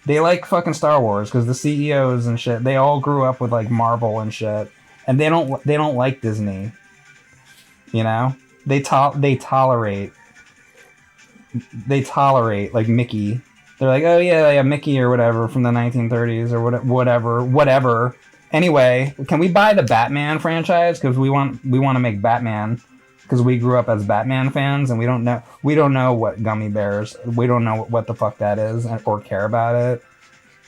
They like fucking Star Wars because the CEOs and shit, they all grew up with like Marvel and shit, and they don't like Disney. You know, they tolerate like Mickey. They're like, oh yeah, Mickey or whatever from the 1930s or whatever. Anyway, can we buy the Batman franchise because we want to make Batman because we grew up as Batman fans and we don't know what Gummy Bears, we don't know what the fuck that is or care about it.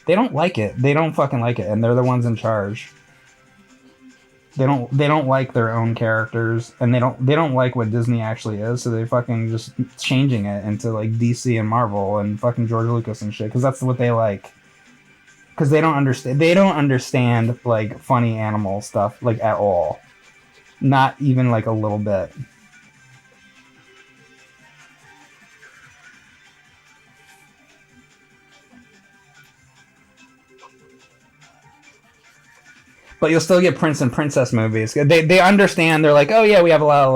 They don't like it. They don't fucking like it, and they're the ones in charge. They don't like their own characters, and they don't like what Disney actually is, so they fucking just changing it into like DC and Marvel and fucking George Lucas and shit because that's what they like. Because they don't understand like funny animal stuff like at all. Not even like a little bit. But you'll still get Prince and Princess movies. They understand. They're like, oh yeah, we have a lot of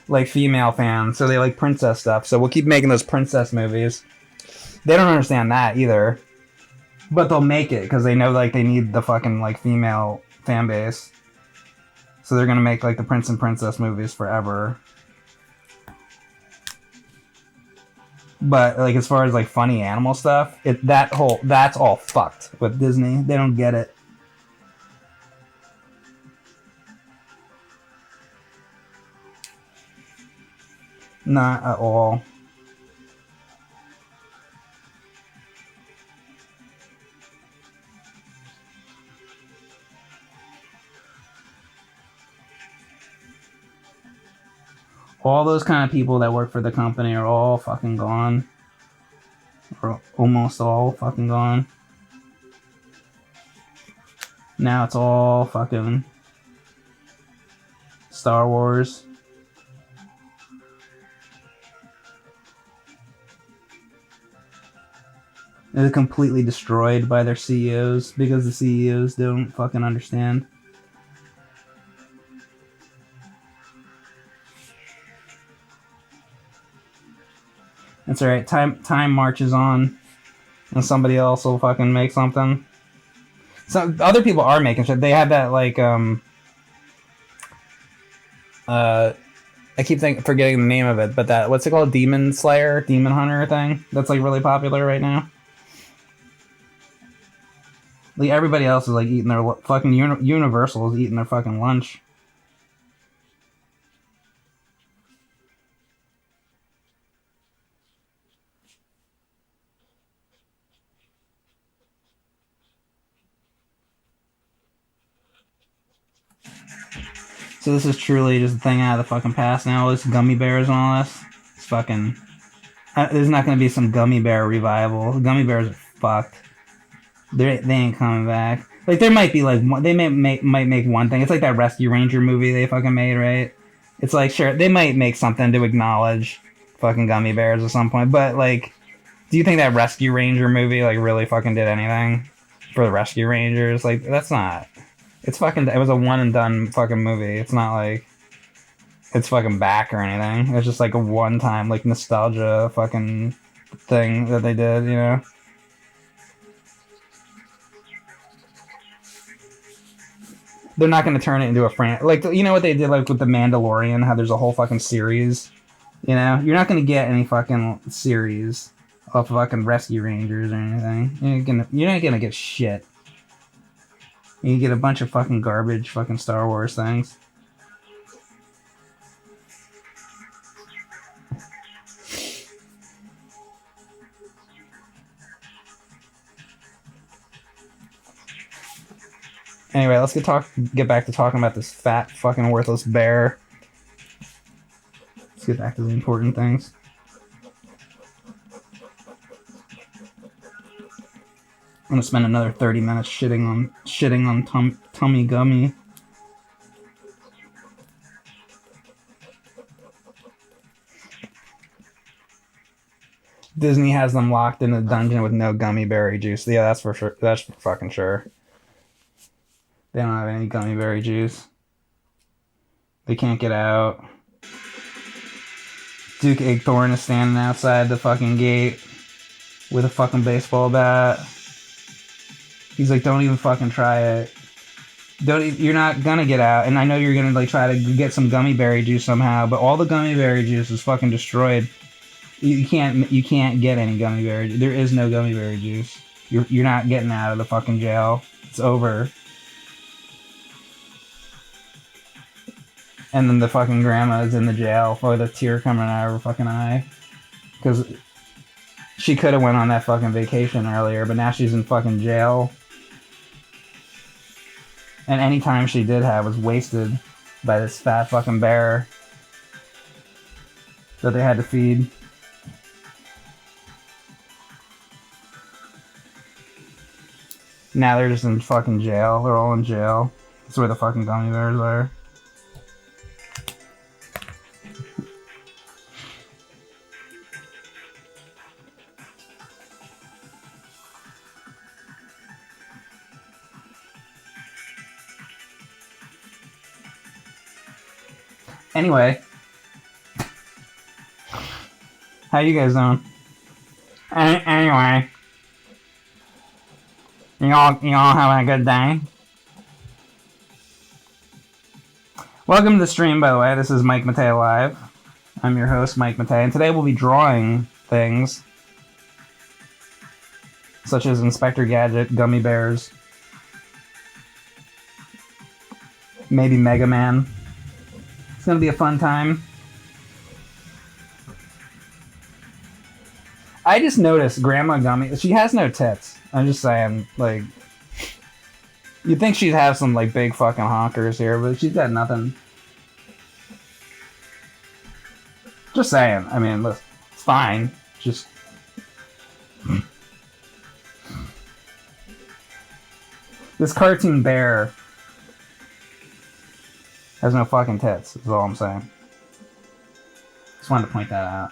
like female fans, so they like princess stuff. So we'll keep making those princess movies. They don't understand that either. But they'll make it because they know like they need the fucking like female fan base. So they're gonna make like the Prince and Princess movies forever. But like as far as like funny animal stuff, that's all fucked with Disney. They don't get it. Not at all. All those kind of people that work for the company are all fucking gone. Or almost all fucking gone. Now it's all fucking Star Wars. They're completely destroyed by their CEOs because the CEOs don't fucking understand. That's alright. Time marches on, and somebody else will fucking make something. So other people are making shit. They had that like I keep forgetting the name of it, but that what's it called? Demon Slayer, Demon Hunter thing. That's like really popular right now. Like everybody else is like eating their fucking Universal is eating their fucking lunch. So this is truly just a thing out of the fucking past now. This Gummi Bears and all this. It's fucking. There's not gonna be some Gummi Bear revival. The Gummi Bears are fucked. They ain't coming back. Like there might be like they might make one thing. It's like that Rescue Ranger movie they fucking made, right? It's like sure they might make something to acknowledge fucking Gummi Bears at some point, but like, do you think that Rescue Ranger movie like really fucking did anything for the Rescue Rangers? Like that's not. It's fucking. It was a one and done fucking movie. It's not like it's fucking back or anything. It's just like a one time like nostalgia fucking thing that they did, you know. They're not going to turn it into a like you know what they did like with the Mandalorian, how there's a whole fucking series. You know, you're not going to get any fucking series of fucking Rescue Rangers or anything. You're not gonna get shit. You get a bunch of fucking garbage fucking Star Wars things. Anyway, let's get back to talking about this fat fucking worthless bear. Let's get back to the important things. I'm gonna spend another 30 minutes shitting on Tummy Gummy. Disney has them locked in a dungeon with no gummy berry juice. Yeah, that's for sure. That's for fucking sure. They don't have any gummy berry juice. They can't get out. Duke Eggthorn is standing outside the fucking gate with a fucking baseball bat. He's like, don't even fucking try it. You're not gonna get out, and I know you're gonna like try to get some gummy berry juice somehow, but all the gummy berry juice is fucking destroyed. You can't get any gummy berry. There is no gummy berry juice. You're not getting out of the fucking jail. It's over. And then the fucking grandma is in the jail for the tear coming out of her fucking eye, because she could have went on that fucking vacation earlier, but now she's in fucking jail. And any time she did have was wasted by this fat fucking bear that they had to feed. Now they're just in fucking jail. They're all in jail. That's where the fucking gummy bears are. Anyway, how you guys doing? Anyway, you all having a good day? Welcome to the stream, by the way. This is Mike Matei Live. I'm your host, Mike Matei, and today we'll be drawing things such as Inspector Gadget, Gummy Bears, maybe Mega Man. It's gonna be a fun time. I just noticed Grandma Gummy, she has no tits. I'm just saying, like, you'd think she'd have some, like, big fucking honkers here, but she's got nothing. Just saying. I mean, look, it's fine. Just... This cartoon bear Has no fucking tits, is all I'm saying. Just wanted to point that out.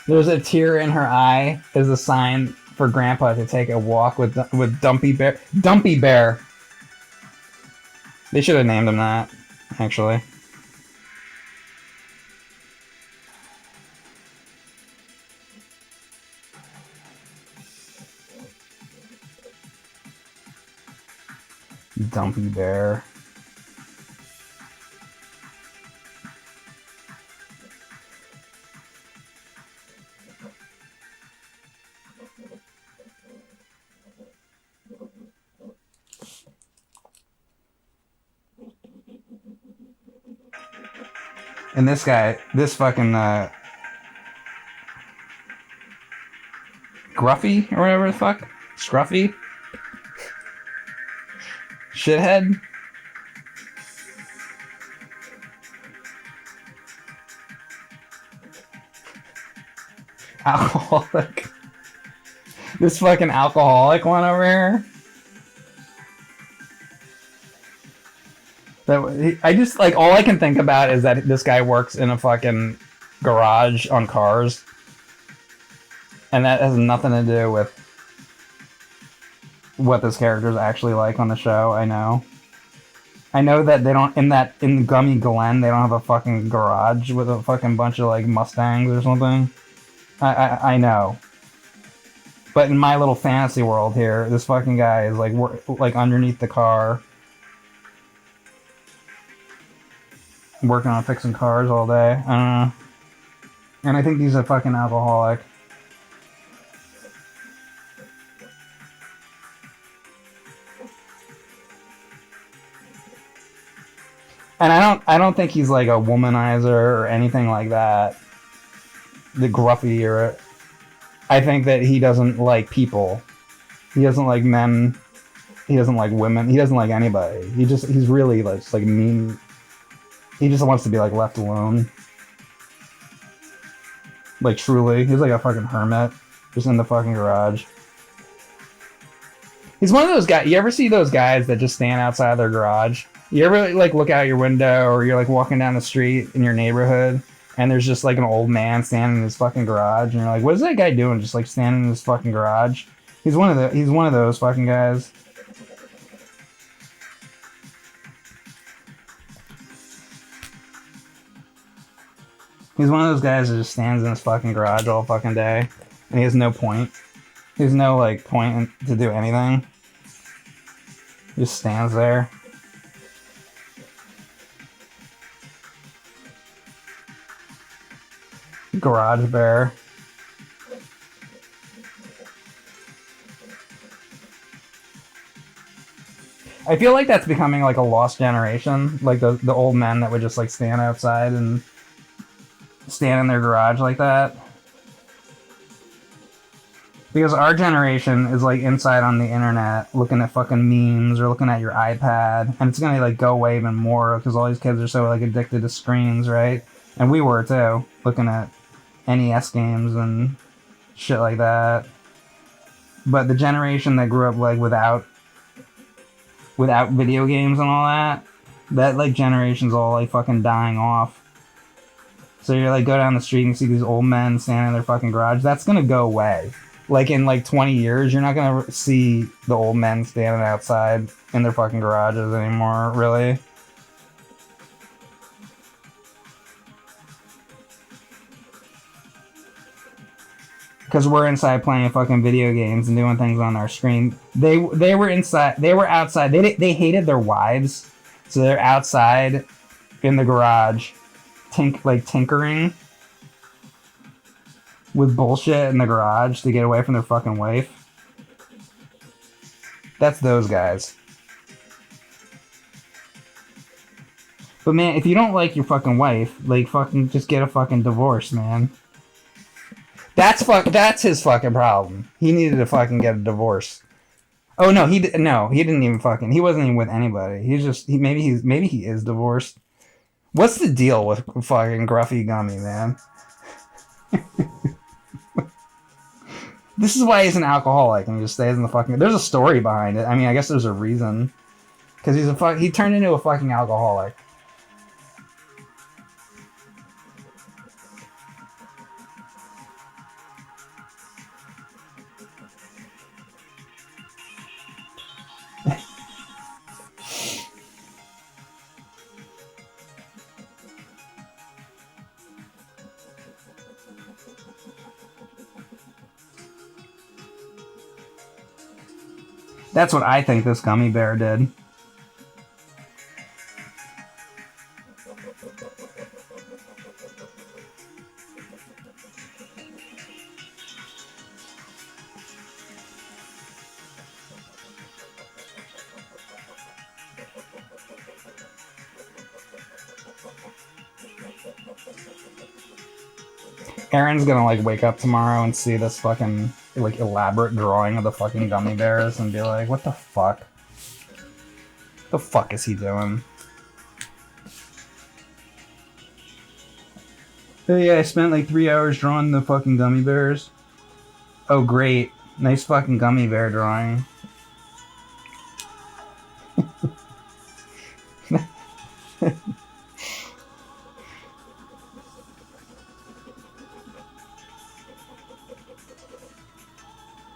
There's a tear in her eye is a sign for Grandpa to take a walk with Dumpy Bear. Dumpy Bear! They should have named him that, actually. Dumpy Bear. And this guy, this fucking Gruffy or whatever the fuck, Scruffy, shithead. Alcoholic. This fucking alcoholic one over here. I just, like, all I can think about is that this guy works in a fucking garage on cars. And that has nothing to do with what this character is actually like on the show, I know. I know that they don't, in Gummy Glen, they don't have a fucking garage with a fucking bunch of, like, Mustangs or something. I know. But in my little fantasy world here, this fucking guy is, like underneath the car. Working on fixing cars all day. I don't know. And I think he's a fucking alcoholic. And I don't think he's like a womanizer or anything like that. The Gruffy or I think that he doesn't like people. He doesn't like men. He doesn't like women. He doesn't like anybody. He's really just like mean. He just wants to be, like, left alone. Like, truly. He's like a fucking hermit. Just in the fucking garage. He's one of those guys... You ever see those guys that just stand outside their garage? You ever, like, look out your window or you're, like, walking down the street in your neighborhood and there's just, like, an old man standing in his fucking garage and you're like, what is that guy doing just, like, standing in his fucking garage? He's one of those fucking guys. He's one of those guys that just stands in his fucking garage all fucking day. And he has no point. He has no, like, point to do anything. He just stands there. Garage Bear. I feel like that's becoming, like, a lost generation. Like, the old men that would just, like, stand outside and stand in their garage like that. Because our generation is like inside on the internet looking at fucking memes or looking at your iPad, and it's gonna like go away even more because all these kids are so like addicted to screens, right? And we were too, looking at NES games and shit like that. But the generation that grew up like without video games and all that like generation's all like fucking dying off. So you're like, go down the street and see these old men standing in their fucking garage. That's gonna go away. Like in like 20 years, you're not gonna see the old men standing outside in their fucking garages anymore, really. Because we're inside playing fucking video games and doing things on our screen. They were inside. They were outside. They hated their wives, so they're outside in the garage. Tinkering with bullshit in the garage to get away from their fucking wife. That's those guys. But man, if you don't like your fucking wife, like fucking just get a fucking divorce, man. That's his fucking problem. He needed to fucking get a divorce. Oh no, he didn't even fucking. He wasn't even with anybody. Maybe he is divorced. What's the deal with fucking Gruffy Gummy, man? This is why he's an alcoholic and he just stays in the fucking... There's a story behind it. I mean, I guess there's a reason. Because he turned into a fucking alcoholic. That's what I think this gummy bear did. Erin's gonna like wake up tomorrow and see this fucking like elaborate drawing of the fucking gummy bears and be like, what the fuck? The fuck is he doing? Oh yeah, I spent like 3 hours drawing the fucking gummy bears. Oh great. Nice fucking gummy bear drawing.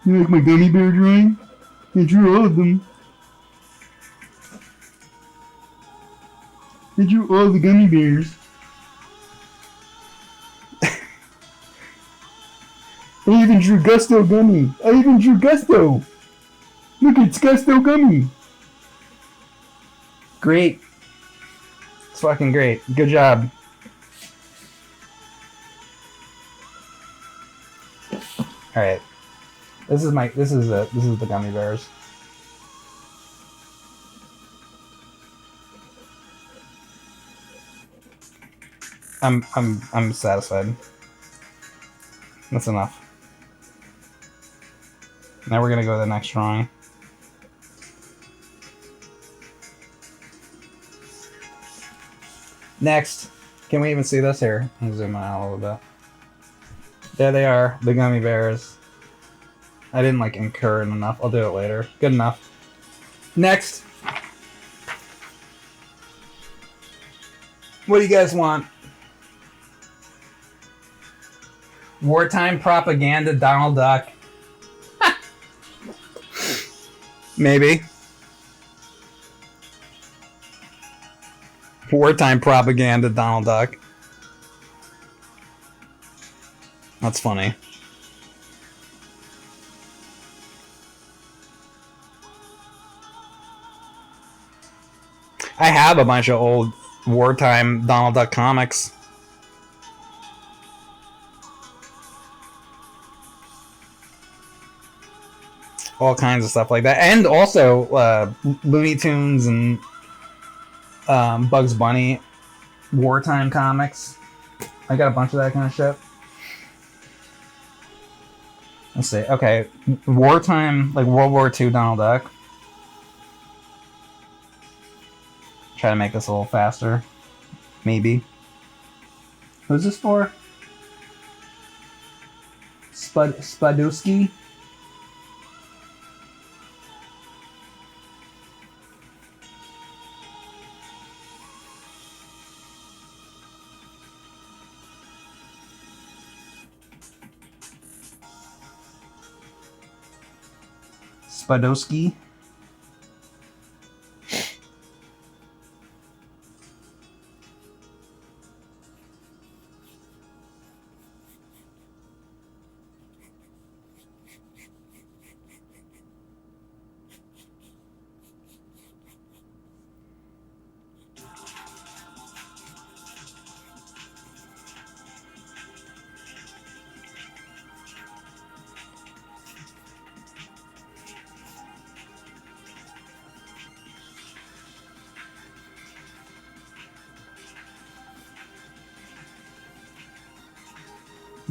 You like my gummy bear drawing? I drew all of them. I drew all the gummy bears. I even drew Gusto Gummy. I even drew Gusto. Look, it's Gusto Gummy. Great. It's fucking great. Good job. All right. This is the gummy bears. I'm satisfied. That's enough. Now we're gonna go to the next drawing. Next. Can we even see this here? I'll zoom out a little bit. There they are, the gummy bears. I didn't like incur it enough. I'll do it later. Good enough. Next. What do you guys want? Wartime propaganda Donald Duck. Maybe. Wartime propaganda Donald Duck. That's funny. I have a bunch of old wartime Donald Duck comics. All kinds of stuff like that. And also Looney Tunes and Bugs Bunny wartime comics. I got a bunch of that kind of shit. Let's see. Okay. Wartime, like World War II Donald Duck. Try to make this a little faster. Maybe. Who's this for? Spadowski? Spadowski?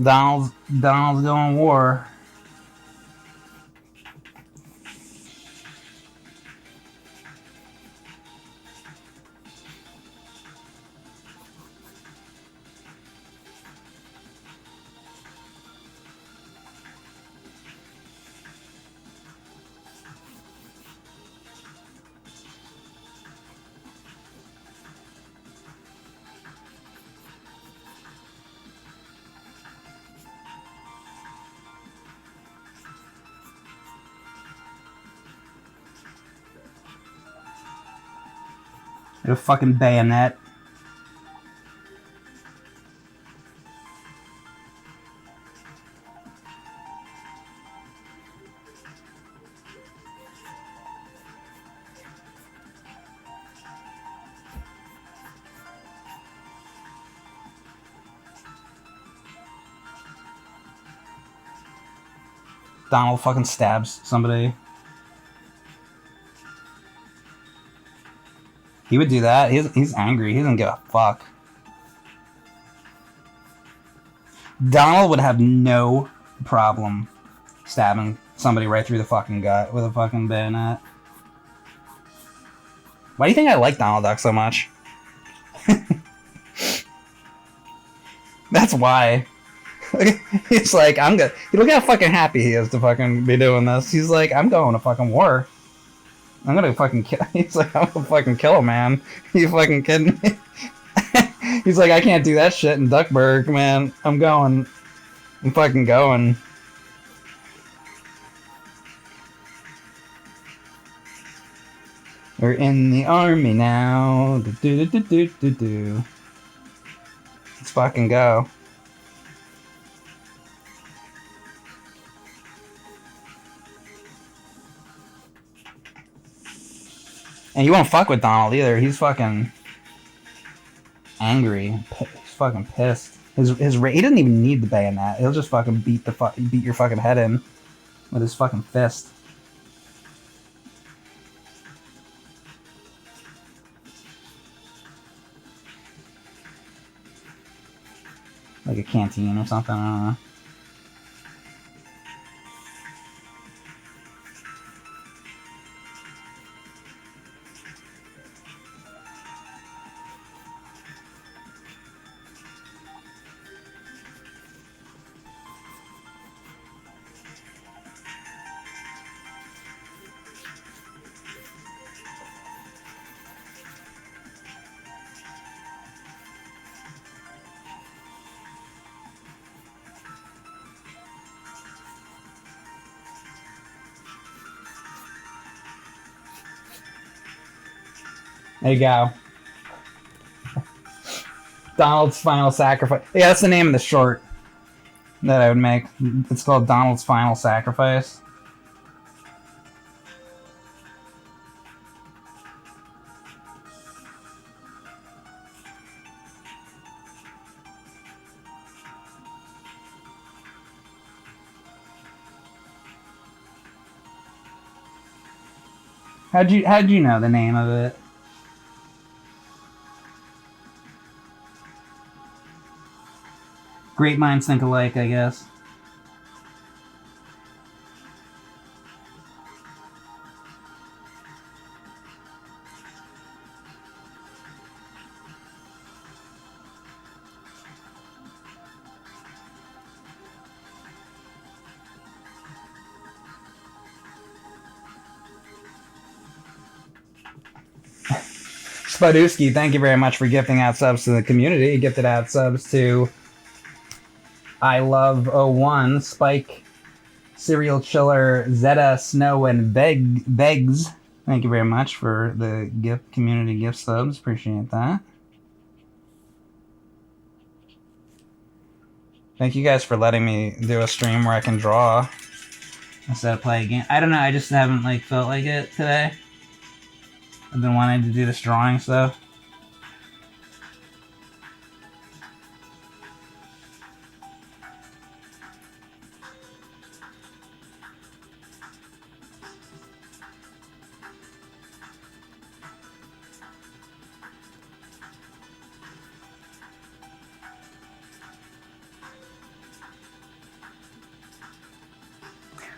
Donald's going war. A fucking bayonet. Donald fucking stabs somebody. He would do that. He's angry. He doesn't give a fuck. Donald would have no problem stabbing somebody right through the fucking gut with a fucking bayonet. Why do you think I like Donald Duck so much? That's why. He's like, I'm good. Look how fucking happy he is to fucking be doing this. He's like, I'm going to fucking war. I'm gonna fucking kill. He's like, I'm gonna fucking kill a man. You fucking kidding me? He's like, I can't do that shit in Duckburg, man. I'm going. I'm fucking going. We're in the army now. Do. Let's fucking go. And you won't fuck with Donald either. He's fucking angry. He's fucking pissed. He doesn't even need the bayonet. He'll just fucking beat your fucking head in with his fucking fist. Like a canteen or something. I don't know. There you go. Donald's Final Sacrifice. Yeah, that's the name of the short that I would make. It's called Donald's Final Sacrifice. How'd you know the name of it? Great minds think alike, I guess. Spadowski, thank you very much for gifting out subs to the community. He gifted out subs to I Love 01, Spike, Serial Chiller, Zeta, Snow, and Begs. Thank you very much for the community gift subs. Appreciate that. Thank you guys for letting me do a stream where I can draw instead of play a game. I don't know, I just haven't felt like it today. I've been wanting to do this drawing stuff.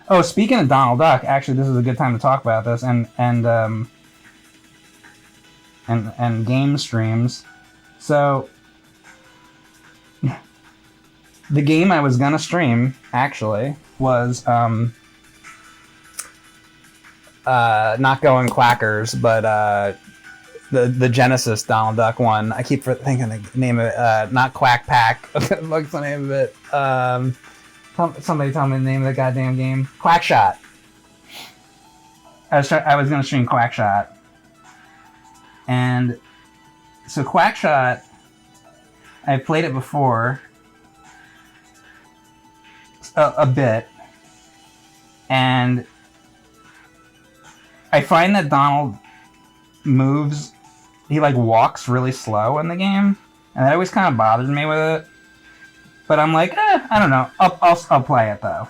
Oh, speaking of Donald Duck, actually, this is a good time to talk about this and game streams. So, the game I was gonna stream actually was not going Quackers, but the Genesis Donald Duck one. I keep thinking the name of it. Not Quack Pack. What's the name of it? Somebody tell me the name of the goddamn game. Quackshot. I was gonna stream Quackshot, and So Quackshot, I've played it before a bit, and I find that Donald moves, he like walks really slow in the game, and that always kind of bothers me with it. But I'm like, I don't know. I'll play it though.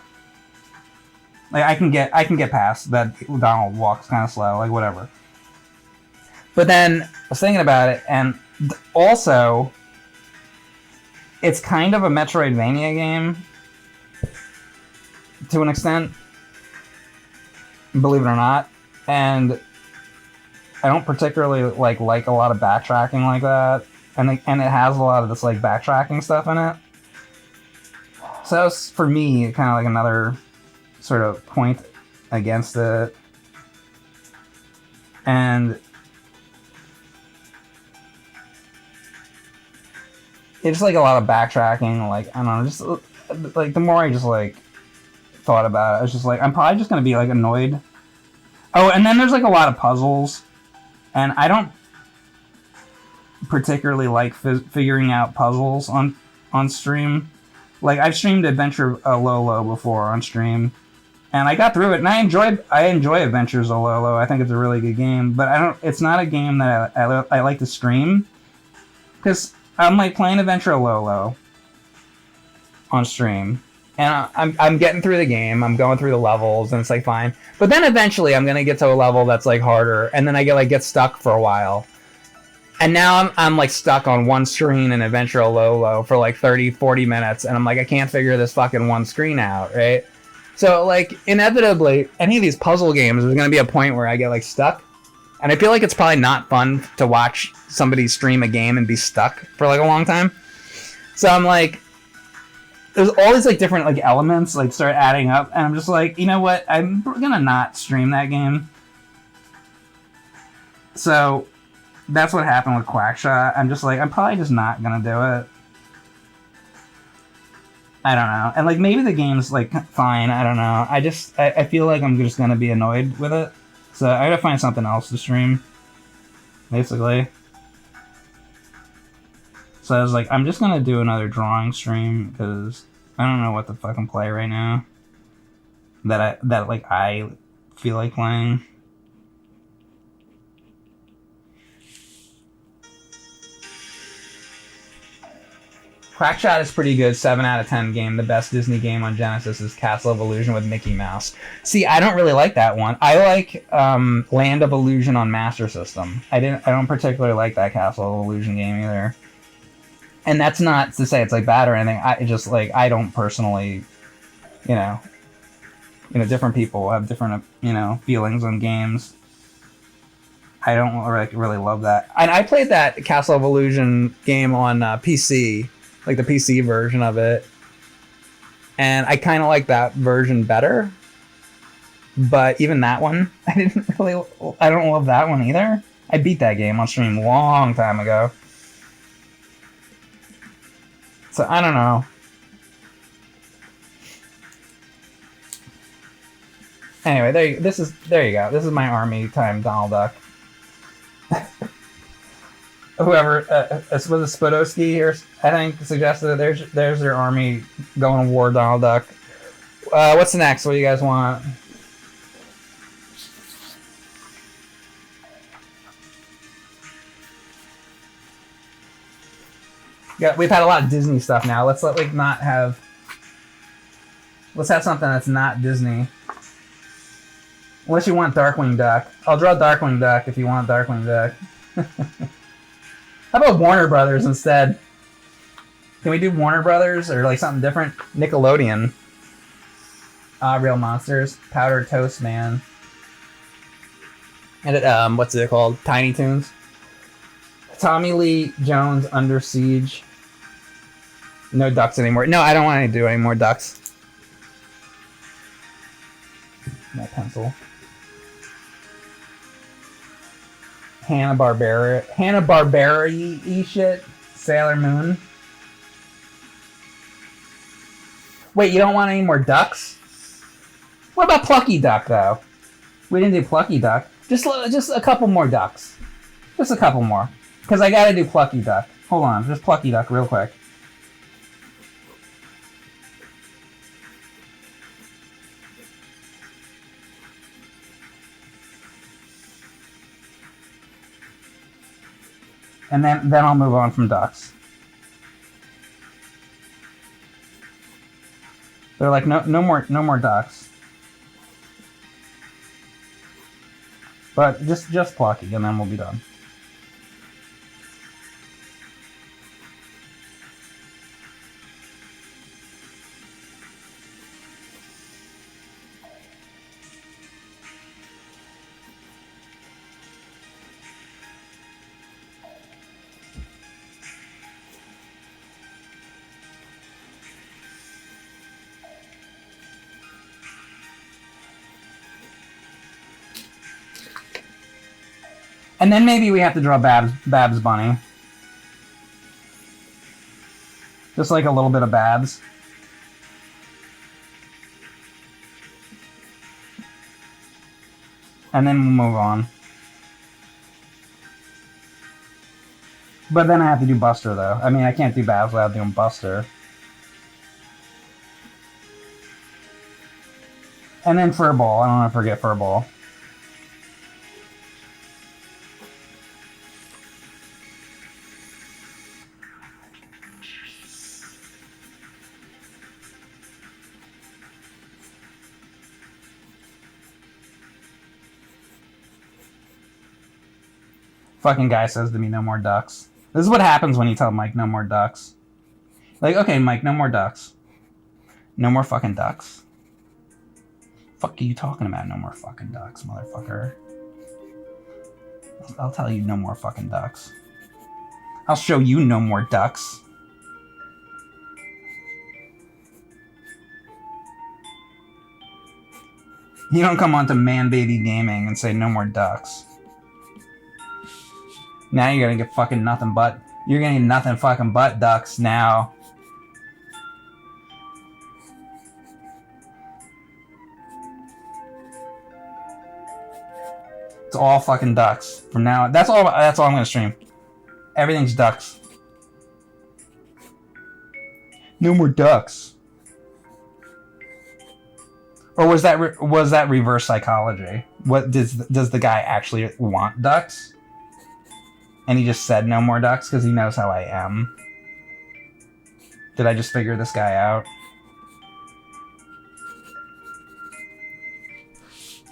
Like I can get past that Donald walks kind of slow, like whatever. But then I was thinking about it, and also, it's kind of a Metroidvania game to an extent, believe it or not. And I don't particularly like a lot of backtracking like that, and it has a lot of this like backtracking stuff in it. So that was, for me, kind of like another sort of point against it. And it's like a lot of backtracking. Like I don't know, just like the more I just like thought about it, I was just like, I'm probably just gonna be like annoyed. Oh, and then there's like a lot of puzzles, and I don't particularly like figuring out puzzles on stream. Like I've streamed Adventure Lolo before on stream, and I got through it, and I enjoy Adventures Lolo. I think it's a really good game, but it's not a game that I like to stream, because I'm like playing Adventure Lolo on stream. And I'm getting through the game, I'm going through the levels, and it's like fine. But then eventually I'm gonna get to a level that's like harder, and then I get stuck for a while. And now I'm like stuck on one screen in Adventure Lolo for like 30-40 minutes, and I'm like, I can't figure this fucking one screen out, right? So like inevitably, any of these puzzle games, there's gonna be a point where I get like stuck. And I feel like it's probably not fun to watch somebody stream a game and be stuck for like a long time. So I'm like, there's all these like different like elements like start adding up, and I'm just like, you know what? I'm gonna not stream that game. So that's what happened with Quackshot. I'm just like, I'm probably just not gonna do it. I don't know. And like maybe the game's like fine. I don't know. I feel like I'm just gonna be annoyed with it. So I gotta find something else to stream, basically. So I was like, I'm just gonna do another drawing stream, because I don't know what to fucking play right now. That I feel like playing. Quackshot is pretty good, 7 out of 10 game. The best Disney game on Genesis is Castle of Illusion with Mickey Mouse. See, I don't really like that one. I like Land of Illusion on Master System. I don't particularly like that Castle of Illusion game either. And that's not to say it's like bad or anything. I don't personally, you know, different people have different, feelings on games. I don't really love that. And I played that Castle of Illusion game on PC. Like the PC version of it, and I kind of like that version better. But even that one, I don't love that one either. I beat that game on stream a long time ago, so I don't know. Anyway, there you go. This is my army time, Donald Duck. Whoever was it Spodowski or I think suggested that there's their army going to war, Donald Duck. What's next? What do you guys want? Yeah, we've had a lot of Disney stuff now. Let's have something that's not Disney. Unless you want Darkwing Duck. I'll draw Darkwing Duck if you want Darkwing Duck. How about Warner Brothers instead? Can we do Warner Brothers or like something different? Nickelodeon. Real Monsters. Powdered Toast Man. And what's it called? Tiny Toons. Tommy Lee Jones Under Siege. No ducks anymore. No, I don't want to do any more ducks. My pencil. Hanna-Barbera shit. Sailor Moon. Wait, you don't want any more ducks? What about Plucky Duck, though? We didn't do Plucky Duck. Just a couple more ducks. Just a couple more. Because I gotta do Plucky Duck. Hold on, just Plucky Duck real quick. And then I'll move on from ducks. They're like, no more ducks. But just Plucky, and then we'll be done. And then maybe we have to draw Babs Bunny. Just like a little bit of Babs. And then we'll move on. But then I have to do Buster, though. I mean, I can't do Babs without doing Buster. And then Furball. I don't want to forget Furball. Fucking guy says to me, no more ducks. This is what happens when you tell Mike no more ducks. Like, okay, Mike, no more ducks. No more fucking ducks. Fuck are you talking about? No more fucking ducks, motherfucker. I'll tell you no more fucking ducks. I'll show you no more ducks. You don't come on to Man Baby Gaming and say no more ducks. Now you're gonna get fucking nothing but... You're gonna get nothing fucking but ducks now. It's all fucking ducks. From now... That's all I'm gonna stream. Everything's ducks. No more ducks. Or was that reverse psychology? What does the guy actually want ducks? And he just said no more ducks because he knows how I am. Did I just figure this guy out?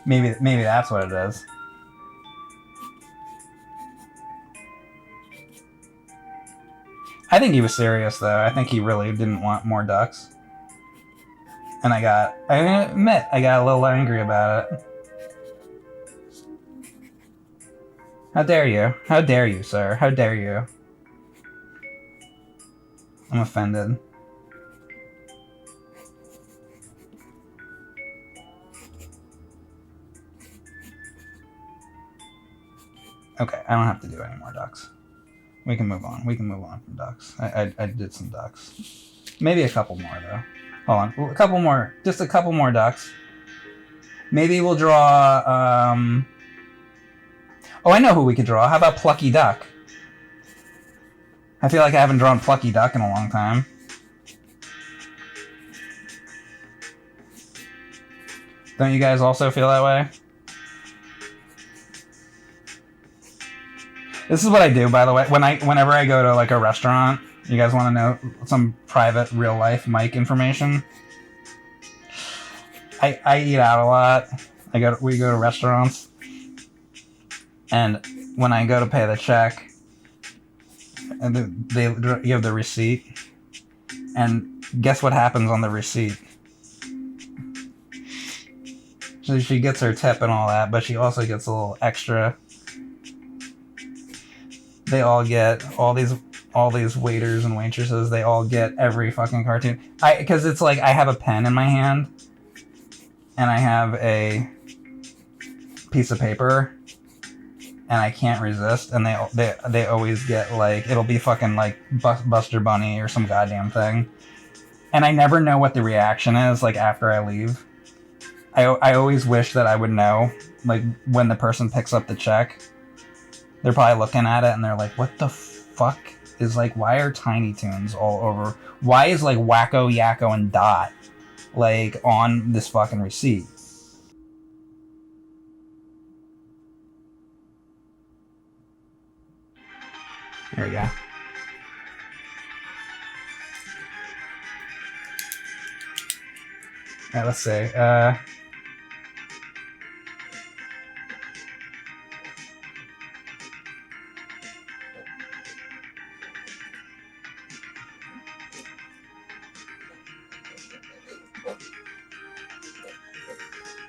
Maybe that's what it is. I think he was serious though. I think he really didn't want more ducks. And I admit, I got a little angry about it. How dare you? How dare you, sir? How dare you? I'm offended. Okay, I don't have to do any more ducks. We can move on. We can move on from ducks. I did some ducks. Maybe a couple more, though. Hold on. A couple more. Just a couple more ducks. Maybe we'll draw... Oh, I know who we could draw. How about Plucky Duck? I feel like I haven't drawn Plucky Duck in a long time. Don't you guys also feel that way? This is what I do, by the way. Whenever I go to like a restaurant, you guys want to know some private, real life Mike information? I eat out a lot. We go to restaurants. And when I go to pay the check, and they give the receipt, and guess what happens on the receipt? So she gets her tip and all that, but she also gets a little extra. They all get all these waiters and waitresses. They all get every fucking cartoon. Because it's like I have a pen in my hand, and I have a piece of paper. And I can't resist, and they always get like, it'll be fucking like Buster Bunny or some goddamn thing, and I never know what the reaction is like after I leave. I always wish that I would know, like when the person picks up the check, they're probably looking at it and they're like, what the fuck is like, why are Tiny Toons all over? Why is like Wacko, Yakko, and Dot like on this fucking receipt? There we go. Alright, let's see.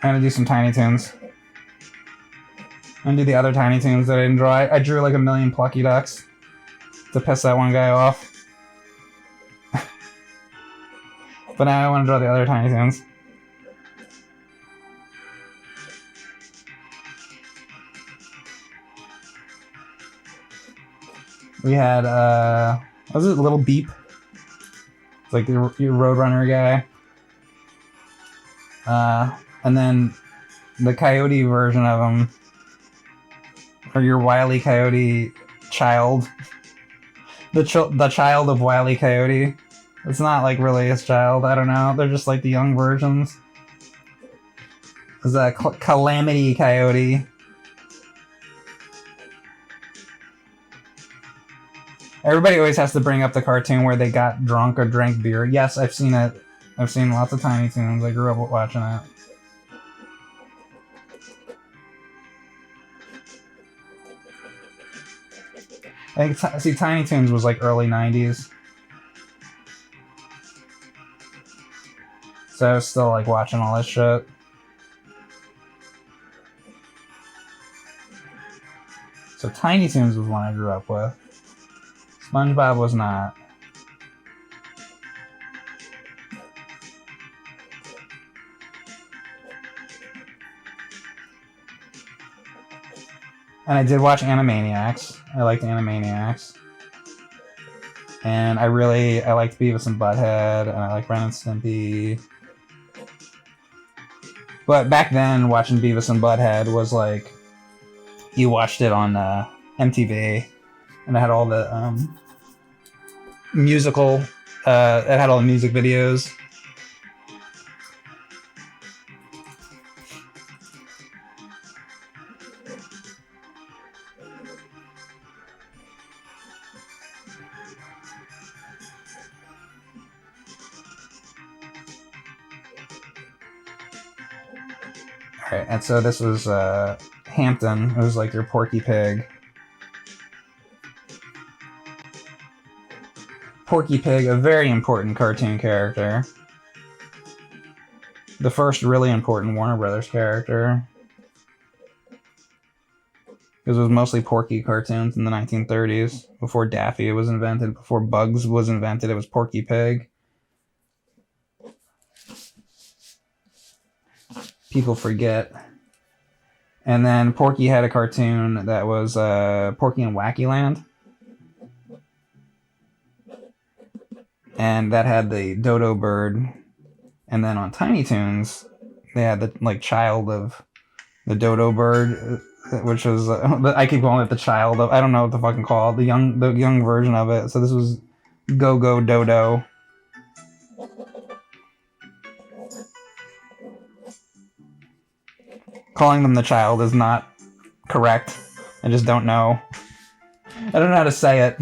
I'm gonna do some Tiny Toons. I'm gonna do the other Tiny Toons that I didn't draw. I drew like a million Plucky Ducks to piss that one guy off. But now I want to draw the other Tiny Toons. We had, what was it, Little Beep? It's like your Roadrunner guy. And then the Coyote version of him, or your Wile E. Coyote child. The child of Wile E. Coyote. It's not like really his child, I don't know. They're just like the young versions. There's a Calamity Coyote. Everybody always has to bring up the cartoon where they got drunk or drank beer. Yes, I've seen it. I've seen lots of Tiny Toons. I grew up watching it. I think, see, Tiny Toons was like early 90s. So I was still like watching all this shit. So Tiny Toons was one I grew up with. SpongeBob was not. And I did watch Animaniacs. I liked Animaniacs. And I liked Beavis and Butthead, and I liked Ren and Stimpy. But back then, watching Beavis and Butthead was like, you watched it on MTV, and it had all the musical, it had all the music videos. Alright, and so this was Hampton. It was like your Porky Pig. Porky Pig, a very important cartoon character. The first really important Warner Brothers character. Because it was mostly Porky cartoons in the 1930s. Before Daffy was invented, before Bugs was invented, it was Porky Pig. People forget. And then Porky had a cartoon that was Porky and Wacky Land. And that had the dodo bird. And then on Tiny Toons, they had the like child of the dodo bird, which was I keep calling it the child of, I don't know what to fucking call it, the young version of it. So this was Go Go Dodo. Calling them the child is not correct. I just don't know. I don't know how to say it.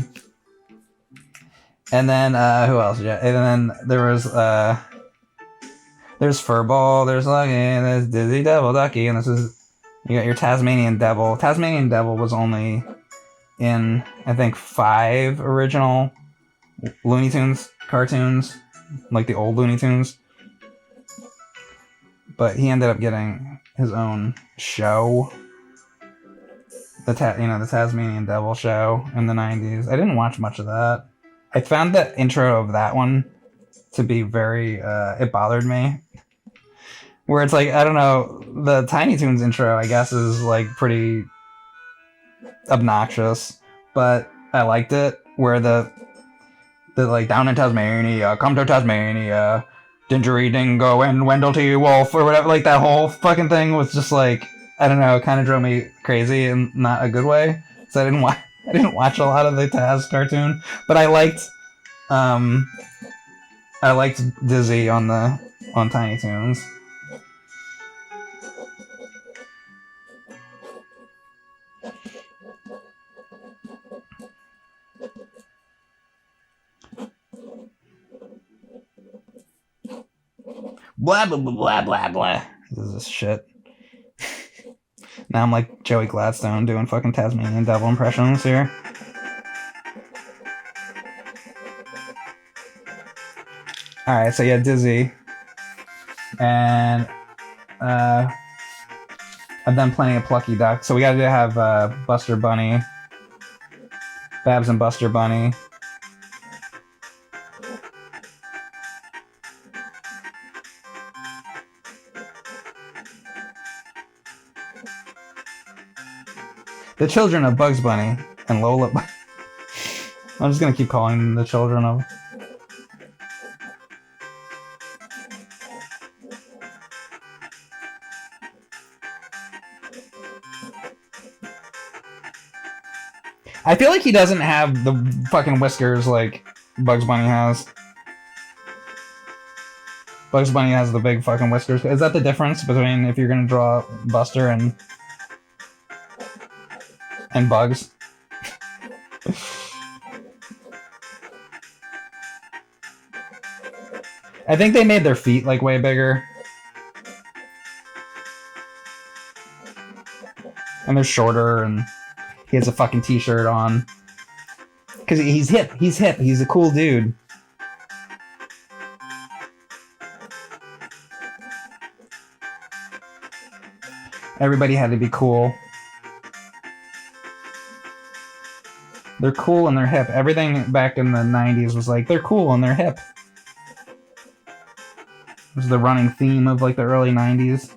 And then who else? Yeah, and then there was there's Furball, there's Lucky, there's Dizzy Devil Ducky, and this is, you got your Tasmanian Devil. Tasmanian Devil was only in, I think, 5 original Looney Tunes cartoons, like the old Looney Tunes. But he ended up getting his own show, the Tasmanian Devil show in the 90s. I didn't watch much of that. I found the intro of that one to be very, it bothered me. Where it's like, I don't know, the Tiny Toons intro, I guess, is like pretty obnoxious, but I liked it. Where the like, down in Tasmania, come to Tasmania, Dingery Dingo and Wendell T. Wolf, or whatever, like that whole fucking thing was just like, I don't know, it kind of drove me crazy in not a good way. So I didn't watch a lot of the Taz cartoon, but I liked Dizzy on Tiny Toons. Blah blah blah blah blah blah. This is shit. Now I'm like Joey Gladstone doing fucking Tasmanian Devil impressions here. Alright, so yeah, Dizzy. And I've done plenty of Plucky Duck. So we gotta have Buster Bunny. Babs and Buster Bunny. The Children of Bugs Bunny and Lola. I'm just gonna keep calling them the Children of. I feel like he doesn't have the fucking whiskers like Bugs Bunny has. Bugs Bunny has the big fucking whiskers. Is that the difference between if you're gonna draw Buster and Bugs? I think they made their feet like way bigger. And they're shorter, and he has a fucking t-shirt on. Cause he's hip, he's a cool dude. Everybody had to be cool. They're cool and they're hip. Everything back in the 90s was like, they're cool and they're hip. It was the running theme of like the early 90s.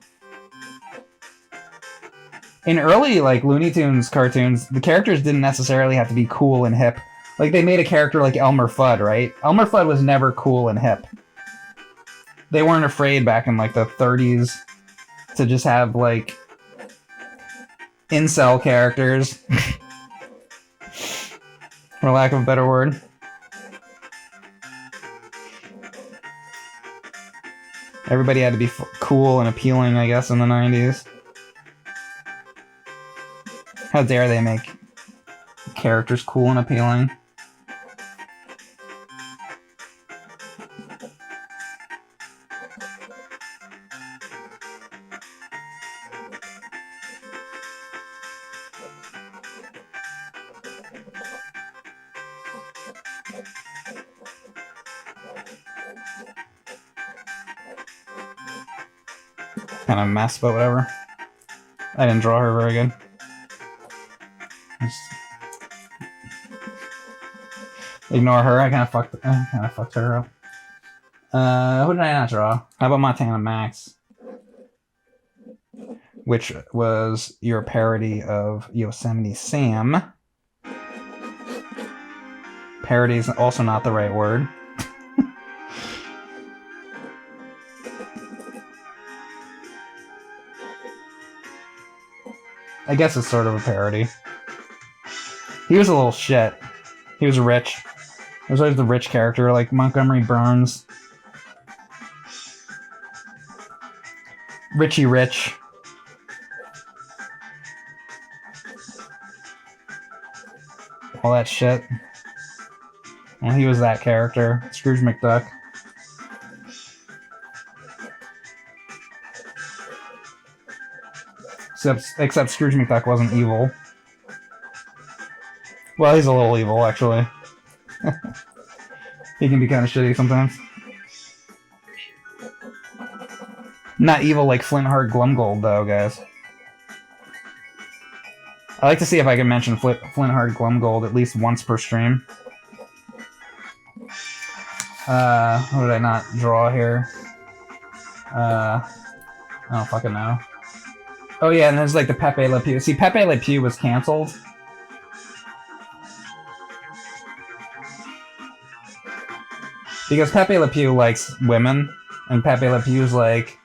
In early like Looney Tunes cartoons, the characters didn't necessarily have to be cool and hip. Like they made a character like Elmer Fudd, right? Elmer Fudd was never cool and hip. They weren't afraid back in like the 30s to just have like incel characters. For lack of a better word. Everybody had to be cool and appealing, I guess, in the 90s. How dare they make characters cool and appealing? Kind of a mess, but whatever. I didn't draw her very good. Just ignore her. I kind of fucked her up. Who did I not draw? How about Montana Max? Which was your parody of Yosemite Sam. Parody is also not the right word. I guess it's sort of a parody. He was a little shit. He was rich. He was always the rich character, like Montgomery Burns. Richie Rich. All that shit. Well, he was that character. Scrooge McDuck. Except Scrooge McDuck wasn't evil. Well, he's a little evil, actually. He can be kind of shitty sometimes. Not evil like Flintheart Glumgold, though, guys. I like to see if I can mention Flintheart Glumgold at least once per stream. What did I not draw here? I don't fucking know. Oh yeah, and there's like the Pepe Le Pew. See, Pepe Le Pew was canceled. Because Pepe Le Pew likes women, and Pepe Le Pew's like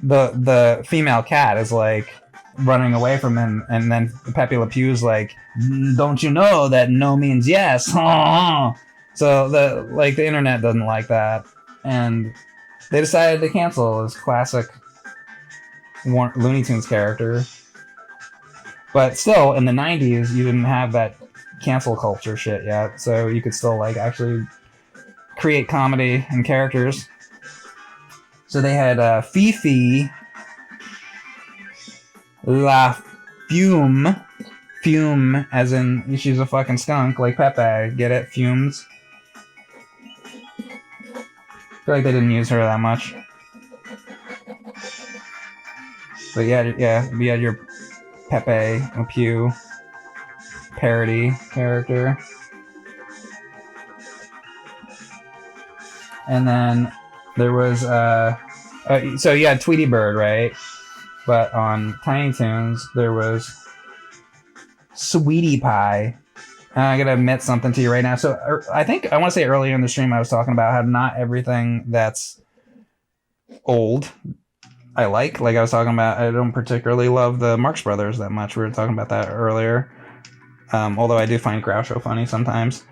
the female cat is like running away from him, and then Pepe Le Pew's like, "Don't you know that no means yes?" So the internet doesn't like that, and they decided to cancel his classic Looney Tunes character. But still, in the 90s, you didn't have that cancel culture shit yet, so you could still like actually create comedy and characters. So they had Fifi La Fume, as in she's a fucking skunk, like Pepe. Get it? Fumes. I feel like they didn't use her that much. But yeah, we had your Pepe Le Pew parody character. And then there was, so you had Tweety Bird, right? But on Tiny Toons, there was Sweetie Pie. And I gotta admit something to you right now. So I think, I want to say earlier in the stream I was talking about how not everything that's old I like I was talking about, I don't particularly love the Marx Brothers that much. We were talking about that earlier. Although I do find Groucho funny sometimes.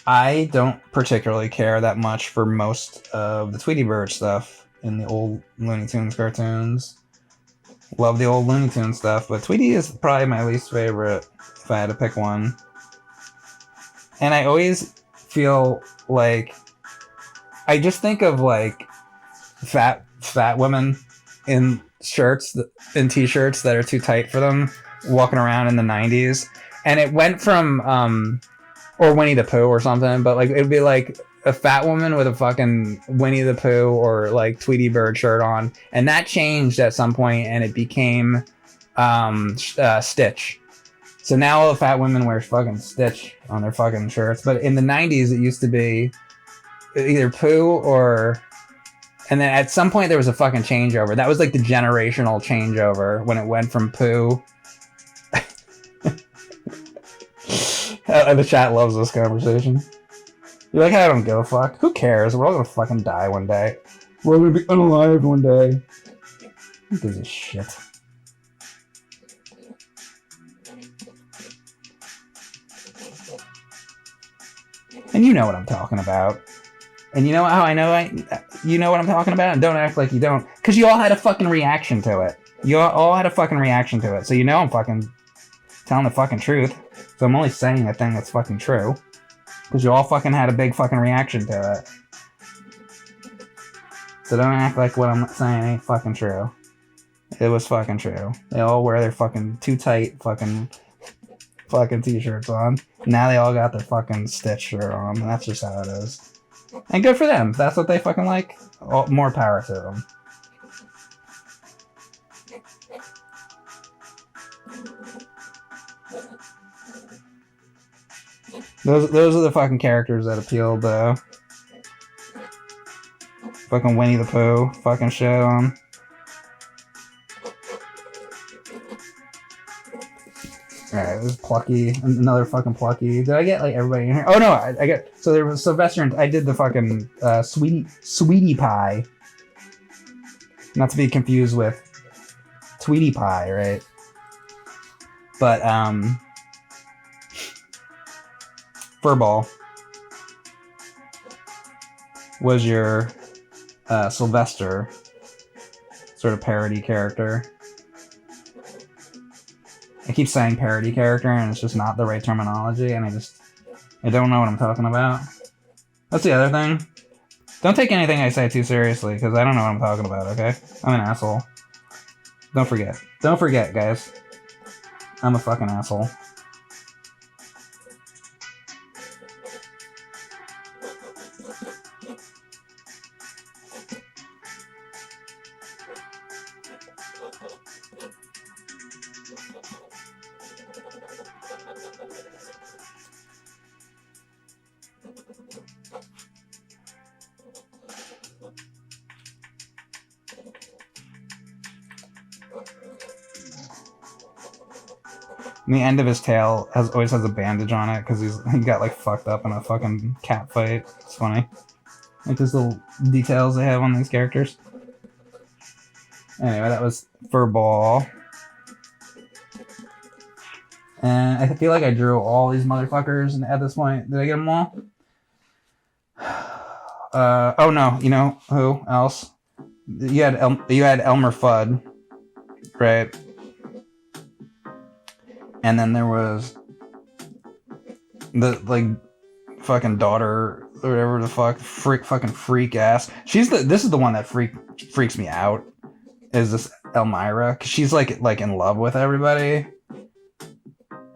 I don't particularly care that much for most of the Tweety Bird stuff in the old Looney Tunes cartoons. Love the old Looney Tunes stuff, but Tweety is probably my least favorite if I had to pick one. And I always feel like I just think of like fat women in t-shirts that are too tight for them walking around in the 90s, and it went from or Winnie the Pooh or something, but like it'd be like a fat woman with a fucking Winnie the Pooh or like Tweety Bird shirt on, and that changed at some point and it became Stitch. So now all the fat women wear fucking Stitch on their fucking shirts. But in the 90s, it used to be either Pooh or... And then at some point, there was a fucking changeover. That was like the generational changeover when it went from Pooh... The chat loves this conversation. You're like, I don't give a fuck. Who cares? We're all gonna fucking die one day. We're all gonna be unalive one day. Who gives a shit? And you know what I'm talking about. And you know how I know you know what I'm talking about? And don't act like you don't. Because you all had a fucking reaction to it. You all had a fucking reaction to it. So you know I'm fucking telling the fucking truth. So I'm only saying a thing that's fucking true. Because you all fucking had a big fucking reaction to it. So don't act like what I'm saying ain't fucking true. It was fucking true. They all wear their fucking too tight fucking t-shirts on. Now they all got their fucking Stitch shirt on. And that's just how it is. And good for them. If that's what they fucking like, more power to them. Those are the fucking characters that appealed to fucking Winnie the Pooh fucking shit on. Alright, this is Plucky. Another fucking Plucky. Did I get like everybody in here? Oh no, I got... So there was Sylvester and I did the fucking Sweetie Pie. Not to be confused with Tweety Pie, right? But, Furball was your Sylvester sort of parody character. I keep saying parody character, and it's just not the right terminology, and I don't know what I'm talking about. That's the other thing. Don't take anything I say too seriously, because I don't know what I'm talking about, okay? I'm an asshole. Don't forget. Don't forget, guys. I'm a fucking asshole. And the end of his tail always has a bandage on it because he got like fucked up in a fucking cat fight. It's funny. Like these little details they have on these characters. Anyway, that was Furball. And I feel like I drew all these motherfuckers at this point. Did I get them all? Oh no, you know who else? You had Elmer Fudd, right? And then there was the like fucking daughter or whatever the fuck, fucking freak ass. This is the one that freaks me out. Is this Elmira? 'Cause she's like in love with everybody.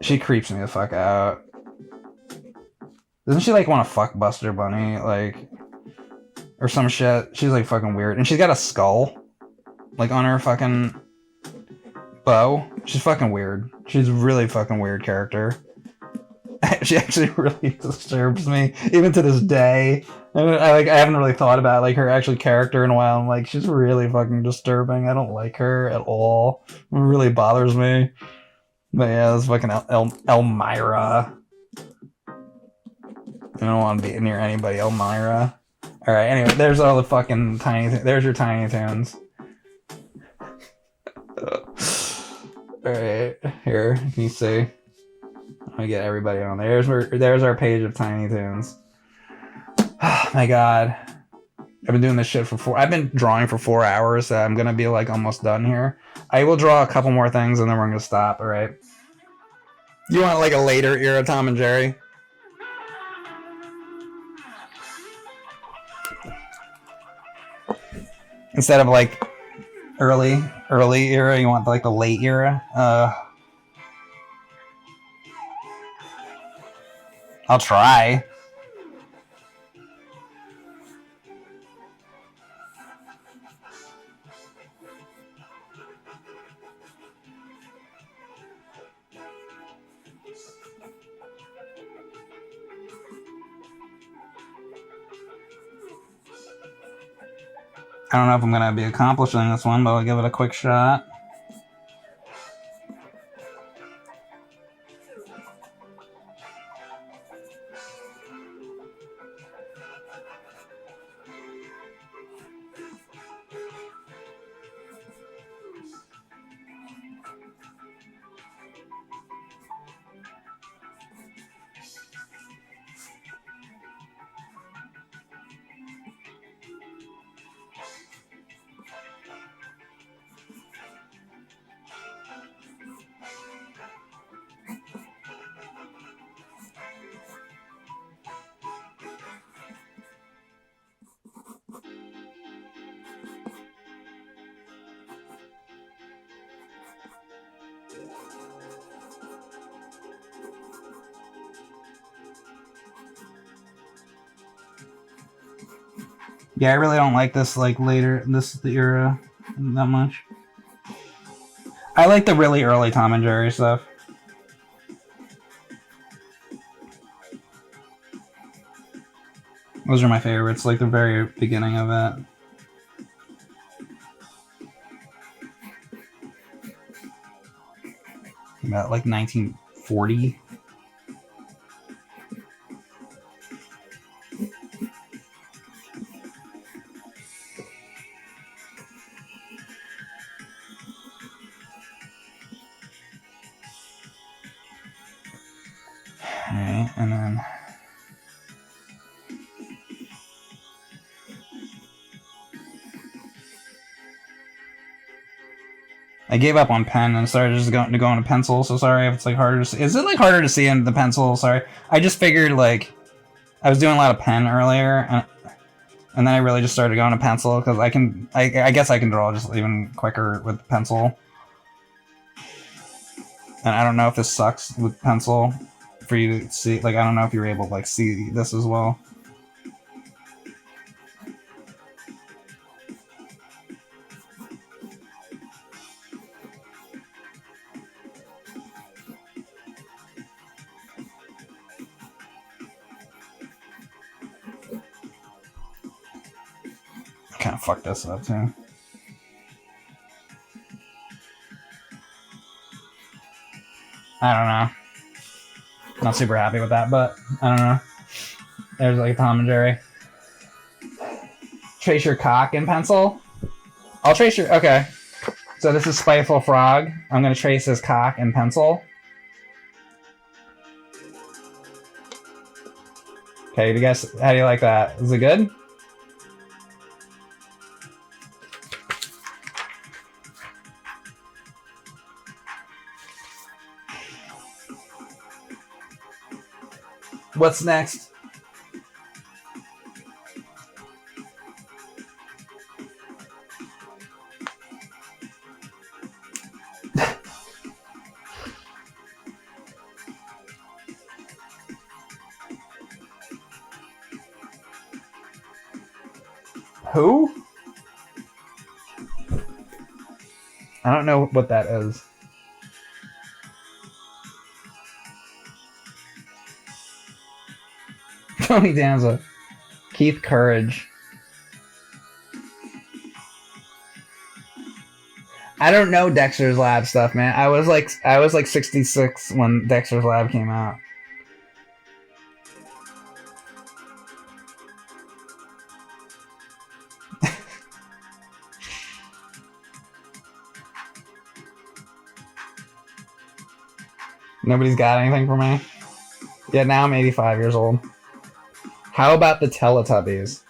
She creeps me the fuck out. Doesn't she like want to fuck Buster Bunny like or some shit? She's like fucking weird, and she's got a skull like on her fucking bow. She's fucking weird. She's a really fucking weird character. She actually really disturbs me, even to this day. I haven't really thought about like her actual character in a while. I'm like, she's really fucking disturbing. I don't like her at all. It really bothers me. But yeah, this fucking Elmira. I don't want to be near anybody, Elmira. All right. Anyway, there's all the fucking there's your Tiny Toons. All right, here can you see? Let me get everybody on there. There's our page of Tiny Toons. Oh my god, I've been doing this shit I've been drawing for 4 hours. So I'm gonna be like almost done here. I will draw a couple more things and then we're gonna stop. All right. You want like a later era Tom and Jerry? Instead of like early era, you want like the late era? I'll try. I don't know if I'm going to be accomplishing this one, but I'll give it a quick shot. Yeah, I really don't like this, like, the era that much. I like the really early Tom and Jerry stuff. Those are my favorites, like the very beginning of it. About like 1940. Alright, and then I gave up on pen and started just going to pencil, so sorry if it's like harder to see. Is it like harder to see in the pencil? Sorry. I just figured like I was doing a lot of pen earlier and then I really just started going to pencil because I guess I can draw just even quicker with pencil. And I don't know if this sucks with pencil for you to see. Like, I don't know if you're able to like see this as well. Kind of fucked this up too. I don't know. Not super happy with that, but I don't know. There's like Tom and Jerry. trace your cock in pencil? I'll trace your... Okay. So this is Spiteful Frog. I'm going to trace his cock in pencil. Okay, you guys, how do you like that? Is it good? What's next? Who? I don't know what that is. Tony Danza. Keith Courage. I don't know Dexter's Lab stuff, man. I was like 66 when Dexter's Lab came out. Nobody's got anything for me? Yeah, now I'm 85 years old. How about the Teletubbies?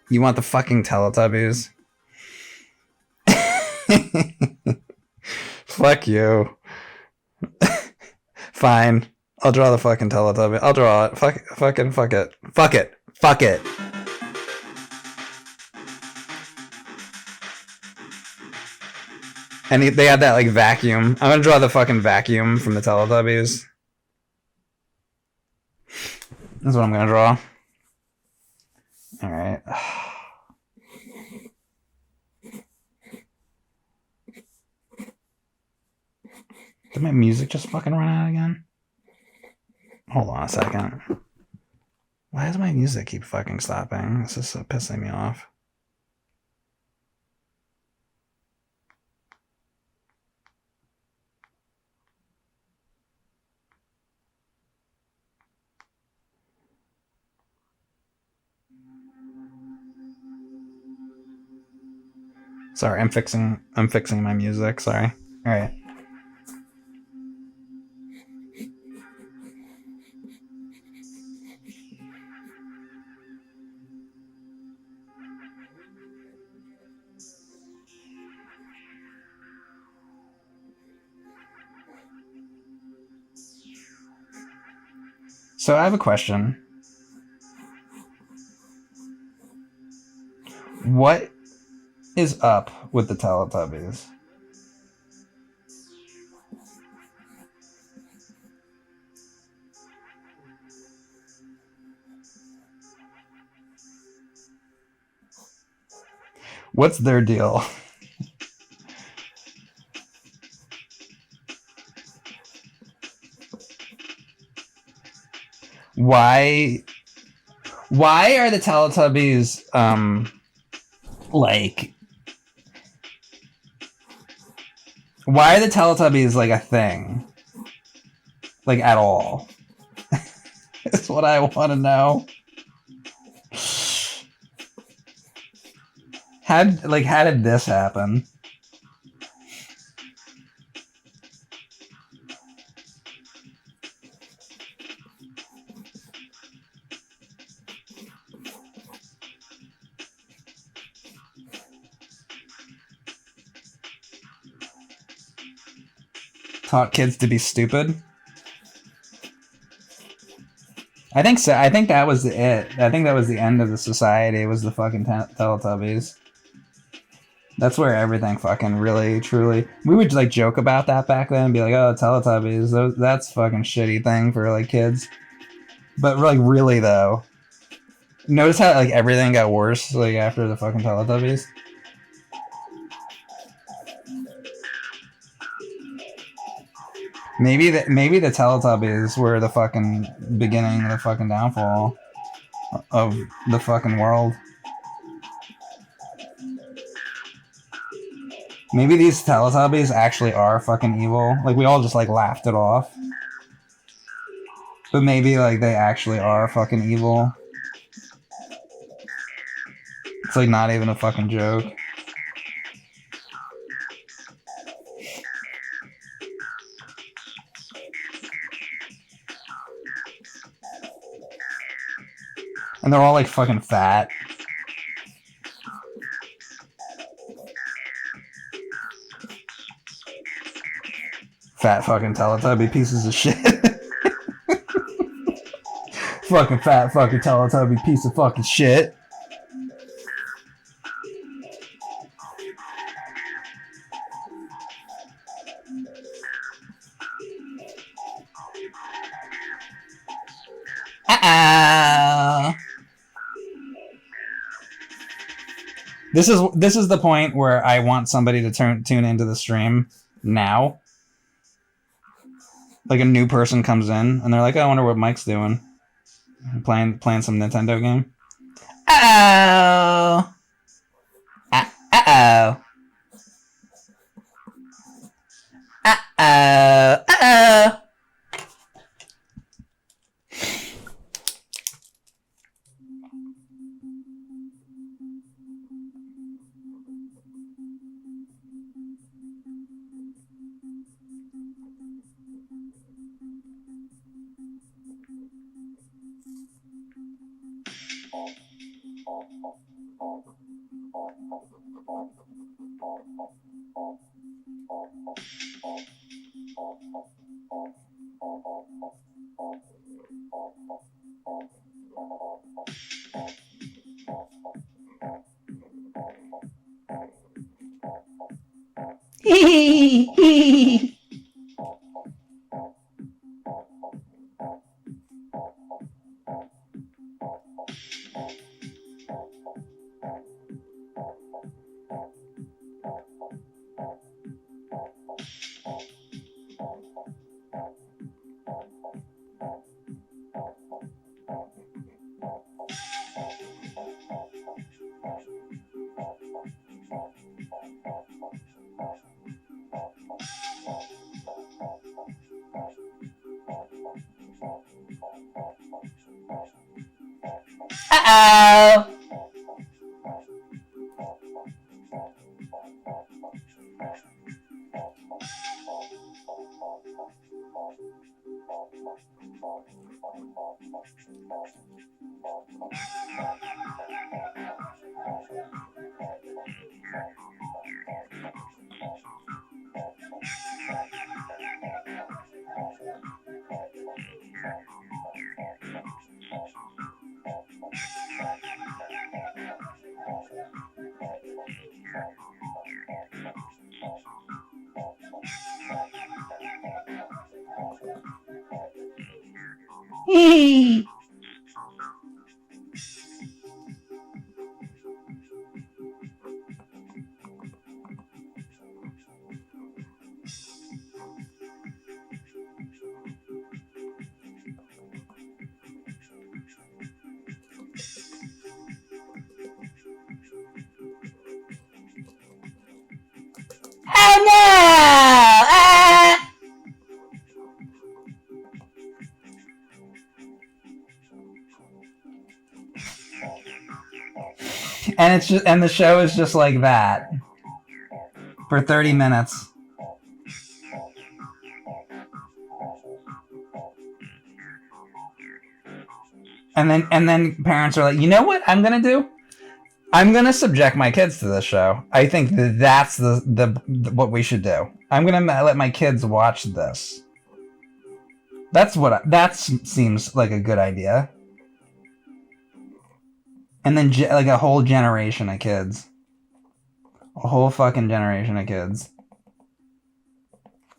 You want the fucking Teletubbies? Fuck you. Fine. I'll draw the fucking Teletubby. I'll draw it. Fuck it. Fuck it. Fuck it. Fuck it. And they had that like vacuum. I'm gonna draw the fucking vacuum from the Teletubbies. That's what I'm gonna draw. Alright. Did my music just fucking run out again? Hold on a second. Why does my music keep fucking stopping? This is pissing me off. Sorry, I'm fixing my music, sorry. Alright. So I have a question. What is up with the Teletubbies? What's their deal? Why are the Teletubbies like why are the Teletubbies like a thing? Like at all? That's what I want to know. How did this happen? Taught kids to be stupid? I think so. I think that was it. I think that was the end of the society. It was the fucking Teletubbies. That's where everything fucking really, truly... We would like joke about that back then and be like, oh, Teletubbies, that's fucking shitty thing for like kids. But like really though, notice how like everything got worse like after the fucking Teletubbies? Maybe the Teletubbies were the fucking beginning of the fucking downfall of the fucking world. Maybe these Teletubbies actually are fucking evil. Like we all just like laughed it off. But maybe, like, they actually are fucking evil. It's, like, not even a fucking joke. And they're all, like, fucking fat. Fat fucking Teletubby pieces of shit. Fucking fat fucking Teletubby piece of fucking shit. This is the point where I want somebody to tune into the stream now. Like a new person comes in and they're like, oh, I wonder what Mike's doing. Playing some Nintendo game. Uh-oh. Uh-oh. Uh-oh. Uh-oh. Uh-oh. Oh no! And it's just, and the show is just like that for 30 minutes. And then parents are like, you know what I'm gonna do? I'm gonna subject my kids to this show. I think that's the what we should do. I'm gonna let my kids watch this. That seems like a good idea. And then like a whole generation of kids, a whole fucking generation of kids.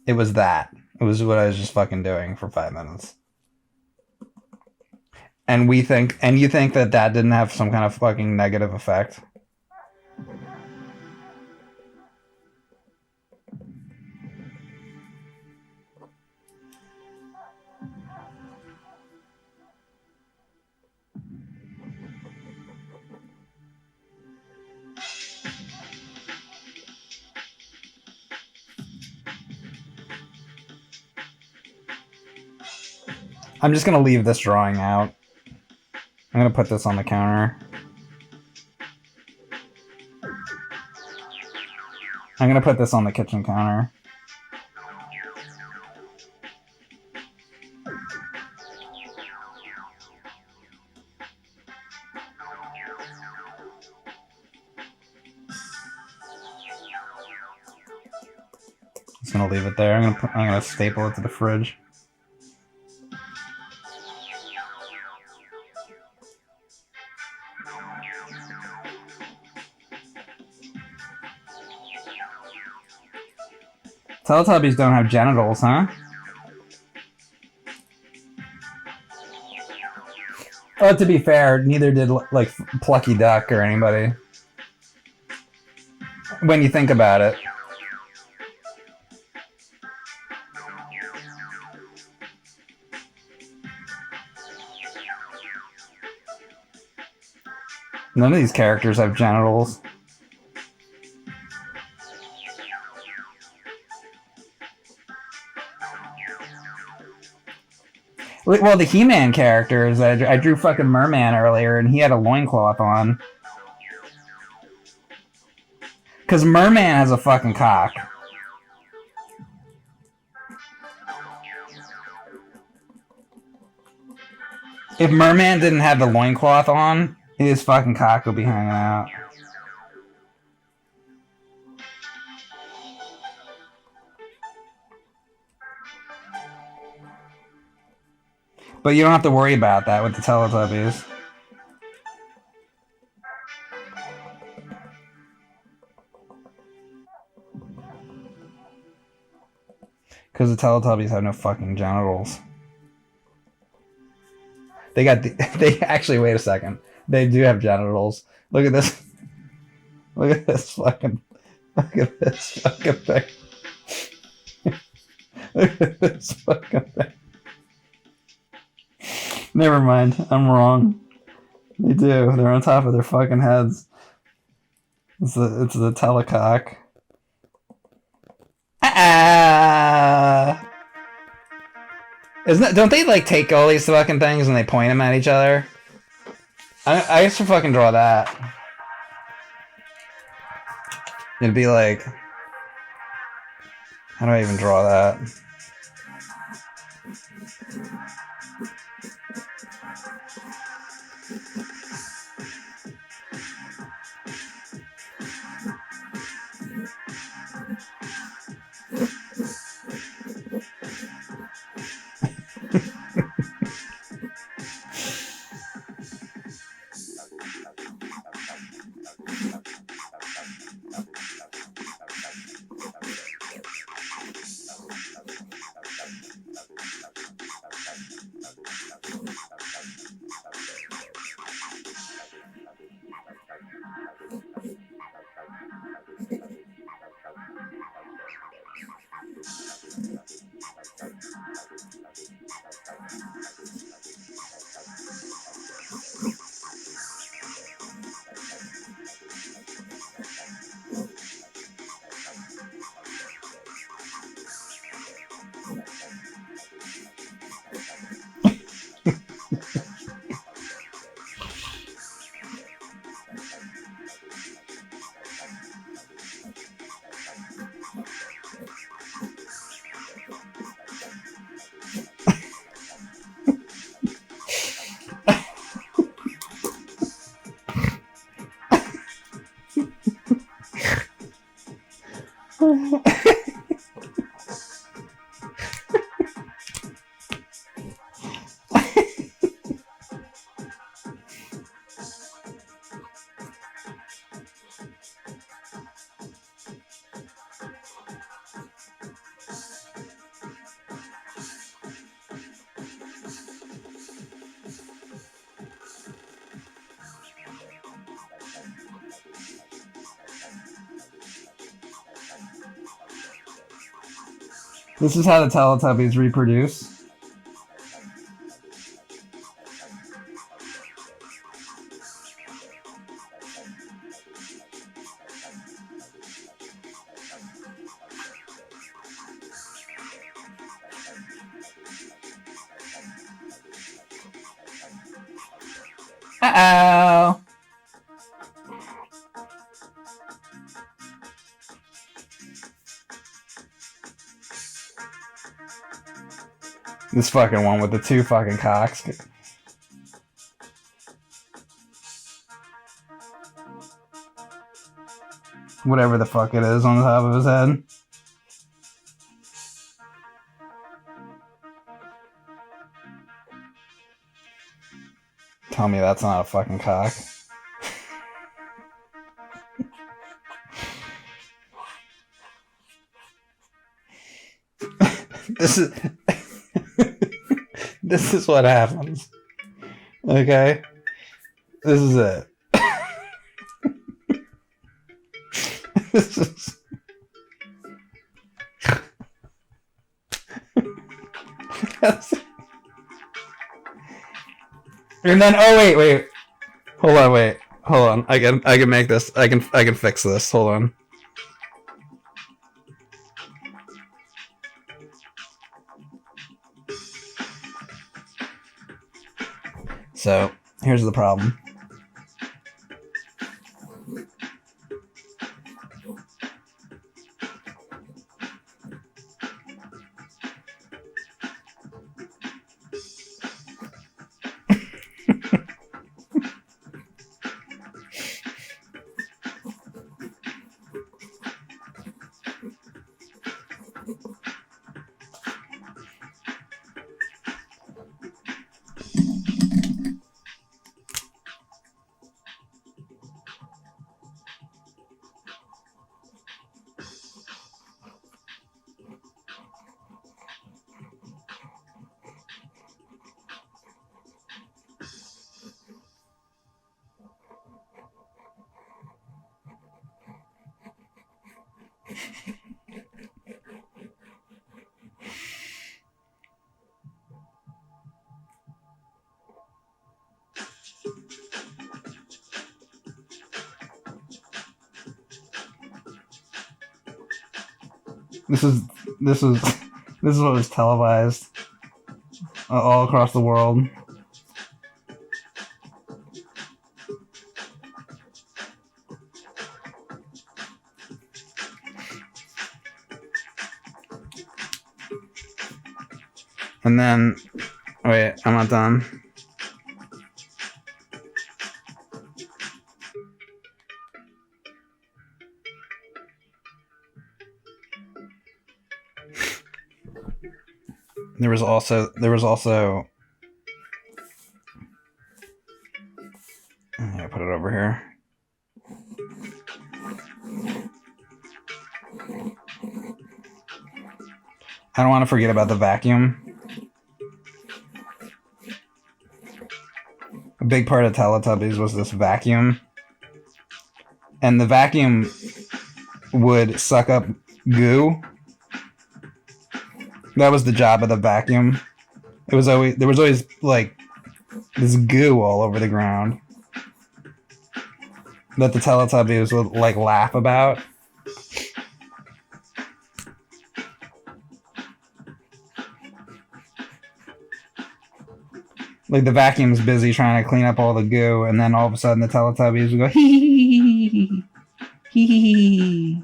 It was that. It was what I was just fucking doing for 5 minutes. And you think that didn't have some kind of fucking negative effect? I'm just gonna leave this drawing out. I'm gonna put this on the counter. I'm gonna put this on the kitchen counter. Just gonna leave it there. I'm gonna staple it to the fridge. Teletubbies don't have genitals, huh? Oh, to be fair, neither did like Plucky Duck or anybody. When you think about it. None of these characters have genitals. Well, the He-Man characters, I drew fucking Merman earlier, and he had a loincloth on. Because Merman has a fucking cock. If Merman didn't have the loincloth on, his fucking cock would be hanging out. But you don't have to worry about that with the Teletubbies. Because the Teletubbies have no fucking genitals. They got they actually, wait a second. They do have genitals. Look at this. Look at this fucking thing. Look at this fucking thing. Never mind. I'm wrong. They do. They're on top of their fucking heads. It's the telecock. Isn't that, don't they like take all these fucking things and they point them at each other? I used to fucking draw that. It'd be like, how do I even draw that? This is how the Teletubbies reproduce. Uh-oh. This fucking one with the two fucking cocks. Whatever the fuck it is on the top of his head. Tell me that's not a fucking cock. This is this is what happens. Okay? This is it. This is and then wait. Hold on. I can make this. I can fix this. Hold on. So, here's the problem. This is what was televised all across the world. And then, wait, I'm not done. There was also I put it over here. I don't want to forget about the vacuum. A big part of Teletubbies was this vacuum. And the vacuum would suck up goo. That was the job of the vacuum. There was always like this goo all over the ground that the Teletubbies would like laugh about. Like the vacuum's busy trying to clean up all the goo, and then all of a sudden the Teletubbies would go hee hee hee.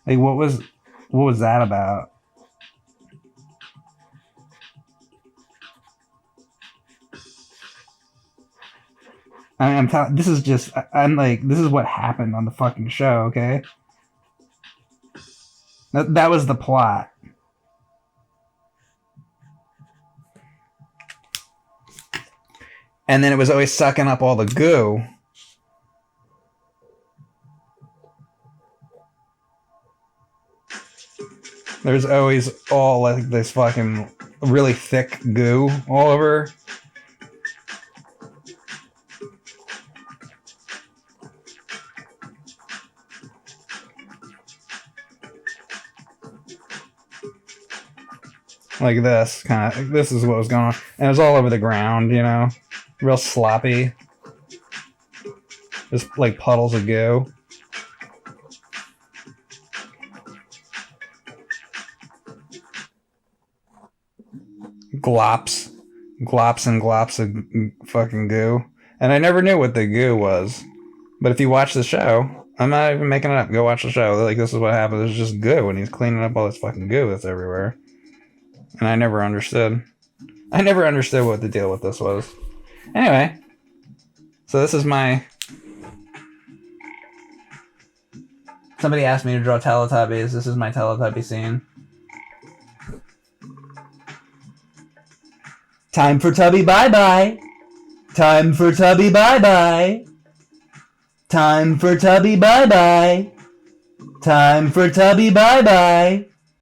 Like what was that about? I mean, this is what happened on the fucking show, okay? That was the plot. And then it was always sucking up all the goo. There's always all like this fucking really thick goo all over. Like this, this is what was going on. And it was all over the ground, you know? Real sloppy. Just like puddles of goo. Glops. glops and glops of fucking goo. And I never knew what the goo was. But if you watch the show, I'm not even making it up. Go watch the show. Like, this is what happens. There's just goo, and he's cleaning up all this fucking goo that's everywhere. And I never understood. I never understood what the deal with this was. Anyway. So this is my... Somebody asked me to draw Teletubbies. This is my Teletubby scene. Time for Tubby bye-bye. Time for Tubby bye-bye. Time for Tubby bye-bye. Time for Tubby bye-bye.